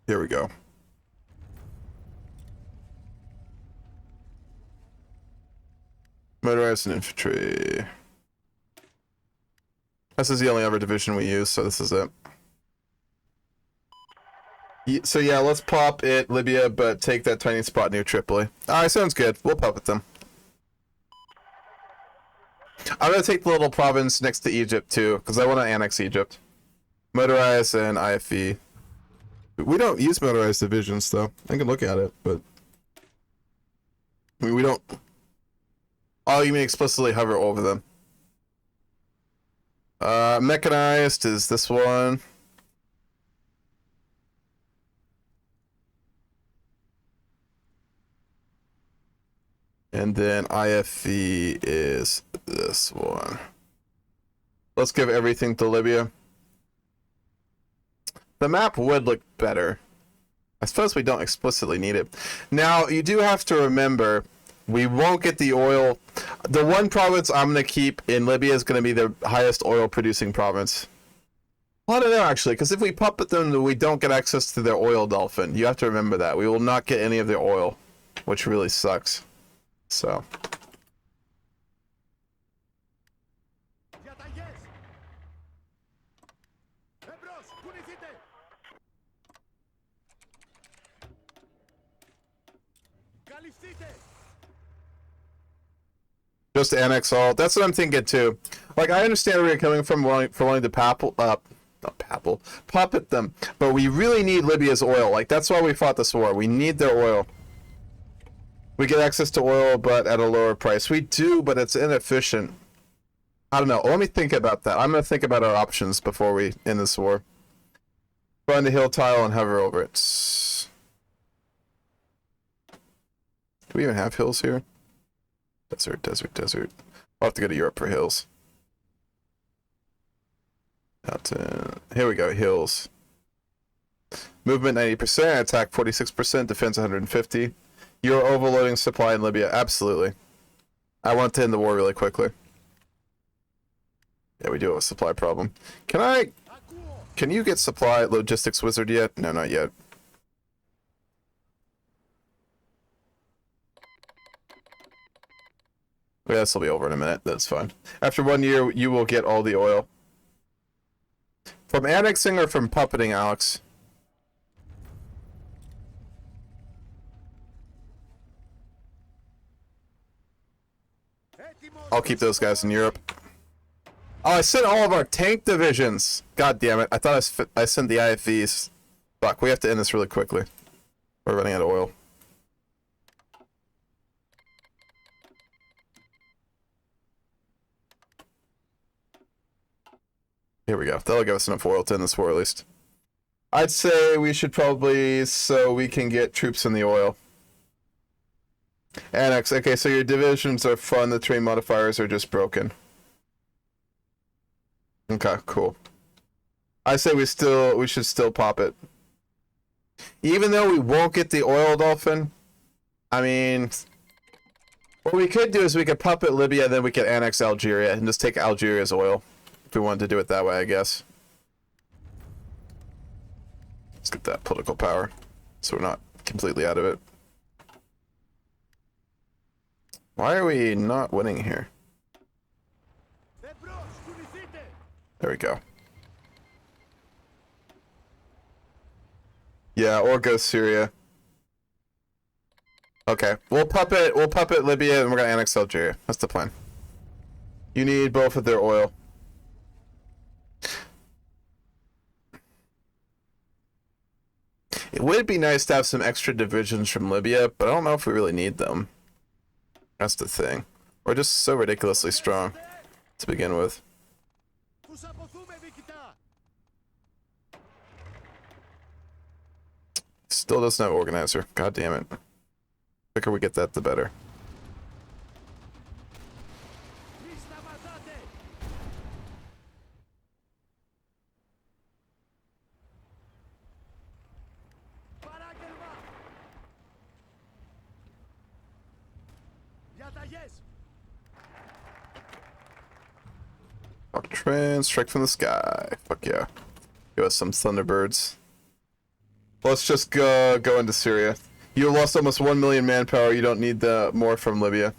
Here we go. Motorized and infantry. This is the only other division we use, so this is it. So yeah, let's pop it, Libya, but take that tiny spot near Tripoli. Alright, sounds good. We'll pop it them. I'm gonna take the little province next to Egypt too, because I want to annex Egypt. Motorized and IFV. We don't use motorized divisions though. I can look at it, but I mean, we don't. Oh, you mean explicitly hover over them? Mechanized is this one. And then IFV is this one. Let's give everything to Libya. The map would look better. I suppose we don't explicitly need it. Now, you do have to remember, we won't get the oil. The one province I'm going to keep in Libya is going to be the highest oil producing province. Well, I don't know, actually, because if we puppet them, we don't get access to their oil dolphin. You have to remember that. We will not get any of their oil, which really sucks. So. Just annex all. That's what I'm thinking too. Like, I understand where you're coming from for wanting to puppet them, but we really need Libya's oil. Like, that's why we fought this war. We need their oil. We get access to oil, but at a lower price. We do, but it's inefficient. I don't know. Let me think about that. I'm going to think about our options before we end this war. Find a hill tile and hover over it. Do we even have hills here? Desert, desert, desert. I'll have to go to Europe for hills. Here we go, hills. Movement 90%, attack 46%, defense 150. You're overloading supply in Libya. Absolutely. I want to end the war really quickly. Yeah, we do have a supply problem. Can you get supply logistics wizard yet? No, not yet. Yeah, this will be over in a minute. That's fine. After 1 year, you will get all the oil. From annexing or from puppeting, Alex? I'll keep those guys in Europe. Oh, I sent all of our tank divisions. God damn it. I thought I sent the IFVs. Fuck, we have to end this really quickly. We're running out of oil. Here we go. That'll give us enough oil to end this war, at least. I'd say we should probably, so we can get troops in the oil. Annex. Okay, so your divisions are fun. The terrain modifiers are just broken. Okay, cool. I say we should still pop it. Even though we won't get the oil dolphin, I mean, What we could do is we could puppet Libya, and then we could annex Algeria and just take Algeria's oil. If we wanted to do it that way, I guess. Let's get that political power, so we're not completely out of it. Why are we not winning here? There we go. Yeah, or go Syria. Okay, we'll puppet Libya, and we're gonna annex Algeria. That's the plan. You need both of their oil. It would be nice to have some extra divisions from Libya, but I don't know if we really need them. That's the thing. We're just so ridiculously strong to begin with. Still doesn't have organizer. God damn it. The quicker we get that, the better. Doctrine, strike from the sky. Fuck yeah. Give us some Thunderbirds. Let's just go into Syria. You lost almost 1 million manpower. You don't need the more from Libya.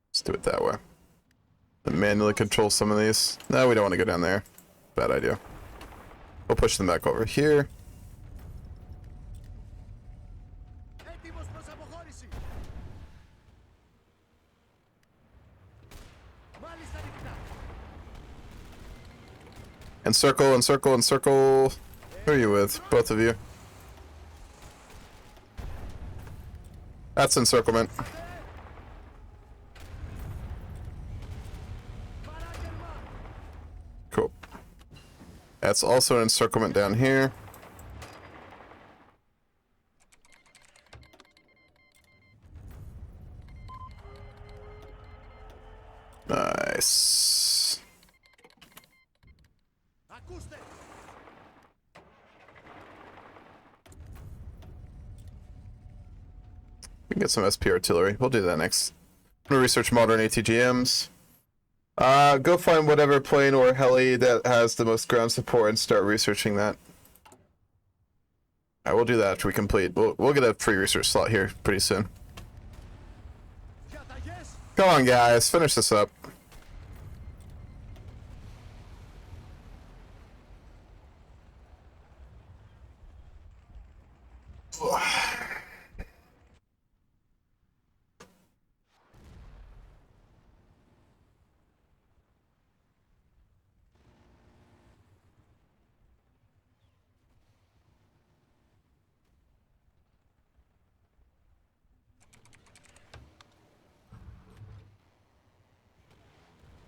Let's do it that way. Manually control some of these. No, we don't want to go down there. Bad idea. We'll push them back over here. Encircle, encircle, encircle. Who are you with? Both of you. That's encirclement. Cool. That's also an encirclement down here. Nice. We can get some SP artillery. We'll do that next. I'm gonna research modern ATGMs. Go find whatever plane or heli that has the most ground support and start researching that. I will do that after we complete. We'll get a free research slot here pretty soon. Come on, guys, finish this up.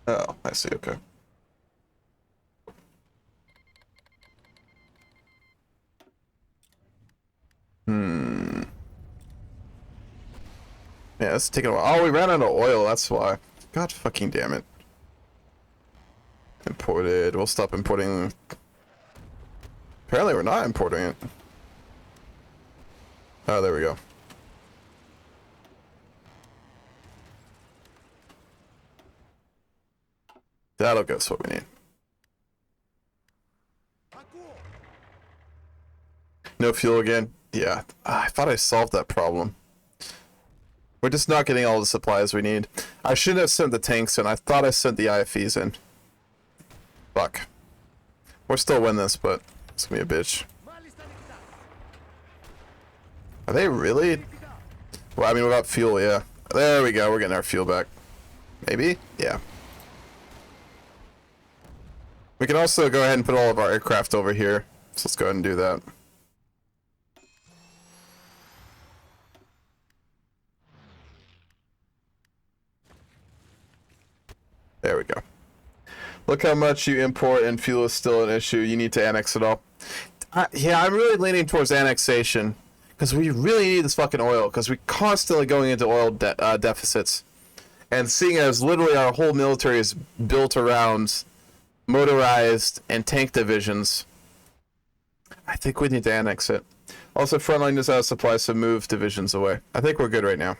Oh, I see, okay. Yeah, it's taking a while. Oh, we ran out of oil, that's why. God fucking damn it. Imported. We'll stop importing. Apparently we're not importing it. Oh, there we go. That'll get us what we need. No fuel again? Yeah, I thought I solved that problem. We're just not getting all the supplies we need. I shouldn't have sent the tanks in. I thought I sent the IFEs in. Fuck. We'll still win this, but it's gonna be a bitch. Are they really? Well, I mean, without fuel, yeah. There we go. We're getting our fuel back. Maybe? Yeah. We can also go ahead and put all of our aircraft over here. So let's go ahead and do that. There we go. Look how much you import and fuel is still an issue. You need to annex it all. Yeah, I'm really leaning towards annexation because we really need this fucking oil because we're constantly going into oil deficits. And seeing as literally our whole military is built around motorized and tank divisions, I think we need to annex it. Also, frontline is out of supplies, so move divisions away. I think we're good right now.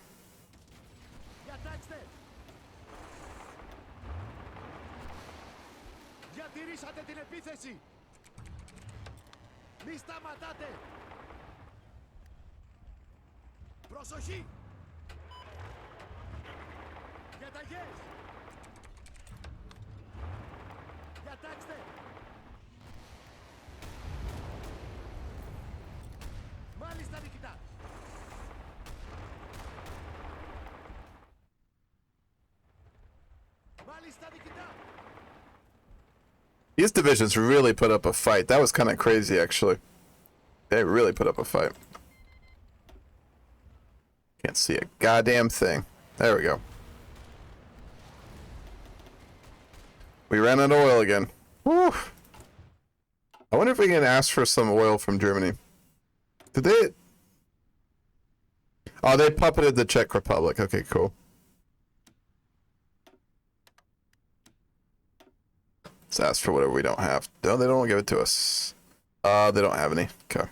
These divisions really put up a fight. That was kind of crazy, actually. They really put up a fight. Can't see a goddamn thing. There we go. We ran out of oil again. Whew. I wonder if we can ask for some oil from Germany. Did they... Oh, they puppeted the Czech Republic. Okay, cool. Let's ask for whatever we don't have. No, they don't give it to us. They don't have any. Okay.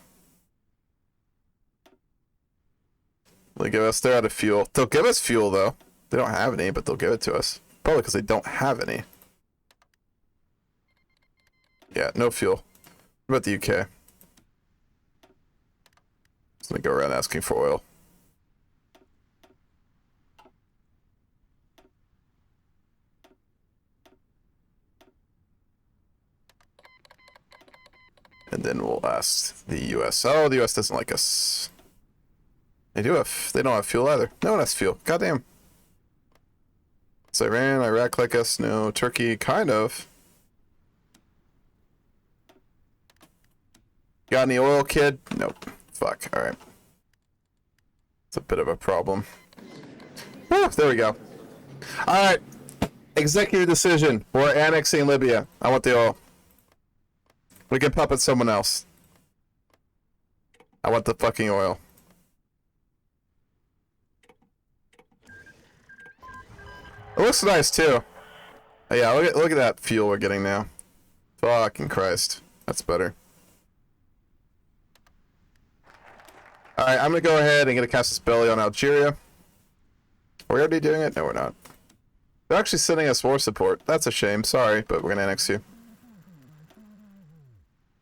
They give us, they're out of fuel. They'll give us fuel, though. They don't have any, but they'll give it to us. Probably because they don't have any. Yeah, no fuel. What about the UK? Just gonna go around asking for oil. And then we'll ask the US. Oh, the US doesn't like us. They don't have fuel either. No one has fuel. Goddamn. It's Iran, Iraq like us. No. Turkey, kind of. Got any oil, kid? Nope. Fuck. Alright. It's a bit of a problem. Woo, there we go. Alright. Executive decision. We're annexing Libya. I want the oil. We can puppet someone else. I want the fucking oil. It looks nice too. Oh, yeah, look at that fuel we're getting now. Fucking Christ. That's better. Alright, I'm gonna go ahead and get a Casus Belli on Algeria. Are we already doing it? No, we're not. They're actually sending us war support. That's a shame. Sorry, but we're gonna annex you.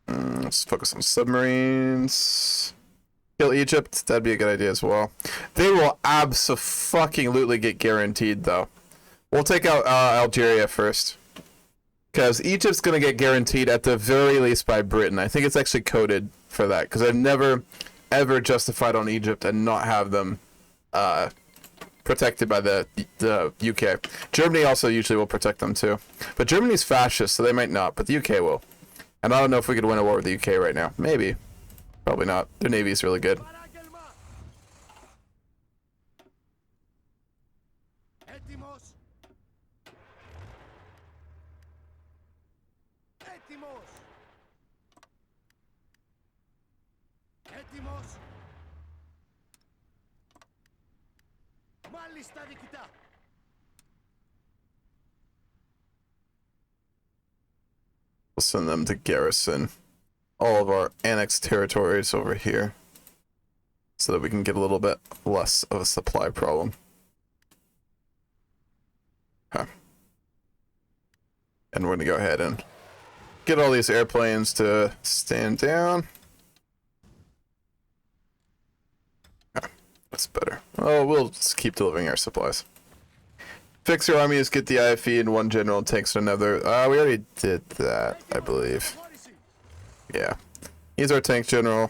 Let's focus on submarines. Kill Egypt. That'd be a good idea as well. They will abso-fucking-lutely get guaranteed, though. We'll take out Algeria first. Because Egypt's going to get guaranteed at the very least by Britain. I think it's actually coded for that. Because I've never, ever justified on Egypt and not have them protected by the UK. Germany also usually will protect them too. But Germany's fascist, so they might not. But the UK will. And I don't know if we could win a war with the UK right now. Maybe. Probably not. Their navy is really good. We'll send them to garrison all of our annexed territories over here so that we can get a little bit less of a supply problem. Okay. And we're going to go ahead and get all these airplanes to stand down. Okay. That's better. Oh, we'll just keep delivering our supplies. Fix your armies, get the IFE and one general takes another. We already did that, I believe. Yeah. He's our tank general.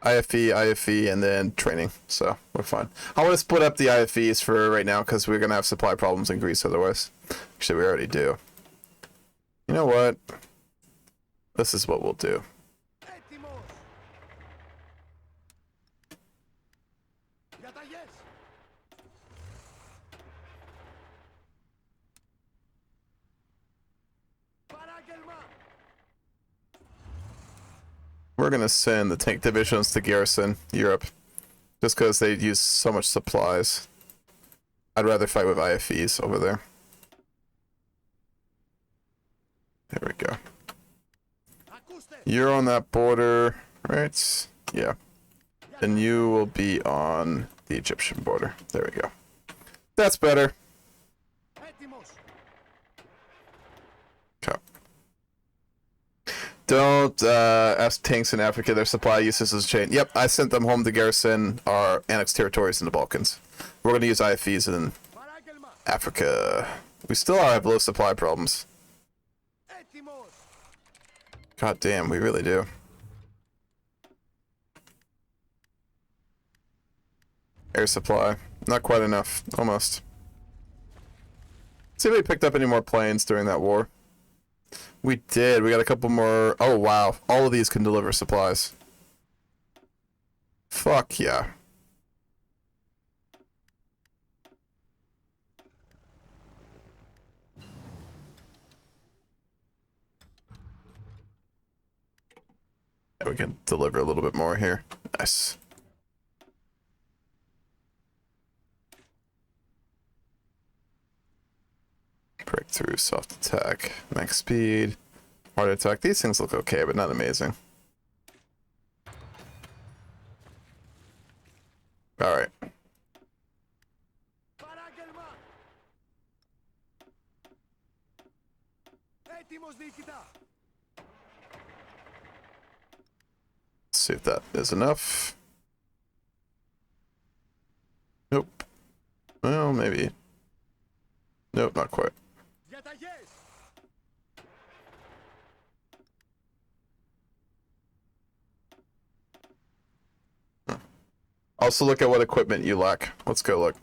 IFE, and then training. So, we're fine. I want to split up the IFEs for right now because we're going to have supply problems in Greece otherwise. Actually, we already do. You know what? This is what we'll do. We're gonna send the tank divisions to garrison Europe, just because they use so much supplies. I'd rather fight with IFEs over there. There we go. You're on that border, right? Yeah. And you will be on the Egyptian border. There we go. That's better. Okay. Don't ask tanks in Africa. Their supply uses is chain. Yep, I sent them home to garrison our annexed territories in the Balkans. We're going to use IFEs in Africa. We still have low supply problems. God damn, we really do. Air supply. Not quite enough. Almost. See if we picked up any more planes during that war. We did. We got a couple more. Oh, wow. All of these can deliver supplies. Fuck yeah. We can deliver a little bit more here. Nice. Breakthrough, soft attack, max speed, hard attack. These things look okay, but not amazing. Alright. See if that is enough. Nope. Well, maybe. Nope, not quite. Also look at what equipment you lack. Let's go look.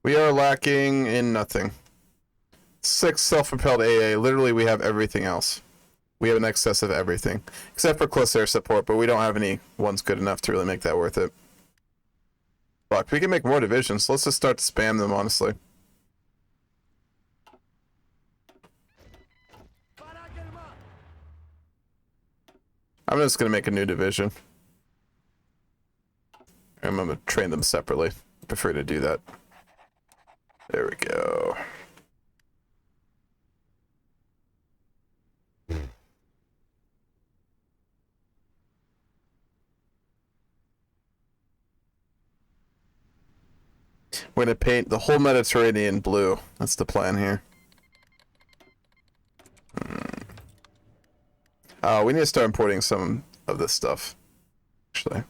We are lacking in nothing. 6 self-propelled AA. Literally, we have everything else. We have an excess of everything. Except for close air support, but we don't have any ones good enough to really make that worth it. Fuck, we can make more divisions. Let's just start to spam them, honestly. I'm just gonna make a new division. I'm gonna train them separately. I prefer to do that. There we go. We're gonna paint the whole Mediterranean blue. That's the plan here. We need to start importing some of this stuff. Actually.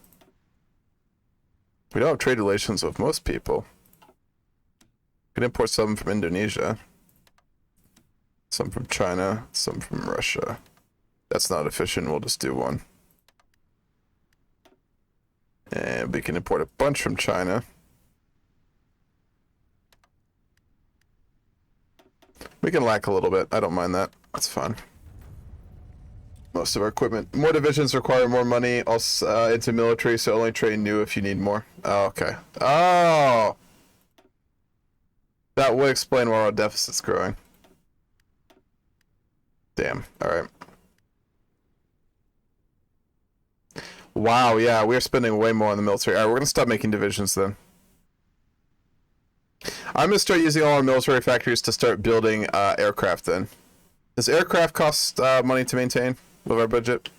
We don't have trade relations with most people. We can import some from Indonesia. Some from China. Some from Russia. That's not efficient. We'll just do one. And we can import a bunch from China. We can lack a little bit. I don't mind that. That's fine. Most of our equipment. More divisions require more money also, into military, so only train new if you need more. Oh, okay. Oh! That would explain why our deficit's growing. Damn. Alright. Wow, yeah, we're spending way more on the military. Alright, we're gonna stop making divisions then. I'm gonna start using all our military factories to start building aircraft then. Does aircraft cost money to maintain with our budget?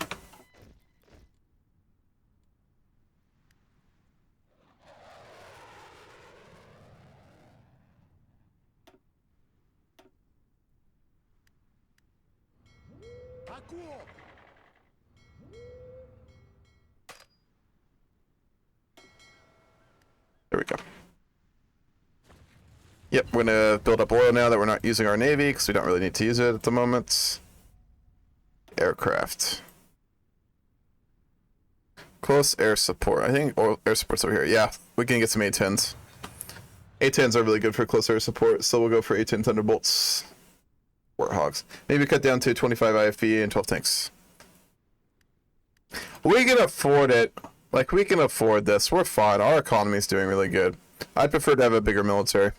There we go. Yep, we're gonna build up oil now that we're not using our navy because we don't really need to use it at the moment. Aircraft. Close air support. I think air support's over here. Yeah, we can get some A-10s. A-10s are really good for close air support, so we'll go for A-10 Thunderbolts. Warthogs. Maybe cut down to 25 IFE and 12 tanks. We can afford it. Like, we can afford this. We're fine. Our economy's doing really good. I'd prefer to have a bigger military.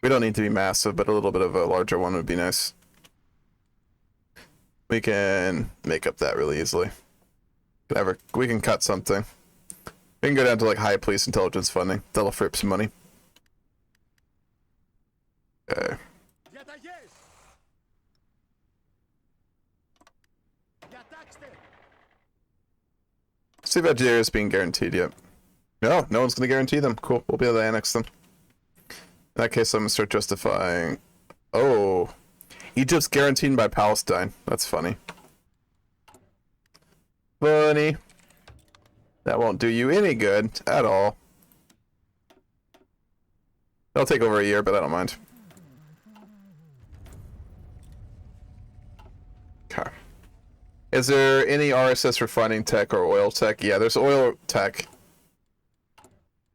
We don't need to be massive, but a little bit of a larger one would be nice. We can make up that really easily. We can cut something. We can go down to like high police intelligence funding. That'll free up some money. Okay. See if Algeria is being guaranteed yet. No, no one's going to guarantee them. Cool. We'll be able to annex them. In that case, I'm going to start justifying... Oh. Egypt's guaranteed by Palestine. That's funny. Funny. That won't do you any good at all. It'll take over a year, but I don't mind. Okay. Is there any RSS refining tech or oil tech? Yeah, there's oil tech.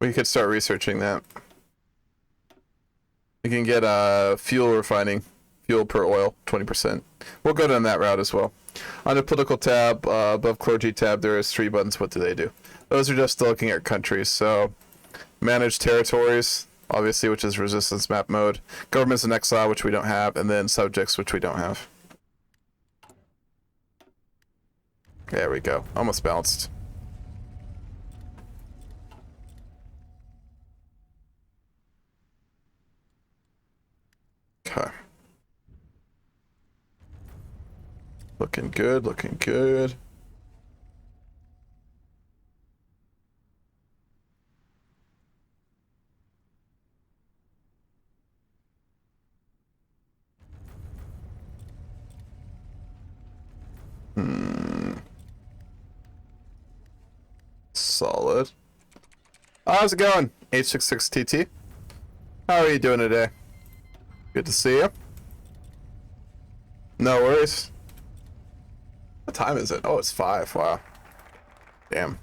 We could start researching that. We can get fuel refining, fuel per oil, 20%. We'll go down that route as well. On the political tab, above clergy tab, there is 3 buttons. What do? Those are just looking at countries. So, manage territories, obviously, which is resistance map mode. Governments in exile, which we don't have, and then subjects, which we don't have. There we go. Almost balanced. Okay. Looking good, looking good. Solid. How's it going? H66TT. How are you doing today? Good to see you. No worries. What time is it? Oh, it's 5. Wow. Damn.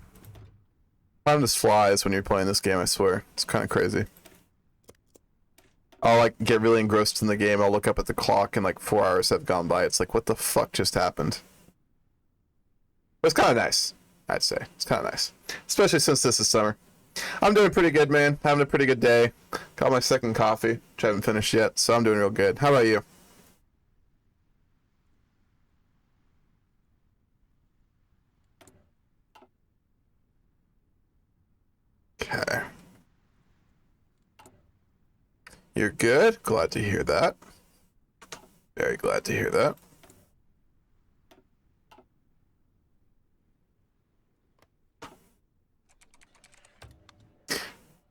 Time just flies when you're playing this game, I swear. It's kind of crazy. I'll like get really engrossed in the game. I'll look up at the clock and like 4 hours have gone by. It's like, what the fuck just happened? But it's kind of nice, I'd say. It's kind of nice. Especially since this is summer. I'm doing pretty good, man. Having a pretty good day. Got my second coffee, which I haven't finished yet, so I'm doing real good. How about you? Okay. You're good? Glad to hear that. Very glad to hear that.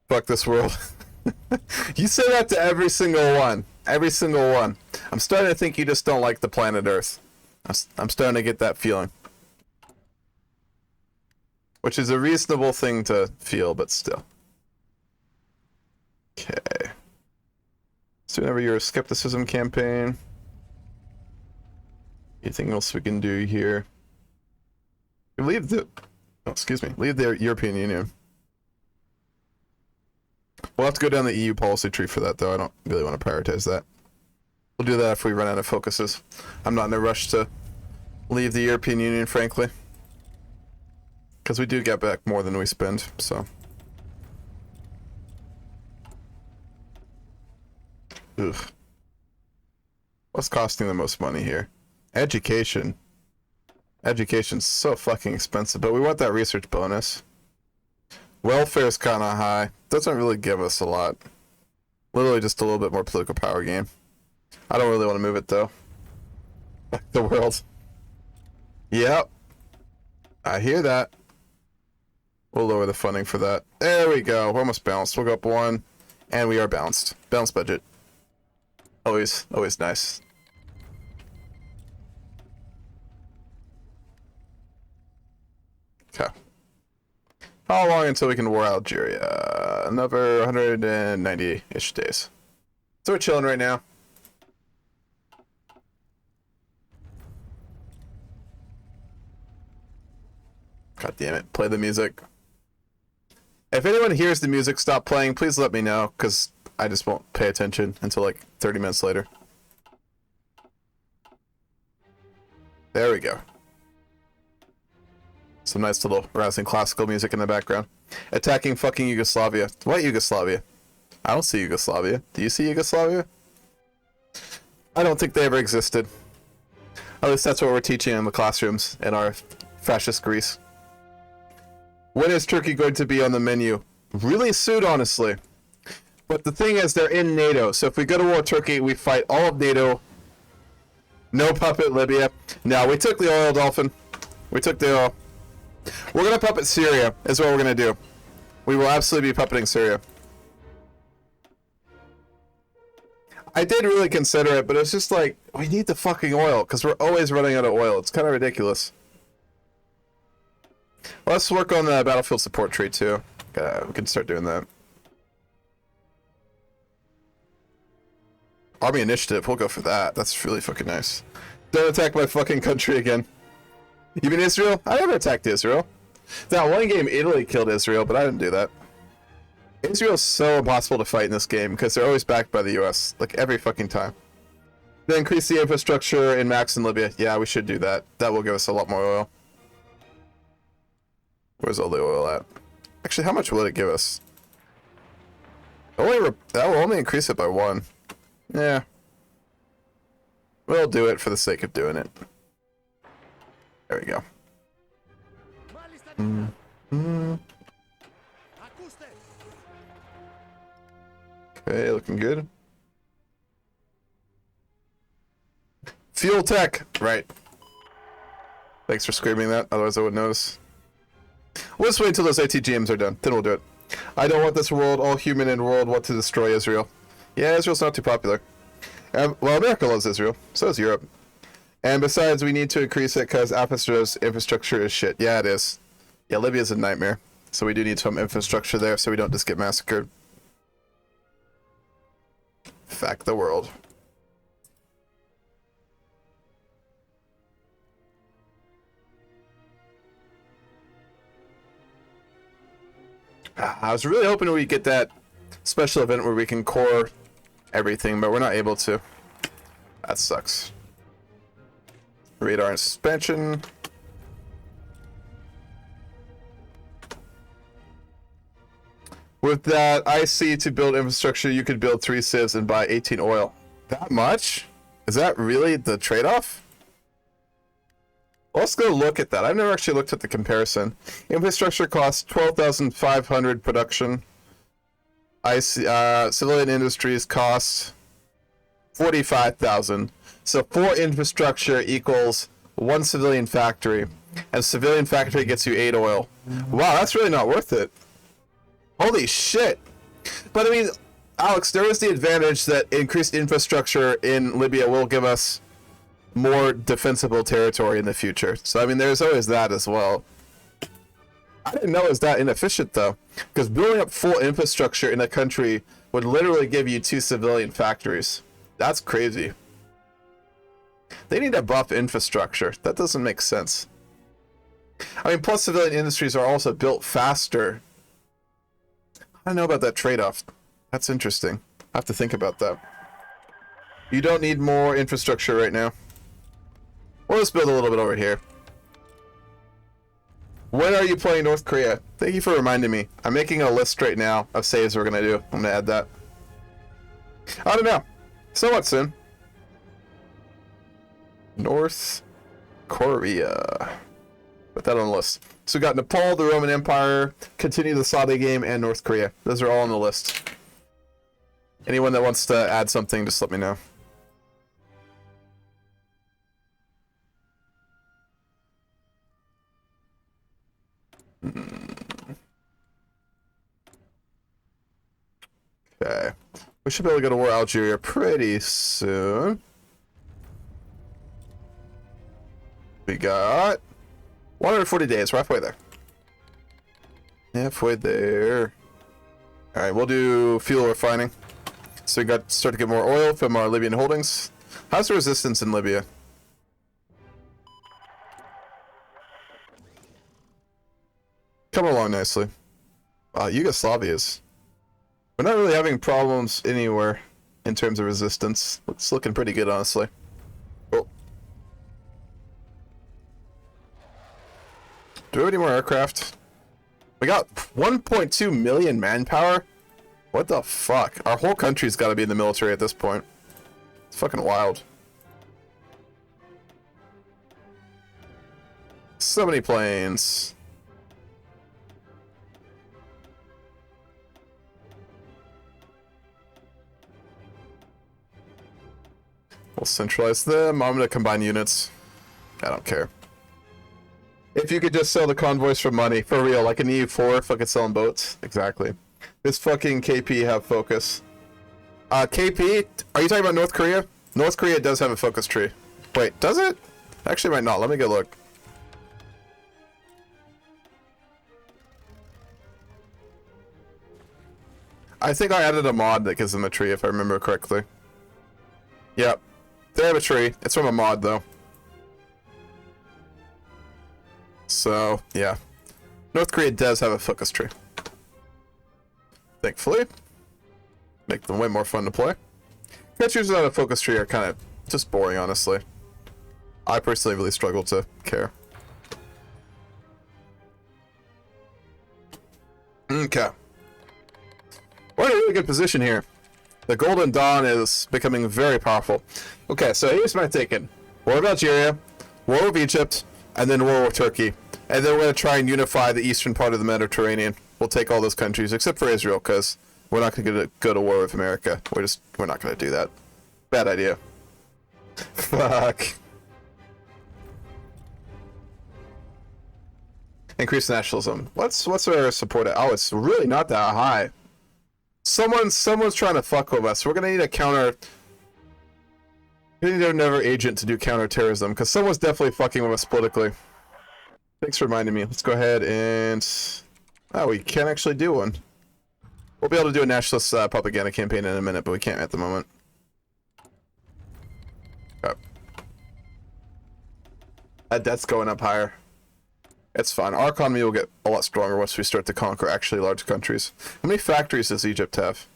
Fuck this world. You say that to every single one. Every single one. I'm starting to think you just don't like the planet Earth. I'm starting to get that feeling. Which is a reasonable thing to feel, but still. Okay. So whenever your skepticism campaign. Anything else we can do here? Leave the... Oh, excuse me. Leave the European Union. We'll have to go down the EU policy tree for that, though. I don't really want to prioritize that. We'll do that if we run out of focuses. I'm not in a rush to leave the European Union, frankly. Because we do get back more than we spend, so. Ugh. What's costing the most money here? Education. Education's so fucking expensive, but we want that research bonus. Welfare's kind of high. Doesn't really give us a lot. Literally just a little bit more political power gain. I don't really want to move it, though. The world. Yep. I hear that. We'll lower the funding for that. There we go. We're almost balanced. We'll go up 1. And we are balanced. Balanced budget. Always nice. Okay. How long until we can war Algeria? Another 190-ish days. So we're chilling right now. God damn it. Play the music. If anyone hears the music stop playing, please let me know, because I just won't pay attention until like 30 minutes later. There we go. Some nice little rousing classical music in the background. Attacking fucking Yugoslavia. What Yugoslavia? I don't see Yugoslavia. Do you see Yugoslavia? I don't think they ever existed. At least that's what we're teaching in the classrooms in our fascist Greece. When is Turkey going to be on the menu? Really soon, honestly. But the thing is, they're in NATO. So if we go to war with Turkey, we fight all of NATO. No puppet Libya. No, we took the oil, Dolphin. We took the oil. We're going to puppet Syria, is what we're going to do. We will absolutely be puppeting Syria. I did really consider it, but it's just like, we need the fucking oil, because we're always running out of oil. It's kind of ridiculous. Well, let's work on the battlefield support tree, too. We can start doing that. Army initiative, we'll go for that. That's really fucking nice. Don't attack my fucking country again. You mean Israel? I never attacked Israel. That one game, Italy killed Israel, but I didn't do that. Israel's so impossible to fight in this game because they're always backed by the US, like every fucking time. Then increase the infrastructure in Max and Libya. Yeah, we should do that. That will give us a lot more oil. Where's all the oil at? Actually, how much will it give us? That will only increase it by 1. Yeah. We'll do it for the sake of doing it. There we go. Okay, looking good. Fuel tech! Right. Thanks for screaming that, otherwise I wouldn't notice. We'll just wait until those ATGMs are done, then we'll do it. I don't want this world, all human in the world want to destroy Israel. Yeah, Israel's not too popular. Well, America loves Israel, so does Europe. And besides, we need to increase it because Africa's infrastructure is shit. Yeah, it is. Yeah, Libya's a nightmare. So we do need some infrastructure there so we don't just get massacred. Fact the world. I was really hoping we'd get that special event where we can core everything, but we're not able to. That sucks. Radar and suspension. With that IC to build infrastructure, you could build 3 civs and buy 18 oil. That much? Is that really the trade-off? Let's go look at that. I've never actually looked at the comparison. Infrastructure costs 12,500 production. Civilian industries cost 45,000. So 4 infrastructure equals 1 civilian factory. And civilian factory gets you 8 oil. Wow, that's really not worth it. Holy shit. But I mean, Alex, there is the advantage that increased infrastructure in Libya will give us more defensible territory in the future. So I mean, there's always that as well. I didn't know it was that inefficient though, because building up full infrastructure in a country would literally give you 2 civilian factories. That's crazy. They need to buff infrastructure. That doesn't make sense. I mean, plus civilian industries are also built faster. I don't know about that trade-off. That's interesting. I have to think about that. You don't need more infrastructure right now. We'll just build a little bit over here. When are you playing North Korea? Thank you for reminding me. I'm making a list right now of saves we're going to do. I'm going to add that. I don't know. Somewhat soon. North Korea. Put that on the list. So we got Nepal, the Roman Empire, continue the Saudi game, and North Korea. Those are all on the list. Anyone that wants to add something, just let me know. Okay. We should be able to go to war Algeria pretty soon. We got 140 days. We're halfway there. Halfway there. Alright, we'll do fuel refining. So we got start to get more oil from our Libyan holdings. How's the resistance in Libya? Coming along nicely. Yugoslavia's. We're not really having problems anywhere in terms of resistance. It's looking pretty good, honestly. Oh. Do we have any more aircraft? We got 1.2 million manpower? What the fuck? Our whole country's got to be in the military at this point. It's fucking wild. So many planes. We'll centralize them. I'm gonna combine units. I don't care. If you could just sell the convoys for money, for real, like an EU4, fucking selling boats. Exactly. This fucking KP have focus. KP, are you talking about North Korea? North Korea does have a focus tree. Wait, does it? Actually, it might not. Let me go look. I think I added a mod that gives them a tree, if I remember correctly. Yep. They have a tree. It's from a mod, though. So, yeah. North Korea does have a focus tree. Thankfully. Make them way more fun to play. Countries without a focus tree are kind of just boring, honestly. I personally really struggle to care. Okay. We're in a really good position here. The Golden Dawn is becoming very powerful. Okay, so here's my thinking. War with Algeria, war with Egypt, and then war with Turkey. And then we're going to try and unify the eastern part of the Mediterranean. We'll take all those countries, except for Israel, because we're not going to go to war with America. We're not going to do that. Bad idea. Fuck. Increase nationalism. What's our support at? Oh, it's really not that high. Someone's trying to fuck with us. We're gonna need a counter. We need another agent to do counterterrorism, because someone's definitely fucking with us politically. Thanks for reminding me. Let's go ahead and... Oh, we can actually do one. We'll be able to do a nationalist propaganda campaign in a minute, but we can't at the moment. Oh. That debt's going up higher. It's fine. Our economy will get a lot stronger once we start to conquer actually large countries. How many factories does Egypt have?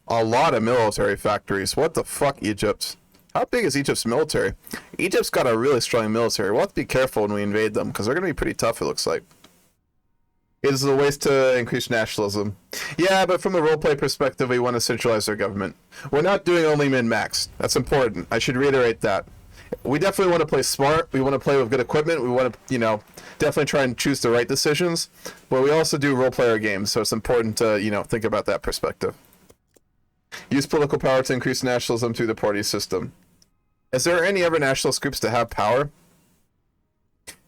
A lot of military factories. What the fuck, Egypt? How big is Egypt's military? Egypt's got a really strong military. We'll have to be careful when we invade them, because they're going to be pretty tough, it looks like. It is a ways to increase nationalism. Yeah, but from the roleplay perspective, we want to centralize their government. We're not doing only min-max. That's important. I should reiterate that. We definitely want to play smart. We want to play with good equipment. We want to, you know, definitely try and choose the right decisions. But we also do role-player games, so it's important to, you know, think about that perspective. Use political power to increase nationalism through the party system. Is there any other nationalist groups that have power?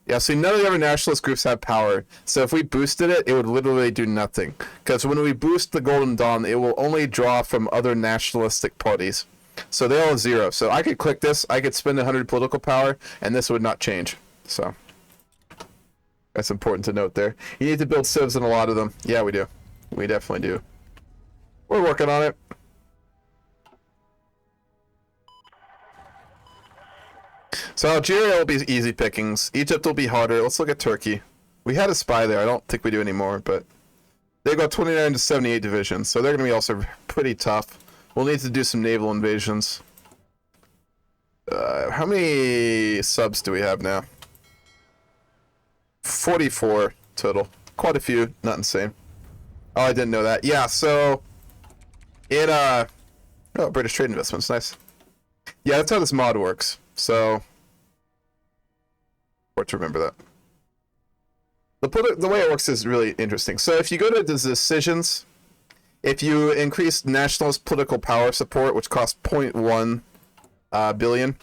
Yeah, see, none of the other nationalist groups have power. So if we boosted it, it would literally do nothing. Because when we boost the Golden Dawn, it will only draw from other nationalistic parties. So they all have 0. So I could click this, I could spend 100 political power, and this would not change. So that's important to note there. You need to build civs in a lot of them. Yeah, we do. We definitely do. We're working on it. So Algeria will be easy pickings. Egypt will be harder. Let's look at Turkey. We had a spy there. I don't think we do anymore, but they got 29 to 78 divisions, so they're going to be also pretty tough. We'll need to do some naval invasions. How many subs do we have now? 44 total. Quite a few. Not insane. Oh, I didn't know that. Yeah, so it oh, British trade investments. Nice. Yeah, that's how this mod works. So important to remember that. The way it works is really interesting. So if you go to the decisions, if you increase nationalist political power support, which costs 0.1 billion,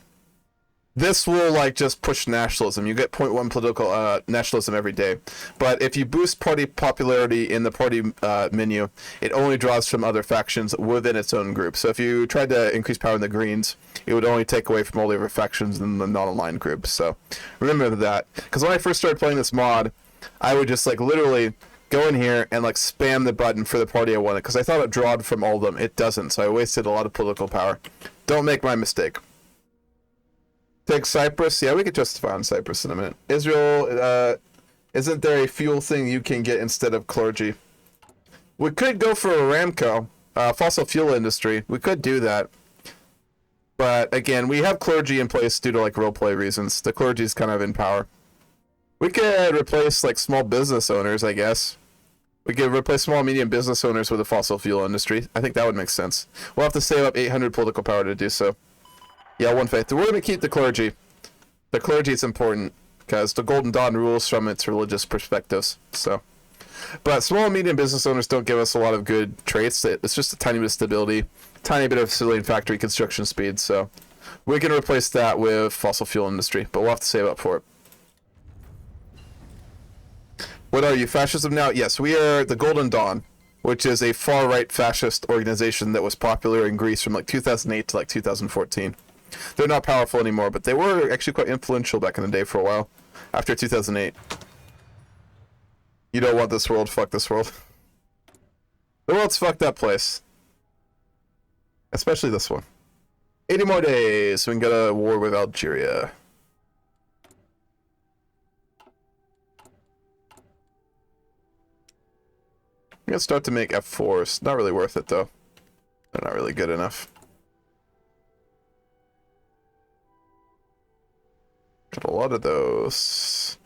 this will like just push nationalism. You get 0.1 political nationalism every day. But if you boost party popularity in the party menu, it only draws from other factions within its own group. So if you tried to increase power in the Greens, it would only take away from all the other factions in the non-aligned group. So remember that. Because when I first started playing this mod, I would just like literally go in here and like spam the button for the party I wanted, because I thought it drawed from all of them. It doesn't, so I wasted a lot of political power. Don't make my mistake. Take Cyprus. Yeah, we could justify on Cyprus in a minute. Israel, isn't there a fuel thing you can get instead of clergy? We could go for Aramco, fossil fuel industry. We could do that. But again, we have clergy in place due to like roleplay reasons. The clergy's kind of in power. We could replace like small business owners, I guess. We could replace small and medium business owners with the fossil fuel industry. I think that would make sense. We'll have to save up 800 political power to do so. Yeah, one faith. We're going to keep the clergy. The clergy is important because the Golden Dawn rules from its religious perspectives. So, but small and medium business owners don't give us a lot of good traits. It's just a tiny bit of stability, tiny bit of civilian factory construction speed. So we can replace that with fossil fuel industry, but we'll have to save up for it. What are you, fascism now? Yes, we are the Golden Dawn, which is a far-right fascist organization that was popular in Greece from like 2008 to like 2014. They're not powerful anymore, but they were actually quite influential back in the day for a while, after 2008. You don't want this world, fuck this world. The world's fucked up place. Especially this one. 80 more days, so we can go to war with Algeria. I'm gonna start to make F4s. Not really worth it though. They're not really good enough. Got a lot of those.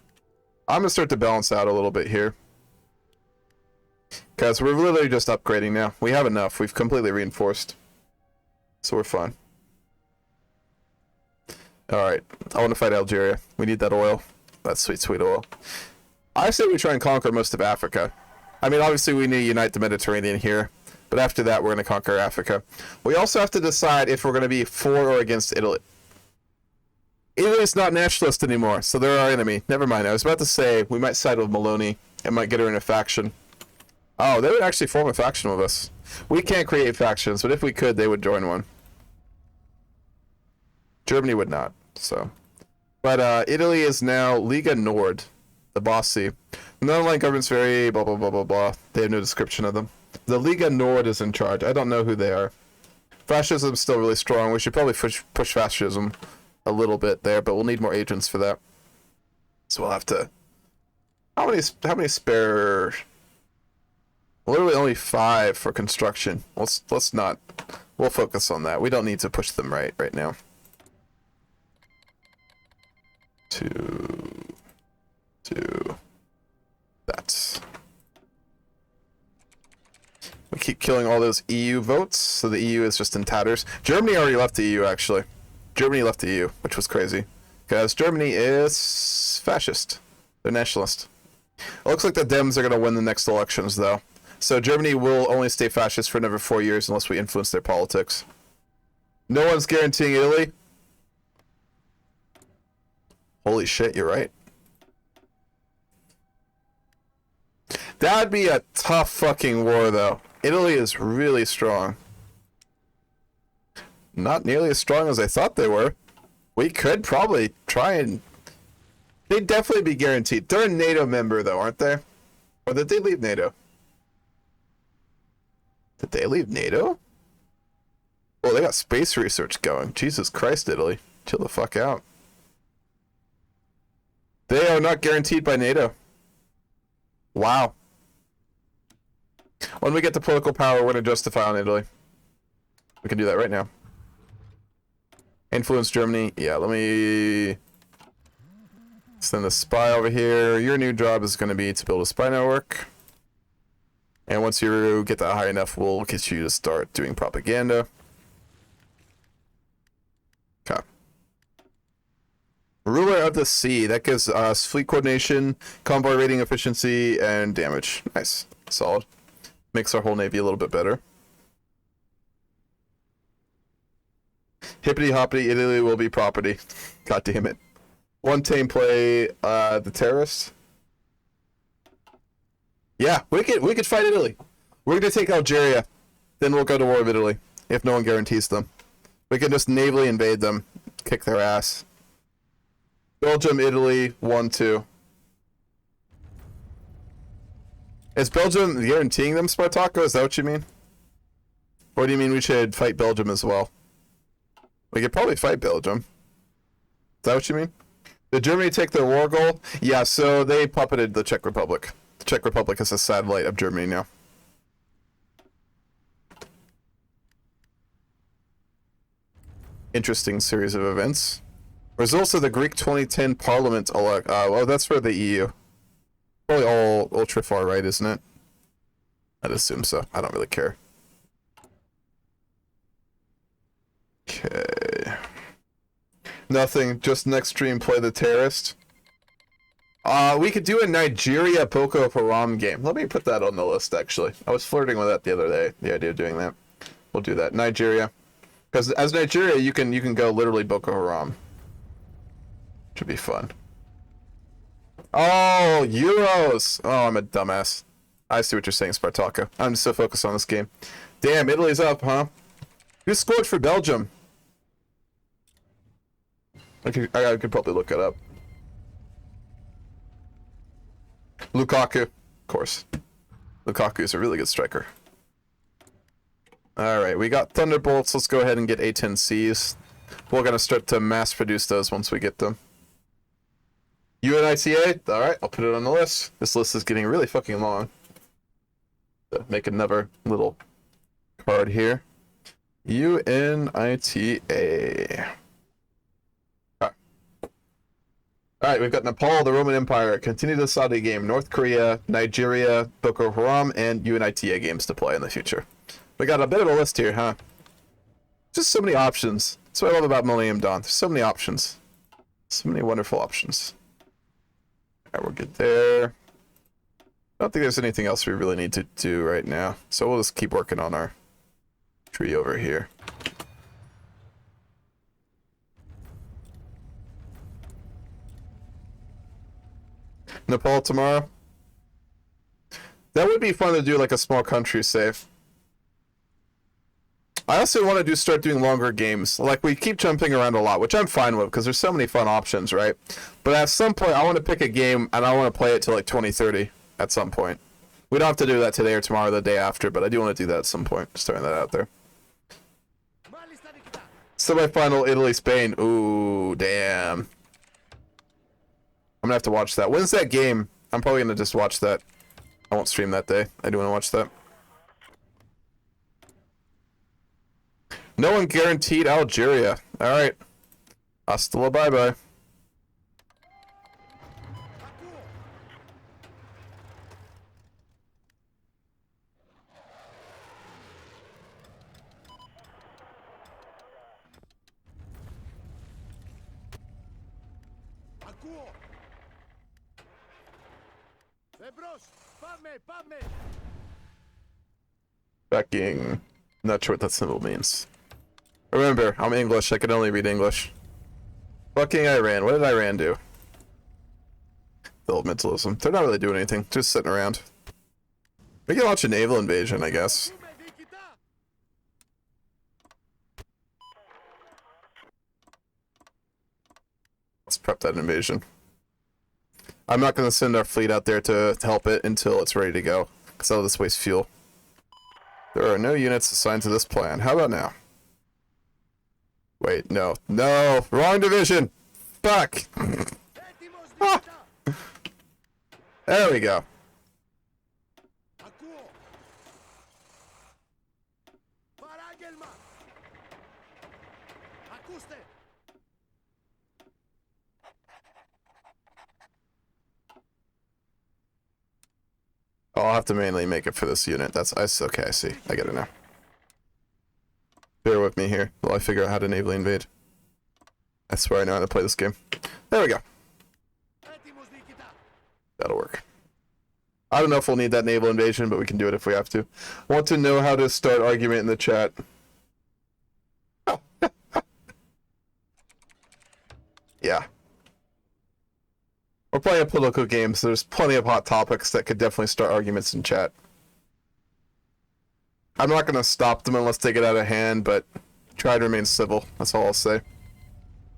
I'm gonna start to balance out a little bit here. Because we're literally just upgrading now. We have enough. We've completely reinforced. So we're fine. Alright. I want to fight Algeria. We need that oil. That sweet, sweet oil. I say we try and conquer most of Africa. I mean, obviously we need to unite the Mediterranean here, but after that we're going to conquer Africa. We also have to decide if we're going to be for or against Italy. Italy's not nationalist anymore, so they're our enemy. Never mind, I was about to say we might side with Maloney and might get her in a faction. Oh, they would actually form a faction with us. We can't create factions, but if we could, they would join one. Germany would not, so. But Italy is now Liga Nord, the bossy. The Netherlands government's very blah blah blah blah blah. They have no description of them. The Liga Nord is in charge. I don't know who they are. Fascism's still really strong. We should probably push fascism a little bit there, but we'll need more agents for that. So we'll have to. How many spare? Literally only 5 for construction. Let's not. We'll focus on that. We don't need to push them right now. 2. That. We keep killing all those EU votes, so the EU is just in tatters. Germany already left the EU, actually. Germany left the EU, which was crazy. Because Germany is fascist. They're nationalist. It looks like the Dems are going to win the next elections, though. So Germany will only stay fascist for another 4 years unless we influence their politics. No one's guaranteeing Italy. Holy shit, you're right. That'd be a tough fucking war, though. Italy is really strong. Not nearly as strong as I thought they were. We could probably try and... They'd definitely be guaranteed. They're a NATO member, though, aren't they? Or did they leave NATO? Did they leave NATO? Oh, they got space research going. Jesus Christ, Italy. Chill the fuck out. They are not guaranteed by NATO. Wow. When we get to political power, we're going to justify on Italy. We can do that right now. Influence Germany. Yeah, let me send a spy over here. Your new job is going to be to build a spy network. And once you get that high enough, we'll get you to start doing propaganda. Okay. Ruler of the Sea. That gives us fleet coordination, convoy rating efficiency, and damage. Nice. Solid. Makes our whole navy a little bit better. Hippity hoppity, Italy will be property. God damn it. One tame play, the terrorists. Yeah, we could fight Italy. We're gonna take Algeria, then we'll go to war with Italy if no one guarantees them. We can just navally invade them, kick their ass. Belgium, Italy, 1-2. Is Belgium guaranteeing them Spartaco? Is that what you mean? Or do you mean we should fight Belgium as well? We could probably fight Belgium. Is that what you mean? Did Germany take their war goal? Yeah, so they puppeted the Czech Republic. The Czech Republic is a satellite of Germany now. Interesting series of events. Results of the Greek 2010 Parliament elect. Well, that's for the EU. Probably all ultra far right, isn't it? I'd assume so. I don't really care. Okay. Nothing. Just next stream, play the terrorist. We could do a Nigeria Boko Haram game. Let me put that on the list, actually. I was flirting with that the other day, the idea of doing that. We'll do that. Nigeria. Because as Nigeria, you can go literally Boko Haram. Should be fun. Oh, Euros! Oh, I'm a dumbass. I see what you're saying, Spartaka. I'm just so focused on this game. Damn, Italy's up, huh? Who scored for Belgium? I could probably look it up. Lukaku, of course. Lukaku is a really good striker. Alright, we got Thunderbolts. Let's go ahead and get A10Cs. We're going to start to mass produce those once we get them. UNITA? Alright, I'll put it on the list. This list is getting really fucking long. So make another little card here. UNITA. Alright, we've got Nepal, the Roman Empire, continue the Saudi game, North Korea, Nigeria, Boko Haram, and UNITA games to play in the future. We got a bit of a list here, huh? Just so many options. That's what I love about Millennium Dawn. There's so many options. So many wonderful options. Alright, we're good there. I don't think there's anything else we really need to do right now. So we'll just keep working on our tree over here. Nepal tomorrow. That would be fun to do, like a small country save. I also want to start doing longer games. Like, we keep jumping around a lot, which I'm fine with because there's so many fun options, right? But at some point, I want to pick a game and I want to play it till like 2030 at some point. We don't have to do that today or tomorrow or the day after, but I do want to do that at some point. Just throwing that out there. Semi-final Italy-Spain. Ooh, damn. I'm gonna have to watch that. When's that game? I'm probably gonna just watch that. I won't stream that day. I do want to watch that. No one guaranteed Algeria. Alright. Hasta la bye-bye. Backing. Not sure what that symbol means. Remember, I'm English. I can only read English. Fucking Iran. What did Iran do? Developmentalism. They're not really doing anything. Just sitting around. We can launch a naval invasion, I guess. Let's prep that invasion. I'm not going to send our fleet out there to help it until it's ready to go, because that'll just waste fuel. There are no units assigned to this plan. How about now? Wait, no. No! Wrong division! Fuck! Ah! There we go. I'll have to manually make it for this unit. That's okay, I see. I get it now. Bear with me here while I figure out how to naval invade. I swear I know how to play this game. There we go. That'll work. I don't know if we'll need that naval invasion, but we can do it if we have to. Want to know how to start argument in the chat? Yeah. We're playing political games, so there's plenty of hot topics that could definitely start arguments in chat. I'm not going to stop them unless they get out of hand, but try to remain civil. That's all I'll say.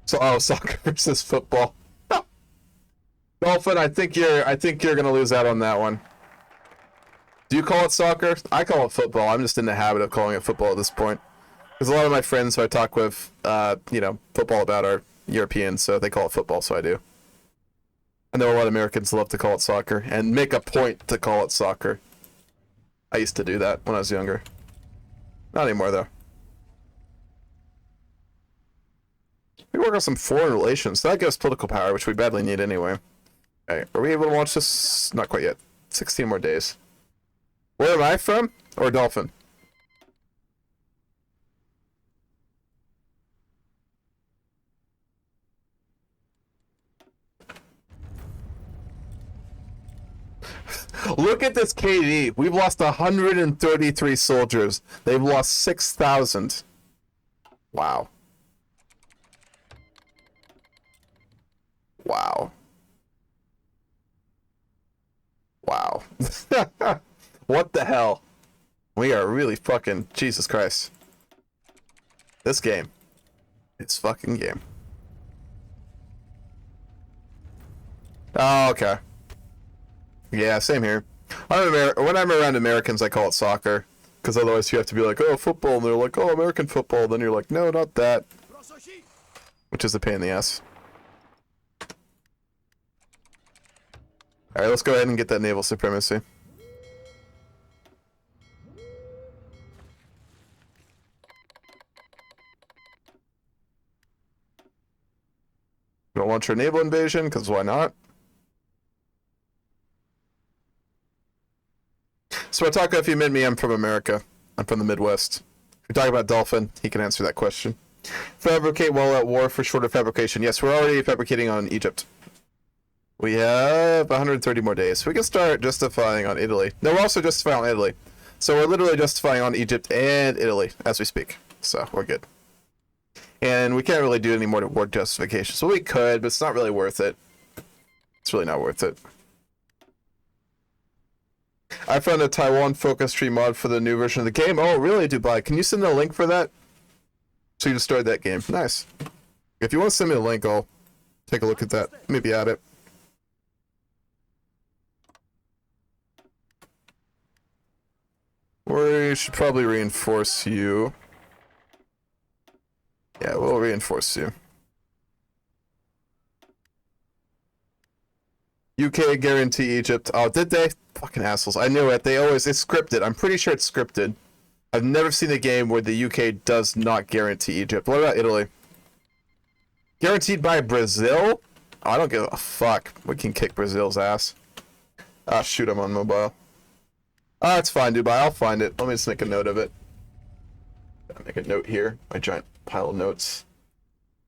So, oh, soccer versus football. Dolphin, I think you're going to lose out on that one. Do you call it soccer? I call it football. I'm just in the habit of calling it football at this point. Because a lot of my friends who I talk with, you know, football about are Europeans, so they call it football, so I do. I know a lot of Americans love to call it soccer and make a point to call it soccer. I used to do that when I was younger. Not anymore, though. We work on some foreign relations. That gives political power, which we badly need anyway. Okay, are we able to launch this? Not quite yet. 16 more days. Where am I from? Or Dolphin? Look at this KD. We've lost 133 soldiers. They've lost 6,000. Wow. Wow. Wow. What the hell? We are really fucking... Jesus Christ. This game. It's fucking game. Oh, okay. Yeah, same here. When I'm around Americans, I call it soccer. Because otherwise you have to be like, oh, football. And they're like, oh, American football. Then you're like, no, not that. Which is a pain in the ass. Alright, let's go ahead and get that naval supremacy. Don't launch our naval invasion, because why not? So Wataka, if you meant me, I'm from America. I'm from the Midwest. If you're talking about Dolphin, he can answer that question. Fabricate while at war for shorter fabrication. Yes, we're already fabricating on Egypt. We have 130 more days. We can start justifying on Italy. No, we're also justifying on Italy. So we're literally justifying on Egypt and Italy as we speak. So we're good. And we can't really do any more war justification. So we could, but it's not really worth it. It's really not worth it. I found a Taiwan focus tree mod for the new version of the game. Oh, really, Dubai? Can you send a link for that? So you destroyed that game. Nice. If you want to send me a link, I'll take a look at that. Maybe add it. We should probably reinforce you. Yeah, we'll reinforce you. UK guarantee Egypt. Oh, did they? Fucking assholes. I knew it. It's scripted. I'm pretty sure it's scripted. I've never seen a game where the UK does not guarantee Egypt. What about Italy? Guaranteed by Brazil? Oh, I don't give a fuck. We can kick Brazil's ass. Ah, shoot, I'm on mobile. Ah, it's fine, Dubai. I'll find it. Let me just make a note of it. I'll make a note here. My giant pile of notes.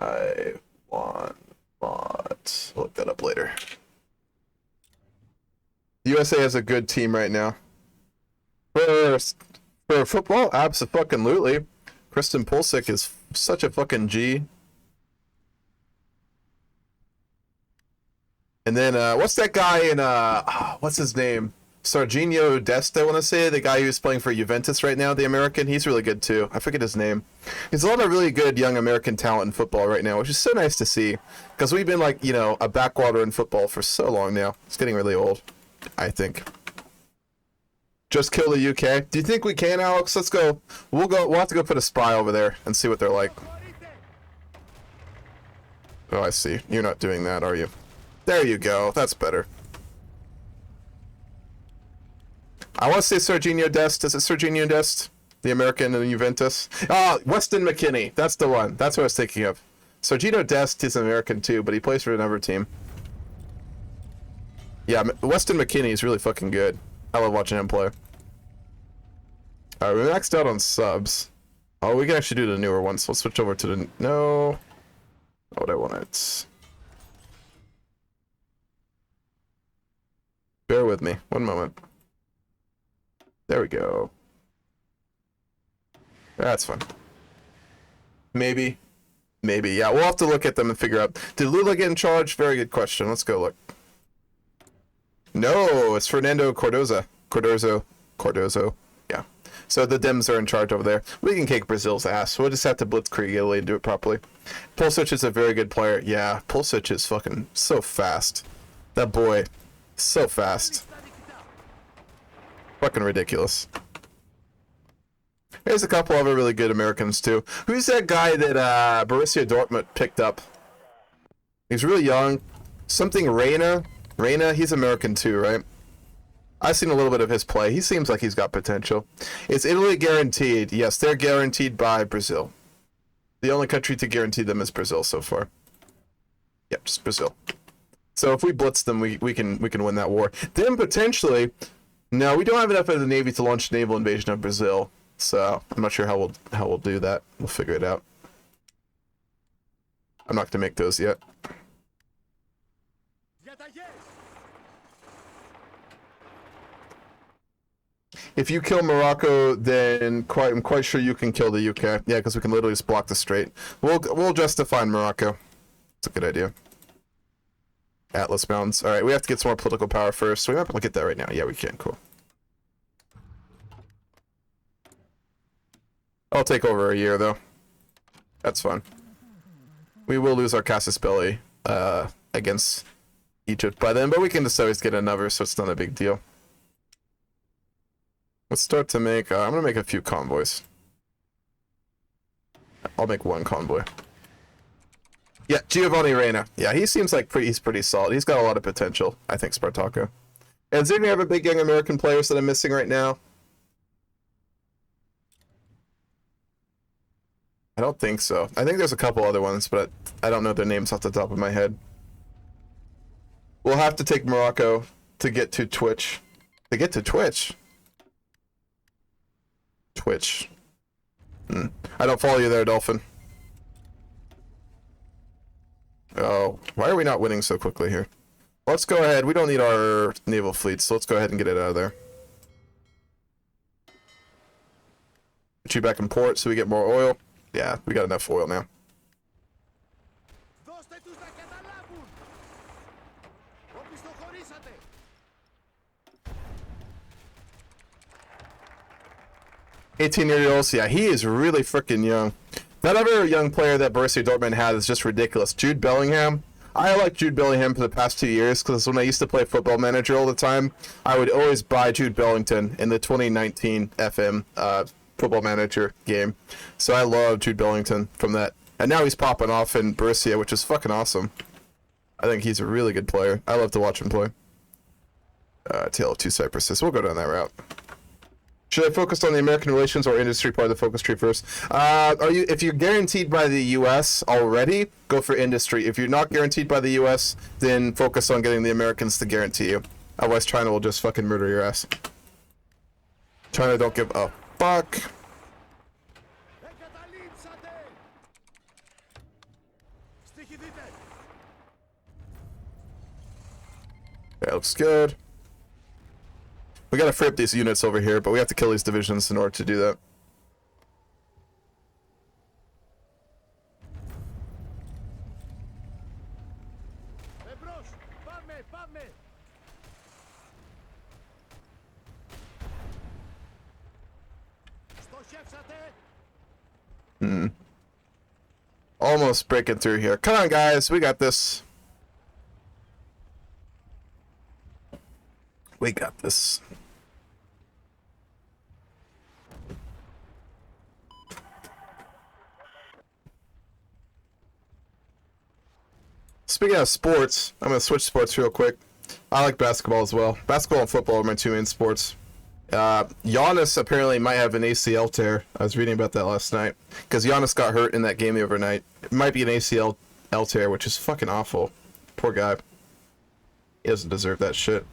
I want mods. I'll look that up later. The USA has a good team right now. For football, abso-fucking-lutely. Kristen Pulisic is such a fucking G. And then, what's that guy in, what's his name? Serginho Dest, I want to say. The guy who's playing for Juventus right now, the American. He's really good, too. I forget his name. There's a lot of really good young American talent in football right now, which is so nice to see. Because we've been, like, you know, a backwater in football for so long now. It's getting really old, I think. Just kill the UK. Do you think we can, Alex? Let's go. We'll have to go put a spy over there and see what they're like. Oh, I see. You're not doing that, are you? There you go. That's better. I want to say Serginho Dest. Is it Serginho Dest? The American in Juventus? Ah, Weston McKennie. That's the one. That's what I was thinking of. Serginho Dest is American too, but he plays for another team. Yeah, Weston McKennie is really fucking good. I love watching him play. Alright, we maxed out on subs. Oh, we can actually do the newer ones. Let's switch over to the... No. Not what I wanted. Bear with me. One moment. There we go. That's fun. Maybe. Maybe. Yeah, we'll have to look at them and figure out. Did Lula get in charge? Very good question. Let's go look. No, it's Fernando Cardozo. Cardozo. Yeah. So the Dems are in charge over there. We can kick Brazil's ass. We'll just have to blitzkrieg Italy and do it properly. Pulisic is a very good player. Yeah, Pulisic is fucking so fast. That boy. So fast. Fucking ridiculous. There's a couple other really good Americans too. Who's that guy that Borussia Dortmund picked up? He's really young. Something Reina, he's American too, right? I've seen a little bit of his play. He seems like he's got potential. Is Italy guaranteed? Yes, they're guaranteed by Brazil. The only country to guarantee them is Brazil so far. Yep, just Brazil. So if we blitz them, we can win that war. Then potentially, No, we don't have enough of the Navy to launch a naval invasion of Brazil, so I'm not sure how we'll do that. We'll figure it out. I'm not gonna make those yet. If you kill Morocco, then I'm quite sure you can kill the UK. Yeah, because we can literally just block the strait. We'll justify Morocco. It's a good idea. Atlas Mountains. All right, we have to get some more political power first. So we might be able to get that right now. Yeah, we can. Cool. I'll take over a year though. That's fun. We will lose our casus belli against Egypt by then, but we can just always get another, so it's not a big deal. Let's start to make, I'm gonna make a few convoys. I'll make one convoy. Yeah, Giovanni Reina. Yeah, he seems like he's pretty solid. He's got a lot of potential, I think, Spartaco. And is there any other big young American players that I'm missing right now? I don't think so. I think there's a couple other ones, but I don't know their names off the top of my head. We'll have to take Morocco to get to Twitch. To get to Twitch? Twitch. I don't follow you there, Dolphin. Oh, why are we not winning so quickly here? Let's go ahead. We don't need our naval fleet, so let's go ahead and get it out of there. Put you back in port so we get more oil. Yeah, we got enough oil now. 18-year-olds, yeah, he is really freaking young. That other young player that Borussia Dortmund had is just ridiculous. Jude Bellingham. I like Jude Bellingham for the past 2 years because when I used to play Football Manager all the time, I would always buy Jude Bellingham in the 2019 FM Football Manager game. So I love Jude Bellingham from that. And now he's popping off in Borussia, which is fucking awesome. I think he's a really good player. I love to watch him play. Tale of Two Cypresses. We'll go down that route. Should I focus on the American relations or industry part of the focus tree first? If you're guaranteed by the U.S. already, go for industry. If you're not guaranteed by the U.S., then focus on getting the Americans to guarantee you. Otherwise, China will just fucking murder your ass. China don't give a fuck. That looks good. We gotta free up these units over here, but we have to kill these divisions in order to do that. Almost breaking through here. Come on, guys, we got this. We got this. Speaking of sports, I'm going to switch sports real quick. I like basketball as well. Basketball and football are my two main sports. Giannis apparently might have an ACL tear. I was reading about that last night. Because Giannis got hurt in that game the overnight. It might be an ACL tear, which is fucking awful. Poor guy. He doesn't deserve that shit.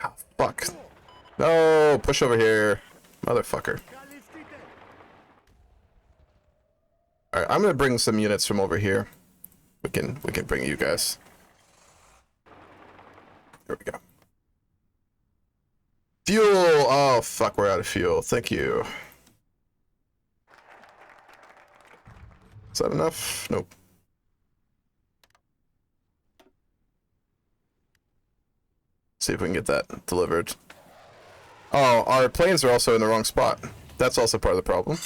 Oh, fuck. No, push over here. Motherfucker. Alright, I'm gonna bring some units from over here. We can bring you guys. There we go. Fuel! Oh fuck, we're out of fuel. Thank you. Is that enough? Nope. See if we can get that delivered. Oh, our planes are also in the wrong spot. That's also part of the problem.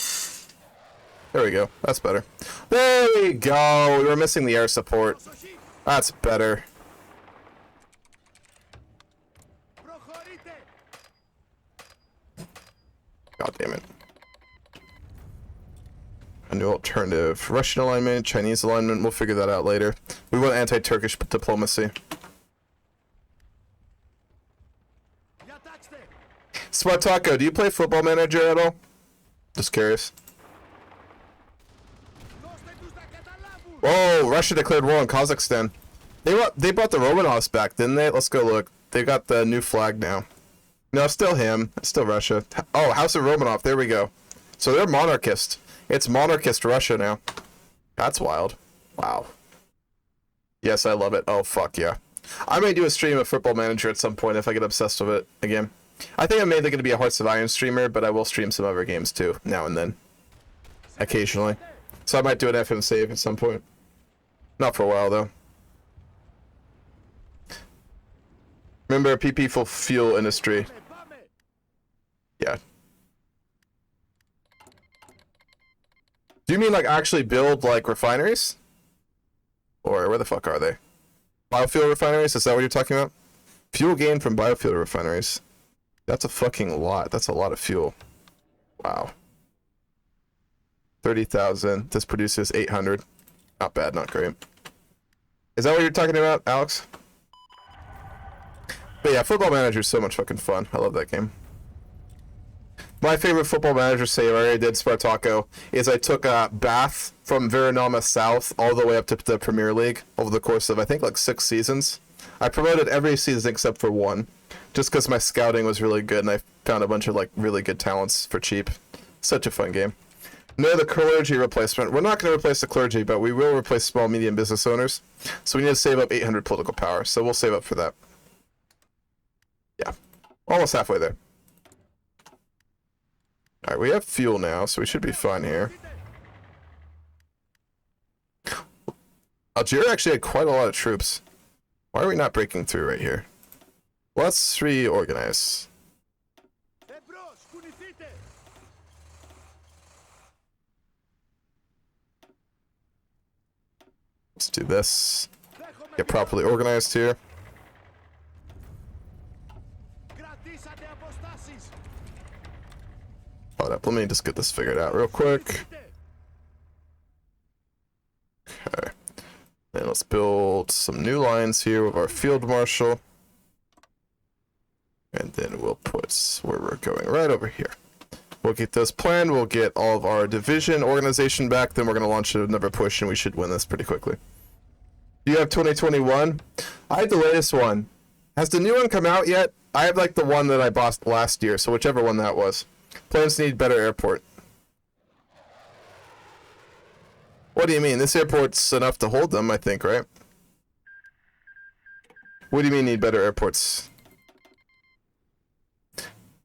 There we go. That's better. There we go. We were missing the air support. That's better. God damn it. A new alternative. Russian alignment, Chinese alignment. We'll figure that out later. We want anti-Turkish diplomacy. Spartaco, do you play Football Manager at all? Just curious. Oh, Russia declared war on Kazakhstan. They brought the Romanovs back, didn't they? Let's go look. They got the new flag now. No, still him. It's still Russia. Oh, House of Romanov. There we go. So they're monarchist. It's monarchist Russia now. That's wild. Wow. Yes, I love it. Oh, fuck yeah. I may do a stream of Football Manager at some point if I get obsessed with it again. I think I'm mainly going to be a Hearts of Iron streamer, but I will stream some other games too, now and then. Occasionally. So I might do an FM save at some point. Not for a while, though. Remember, PP for fuel industry. Yeah. Do you mean, like, actually build, like, refineries? Or where the fuck are they? Biofuel refineries? Is that what you're talking about? Fuel gain from biofuel refineries. That's a fucking lot. That's a lot of fuel. Wow. 30,000. This produces 800. Not bad, not great. Is that what you're talking about, Alex? But yeah, Football Manager is so much fucking fun. I love that game. My favorite Football Manager save I already did, Spartaco, is I took a Bath from Veronama South all the way up to the Premier League over the course of, I think, like 6 seasons. I promoted every season except for 1, just because my scouting was really good and I found a bunch of, like, really good talents for cheap. Such a fun game. No, the clergy replacement. We're not going to replace the clergy, but we will replace small, medium business owners. So we need to save up 800 political power, so we'll save up for that. Yeah. Almost halfway there. Alright, we have fuel now, so we should be fine here. Algeria actually had quite a lot of troops. Why are we not breaking through right here? Let's reorganize. Let's do this. Get properly organized here. Hold up, let me just get this figured out real quick. Okay. And let's build some new lines here with our field marshal. And then we'll put where we're going right over here. We'll get this planned, we'll get all of our division organization back, then we're going to launch another push and we should win this pretty quickly. Do you have 2021? I had the latest one. Has the new one come out yet? I have like the one that I bought last year, so whichever one that was. Plans need better airport. What do you mean? This airport's enough to hold them, I think, right? What do you mean need better airports?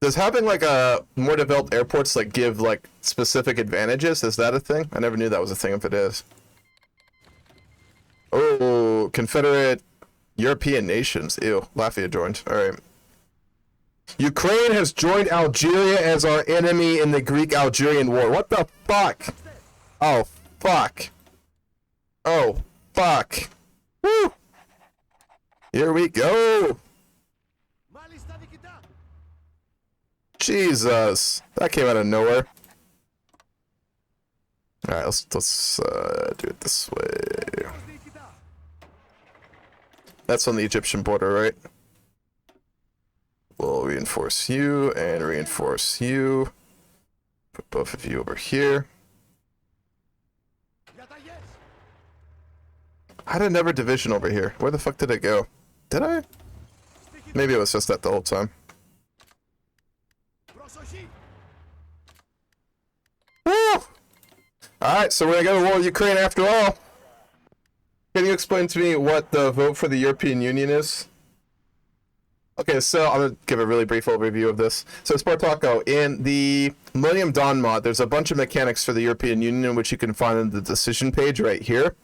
Does having like a more developed airports like give like specific advantages? Is that a thing? I never knew that was a thing if it is. Oh, Confederate European nations. Ew, Latvia joined. Alright. Ukraine has joined Algeria as our enemy in the Greek-Algerian war. What the fuck? Oh, fuck. Oh, fuck. Woo! Here we go! Jesus! That came out of nowhere. Alright, let's do it this way. That's on the Egyptian border, right? We'll reinforce you and reinforce you. Put both of you over here. I had another division over here. Where the fuck did it go? Did I? Maybe it was just that the whole time. Woo! Alright, so we're gonna go to war with Ukraine after all. Can you explain to me what the vote for the European Union is? Okay, so I'm going to give a really brief overview of this. So Spartaco, in the Millennium Dawn mod, there's a bunch of mechanics for the European Union, which you can find on the decision page right here.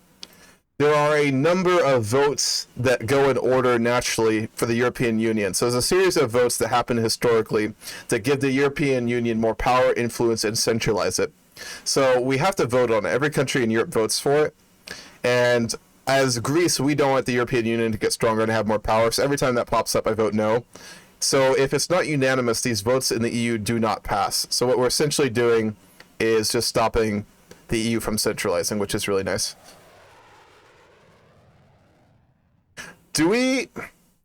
There are a number of votes that go in order naturally for the European Union. So there's a series of votes that happen historically that give the European Union more power, influence, and centralize it. So we have to vote on it. Every country in Europe votes for it. And as Greece, we don't want the European Union to get stronger and have more power. So every time that pops up, I vote no. So if it's not unanimous, these votes in the EU do not pass. So what we're essentially doing is just stopping the EU from centralizing, which is really nice. Do we...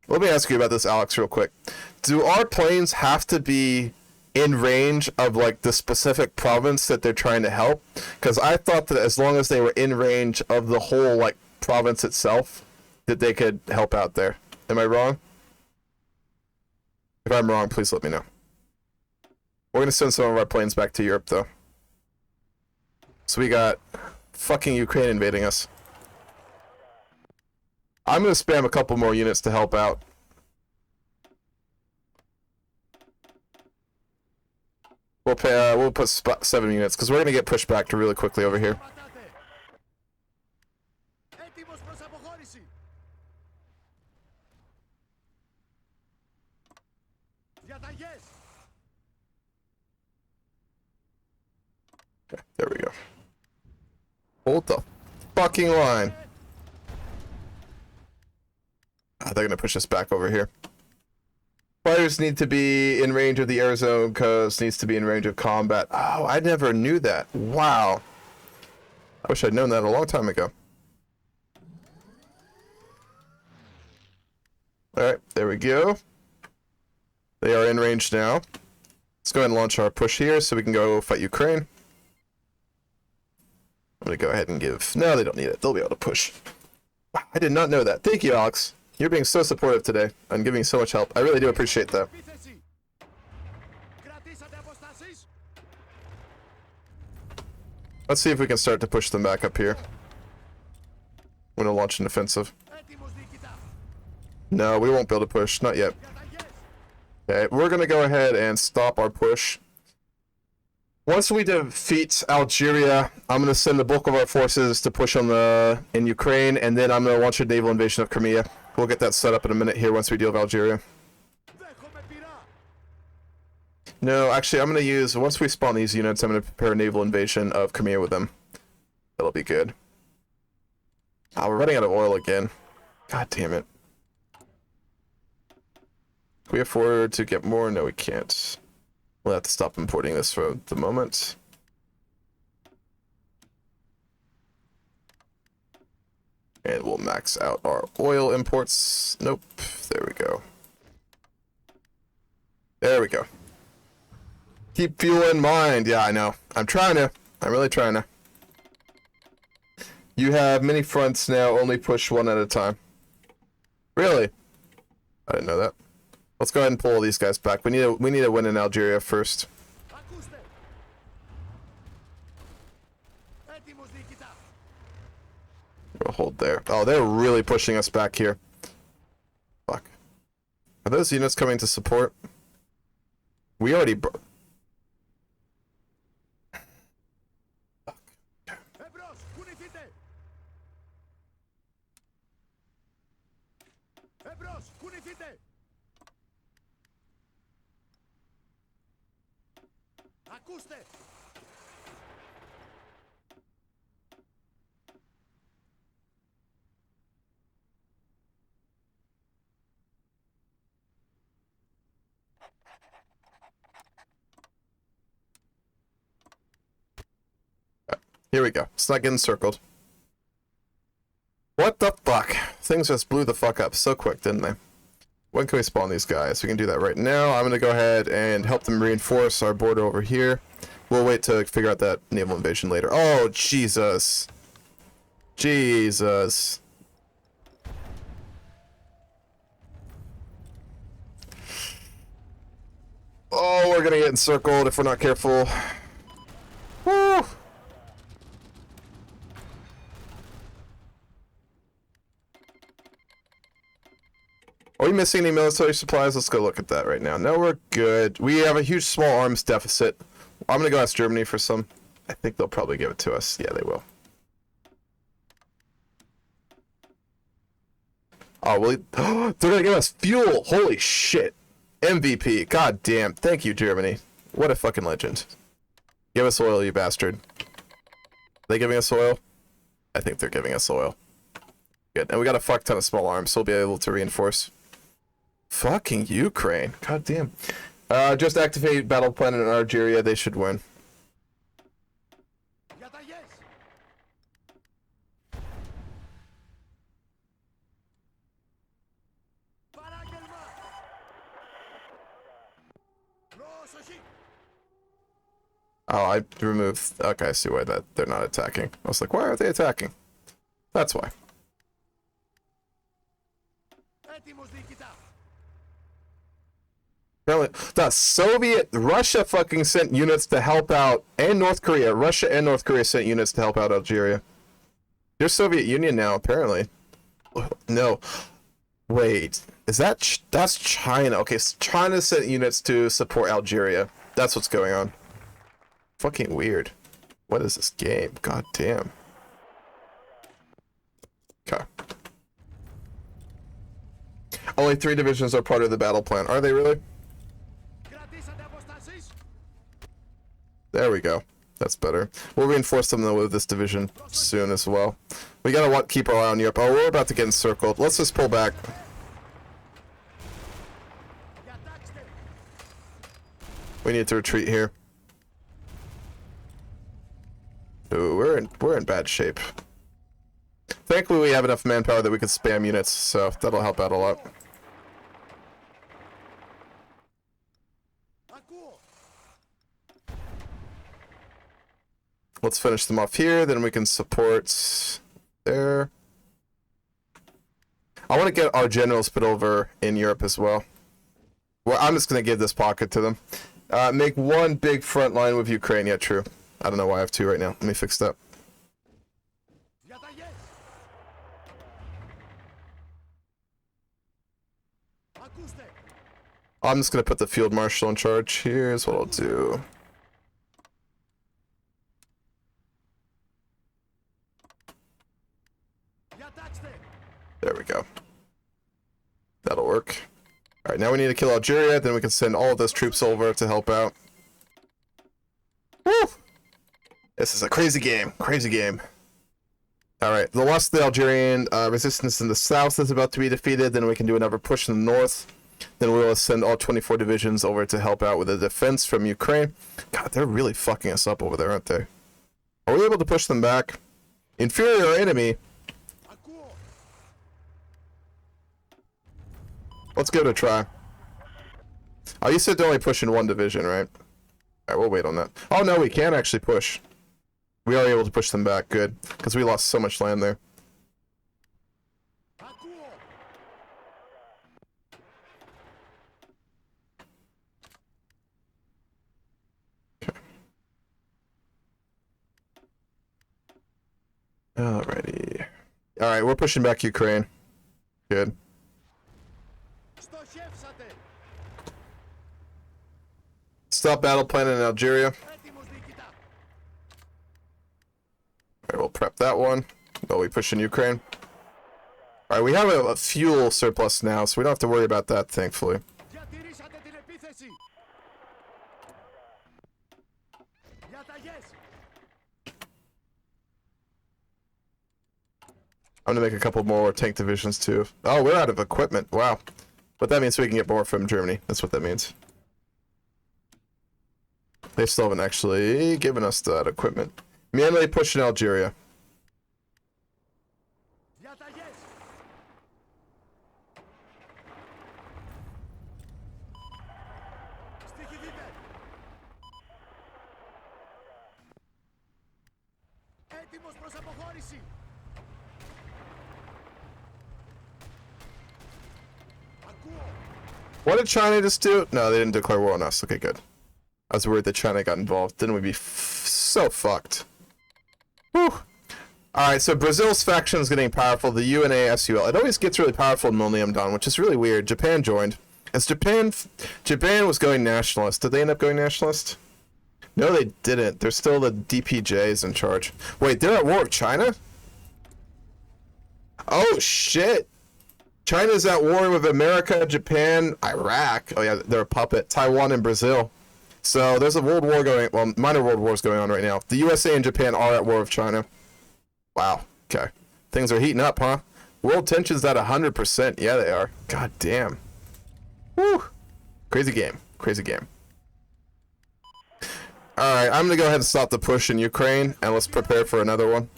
Let me ask you about this, Alex, real quick. Do our planes have to be in range of like the specific province that they're trying to help, because I thought that as long as they were in range of the whole like province itself, that they could help out there. Am I wrong? If I'm wrong, please let me know. We're gonna send some of our planes back to Europe though. So we got fucking Ukraine invading us. I'm gonna spam a couple more units to help out. We'll put 7 units because we're gonna get pushed back really quickly over here. Okay, there we go. Hold the fucking line. Oh, they're gonna push us back over here. Fighters need to be in range of the air zone because needs to be in range of combat. Oh, I never knew that. Wow. I wish I'd known that a long time ago. Alright, there we go. They are in range now. Let's go ahead and launch our push here so we can go fight Ukraine. I'm going to go ahead and give... No, they don't need it. They'll be able to push. Wow, I did not know that. Thank you, Alex. You're being so supportive today and giving so much help. I really do appreciate that. Let's see if we can start to push them back up here. I'm going to launch an offensive. No, we won't be able to push. Not yet. Okay, we're going to go ahead and stop our push. Once we defeat Algeria, I'm going to send the bulk of our forces to push on in Ukraine, and then I'm going to launch a naval invasion of Crimea. We'll get that set up in a minute here once we deal with Algeria. No, actually, I'm going to use... Once we spawn these units, I'm going to prepare a naval invasion of Crimea with them. That'll be good. Ah, we're running out of oil again. God damn it. Can we afford to get more? No, we can't. We'll have to stop importing this for the moment. And we'll max out our oil imports. Nope. There we go. There we go. Keep fuel in mind. Yeah, I know. I'm trying to. I'm really trying to. You have many fronts now. Only push one at a time. Really? I didn't know that. Let's go ahead and pull all these guys back. We need a win in Algeria first. We'll hold there. Oh, they're really pushing us back here. Fuck. Are those units coming to support? We already... Here we go. It's not getting circled. What the fuck? Things just blew the fuck up so quick, didn't they? When can we spawn these guys? We can do that right now. I'm going to go ahead and help them reinforce our border over here. We'll wait to figure out that naval invasion later. Oh, Jesus. Jesus. Oh, we're going to get encircled if we're not careful. Woo! Are we missing any military supplies? Let's go look at that right now. No, we're good. We have a huge small arms deficit. I'm going to go ask Germany for some. I think they'll probably give it to us. Yeah, they will. Oh, well, they're going to give us fuel. Holy shit. MVP. God damn. Thank you, Germany. What a fucking legend. Give us oil, you bastard. Are they giving us oil? I think they're giving us oil. Good. And we got a fuck ton of small arms, so we'll be able to reinforce. Fucking Ukraine. God damn. Just activate battle plan in Algeria. They should win. Oh, I removed... Okay, I see why that they're not attacking. I was like, why aren't they attacking? That's why. Apparently, Russia fucking sent units to help out, and North Korea. Russia and North Korea sent units to help out Algeria. They're Soviet Union now, apparently. No. Wait. Is that... That's China. Okay, so China sent units to support Algeria. That's what's going on. Fucking weird. What is this game? God damn. Okay. Only 3 divisions are part of the battle plan. Are they really? There we go. That's better. We'll reinforce them with this division soon as well. We gotta keep our eye on Europe. Oh, we're about to get encircled. Let's just pull back. We need to retreat here. Ooh, we're in bad shape. Thankfully, we have enough manpower that we can spam units, so that'll help out a lot. Let's finish them off here, then we can support there. I want to get our generals put over in Europe as well. Well, I'm just going to give this pocket to them. Make one big front line with Ukraine. Yeah, true. I don't know why I have 2 right now. Let me fix that. I'm just going to put the field marshal in charge. Here's what I'll do. There we go. That'll work. Alright, now we need to kill Algeria, then we can send all of those troops over to help out. Woo! This is a crazy game. Crazy game. Alright, the loss of the Algerian resistance in the south is about to be defeated, then we can do another push in the north. Then we will send all 24 divisions over to help out with the defense from Ukraine. God, they're really fucking us up over there, aren't they? Are we able to push them back? Inferior enemy. Let's give it a try. Oh, you said to only push in 1 division, right? Alright, we'll wait on that. Oh, no, we can actually push. We are able to push them back. Good. Because we lost so much land there. Alrighty. Alright, we're pushing back Ukraine. Good. Stop battle plan in Algeria. Alright, we'll prep that one. While we push in Ukraine. Alright, we have a fuel surplus now, so we don't have to worry about that, thankfully. I'm gonna make a couple more tank divisions too. Oh, we're out of equipment. Wow. But that means we can get more from Germany. That's what that means. They still haven't actually given us that equipment. Mainly push in Algeria. What did China just do? No, they didn't declare war on us. Okay, good. I was worried that China got involved. Then we'd be so fucked. Whew. Alright, so Brazil's faction is getting powerful. The UNA, SUL. It always gets really powerful in Millennium Dawn, which is really weird. Japan joined. As Japan was going nationalist. Did they end up going nationalist? No, they didn't. They're still the DPJs in charge. Wait, they're at war with China? Oh, shit. China's at war with America, Japan, Iraq. Oh, yeah, they're a puppet. Taiwan and Brazil. So there's a world war going, well, minor world wars going on right now. The USA and Japan are at war with China. Wow. Okay. Things are heating up, huh? World tensions at 100%. Yeah, they are. God damn. Woo. Crazy game. Crazy game. Alright, I'm going to go ahead and stop the push in Ukraine, and let's prepare for another one.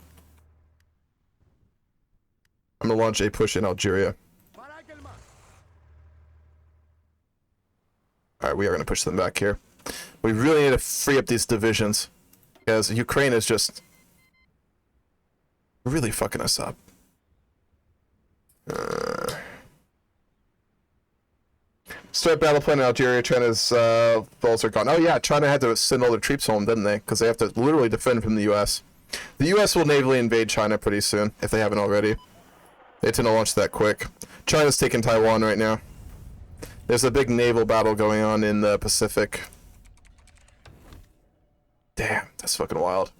I'm going to launch a push in Algeria. Alright, we are going to push them back here. We really need to free up these divisions. Because Ukraine is just really fucking us up. Start battle plan in Algeria. China's balls are gone. Oh yeah, China had to send all their troops home, didn't they? Because they have to literally defend from the U.S. The U.S. will navally invade China pretty soon, if they haven't already. They tend to launch that quick. China's taking Taiwan right now. There's a big naval battle going on in the Pacific. Damn, that's fucking wild.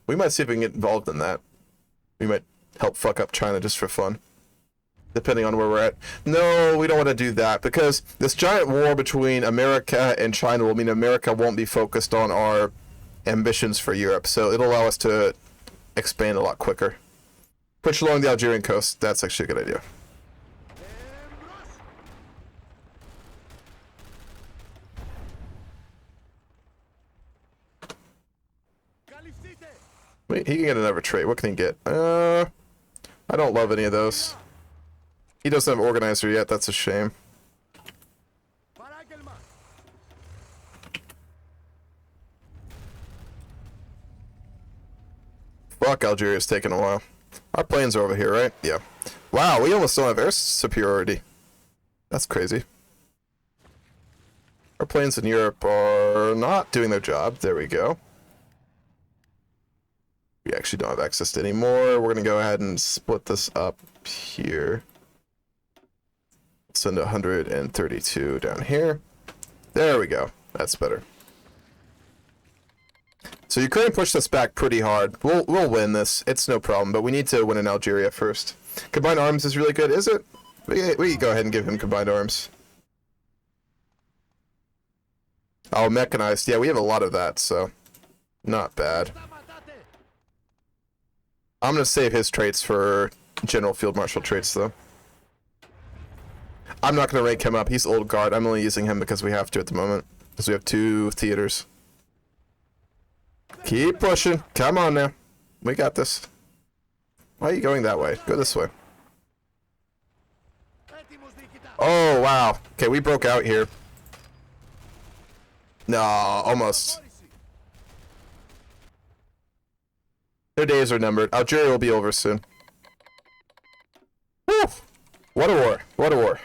We might see if we can get involved in that. We might help fuck up China just for fun. Depending on where we're at. No, we don't want to do that, because this giant war between America and China will mean America won't be focused on our ambitions for Europe, so it'll allow us to expand a lot quicker. Push along the Algerian coast. That's actually a good idea. Wait, he can get another trait. What can he get? I don't love any of those. He doesn't have organizer yet. That's a shame. Fuck, Algeria's taking a while. Our planes are over here, right? Yeah. Wow, we almost don't have air superiority. That's crazy. Our planes in Europe are not doing their job. There we go. We actually don't have access to any more. We're going to go ahead and split this up here. Send 132 down here. There we go. That's better. So Ukraine pushed us back pretty hard. We'll win this. It's no problem, but we need to win in Algeria first. Combined arms is really good, is it? We can go ahead and give him combined arms. Oh, mechanized. Yeah, we have a lot of that, so not bad. I'm going to save his traits for General Field Marshal traits, though. I'm not going to rank him up. He's old guard. I'm only using him because we have to at the moment. Because we have 2 theaters. Keep pushing. Come on now. We got this. Why are you going that way? Go this way. Oh, wow. Okay, we broke out here. No, almost. Their days are numbered. Algeria will be over soon. Woo! What a war. What a war.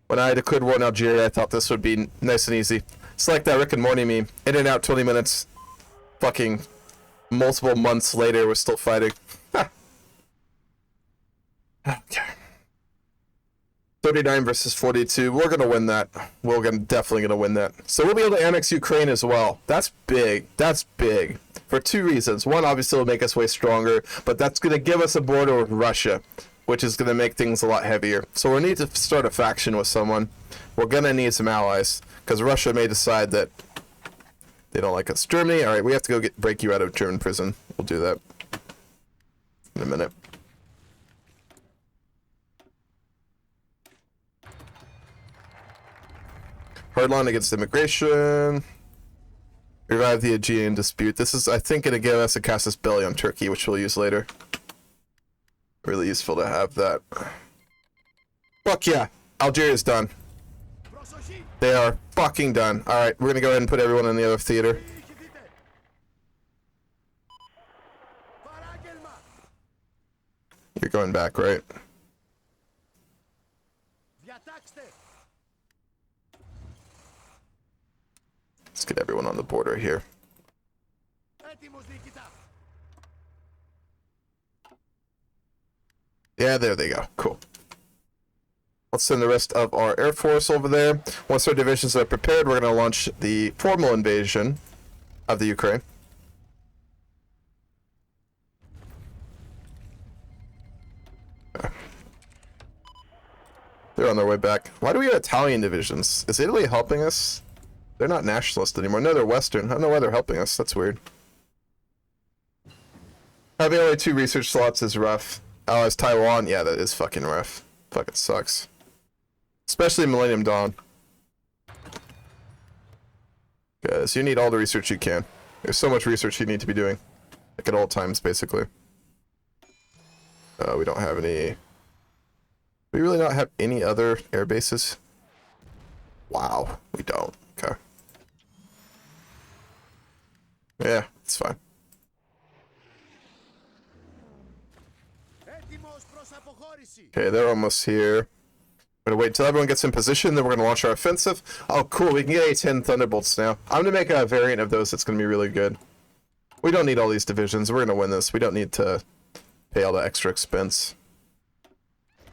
When I declared war in Algeria, I thought this would be nice and easy. It's like that Rick and Morty meme. In and out 20 minutes. Fucking multiple months later, we're still fighting. Okay. 39 versus 42. We're going to win that. We're definitely going to win that. So we'll be able to annex Ukraine as well. That's big. That's big. For 2 reasons. One, obviously, will make us way stronger, but that's going to give us a border with Russia, which is going to make things a lot heavier. So we'll need to start a faction with someone. We're going to need some allies, because Russia may decide that they don't like us. Germany, alright, we have to go break you out of German prison. We'll do that in a minute. Hardline against immigration. Revive the Aegean dispute. This is, I think, going to give us a casus belli on Turkey, which we'll use later. Really useful to have that. Fuck yeah. Algeria's done. They are fucking done. Alright, we're going to go ahead and put everyone in the other theater. You're going back, right? Let's get everyone on the border here. Yeah, there they go. Cool. Let's send the rest of our Air Force over there. Once our divisions are prepared, we're going to launch the formal invasion of the Ukraine. They're on their way back. Why do we have Italian divisions? Is Italy helping us? They're not nationalist anymore. No, they're Western. I don't know why they're helping us. That's weird. Having only 2 research slots is rough. Oh, it's Taiwan? Yeah, that is fucking rough. Fucking sucks. Especially Millennium Dawn. Because you need all the research you can. There's so much research you need to be doing. Like at all times, basically. We don't have any... We really not have any other air bases? Wow, we don't. Okay. It's fine. Okay, they're almost here. We're gonna wait until everyone gets in position, then we're gonna launch our offensive. Oh, cool, we can get A-10 Thunderbolts now. I'm gonna make a variant of those that's gonna be really good. We don't need all these divisions. We're gonna win this. We don't need to pay all the extra expense. Can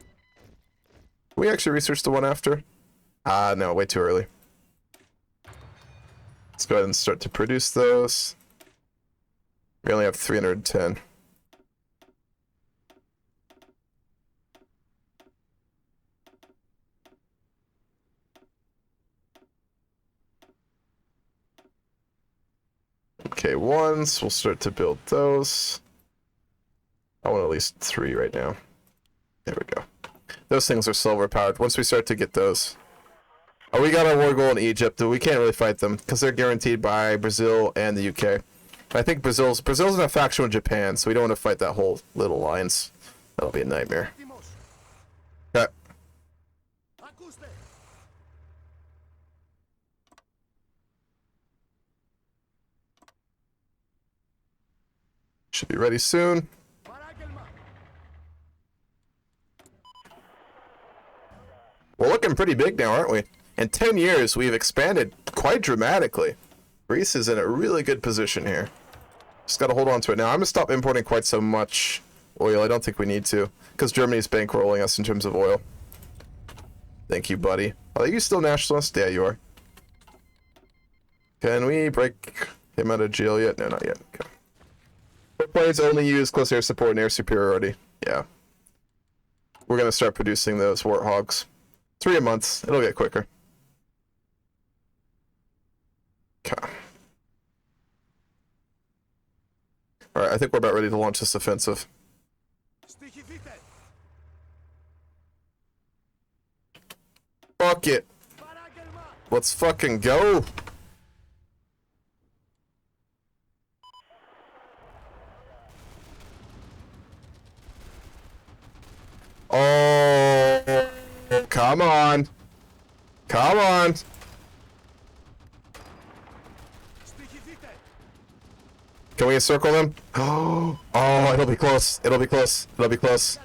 we actually research the one after? No, way too early. Let's go ahead and start to produce those. We only have 310. Okay, ones. We'll start to build those. I want at least 3 right now. There we go. Those things are silver powered. Once we start to get those. Oh, we got our war goal in Egypt. We can't really fight them because they're guaranteed by Brazil and the UK. I think Brazil's in a faction with Japan, so we don't want to fight that whole little alliance. That'll be a nightmare. Okay. Should be ready soon. We're looking pretty big now, aren't we? In 10 years, we've expanded quite dramatically. Greece is in a really good position here. Just gotta hold on to it. Now, I'm gonna stop importing quite so much oil. I don't think we need to, because Germany's bankrolling us in terms of oil. Thank you, buddy. Are you still nationalist? Yeah, you are. Can we break him out of jail yet? No, not yet. Okay. Planes only use close air support and air superiority. Yeah. We're gonna start producing those warthogs. 3 a month. It'll get quicker. Okay. Alright, I think we're about ready to launch this offensive. Fuck it. Let's fucking go. Oh, come on. Come on. Can we encircle them? Oh, it'll be close. It'll be close. It'll be close.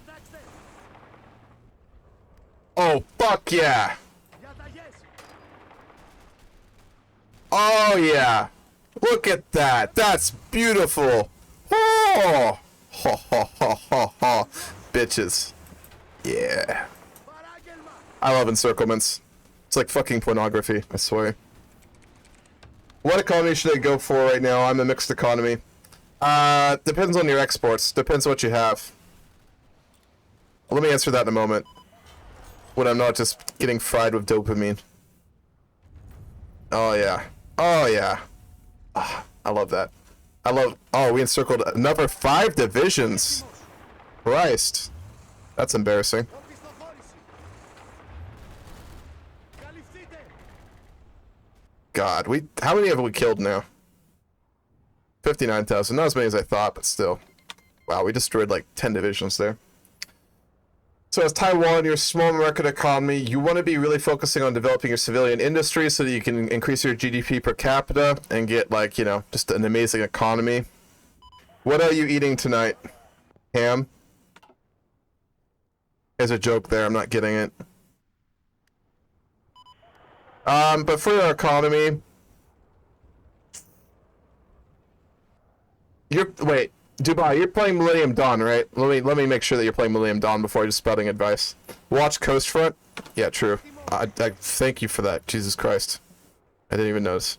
Oh, fuck yeah. Oh, yeah. Look at that. That's beautiful. Oh, ha, ha, ha, ha, ha. Bitches. Yeah. I love encirclements. It's like fucking pornography, I swear. What economy should I go for right now? I'm a mixed economy. Depends on your exports. Depends what you have. Well, let me answer that in a moment. When I'm not just getting fried with dopamine. Oh, yeah. Oh, yeah. Oh, I love that. Oh, we encircled another 5 divisions. Christ. That's embarrassing. God, how many have we killed now? 59,000. Not as many as I thought, but still. Wow, we destroyed like 10 divisions there. So as Taiwan, your small market economy, you want to be really focusing on developing your civilian industry so that you can increase your GDP per capita and get like, you know, just an amazing economy. What are you eating tonight? Ham? There's a joke there, I'm not getting it. But for our economy, wait, Dubai, you're playing Millennium Dawn, right? Let me make sure that you're playing Millennium Dawn before I just spouting advice. Watch Coastfront? Yeah, true. I thank you for that. Jesus Christ. I didn't even notice.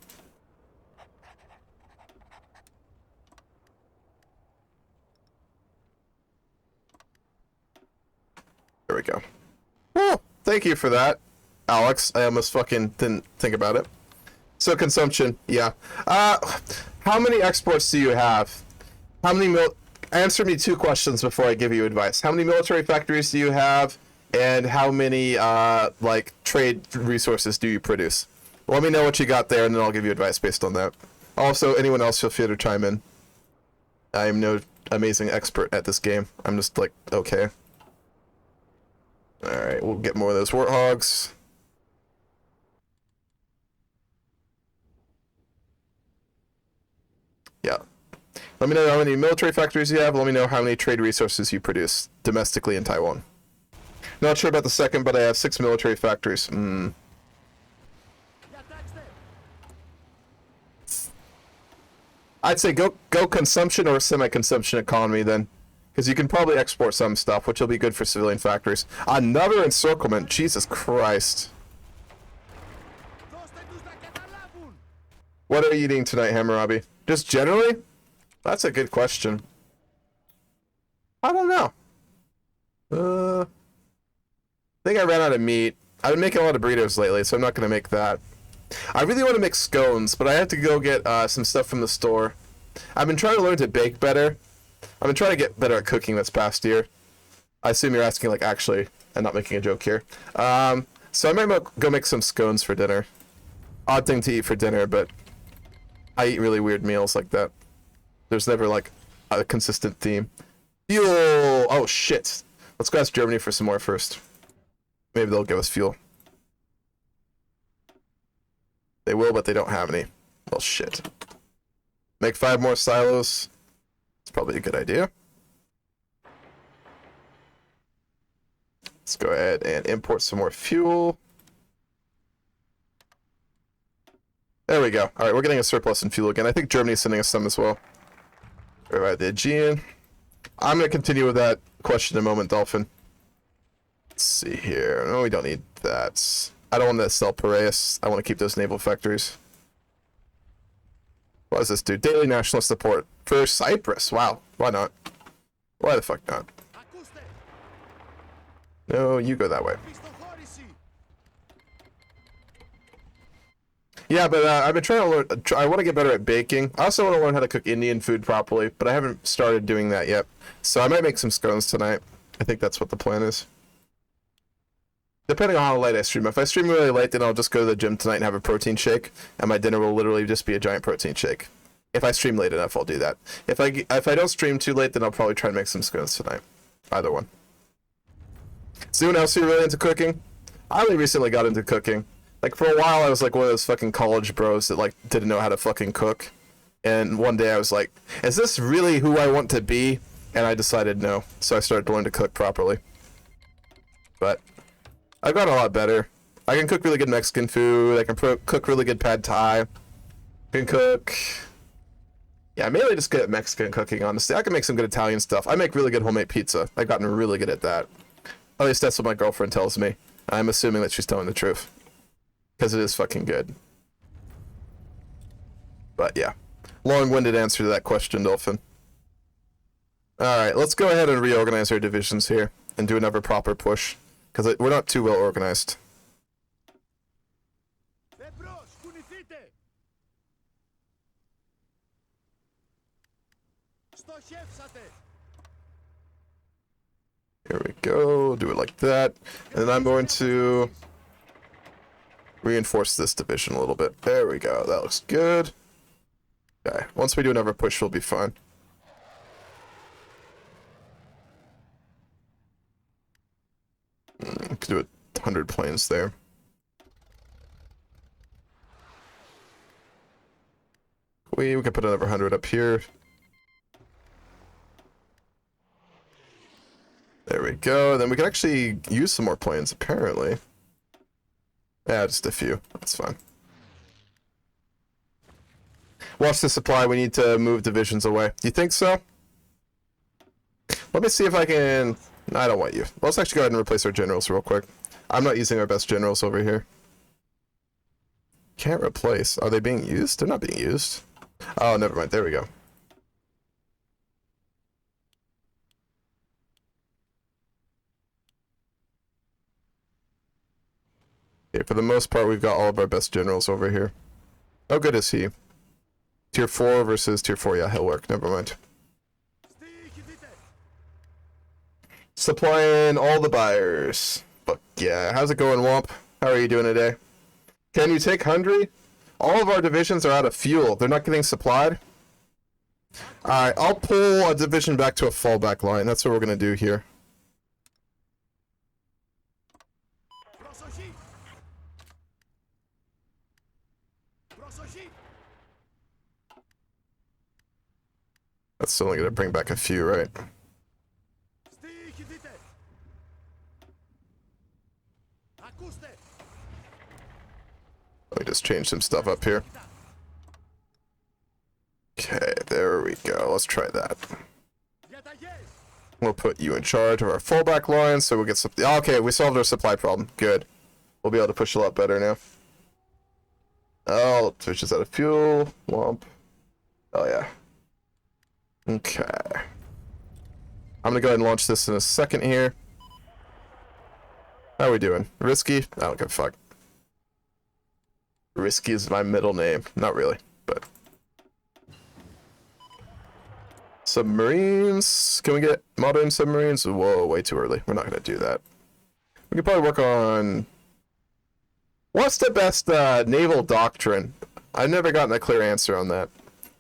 There we go. Oh, thank you for that, Alex. I almost fucking didn't think about it. So consumption, yeah. How many exports do you have? How many answer me 2 questions before I give you advice. How many military factories do you have? And how many, like, trade resources do you produce? Let me know what you got there, and then I'll give you advice based on that. Also, anyone else feel free to chime in. I am no amazing expert at this game. I'm just, like, okay. Alright, we'll get more of those warthogs. Yeah. Let me know how many military factories you have. Let me know how many trade resources you produce domestically in Taiwan. Not sure about the second, but I have 6 military factories. I'd say go consumption or semi-consumption economy then. Because you can probably export some stuff, which will be good for civilian factories. Another encirclement. Jesus Christ. What are you eating tonight, Hammurabi? Just generally? That's a good question. I don't know. I think I ran out of meat. I've been making a lot of burritos lately, so I'm not going to make that. I really want to make scones, but I have to go get some stuff from the store. I've been trying to learn to bake better. I've been trying to get better at cooking this past year. I assume you're asking, like, actually, and not making a joke here. So I might go make some scones for dinner. Odd thing to eat for dinner, but I eat really weird meals like that. There's never, like, a consistent theme. Fuel! Oh, shit. Let's go ask Germany for some more first. Maybe they'll give us fuel. They will, but they don't have any. Well, shit. Make 5 more silos. It's probably a good idea. Let's go ahead and import some more fuel. There we go. Alright, we're getting a surplus in fuel again. I think Germany's sending us some as well. Alright, the Aegean. I'm going to continue with that question in a moment, Dolphin. Let's see here. No, we don't need that. I don't want to sell Piraeus. I want to keep those naval factories. What does this do? Daily national support for Cyprus. Wow. Why not? Why the fuck not? No, you go that way. Yeah, but I've been trying to learn. I want to get better at baking. I also want to learn how to cook Indian food properly, but I haven't started doing that yet. So I might make some scones tonight. I think that's what the plan is. Depending on how late I stream. If I stream really late, then I'll just go to the gym tonight and have a protein shake, and my dinner will literally just be a giant protein shake. If I stream late enough, I'll do that. If I don't stream too late, then I'll probably try to make some scones tonight. Either one. Is anyone else here really into cooking? I only recently got into cooking. Like, for a while, I was like one of those fucking college bros that, like, didn't know how to fucking cook. And one day I was like, is this really who I want to be? And I decided no. So I started to learn to cook properly. But I've gotten a lot better. I can cook really good Mexican food. I can cook really good pad thai. I can cook... Yeah, I'm mainly just good at Mexican cooking, honestly. I can make some good Italian stuff. I make really good homemade pizza. I've gotten really good at that. At least that's what my girlfriend tells me. I'm assuming that she's telling the truth. Because it is fucking good. But yeah. Long-winded answer to that question, Dolphin. Alright, let's go ahead and reorganize our divisions here. And do another proper push. Because we're not too well organized. Here we go. Do it like that. And then I'm going to reinforce this division a little bit. There we go. That looks good. Okay. Once we do another push, we'll be fine. Could do 100 planes there. We can put another 100 up here. There we go. Then we can actually use some more planes, apparently. Yeah, just a few. That's fine. Watch the supply. We need to move divisions away. You think so? Let me see if I can... I don't want you. Let's actually go ahead and replace our generals real quick. I'm not using our best generals over here. Can't replace. Are they being used? They're not being used. Oh, never mind. There we go. Okay, for the most part, we've got all of our best generals over here. How good is he? Tier 4 versus Tier 4. Yeah, he'll work. Never mind. Supplying all the buyers. Fuck yeah. How's it going, Womp? How are you doing today? Can you take Hungary? All of our divisions are out of fuel. They're not getting supplied. Alright, I'll pull a division back to a fallback line. That's what we're going to do here. That's only going to bring back a few, right? Let me just change some stuff up here. Okay, there we go. Let's try that. We'll put you in charge of our fallback line, so we'll get some... Okay, we solved our supply problem. Good. We'll be able to push a lot better now. Oh, switches out of fuel. Lump. Oh, yeah. Okay. I'm gonna go ahead and launch this in a second here. How are we doing? Risky? I don't give a fuck. Risky is my middle name. Not really, but... Submarines? Can we get modern submarines? Whoa, way too early. We're not gonna do that. We could probably work on... What's the best naval doctrine? I've never gotten a clear answer on that.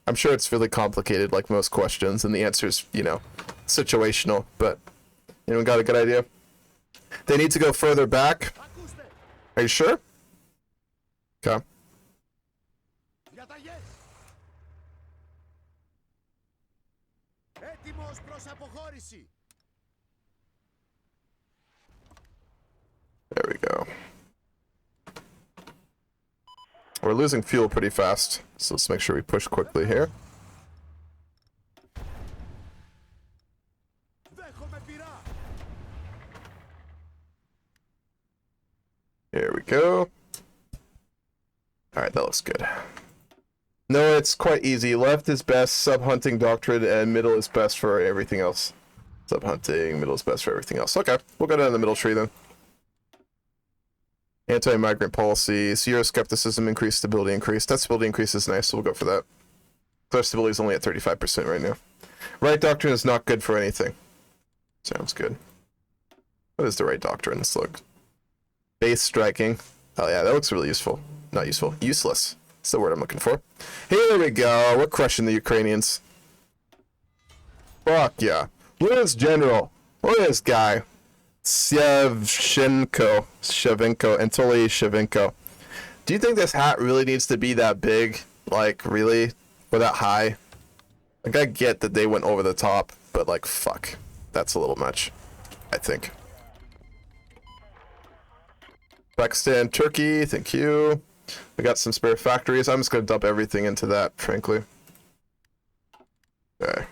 I'm sure it's really complicated, like most questions, and the answer's, you know, situational, but anyone got a good idea? They need to go further back. Are you sure? Okay. There we go. We're losing fuel pretty fast, so let's make sure we push quickly here. Here we go. Alright, that looks good. No, it's quite easy. Left is best, sub-hunting doctrine, and middle is best for everything else. Sub-hunting, middle is best for everything else. Okay, we'll go down the middle tree then. Anti-migrant policies, Euroscepticism increased, stability increased. That stability increase is nice, so we'll go for that. So our stability is only at 35% right now. Right doctrine is not good for anything. Sounds good. What is the right doctrine? Let's look. Base striking. Oh yeah, that looks really useful. Not useful. Useless. That's the word I'm looking for. Here we go. We're crushing the Ukrainians. Fuck yeah. Look at this general. Look at this guy. Shevchenko, Anatoly Shevchenko. Do you think this hat really needs to be that big? Like, really? Or that high? Like, I get that they went over the top, but like, fuck. That's a little much, I think. Pakistan, Turkey, thank you. We got some spare factories. I'm just gonna dump everything into that, frankly. Okay.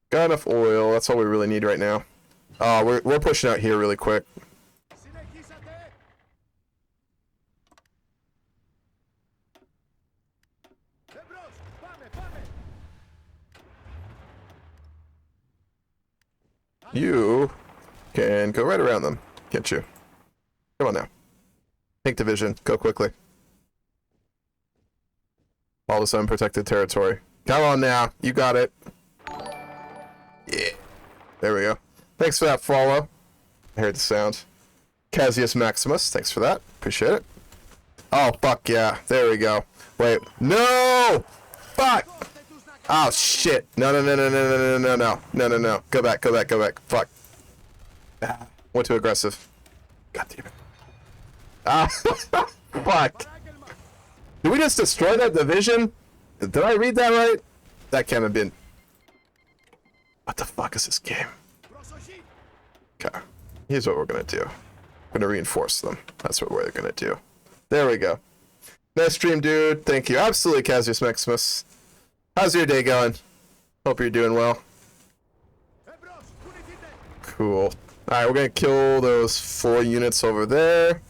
Got enough oil. That's all we really need right now. We're pushing out here really quick. You can go right around them, can't you? Come on now. Tank division, go quickly. All this unprotected territory. Come on now, you got it. Yeah. There we go. Thanks for that follow. I heard the sound. Casius Maximus, thanks for that. Appreciate it. Oh, fuck yeah. There we go. Wait. No! Fuck! Oh, shit. No. No. Go back. Fuck. Went too aggressive. God damn it. Ah, fuck. Did we just destroy that division? Did I read that right? That can't have been... What the fuck is this game? Okay. Here's what we're gonna do. We're gonna reinforce them. That's what we're gonna do. There we go. Nice stream, dude. Thank you. Absolutely, Casius Maximus. How's your day going? Hope you're doing well. Cool. Alright, we're gonna kill those 4 units over there.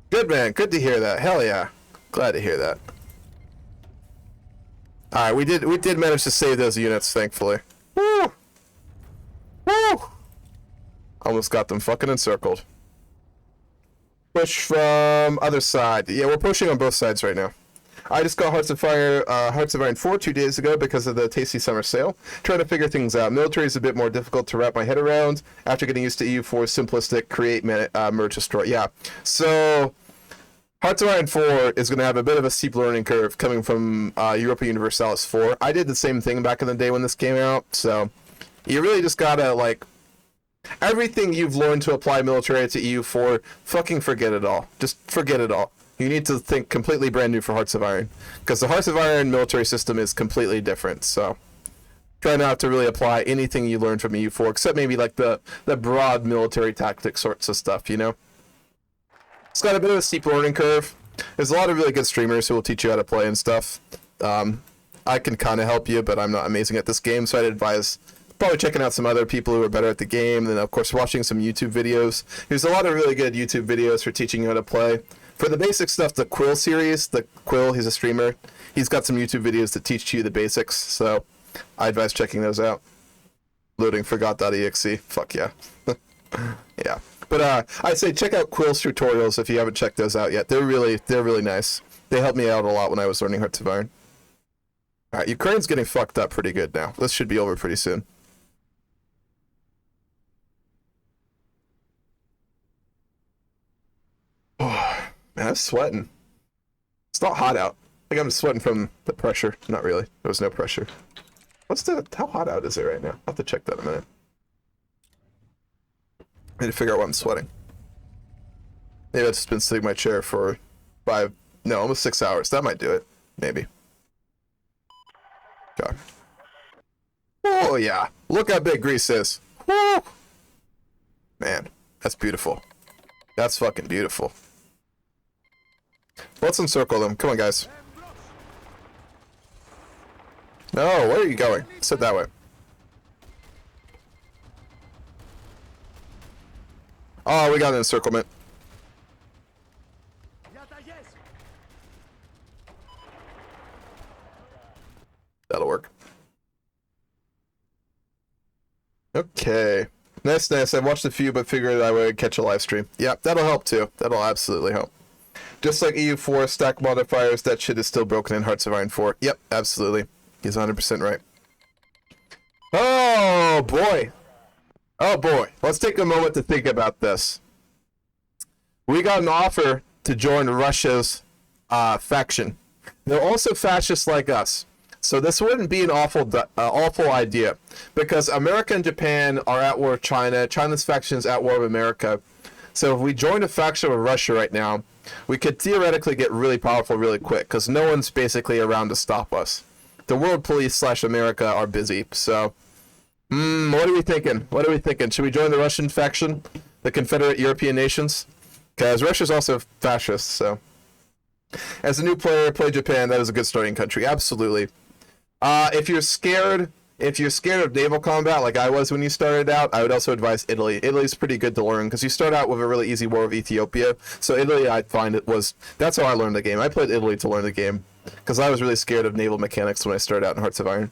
Good, man. Good to hear that. Hell yeah. Glad to hear that. Alright, we did manage to save those units, thankfully. Woo! Woo! Almost got them fucking encircled. Push from other side. Yeah, we're pushing on both sides right now. I just got Hearts of Iron 4 2 days ago because of the Tasty Summer Sale. Trying to figure things out. Military is a bit more difficult to wrap my head around after getting used to EU4's simplistic create, merge, destroy. Yeah. So, Hearts of Iron 4 is going to have a bit of a steep learning curve coming from Europa Universalis 4. I did the same thing back in the day when this came out, so you really just gotta, like, everything you've learned to apply military to EU4, fucking forget it all. Just forget it all. You need to think completely brand new for Hearts of Iron. Because the Hearts of Iron military system is completely different, so Try not to really apply anything you learned from EU4, except maybe like the broad military tactics sorts of stuff, you know? It's got a bit of a steep learning curve. There's a lot of really good streamers who will teach you how to play and stuff. I can kind of help you, but I'm not amazing at this game, so I'd advise probably checking out some other people who are better at the game, and then of course watching some YouTube videos. There's a lot of really good YouTube videos for teaching you how to play. For the basic stuff, the Quill series, the Quill, he's a streamer. He's got some YouTube videos that teach you the basics, so I advise checking those out. Loading forgot.exe. Fuck yeah. Yeah. But I'd say check out Quill's tutorials if you haven't checked those out yet. They're really nice. They helped me out a lot when I was learning Hearts of Iron. Alright, Ukraine's getting fucked up pretty good now. This should be over pretty soon. Oh, man, I'm sweating. It's not hot out. I think I'm just sweating from the pressure. Not really. There was no pressure. How hot out is it right now? I'll have to check that in a minute. I need to figure out why I'm sweating. Maybe I've just been sitting in my chair for almost 6 hours. That might do it. Maybe. Okay. Oh, yeah. Look how big Greece is. Woo! Man, that's beautiful. That's fucking beautiful. Let's encircle them. Come on, guys. No, where are you going? Sit that way. Oh, we got an encirclement. That'll work. Okay. Nice. I watched a few, but figured I would catch a live stream. Yeah, that'll help too. That'll absolutely help. Just like EU4 stack modifiers, that shit is still broken in Hearts of Iron 4. Yep, absolutely. He's 100% right. Oh, boy. Oh, boy. Let's take a moment to think about this. We got an offer to join Russia's faction. They're also fascists like us. So this wouldn't be an awful idea, because America and Japan are at war with China. China's faction is at war with America. So if we join a faction with Russia right now, we could theoretically get really powerful really quick, because no one's basically around to stop us. The world police / America are busy. So, what are we thinking? Should we join the Russian faction, the Confederate European nations? Because Russia's also fascist. So, as a new player, play Japan. That is a good starting country. Absolutely. If you're scared of naval combat like I was when you started out, I would also advise Italy. Italy's pretty good to learn because you start out with a really easy war with Ethiopia. So Italy, I find that's how I learned the game. I played Italy to learn the game because I was really scared of naval mechanics when I started out in Hearts of Iron.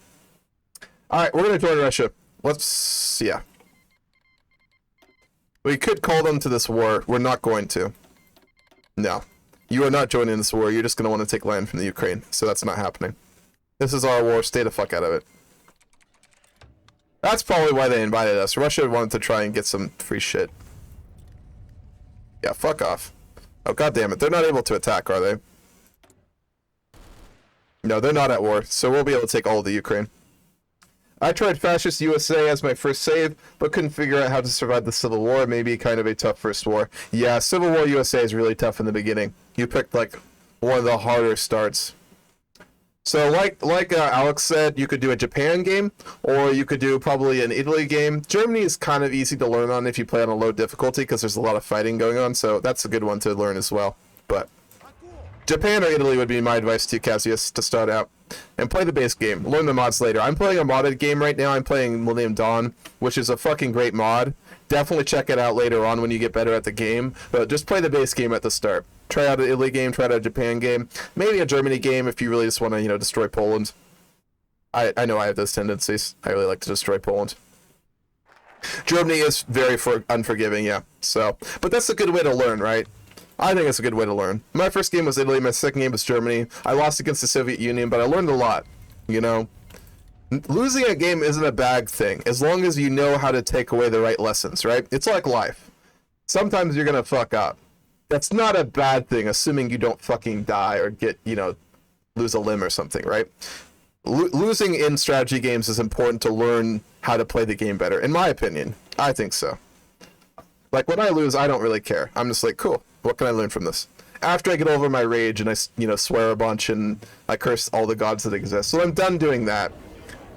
Alright, we're going to join Russia. Yeah. We could call them to this war. We're not going to. No. You are not joining this war. You're just going to want to take land from the Ukraine. So that's not happening. This is our war. Stay the fuck out of it. That's probably why they invited us. Russia wanted to try and get some free shit. Yeah, fuck off. Oh, god damn it. They're not able to attack, are they? No, they're not at war, so we'll be able to take all of the Ukraine. I tried Fascist USA as my first save, but couldn't figure out how to survive the Civil War. Maybe kind of a tough first war. Yeah, Civil War USA is really tough in the beginning. You picked, like, one of the harder starts. So like Alex said, you could do a Japan game, or you could do probably an Italy game. Germany is kind of easy to learn on if you play on a low difficulty, because there's a lot of fighting going on, so that's a good one to learn as well. But Japan or Italy would be my advice to you, Cassius, to start out. And play the base game. Learn the mods later. I'm playing a modded game right now. I'm playing Millennium Dawn, which is a fucking great mod. Definitely check it out later on when you get better at the game. But just play the base game at the start. Try out an Italy game, try out a Japan game. Maybe a Germany game if you really just want to, destroy Poland. I know I have those tendencies. I really like to destroy Poland. Germany is very unforgiving, yeah. So, but that's a good way to learn, right? I think it's a good way to learn. My first game was Italy, my second game was Germany. I lost against the Soviet Union, but I learned a lot, Losing a game isn't a bad thing, as long as you know how to take away the right lessons, right? It's like life. Sometimes you're gonna fuck up. That's not a bad thing, assuming you don't fucking die or get, lose a limb or something, right? Losing in strategy games is important to learn how to play the game better, in my opinion. I think so. Like, when I lose, I don't really care. I'm just like, cool, what can I learn from this? After I get over my rage and I, swear a bunch and I curse all the gods that exist. So I'm done doing that.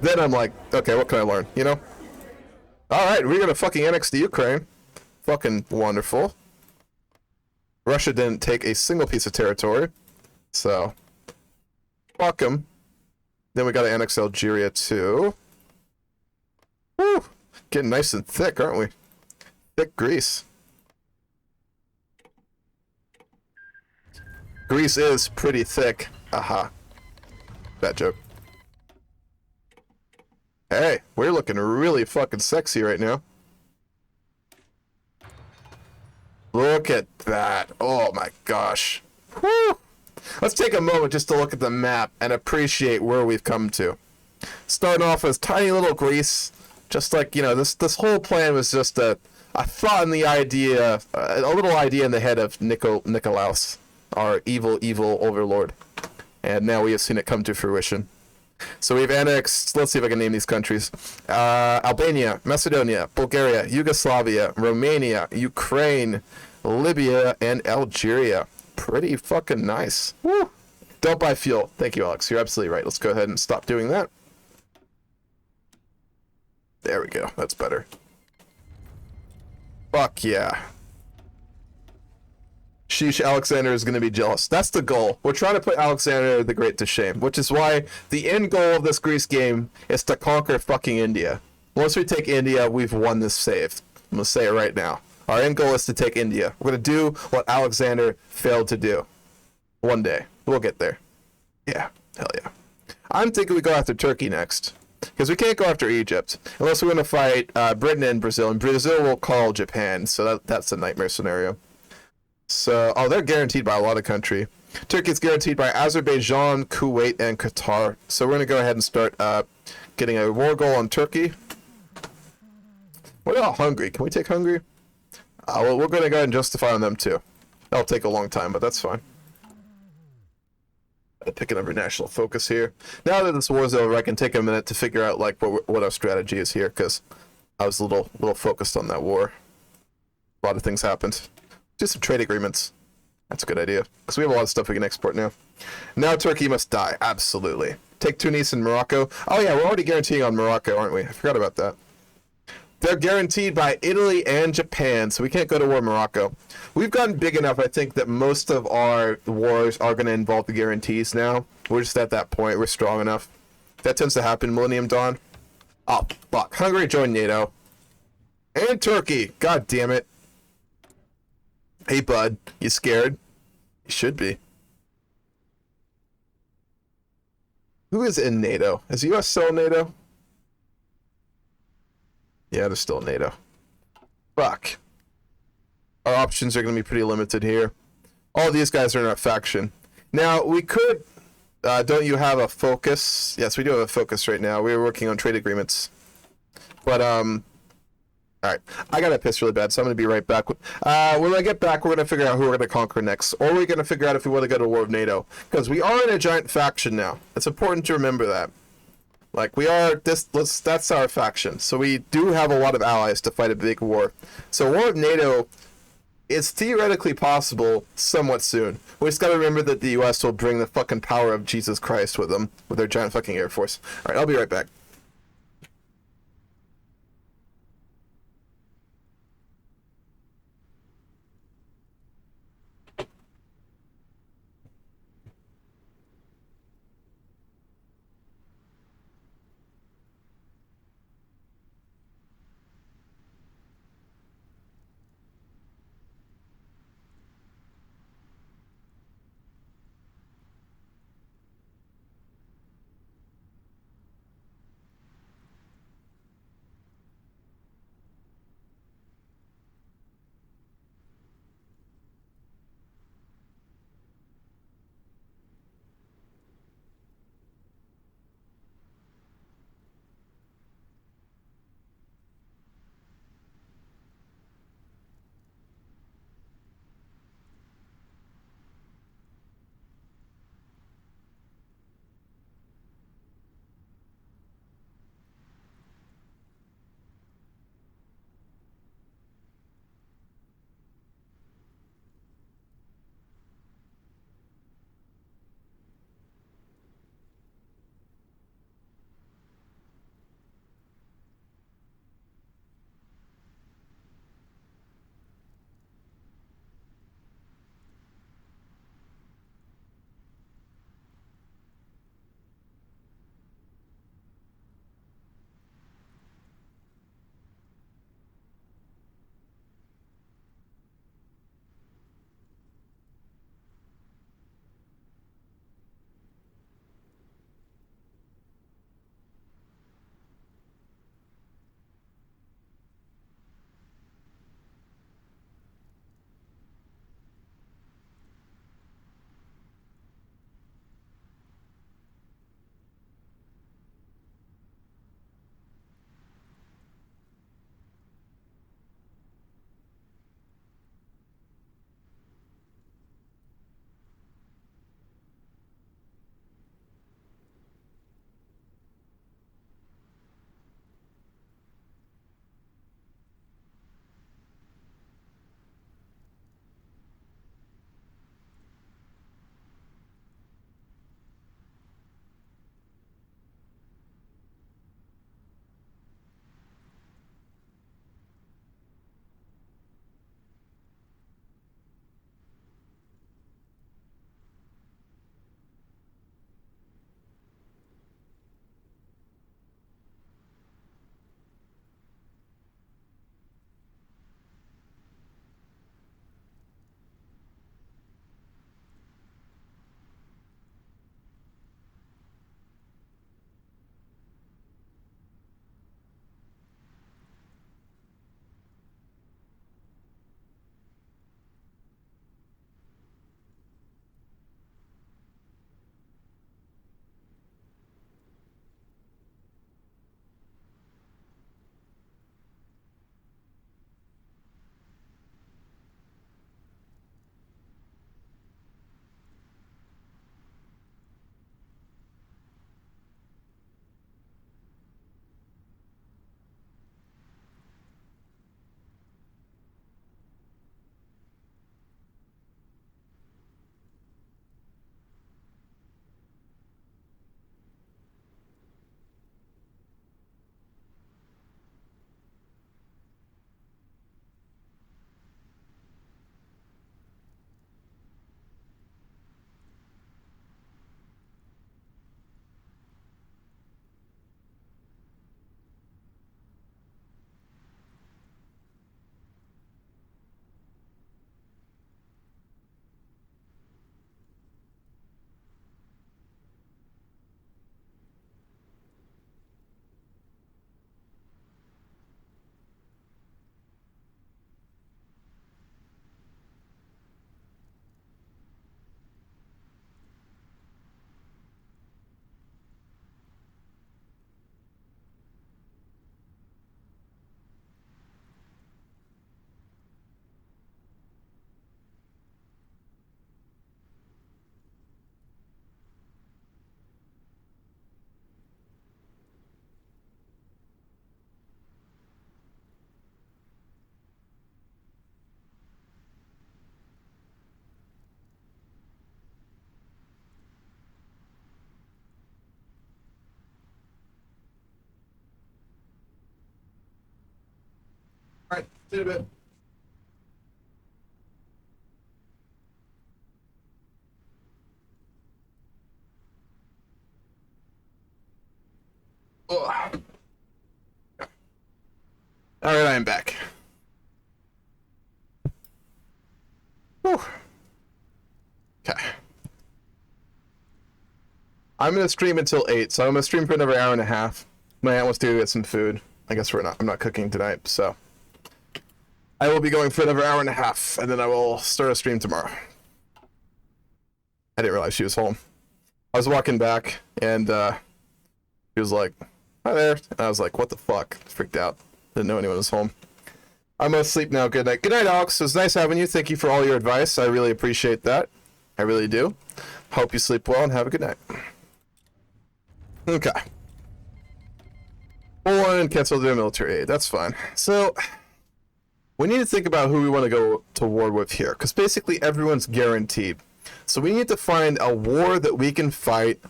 Then I'm like, okay, what can I learn, you know? Alright, we're gonna fucking annex the Ukraine. Fucking wonderful. Russia didn't take a single piece of territory, so fuck them. Then we gotta annex Algeria too. Woo! Getting nice and thick, aren't we? Thick Greece. Greece is pretty thick. Aha. Bad joke. Hey, we're looking really fucking sexy right now. Look at that. Oh my gosh. Woo! Let's take a moment just to look at the map and appreciate where we've come to. Starting off as tiny little Greece, just like, you know, this whole plan was just a thought in the idea, a little idea in the head of Nikolaus, our evil overlord. And now we have seen it come to fruition. So we've annexed, let's see if I can name these countries. Albania, Macedonia, Bulgaria, Yugoslavia, Romania, Ukraine, Libya, and Algeria. Pretty fucking nice. Woo! Don't buy fuel. Thank you, Alex. You're absolutely right. Let's go ahead and stop doing that. There we go. That's better. Fuck yeah. Sheesh, Alexander is going to be jealous. That's the goal. We're trying to put Alexander the Great to shame, which is why the end goal of this Greece game is to conquer fucking India. Once we take India, we've won this save. I'm going to say it right now. Our end goal is to take India. We're going to do what Alexander failed to do. One day. We'll get there. Yeah. Hell yeah. I'm thinking we go after Turkey next. Because we can't go after Egypt. Unless we want to fight Britain and Brazil. And Brazil will call Japan. So that's a nightmare scenario. So, oh, they're guaranteed by a lot of country. Turkey's guaranteed by Azerbaijan, Kuwait, and Qatar. So we're going to go ahead and start getting a war goal on Turkey. What about Hungary? Can we take Hungary? Well, we're going to go ahead and justify on them too. That'll take a long time, but that's fine. Picking up our national focus here. Now that this war's over, I can take a minute to figure out like what our strategy is here, because I was a little focused on that war. A lot of things happened. Do some trade agreements. That's a good idea, because we have a lot of stuff we can export now. Now Turkey must die. Absolutely. Take Tunis and Morocco. Oh yeah, we're already guaranteeing on Morocco, aren't we? I forgot about that. They're guaranteed by Italy and Japan, so we can't go to war with Morocco. We've gotten big enough, I think, that most of our wars are going to involve the guarantees now. We're just at that point. We're strong enough. That tends to happen in Millennium Dawn. Oh, fuck. Hungary joined NATO. And Turkey. God damn it. Hey, bud. You scared? You should be. Who is in NATO? Is the U.S. still in NATO? Yeah, they're still in NATO. Fuck. Our options are going to be pretty limited here. All these guys are in our faction. Now, we could... don't you have a focus? Yes, we do have a focus right now. We were working on trade agreements. But, alright. I gotta piss really bad, so I'm gonna be right back. When I get back, we're gonna figure out who we're gonna conquer next. Or we're gonna figure out if we want to go to war with NATO. Because we are in a giant faction now. It's important to remember that. Like, we are, that's our faction. So we do have a lot of allies to fight a big war. So war with NATO is theoretically possible somewhat soon. We just gotta remember that the US will bring the fucking power of Jesus Christ with them, with their giant fucking air force. Alright, I'll be right back. See you in a bit. Ugh. All right, I am back. Whew. Okay. I'm gonna stream until 8, so I'm gonna stream for another hour and a half. My aunt wants to get some food. I guess I'm not cooking tonight, so I will be going for another hour and a half, and then I will start a stream tomorrow. I didn't realize she was home. I was walking back, and she was like, "Hi there," and I was like, "What the fuck?" Freaked out. Didn't know anyone was home. I'm gonna sleep now. Good night. Good night, Alex. It was nice having you. Thank you for all your advice. I really appreciate that. I really do. Hope you sleep well and have a good night. Okay. Poland cancel their military aid. That's fine. So we need to think about who we want to go to war with here, because basically everyone's guaranteed. So we need to find a war that we can fight.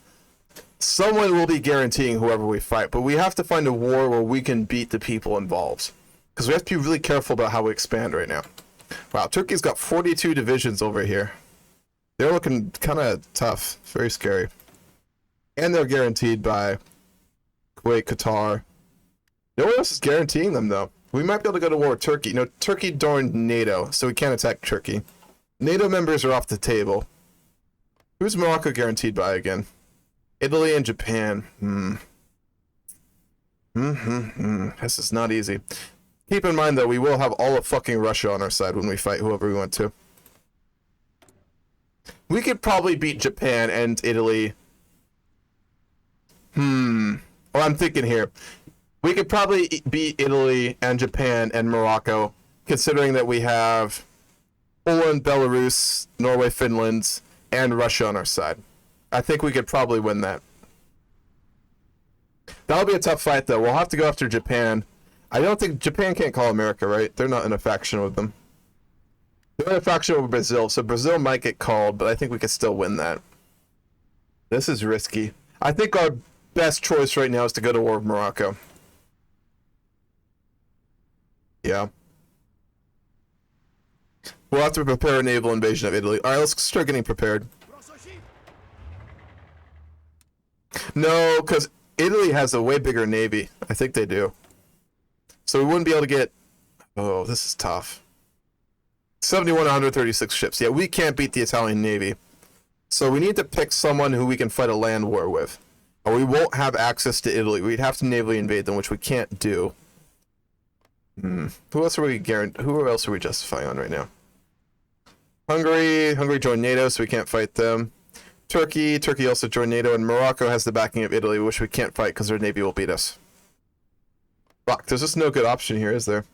Someone will be guaranteeing whoever we fight, but we have to find a war where we can beat the people involved. Because we have to be really careful about how we expand right now. Wow, Turkey's got 42 divisions over here. They're looking kind of tough. Very scary. And they're guaranteed by Kuwait, Qatar. No one else is guaranteeing them, though. We might be able to go to war with Turkey. No, Turkey joined NATO, so we can't attack Turkey. NATO members are off the table. Who's Morocco guaranteed by again? Italy and Japan. This is not easy. Keep in mind, though, we will have all of fucking Russia on our side when we fight whoever we want to. We could probably beat Japan and Italy. Well, I'm thinking here. We could probably beat Italy and Japan and Morocco, considering that we have Poland, Belarus, Norway, Finland, and Russia on our side. I think we could probably win that. That'll be a tough fight, though. We'll have to go after Japan. I don't think Japan can't call America, right? They're not in a faction with them. They're in a faction with Brazil, so Brazil might get called, but I think we could still win that. This is risky. I think our best choice right now is to go to war with Morocco. Yeah. We'll have to prepare a naval invasion of Italy. Alright, let's start getting prepared. No, because Italy has a way bigger navy. I think they do. So we wouldn't be able to get... Oh, this is tough. 71, 136 ships. Yeah, we can't beat the Italian navy. So we need to pick someone who we can fight a land war with. Or we won't have access to Italy. We'd have to navally invade them, which we can't do. Who else are we justifying on right now? Hungary joined NATO, so we can't fight them. Turkey also joined NATO, and Morocco has the backing of Italy, which we can't fight because their navy will beat us. Fuck, there's just no good option here, is there?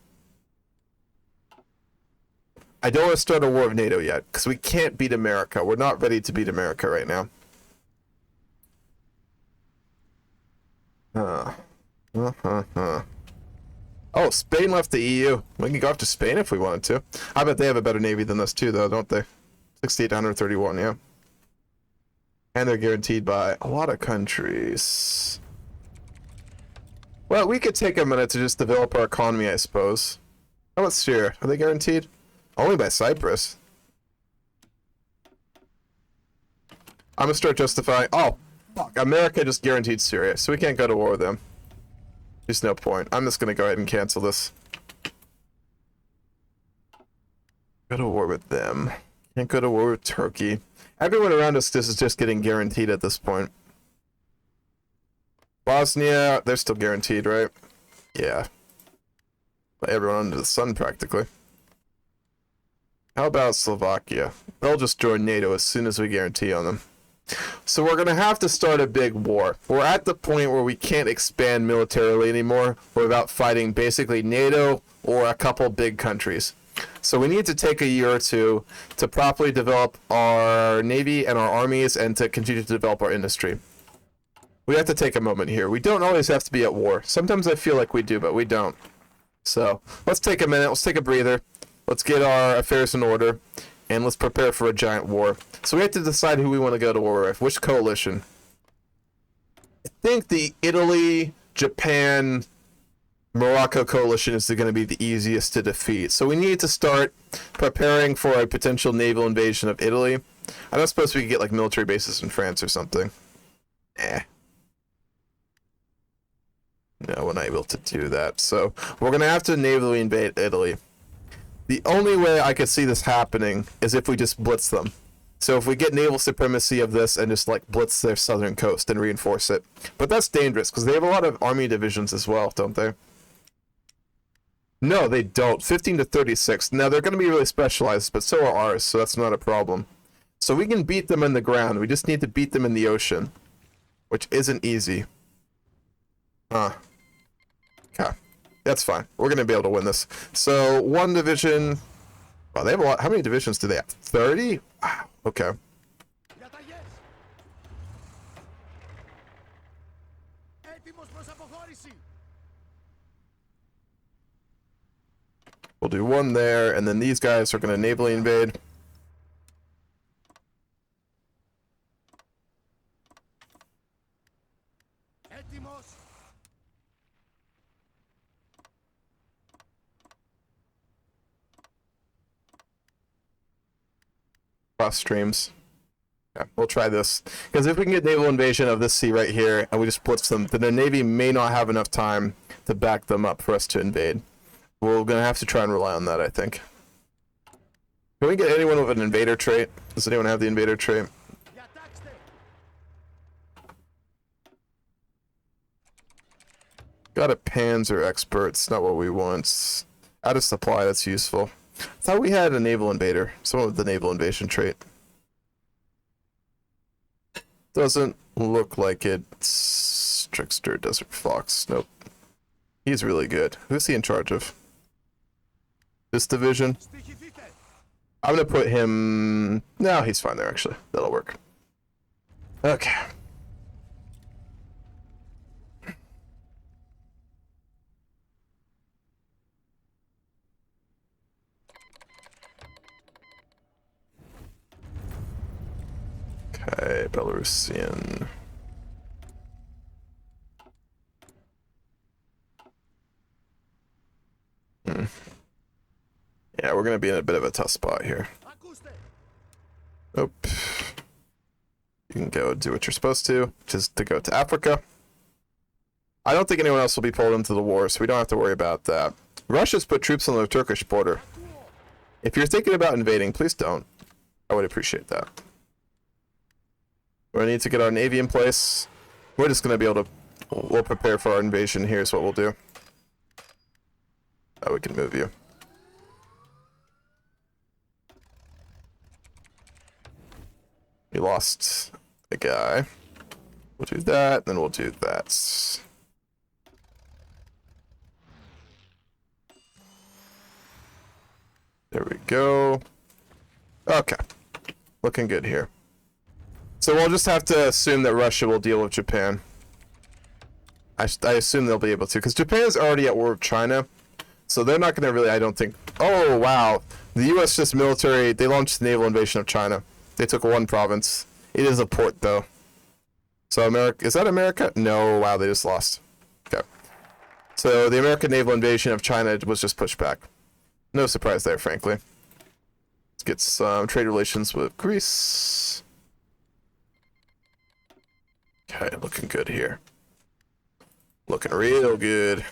I don't want to start a war of NATO yet, because we can't beat America. We're not ready to beat America right now. Oh, Spain left the EU. We can go after Spain if we wanted to. I bet they have a better navy than us too, though, don't they? 68 to 131, yeah. And they're guaranteed by a lot of countries. Well, we could take a minute to just develop our economy, I suppose. How about Syria? Are they guaranteed? Only by Cyprus. I'm gonna start justifying... Oh, fuck. America just guaranteed Syria, so we can't go to war with them. There's no point. I'm just gonna go ahead and cancel this. Go to war with them. Can't go to war with Turkey. Everyone around us, this is just getting guaranteed at this point. Bosnia, they're still guaranteed, right? Yeah. By everyone under the sun, practically. How about Slovakia? They'll just join NATO as soon as we guarantee on them. So we're going to have to start a big war. We're at the point where we can't expand militarily anymore without fighting basically NATO or a couple big countries. So we need to take a year or two to properly develop our navy and our armies and to continue to develop our industry. We have to take a moment here. We don't always have to be at war. Sometimes I feel like we do, but we don't. So let's take a minute. Let's take a breather. Let's get our affairs in order. And let's prepare for a giant war. So we have to decide who we want to go to war with. Which coalition? I think the Italy, Japan, Morocco coalition is going to be the easiest to defeat. So we need to start preparing for a potential naval invasion of Italy. I don't suppose we could get like military bases in France or something. No, we're not able to do that. So we're going to have to navally invade Italy. The only way I could see this happening is if we just blitz them. So if we get naval supremacy of this and just like blitz their southern coast and reinforce it. But that's dangerous because they have a lot of army divisions as well, don't they? No, they don't. 15 to 36. Now they're going to be really specialized, but so are ours, so that's not a problem. So we can beat them in the ground. We just need to beat them in the ocean, which isn't easy. Okay. That's fine. We're going to be able to win this. So, one division... Wow, they have a lot. How many divisions do they have? 30? Wow. Okay. We'll do one there, and then these guys are going to navally invade. Cross streams. Yeah, we'll try this. Because if we can get naval invasion of this sea right here, and we just blitz them, then the Navy may not have enough time to back them up for us to invade. We're going to have to try and rely on that, I think. Can we get anyone with an invader trait? Does anyone have the invader trait? Got a panzer expert. It's not what we want. Out of supply, that's useful. I thought we had a naval invader. Someone with the naval invasion trait. Doesn't look like it's Trickster, Desert Fox. Nope. He's really good. Who's he in charge of? This division? I'm gonna put him... No, he's fine there, actually. That'll work. Okay. Okay, Belarusian. Yeah, we're gonna be in a bit of a tough spot here. Nope. You can go do what you're supposed to, which is to go to Africa. I don't think anyone else will be pulled into the war, so we don't have to worry about that. Russia's put troops on the Turkish border. If you're thinking about invading, please don't. I would appreciate that. We need to get our navy in place. We're just going to be able to... We'll prepare for our invasion. Here's what we'll do. Oh, we can move you. We lost a guy. We'll do that, then we'll do that. There we go. Okay. Looking good here. So we'll just have to assume that Russia will deal with Japan. I assume they'll be able to, because Japan's already at war with China, so they're not going to really, I don't think... Oh, wow. The U.S. just military, they launched the naval invasion of China. They took one province. It is a port, though. So America... Is that America? No, wow, they just lost. Okay. So the American naval invasion of China was just pushed back. No surprise there, frankly. Let's get some trade relations with Greece. Okay, looking good here. Looking real good.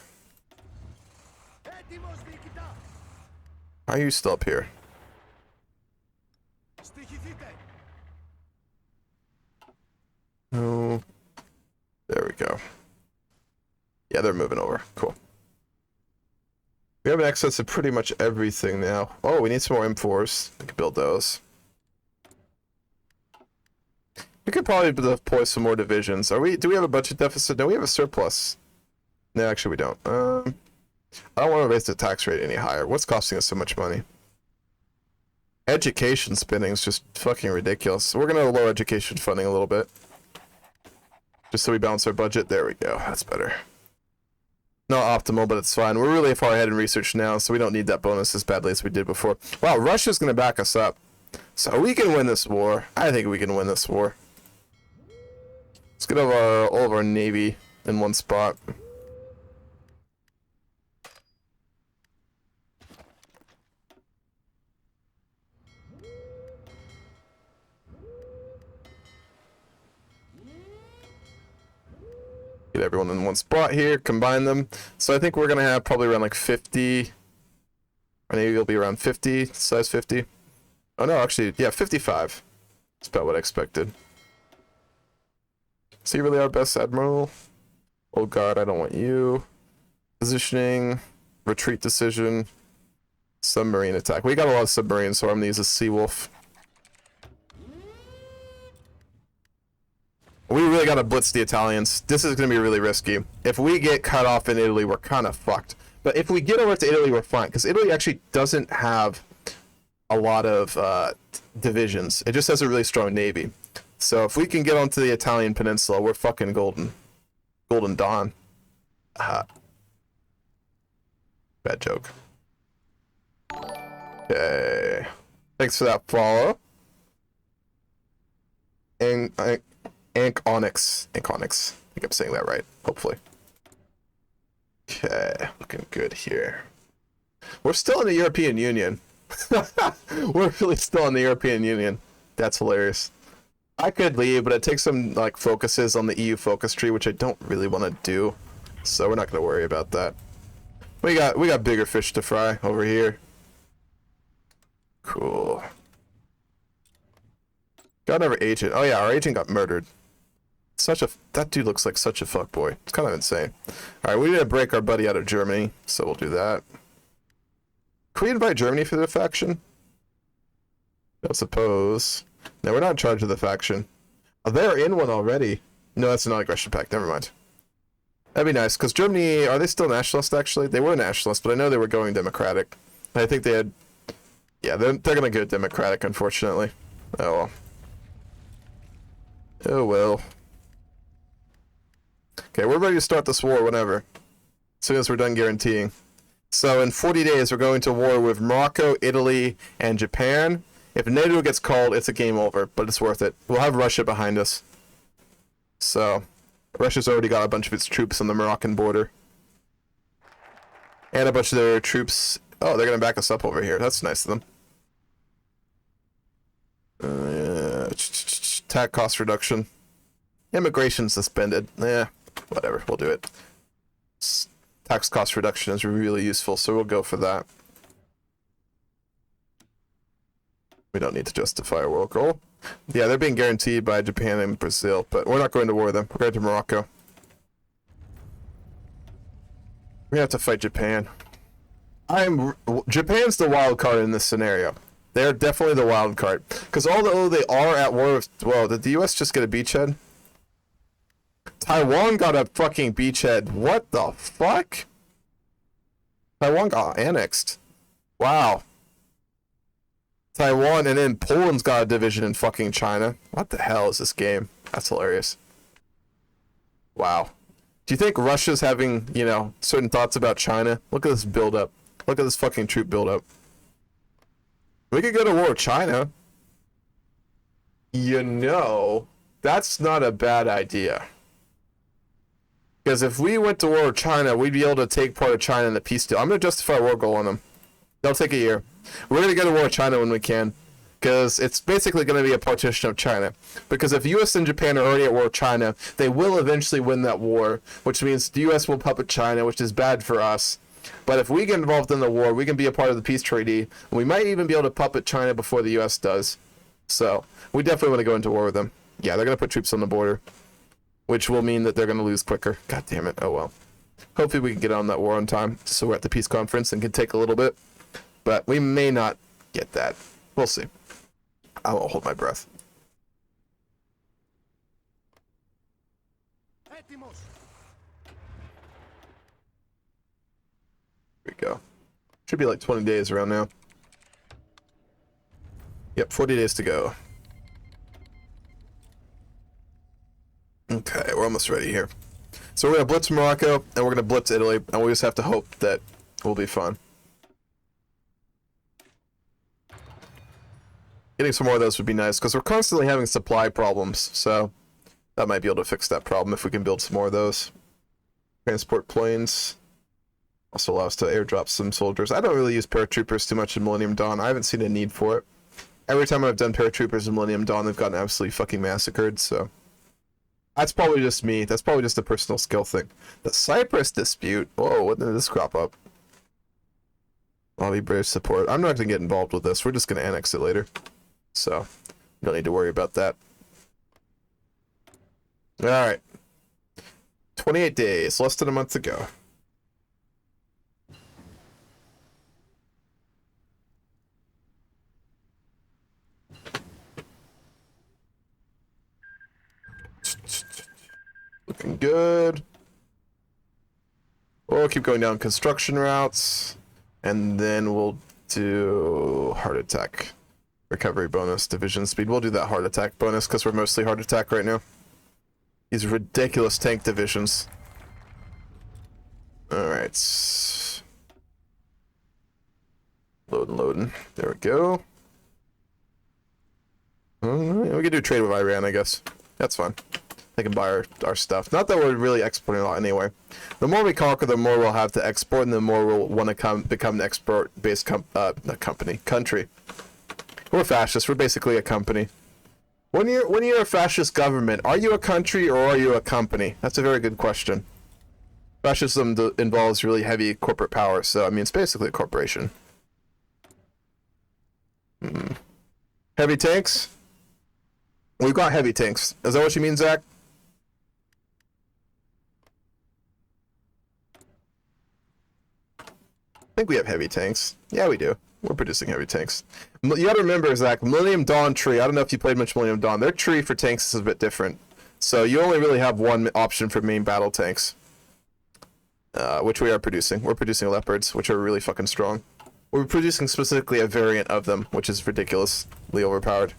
How are you still up here? Oh, there we go. Yeah, they're moving over. Cool. We have access to pretty much everything now. Oh, we need some more M4s. We can build those. We could probably deploy some more divisions. Do we have a budget deficit? No, we have a surplus. No, actually we don't. I don't want to raise the tax rate any higher. What's costing us so much money? Education spending is just fucking ridiculous. We're gonna lower education funding a little bit. Just so we balance our budget. There we go. That's better. Not optimal, but it's fine. We're really far ahead in research now, so we don't need that bonus as badly as we did before. Wow, Russia's gonna back us up. So we can win this war. I think we can win this war. Let's get all of our navy in one spot. Get everyone in one spot here, combine them. So I think we're gonna have probably around like 50. Our Navy will be around 50, size 50. Oh no, actually, yeah, 55. That's about what I expected. Is he really our best admiral? Oh god, I don't want you. Positioning, retreat decision, submarine attack. We got a lot of submarines, so I'm gonna use a Seawolf. We really gotta blitz the Italians. This is gonna be really risky. If we get cut off in Italy, we're kind of fucked. But if we get over to Italy, we're fine, because Italy actually doesn't have a lot of divisions. It just has a really strong navy. So if we can get onto the Italian peninsula, we're fucking golden. Golden Dawn. Bad joke. Okay. Thanks for that follow. Onyx. I think I'm saying that right, hopefully. Okay, looking good here. We're still in the European Union. We're really still in the European Union. That's hilarious. I could leave, but it takes some like focuses on the EU focus tree, which I don't really want to do. So we're not going to worry about that. We got bigger fish to fry over here. Cool. Got another agent. Oh yeah, our agent got murdered. That dude looks like such a fuckboy. It's kind of insane. Alright, we need to break our buddy out of Germany, so we'll do that. Can we invite Germany for the faction? I suppose. No, we're not in charge of the faction. Oh, they're in one already. No, that's an aggression pact. Never mind. That'd be nice, because Germany, are they still nationalist, actually? They were nationalist, but I know they were going democratic. I think they had... Yeah, they're going to go democratic, unfortunately. Oh, well. Oh, well. Okay, we're ready to start this war whenever. As soon as we're done guaranteeing. So in 40 days, we're going to war with Morocco, Italy, and Japan. If NATO gets called, it's a game over, but it's worth it. We'll have Russia behind us. So, Russia's already got a bunch of its troops on the Moroccan border. And a bunch of their troops... Oh, they're going to back us up over here. That's nice of them. Attack cost reduction. Immigration suspended. Whatever, we'll do it. Tax cost reduction is really useful, so we'll go for that. We don't need to justify a world goal. Yeah, they're being guaranteed by Japan and Brazil, but we're not going to war with them. We're going to Morocco. We have to fight Japan. Japan's the wild card in this scenario. They're definitely the wild card. Because although they are at war with... Whoa, did the US just get a beachhead? Taiwan got a fucking beachhead. What the fuck? Taiwan got annexed. Wow. Taiwan, and then Poland's got a division in fucking China. What the hell is this game? That's hilarious. Wow. Do you think Russia's having, you know, certain thoughts about China? Look at this build-up. Look at this fucking troop build-up. We could go to war with China. You know, that's not a bad idea. Because if we went to war with China, we'd be able to take part of China in the peace deal. I'm going to justify a war goal on them. They'll take a year. We're going to go to war with China when we can. Because it's basically going to be a partition of China. Because if US and Japan are already at war with China, they will eventually win that war. Which means the US will puppet China, which is bad for us. But if we get involved in the war, we can be a part of the peace treaty. And we might even be able to puppet China before the US does. So, we definitely want to go into war with them. Yeah, they're going to put troops on the border. Which will mean that they're going to lose quicker. God damn it. Oh well. Hopefully we can get on that war on time. So we're at the peace conference and can take a little bit. But we may not get that. We'll see. I won't hold my breath. Here we go. Should be like 20 days around now. Yep, 40 days to go. Okay, we're almost ready here. So we're going to blitz Morocco, and we're going to blitz Italy, and we just have to hope that we'll be fine. Getting some more of those would be nice, because we're constantly having supply problems, so that might be able to fix that problem if we can build some more of those. Transport planes. Also allow us to airdrop some soldiers. I don't really use paratroopers too much in Millennium Dawn. I haven't seen a need for it. Every time I've done paratroopers in Millennium Dawn, they've gotten absolutely fucking massacred, so... That's probably just me. That's probably just a personal skill thing. The Cyprus dispute. Whoa, when did this crop up? Lobby Brave support. I'm not going to get involved with this. We're just going to annex it later. So, don't need to worry about that. Alright. 28 days. Less than a month to go. Looking good. We'll keep going down construction routes. And then we'll do heart attack. Recovery bonus, division speed. We'll do that heart attack bonus because we're mostly heart attack right now. These ridiculous tank divisions. Alright. Loading. There we go. We can do trade with Iran, I guess. That's fine. They can buy our stuff. Not that we're really exporting a lot anyway. The more we conquer, the more we'll have to export, and the more we'll want to become an export-based country. We're fascists. We're basically a company. When you're a fascist government, are you a country or are you a company? That's a very good question. Fascism involves really heavy corporate power, so I mean it's basically a corporation. Heavy tanks? We've got heavy tanks. Is that what you mean, Zach? I think we have heavy tanks. Yeah, we do. We're producing heavy tanks. You gotta remember, Zach, Millennium Dawn tree. I don't know if you played much Millennium Dawn. Their tree for tanks is a bit different. So you only really have one option for main battle tanks. Which we are producing. We're producing leopards, which are really fucking strong. We're producing specifically a variant of them, which is ridiculously overpowered.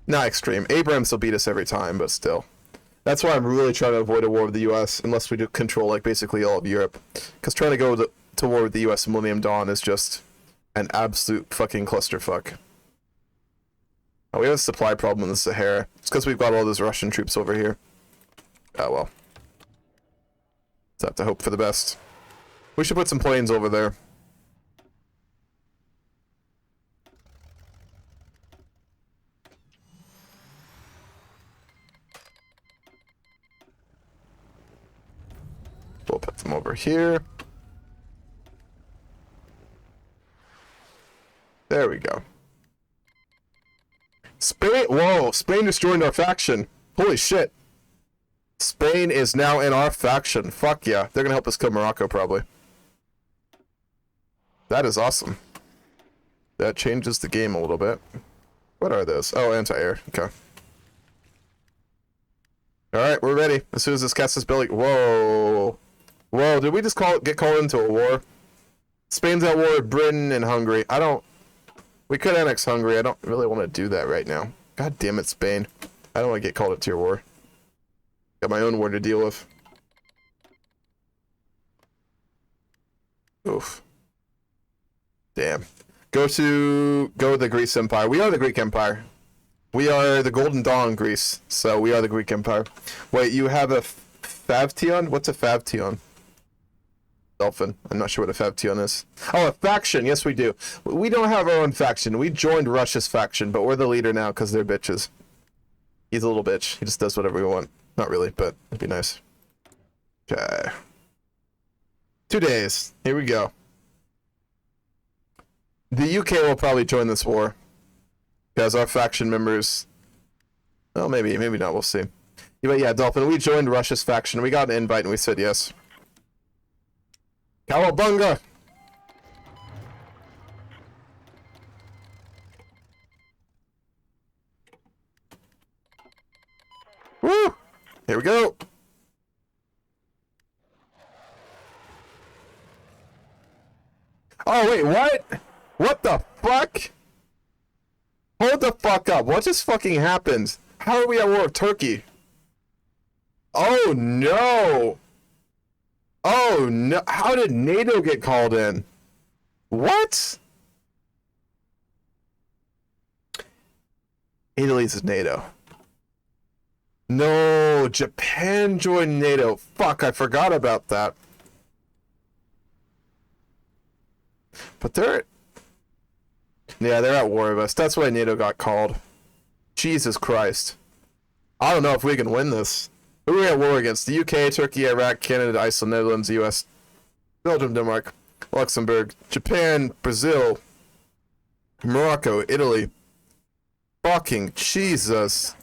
Not extreme. Abrams will beat us every time, but still. That's why I'm really trying to avoid a war with the US, unless we do control, like, basically all of Europe. Because trying to go to war with the US in Millennium Dawn is just an absolute fucking clusterfuck. Oh, we have a supply problem in the Sahara. It's because we've got all those Russian troops over here. Oh, well. Let's have to hope for the best. We should put some planes over there. We'll put them over here. There we go. Spain, whoa, Spain just joined our faction. Holy shit. Spain is now in our faction. Fuck yeah. They're gonna help us kill Morocco, probably. That is awesome. That changes the game a little bit. What are those? Oh, anti-air. Okay. Alright, we're ready. As soon as this casts his belly. Whoa. Whoa, did we just get called into a war? Spain's at war with Britain and Hungary. We could annex Hungary. I don't really want to do that right now. God damn it, Spain. I don't want to get called into your war. Got my own war to deal with. Oof. Damn. Go the Greece Empire. We are the Greek Empire. We are the Golden Dawn Greece. So we are the Greek Empire. Wait, you have a Favtion? What's a Favtion? Dolphin. I'm not sure what a Favtion is. Oh, a faction. Yes, we do. We don't have our own faction. We joined Russia's faction, but we're the leader now because they're bitches. He's a little bitch. He just does whatever we want. Not really, but it'd be nice. Okay. 2 days. Here we go. The UK will probably join this war. Because our faction members... Well, maybe not. We'll see. But yeah, Dolphin, we joined Russia's faction. We got an invite and we said yes. Cowabunga! Woo! Here we go! Oh, wait, what? What the fuck? Hold the fuck up. What just fucking happened? How are we at war with Turkey? Oh, no! Oh, no. How did NATO get called in? What? Italy's NATO. No, Japan joined NATO. Fuck, I forgot about that. But yeah, they're at war with us. That's why NATO got called. Jesus Christ. I don't know if we can win this. Who are we at war against? The UK, Turkey, Iraq, Canada, Iceland, Netherlands, US, Belgium, Denmark, Luxembourg, Japan, Brazil, Morocco, Italy. Fucking Jesus.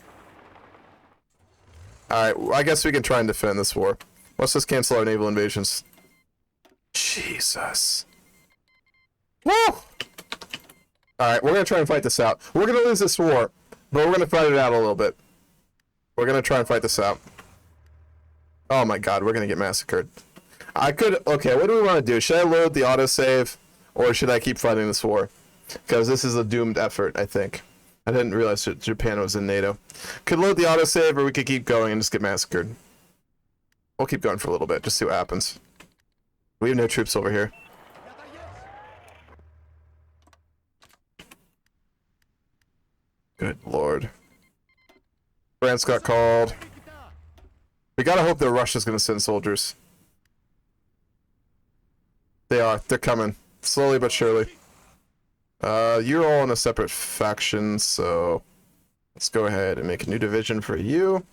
Alright, I guess we can try and defend this war. Let's just cancel our naval invasions. Jesus. Woo! Alright, we're gonna try and fight this out. We're gonna lose this war, but we're gonna fight it out a little bit. We're gonna try and fight this out. Oh my god, we're gonna get massacred. Okay, what do we want to do? Should I load the autosave, or should I keep fighting this war? Because this is a doomed effort, I think. I didn't realize that Japan was in NATO. Could load the autosave, or we could keep going and just get massacred. We'll keep going for a little bit, just see what happens. We have no troops over here. Good lord. France got called. We gotta hope that Russia's gonna send soldiers. They are. They're coming. Slowly but surely. You're all in a separate faction, so let's go ahead and make a new division for you.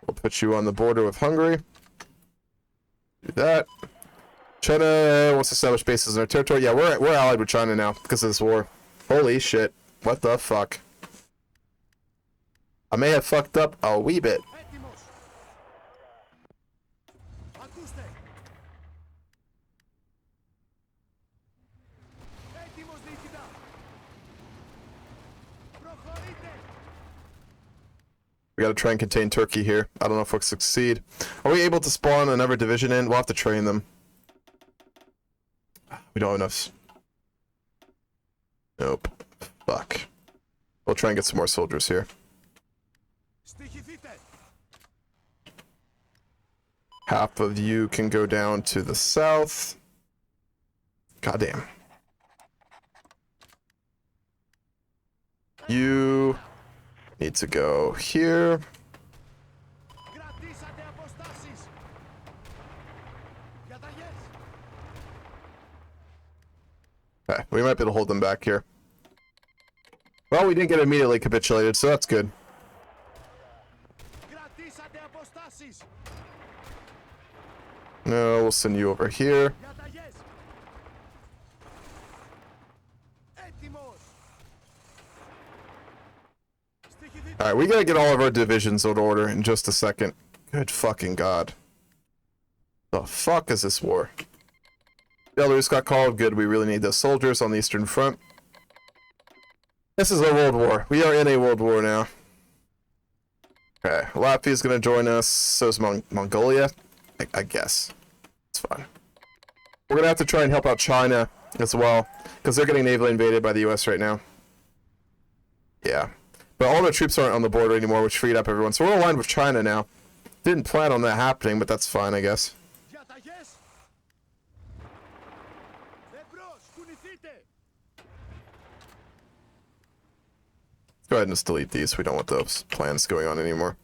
We'll put you on the border with Hungary. Do that. China wants to establish bases in our territory. Yeah, we're allied with China now because of this war. Holy shit. What the fuck? I may have fucked up a wee bit. We gotta try and contain Turkey here. I don't know if we'll succeed. Are we able to spawn another division in? We'll have to train them. We don't have enough. Nope. Fuck. We'll try and get some more soldiers here. Half of you can go down to the south. Goddamn. You need to go here. Okay, we might be able to hold them back here. Well, we didn't get immediately capitulated, so that's good. No, we'll send you over here. Alright, we gotta get all of our divisions in order in just a second. Good fucking god. The fuck is this war? Belarus got called. Good, we really need those soldiers on the Eastern Front. This is a world war. We are in a world war now. Okay, Latvia's gonna join us. So is Mongolia. I guess. It's fine. We're gonna have to try and help out China as well, because they're getting navally invaded by the US right now. Yeah. But all their troops aren't on the border anymore, which freed up everyone. So we're aligned with China now. Didn't plan on that happening, but that's fine, I guess. Go ahead and just delete these. We don't want those plans going on anymore.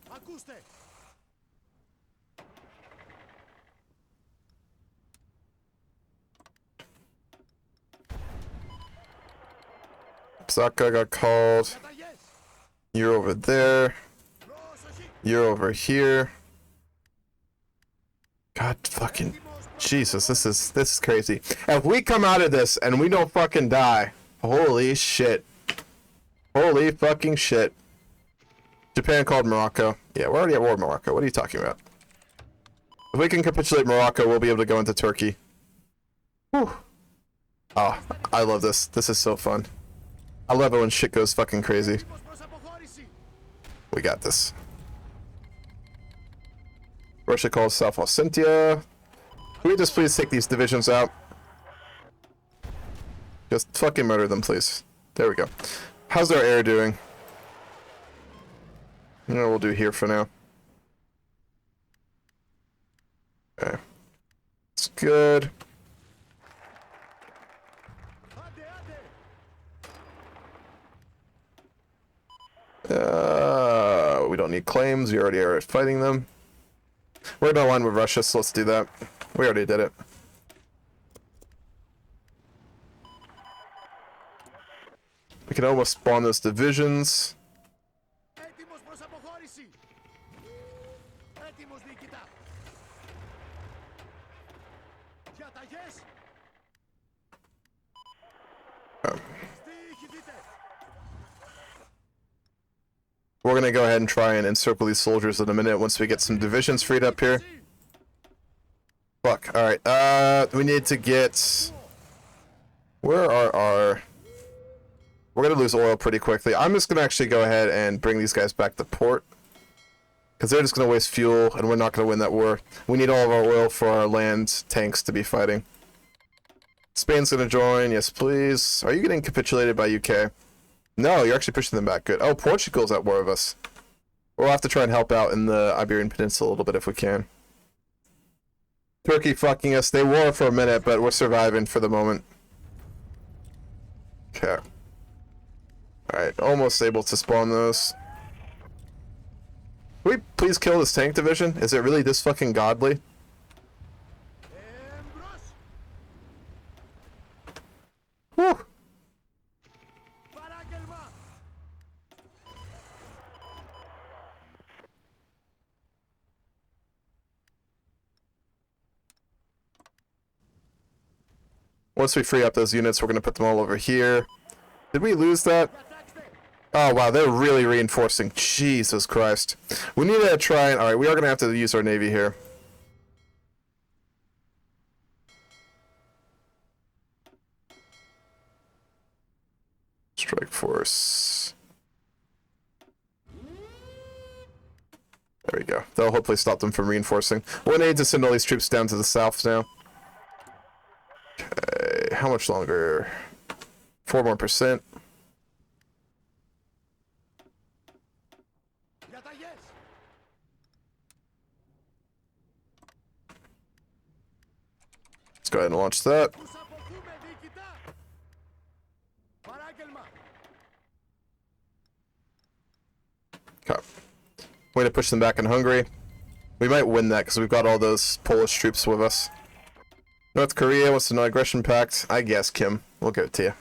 Psaka got called. You're over there. You're over here. God fucking Jesus, this is crazy. If we come out of this and we don't fucking die, holy shit. Holy fucking shit. Japan called Morocco. Yeah, we're already at war with Morocco. What are you talking about? If we can capitulate Morocco, we'll be able to go into Turkey. Whew. Oh, I love this. This is so fun. I love it when shit goes fucking crazy. We got this. Russia calls South Ossetia. Can we just please take these divisions out? Just fucking murder them, please. There we go. How's our air doing? You know, we'll do here for now. Okay. It's good. We don't need claims. We already are fighting them. We're in line with Russia, so let's do that. We already did it. We can almost spawn those divisions. We're going to go ahead and try and encircle these soldiers in a minute once we get some divisions freed up here. Fuck. Alright, we need to get... Where are our... We're going to lose oil pretty quickly. I'm just going to actually go ahead and bring these guys back to port. Because they're just going to waste fuel, and we're not going to win that war. We need all of our oil for our land tanks to be fighting. Spain's going to join. Yes, please. Are you getting capitulated by UK? No, you're actually pushing them back. Good. Oh, Portugal's at war with us. We'll have to try and help out in the Iberian Peninsula a little bit if we can. Turkey fucking us. They war for a minute, but we're surviving for the moment. Okay. Alright, almost able to spawn those. Can we please kill this tank division? Is it really this fucking godly? Whew. Once we free up those units, we're going to put them all over here. Did we lose that? Oh, wow, they're really reinforcing. Jesus Christ. We need to try and... Alright, we are going to have to use our navy here. Strike force. There we go. That'll hopefully stop them from reinforcing. We'll need to send all these troops down to the south now. Okay, how much longer? 4 more %. Let's go ahead and launch that. Okay. Way to push them back in Hungary. We might win that because we've got all those Polish troops with us. North Korea wants a non-aggression pact. I guess, Kim. We'll give it to you.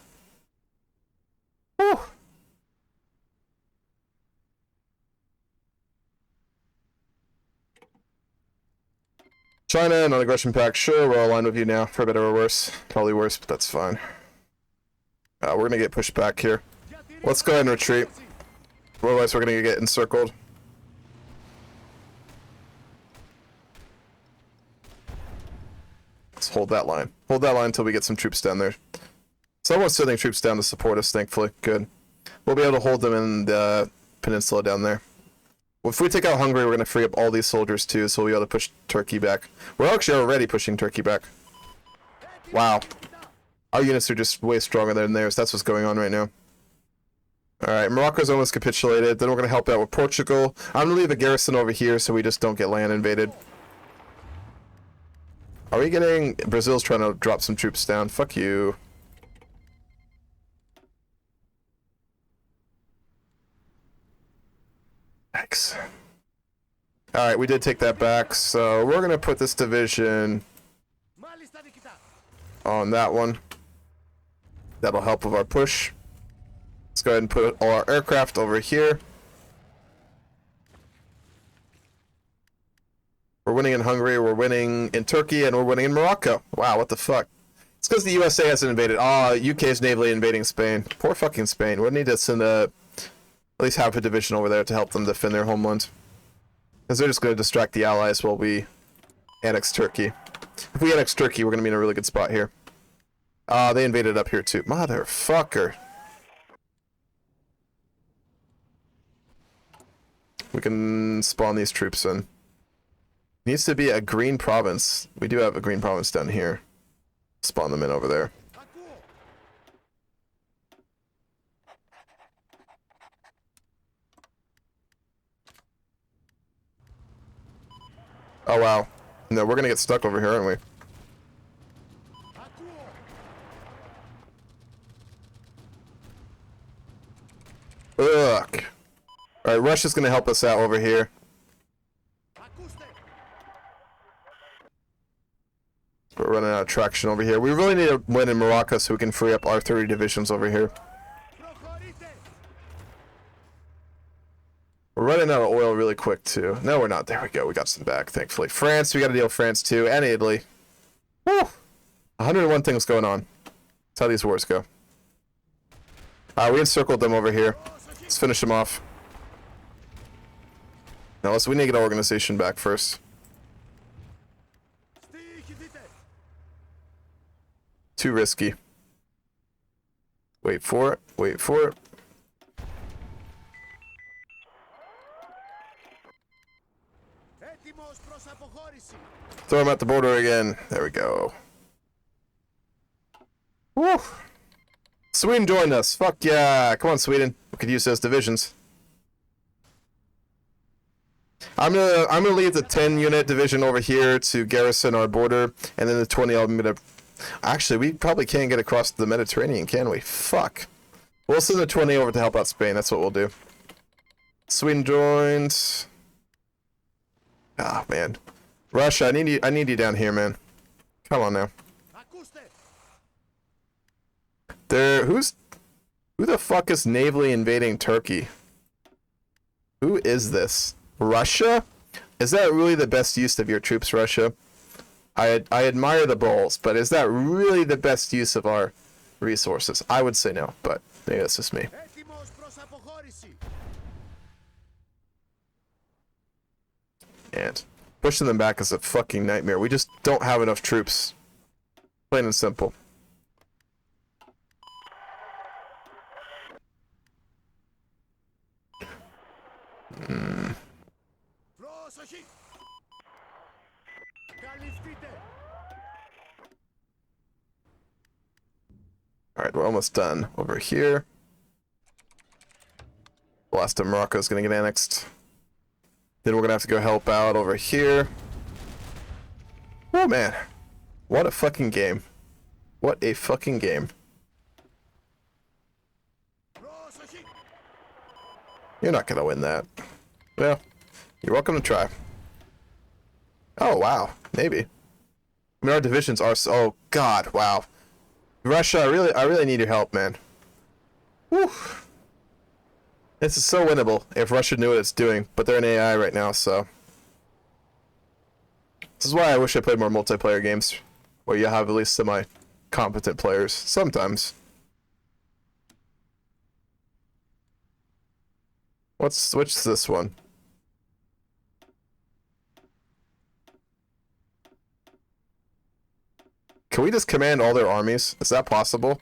Whew. China, non-aggression pact. Sure, we're all aligned with you now. For better or worse. Probably worse, but that's fine. We're going to get pushed back here. Let's go ahead and retreat. Otherwise, we're going to get encircled. Let's hold that line. Hold that line until we get some troops down there. Someone's sending troops down to support us, thankfully. Good. We'll be able to hold them in the peninsula down there. Well, if we take out Hungary, we're going to free up all these soldiers too, so we'll be able to push Turkey back. We're actually already pushing Turkey back. Wow. Our units are just way stronger than theirs. That's what's going on right now. Alright, Morocco's almost capitulated. Then we're going to help out with Portugal. I'm going to leave a garrison over here so we just don't get land invaded. Are we getting... Brazil's trying to drop some troops down. Fuck you. Yikes. Alright, we did take that back, so we're going to put this division on that one. That'll help with our push. Let's go ahead and put all our aircraft over here. We're winning in Hungary, we're winning in Turkey, and we're winning in Morocco. Wow, what the fuck? It's because the USA hasn't invaded. UK is navally invading Spain. Poor fucking Spain. We need to send at least half a division over there to help them defend their homeland. Because they're just going to distract the allies while we annex Turkey. If we annex Turkey, we're going to be in a really good spot here. They invaded up here too. Motherfucker. We can spawn these troops in. Needs to be a green province. We do have a green province down here. Spawn them in over there. Oh wow. No, we're gonna get stuck over here, aren't we? Ugh. Alright, Russia's gonna help us out over here. We're running out of traction over here. We really need to win in Morocco so we can free up our 30 divisions over here. We're running out of oil really quick, too. No, we're not. There we go. We got some back, thankfully. France, we got to deal with France, too, and Italy. Woo! 101 things going on. That's how these wars go. We encircled them over here. Let's finish them off. Now, we need to get our organization back first. Too risky. Wait for it. Wait for it. Throw him at the border again. There we go. Woo! Sweden joined us. Fuck yeah. Come on, Sweden. We could use those divisions. I'm gonna leave the 10 unit division over here to garrison our border, and then the 20 I'm gonna. Actually, we probably can't get across the Mediterranean, can we? Fuck. We'll send the 20 over to help out Spain. That's what we'll do. Sweden joined. Ah, man. Russia, I need you down here, man. Come on now. Who the fuck is navally invading Turkey? Who is this? Russia? Is that really the best use of your troops, Russia? I admire the balls, but is that really the best use of our resources? I would say no, but maybe that's just me. And pushing them back is a fucking nightmare. We just don't have enough troops. Plain and simple. Alright, we're almost done. Over here. The last of Morocco is going to get annexed. Then we're going to have to go help out over here. Oh, man. What a fucking game. What a fucking game. You're not going to win that. Well, you're welcome to try. Oh, wow. Maybe. I mean, our divisions are so... Oh, God. Wow. Russia, I really need your help, man. Whew. This is so winnable if Russia knew what it's doing, but they're in AI right now, so... This is why I wish I played more multiplayer games, where you have at least semi-competent players. Sometimes. Which this one? Can we just command all their armies? Is that possible?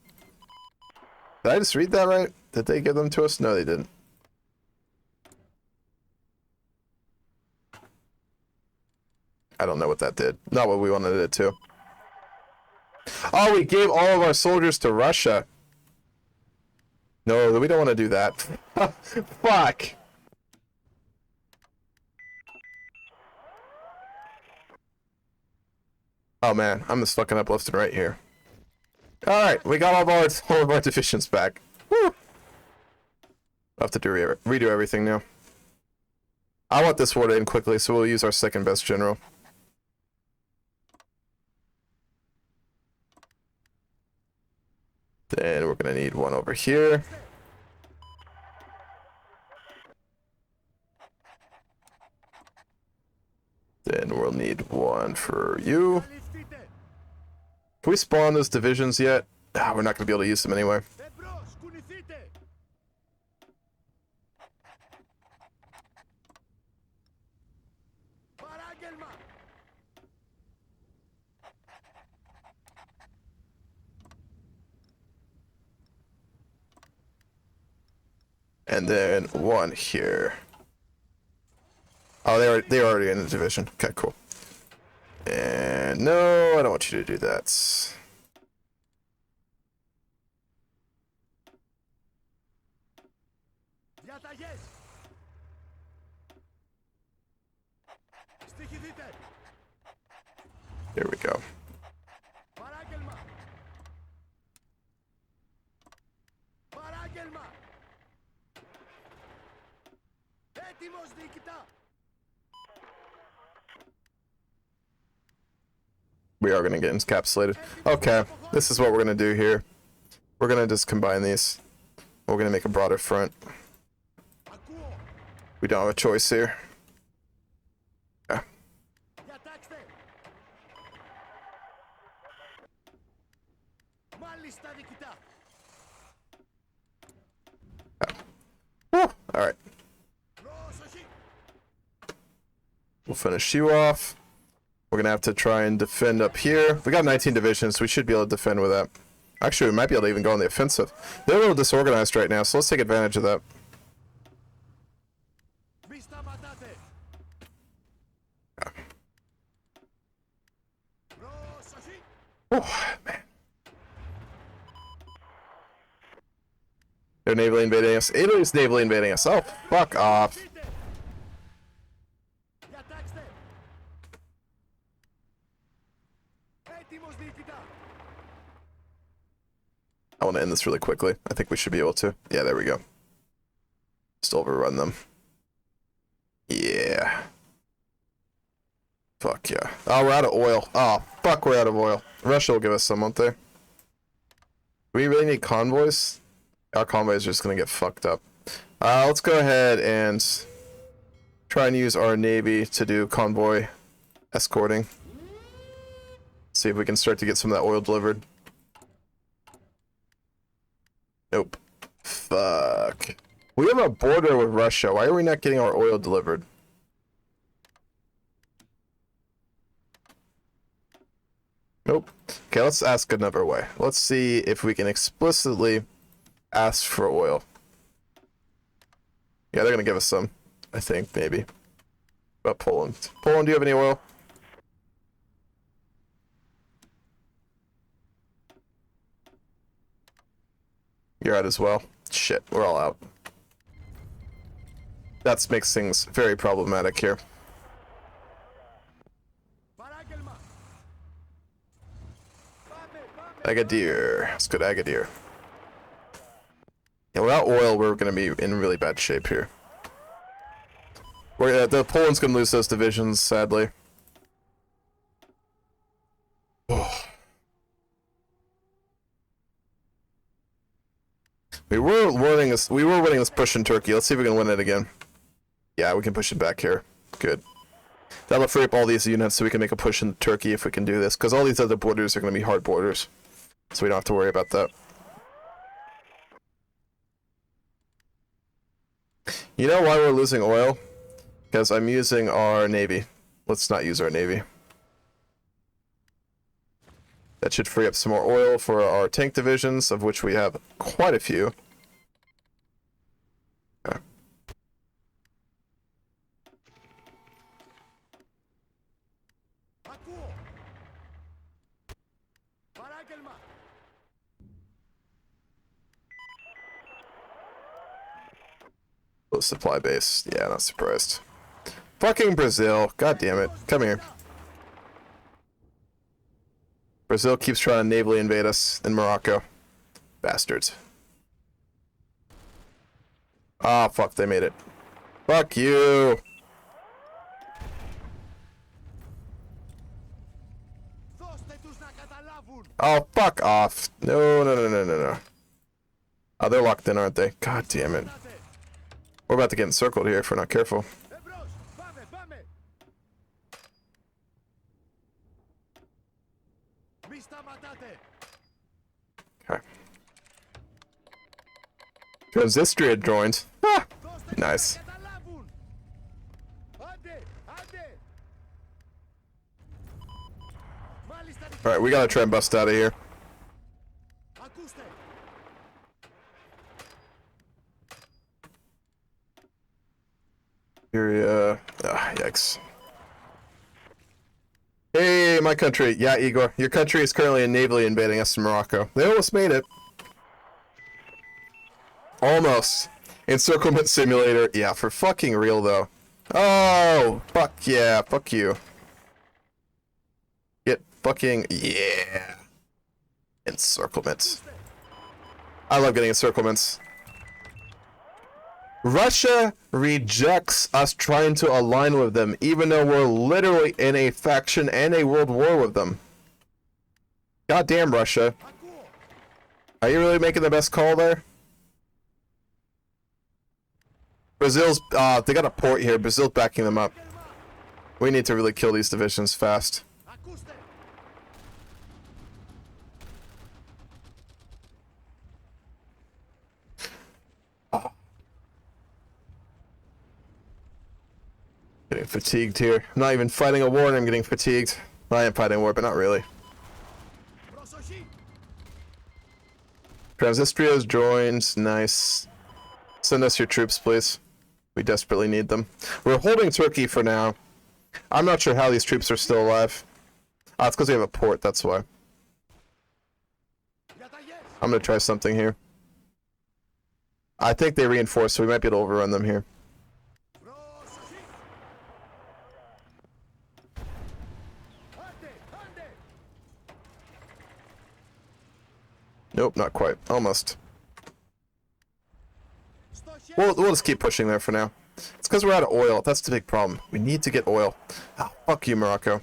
Did I just read that right? Did they give them to us? No, they didn't. I don't know what that did. Not what we wanted it to. Oh, we gave all of our soldiers to Russia. No, we don't want to do that. Fuck. Oh man, I'm just fucking up left and right here. Alright, we got all of our divisions back. Woo! I'll have to redo everything now. I want this war to end quickly, so we'll use our second best general. Then we're gonna need one over here. Then we'll need one for you. Can we spawn those divisions yet? Ah, we're not going to be able to use them anyway. And then one here. Oh, they're already in the division. Okay, cool. And no, I don't want you to do that. There we go. We are going to get encapsulated. Okay, this is what we're going to do here. We're going to just combine these. We're going to make a broader front. We don't have a choice here. Yeah. Alright. We'll finish you off. We're gonna have to try and defend up here. We got 19 divisions, so we should be able to defend with that. Actually, we might be able to even go on the offensive. They're a little disorganized right now, so let's take advantage of that. Oh, man. They're navally invading us. Italy's navally invading us. Oh, fuck off. I want to end this really quickly. I think we should be able to. Yeah, there we go. Just overrun them. Yeah. Fuck yeah. Oh, we're out of oil. Oh, fuck, we're out of oil. Russia will give us some, won't they? Do we really need convoys? Our convoys are just going to get fucked up. Let's go ahead and try and use our navy to do convoy escorting. See if we can start to get some of that oil delivered. Nope. Fuck. We have a border with Russia. Why are we not getting our oil delivered? Nope. Okay, let's ask another way. Let's see if we can explicitly ask for oil. Yeah, they're gonna give us some. I think, maybe. About Poland. Poland, do you have any oil? You're out as well. Shit, we're all out. That makes things very problematic here. Agadir. Let's go to Agadir. Yeah, without oil, we're going to be in really bad shape here. The Poland's going to lose those divisions, sadly. Oh. We were winning this push in Turkey. Let's see if we can win it again. Yeah, we can push it back here. Good. That'll free up all these units so we can make a push in Turkey if we can do this. Because all these other borders are going to be hard borders. So we don't have to worry about that. You know why we're losing oil? Because I'm using our navy. Let's not use our navy. That should free up some more oil for our tank divisions, of which we have quite a few. Okay. Low supply base. Yeah, not surprised. Fucking Brazil. God damn it. Come here. Brazil keeps trying to navally invade us in Morocco. Bastards. Ah, fuck, they made it. Fuck you! Oh, fuck off. No, no, no, no, no, no. Oh, they're locked in, aren't they? God damn it. We're about to get encircled here if we're not careful. Okay. Transnistria joined. Ah, nice. Alright, we gotta try and bust out of here. Syria. Ah, yikes. Hey, my country. Yeah, Igor. Your country is currently navally invading us in Morocco. They almost made it. Almost. Encirclement simulator. Yeah, for fucking real, though. Oh, fuck yeah. Fuck you. Get fucking... Yeah. Encirclements. I love getting encirclements. Russia rejects us trying to align with them, even though we're literally in a faction and a world war with them. Goddamn, Russia. Are you really making the best call there? Brazil's, they got a port here. Brazil's backing them up. We need to really kill these divisions fast. Getting fatigued here. I'm not even fighting a war and I'm getting fatigued. I am fighting a war, but not really. Transnistria's joined. Nice. Send us your troops, please. We desperately need them. We're holding Turkey for now. I'm not sure how these troops are still alive. Ah, it's because we have a port, that's why. I'm gonna try something here. I think they reinforced, so we might be able to overrun them here. Nope, not quite. Almost. We'll just keep pushing there for now. It's because we're out of oil. That's the big problem. We need to get oil. Oh, fuck you, Morocco.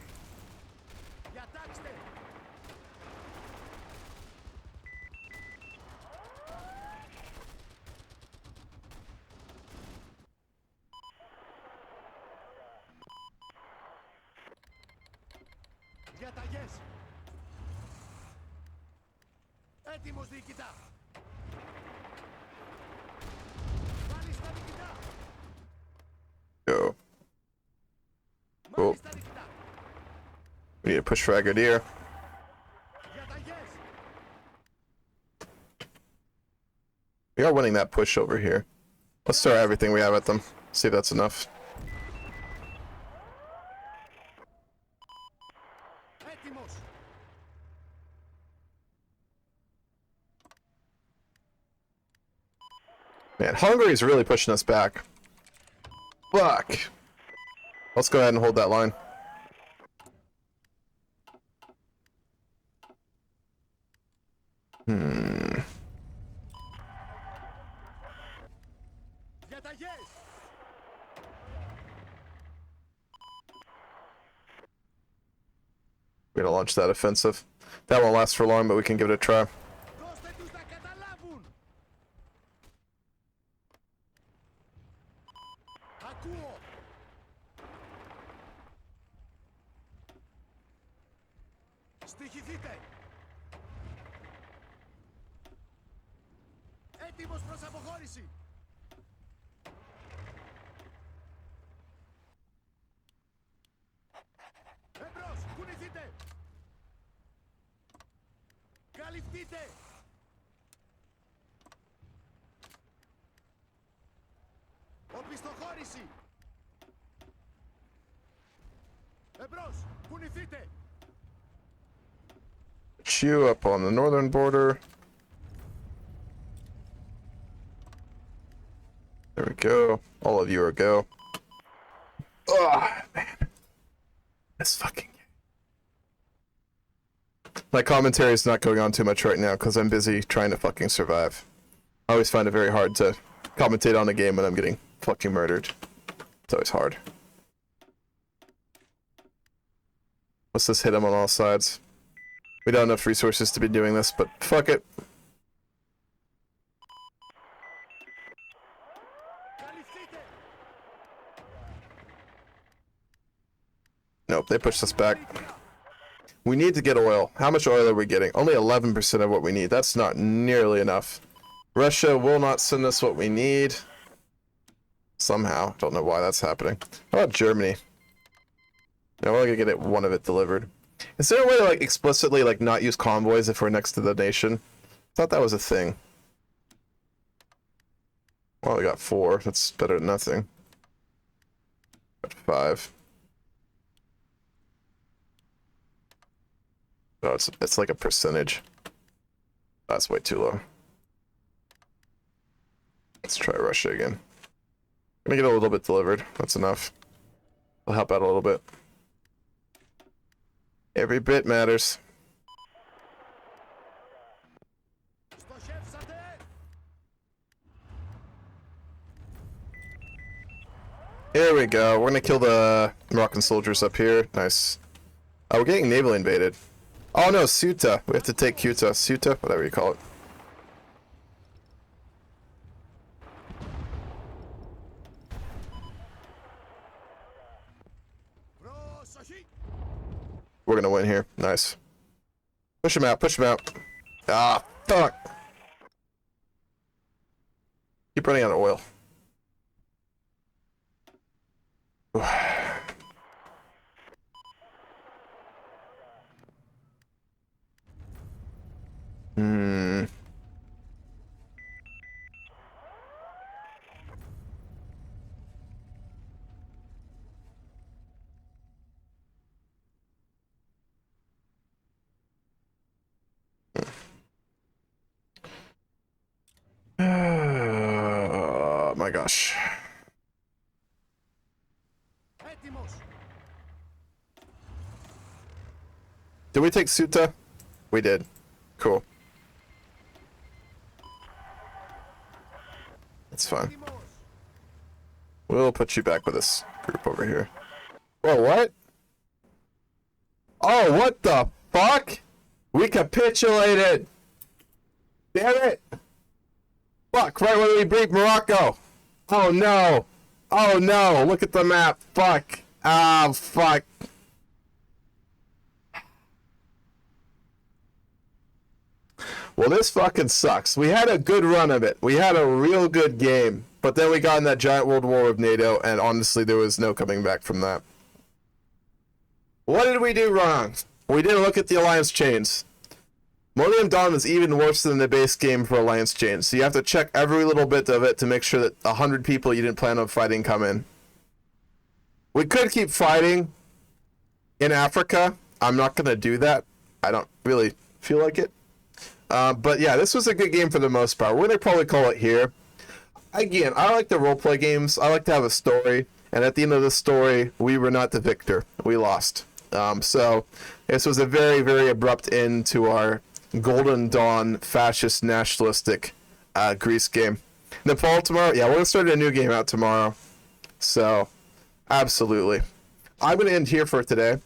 Go. Cool. We need to push Fragadier. We are winning that push over here. Let's throw everything we have at them. See if that's enough. Man, Hungary's really pushing us back. Fuck. Let's go ahead and hold that line. We're gonna launch that offensive. That won't last for long, but we can give it a try. Chew up on the northern border. There we go. All of you are go. Oh, man. This fucking... My commentary is not going on too much right now because I'm busy trying to fucking survive. I always find it very hard to commentate on a game when I'm getting fucking murdered. It's always hard. Let's just hit him on all sides. We don't have enough resources to be doing this, but fuck it. Nope, they pushed us back. We need to get oil. How much oil are we getting? Only 11% of what we need. That's not nearly enough. Russia will not send us what we need. Somehow. Don't know why that's happening. How about Germany? No, we're only gonna get one of it delivered. Is there a way to, like, explicitly, like, not use convoys if we're next to the nation? I thought that was a thing. Well, we got 4. That's better than nothing. Got 5. Oh, it's like a percentage. That's way too low. Let's try Russia again. I'm gonna get a little bit delivered. That's enough. I'll help out a little bit. Every bit matters. Here we go. We're gonna kill the Moroccan soldiers up here. Nice. Oh, we're getting navally invaded. Oh no, Ceuta. We have to take Ceuta. Ceuta, whatever you call it. We're gonna win here. Nice. Push him out. Push him out. Ah, fuck. Keep running out of oil. Hmm. Oh my gosh. Did we take Suta? We did. Cool. That's fine. We'll put you back with this group over here. Whoa, what? Oh, what the fuck? We capitulated! Damn it! Fuck, right when we beat Morocco! Oh no! Oh no! Look at the map! Fuck! Ah, fuck! Well, this fucking sucks. We had a good run of it. We had a real good game. But then we got in that giant world war with NATO, and honestly, there was no coming back from that. What did we do wrong? We didn't look at the alliance chains. Millennium Dawn is even worse than the base game for alliance chains, so you have to check every little bit of it to make sure that 100 people you didn't plan on fighting come in. We could keep fighting in Africa. I'm not going to do that. I don't really feel like it. But yeah, this was a good game for the most part. We're going to probably call it here. Again, I like the roleplay games. I like to have a story. And at the end of the story, we were not the victor. We lost. So this was a very, very abrupt end to our Golden Dawn fascist nationalistic Greece game. Nepal tomorrow? Yeah, we're going to start a new game out tomorrow. So, absolutely. I'm going to end here for today.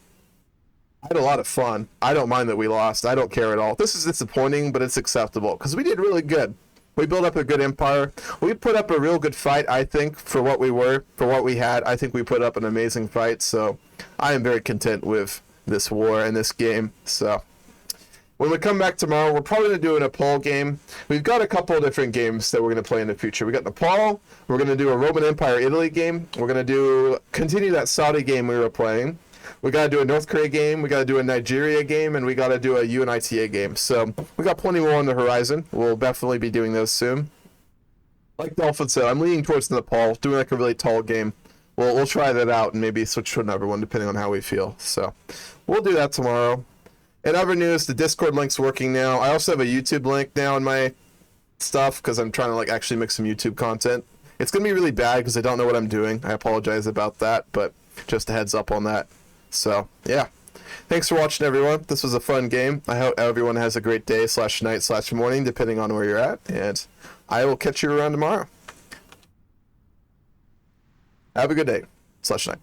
I had a lot of fun. I don't mind that we lost. I don't care at all. This is disappointing, but it's acceptable because we did really good. We built up a good empire. We put up a real good fight, I think, for what we were, for what we had. I think we put up an amazing fight, so I am very content with this war and this game. So when we come back tomorrow, we're probably going to do a Nepal game. We've got a couple of different games that we're going to play in the future. We got Nepal. We're going to do a Roman Empire Italy game. We're going to continue that Saudi game we were playing. We got to do a North Korea game, we got to do a Nigeria game, and we got to do a UNITA game. So we got plenty more on the horizon. We'll definitely be doing those soon. Like Dolphin said, I'm leaning towards Nepal, doing like a really tall game. We'll try that out and maybe switch to another one depending on how we feel. So we'll do that tomorrow. In other news, the Discord link's working now. I also have a YouTube link now in my stuff because I'm trying to like actually make some YouTube content. It's going to be really bad because I don't know what I'm doing. I apologize about that, but just a heads up on that. So, yeah. Thanks for watching, everyone. This was a fun game. I hope everyone has a great day / night / morning, depending on where you're at. And I will catch you around tomorrow. Have a good day / night.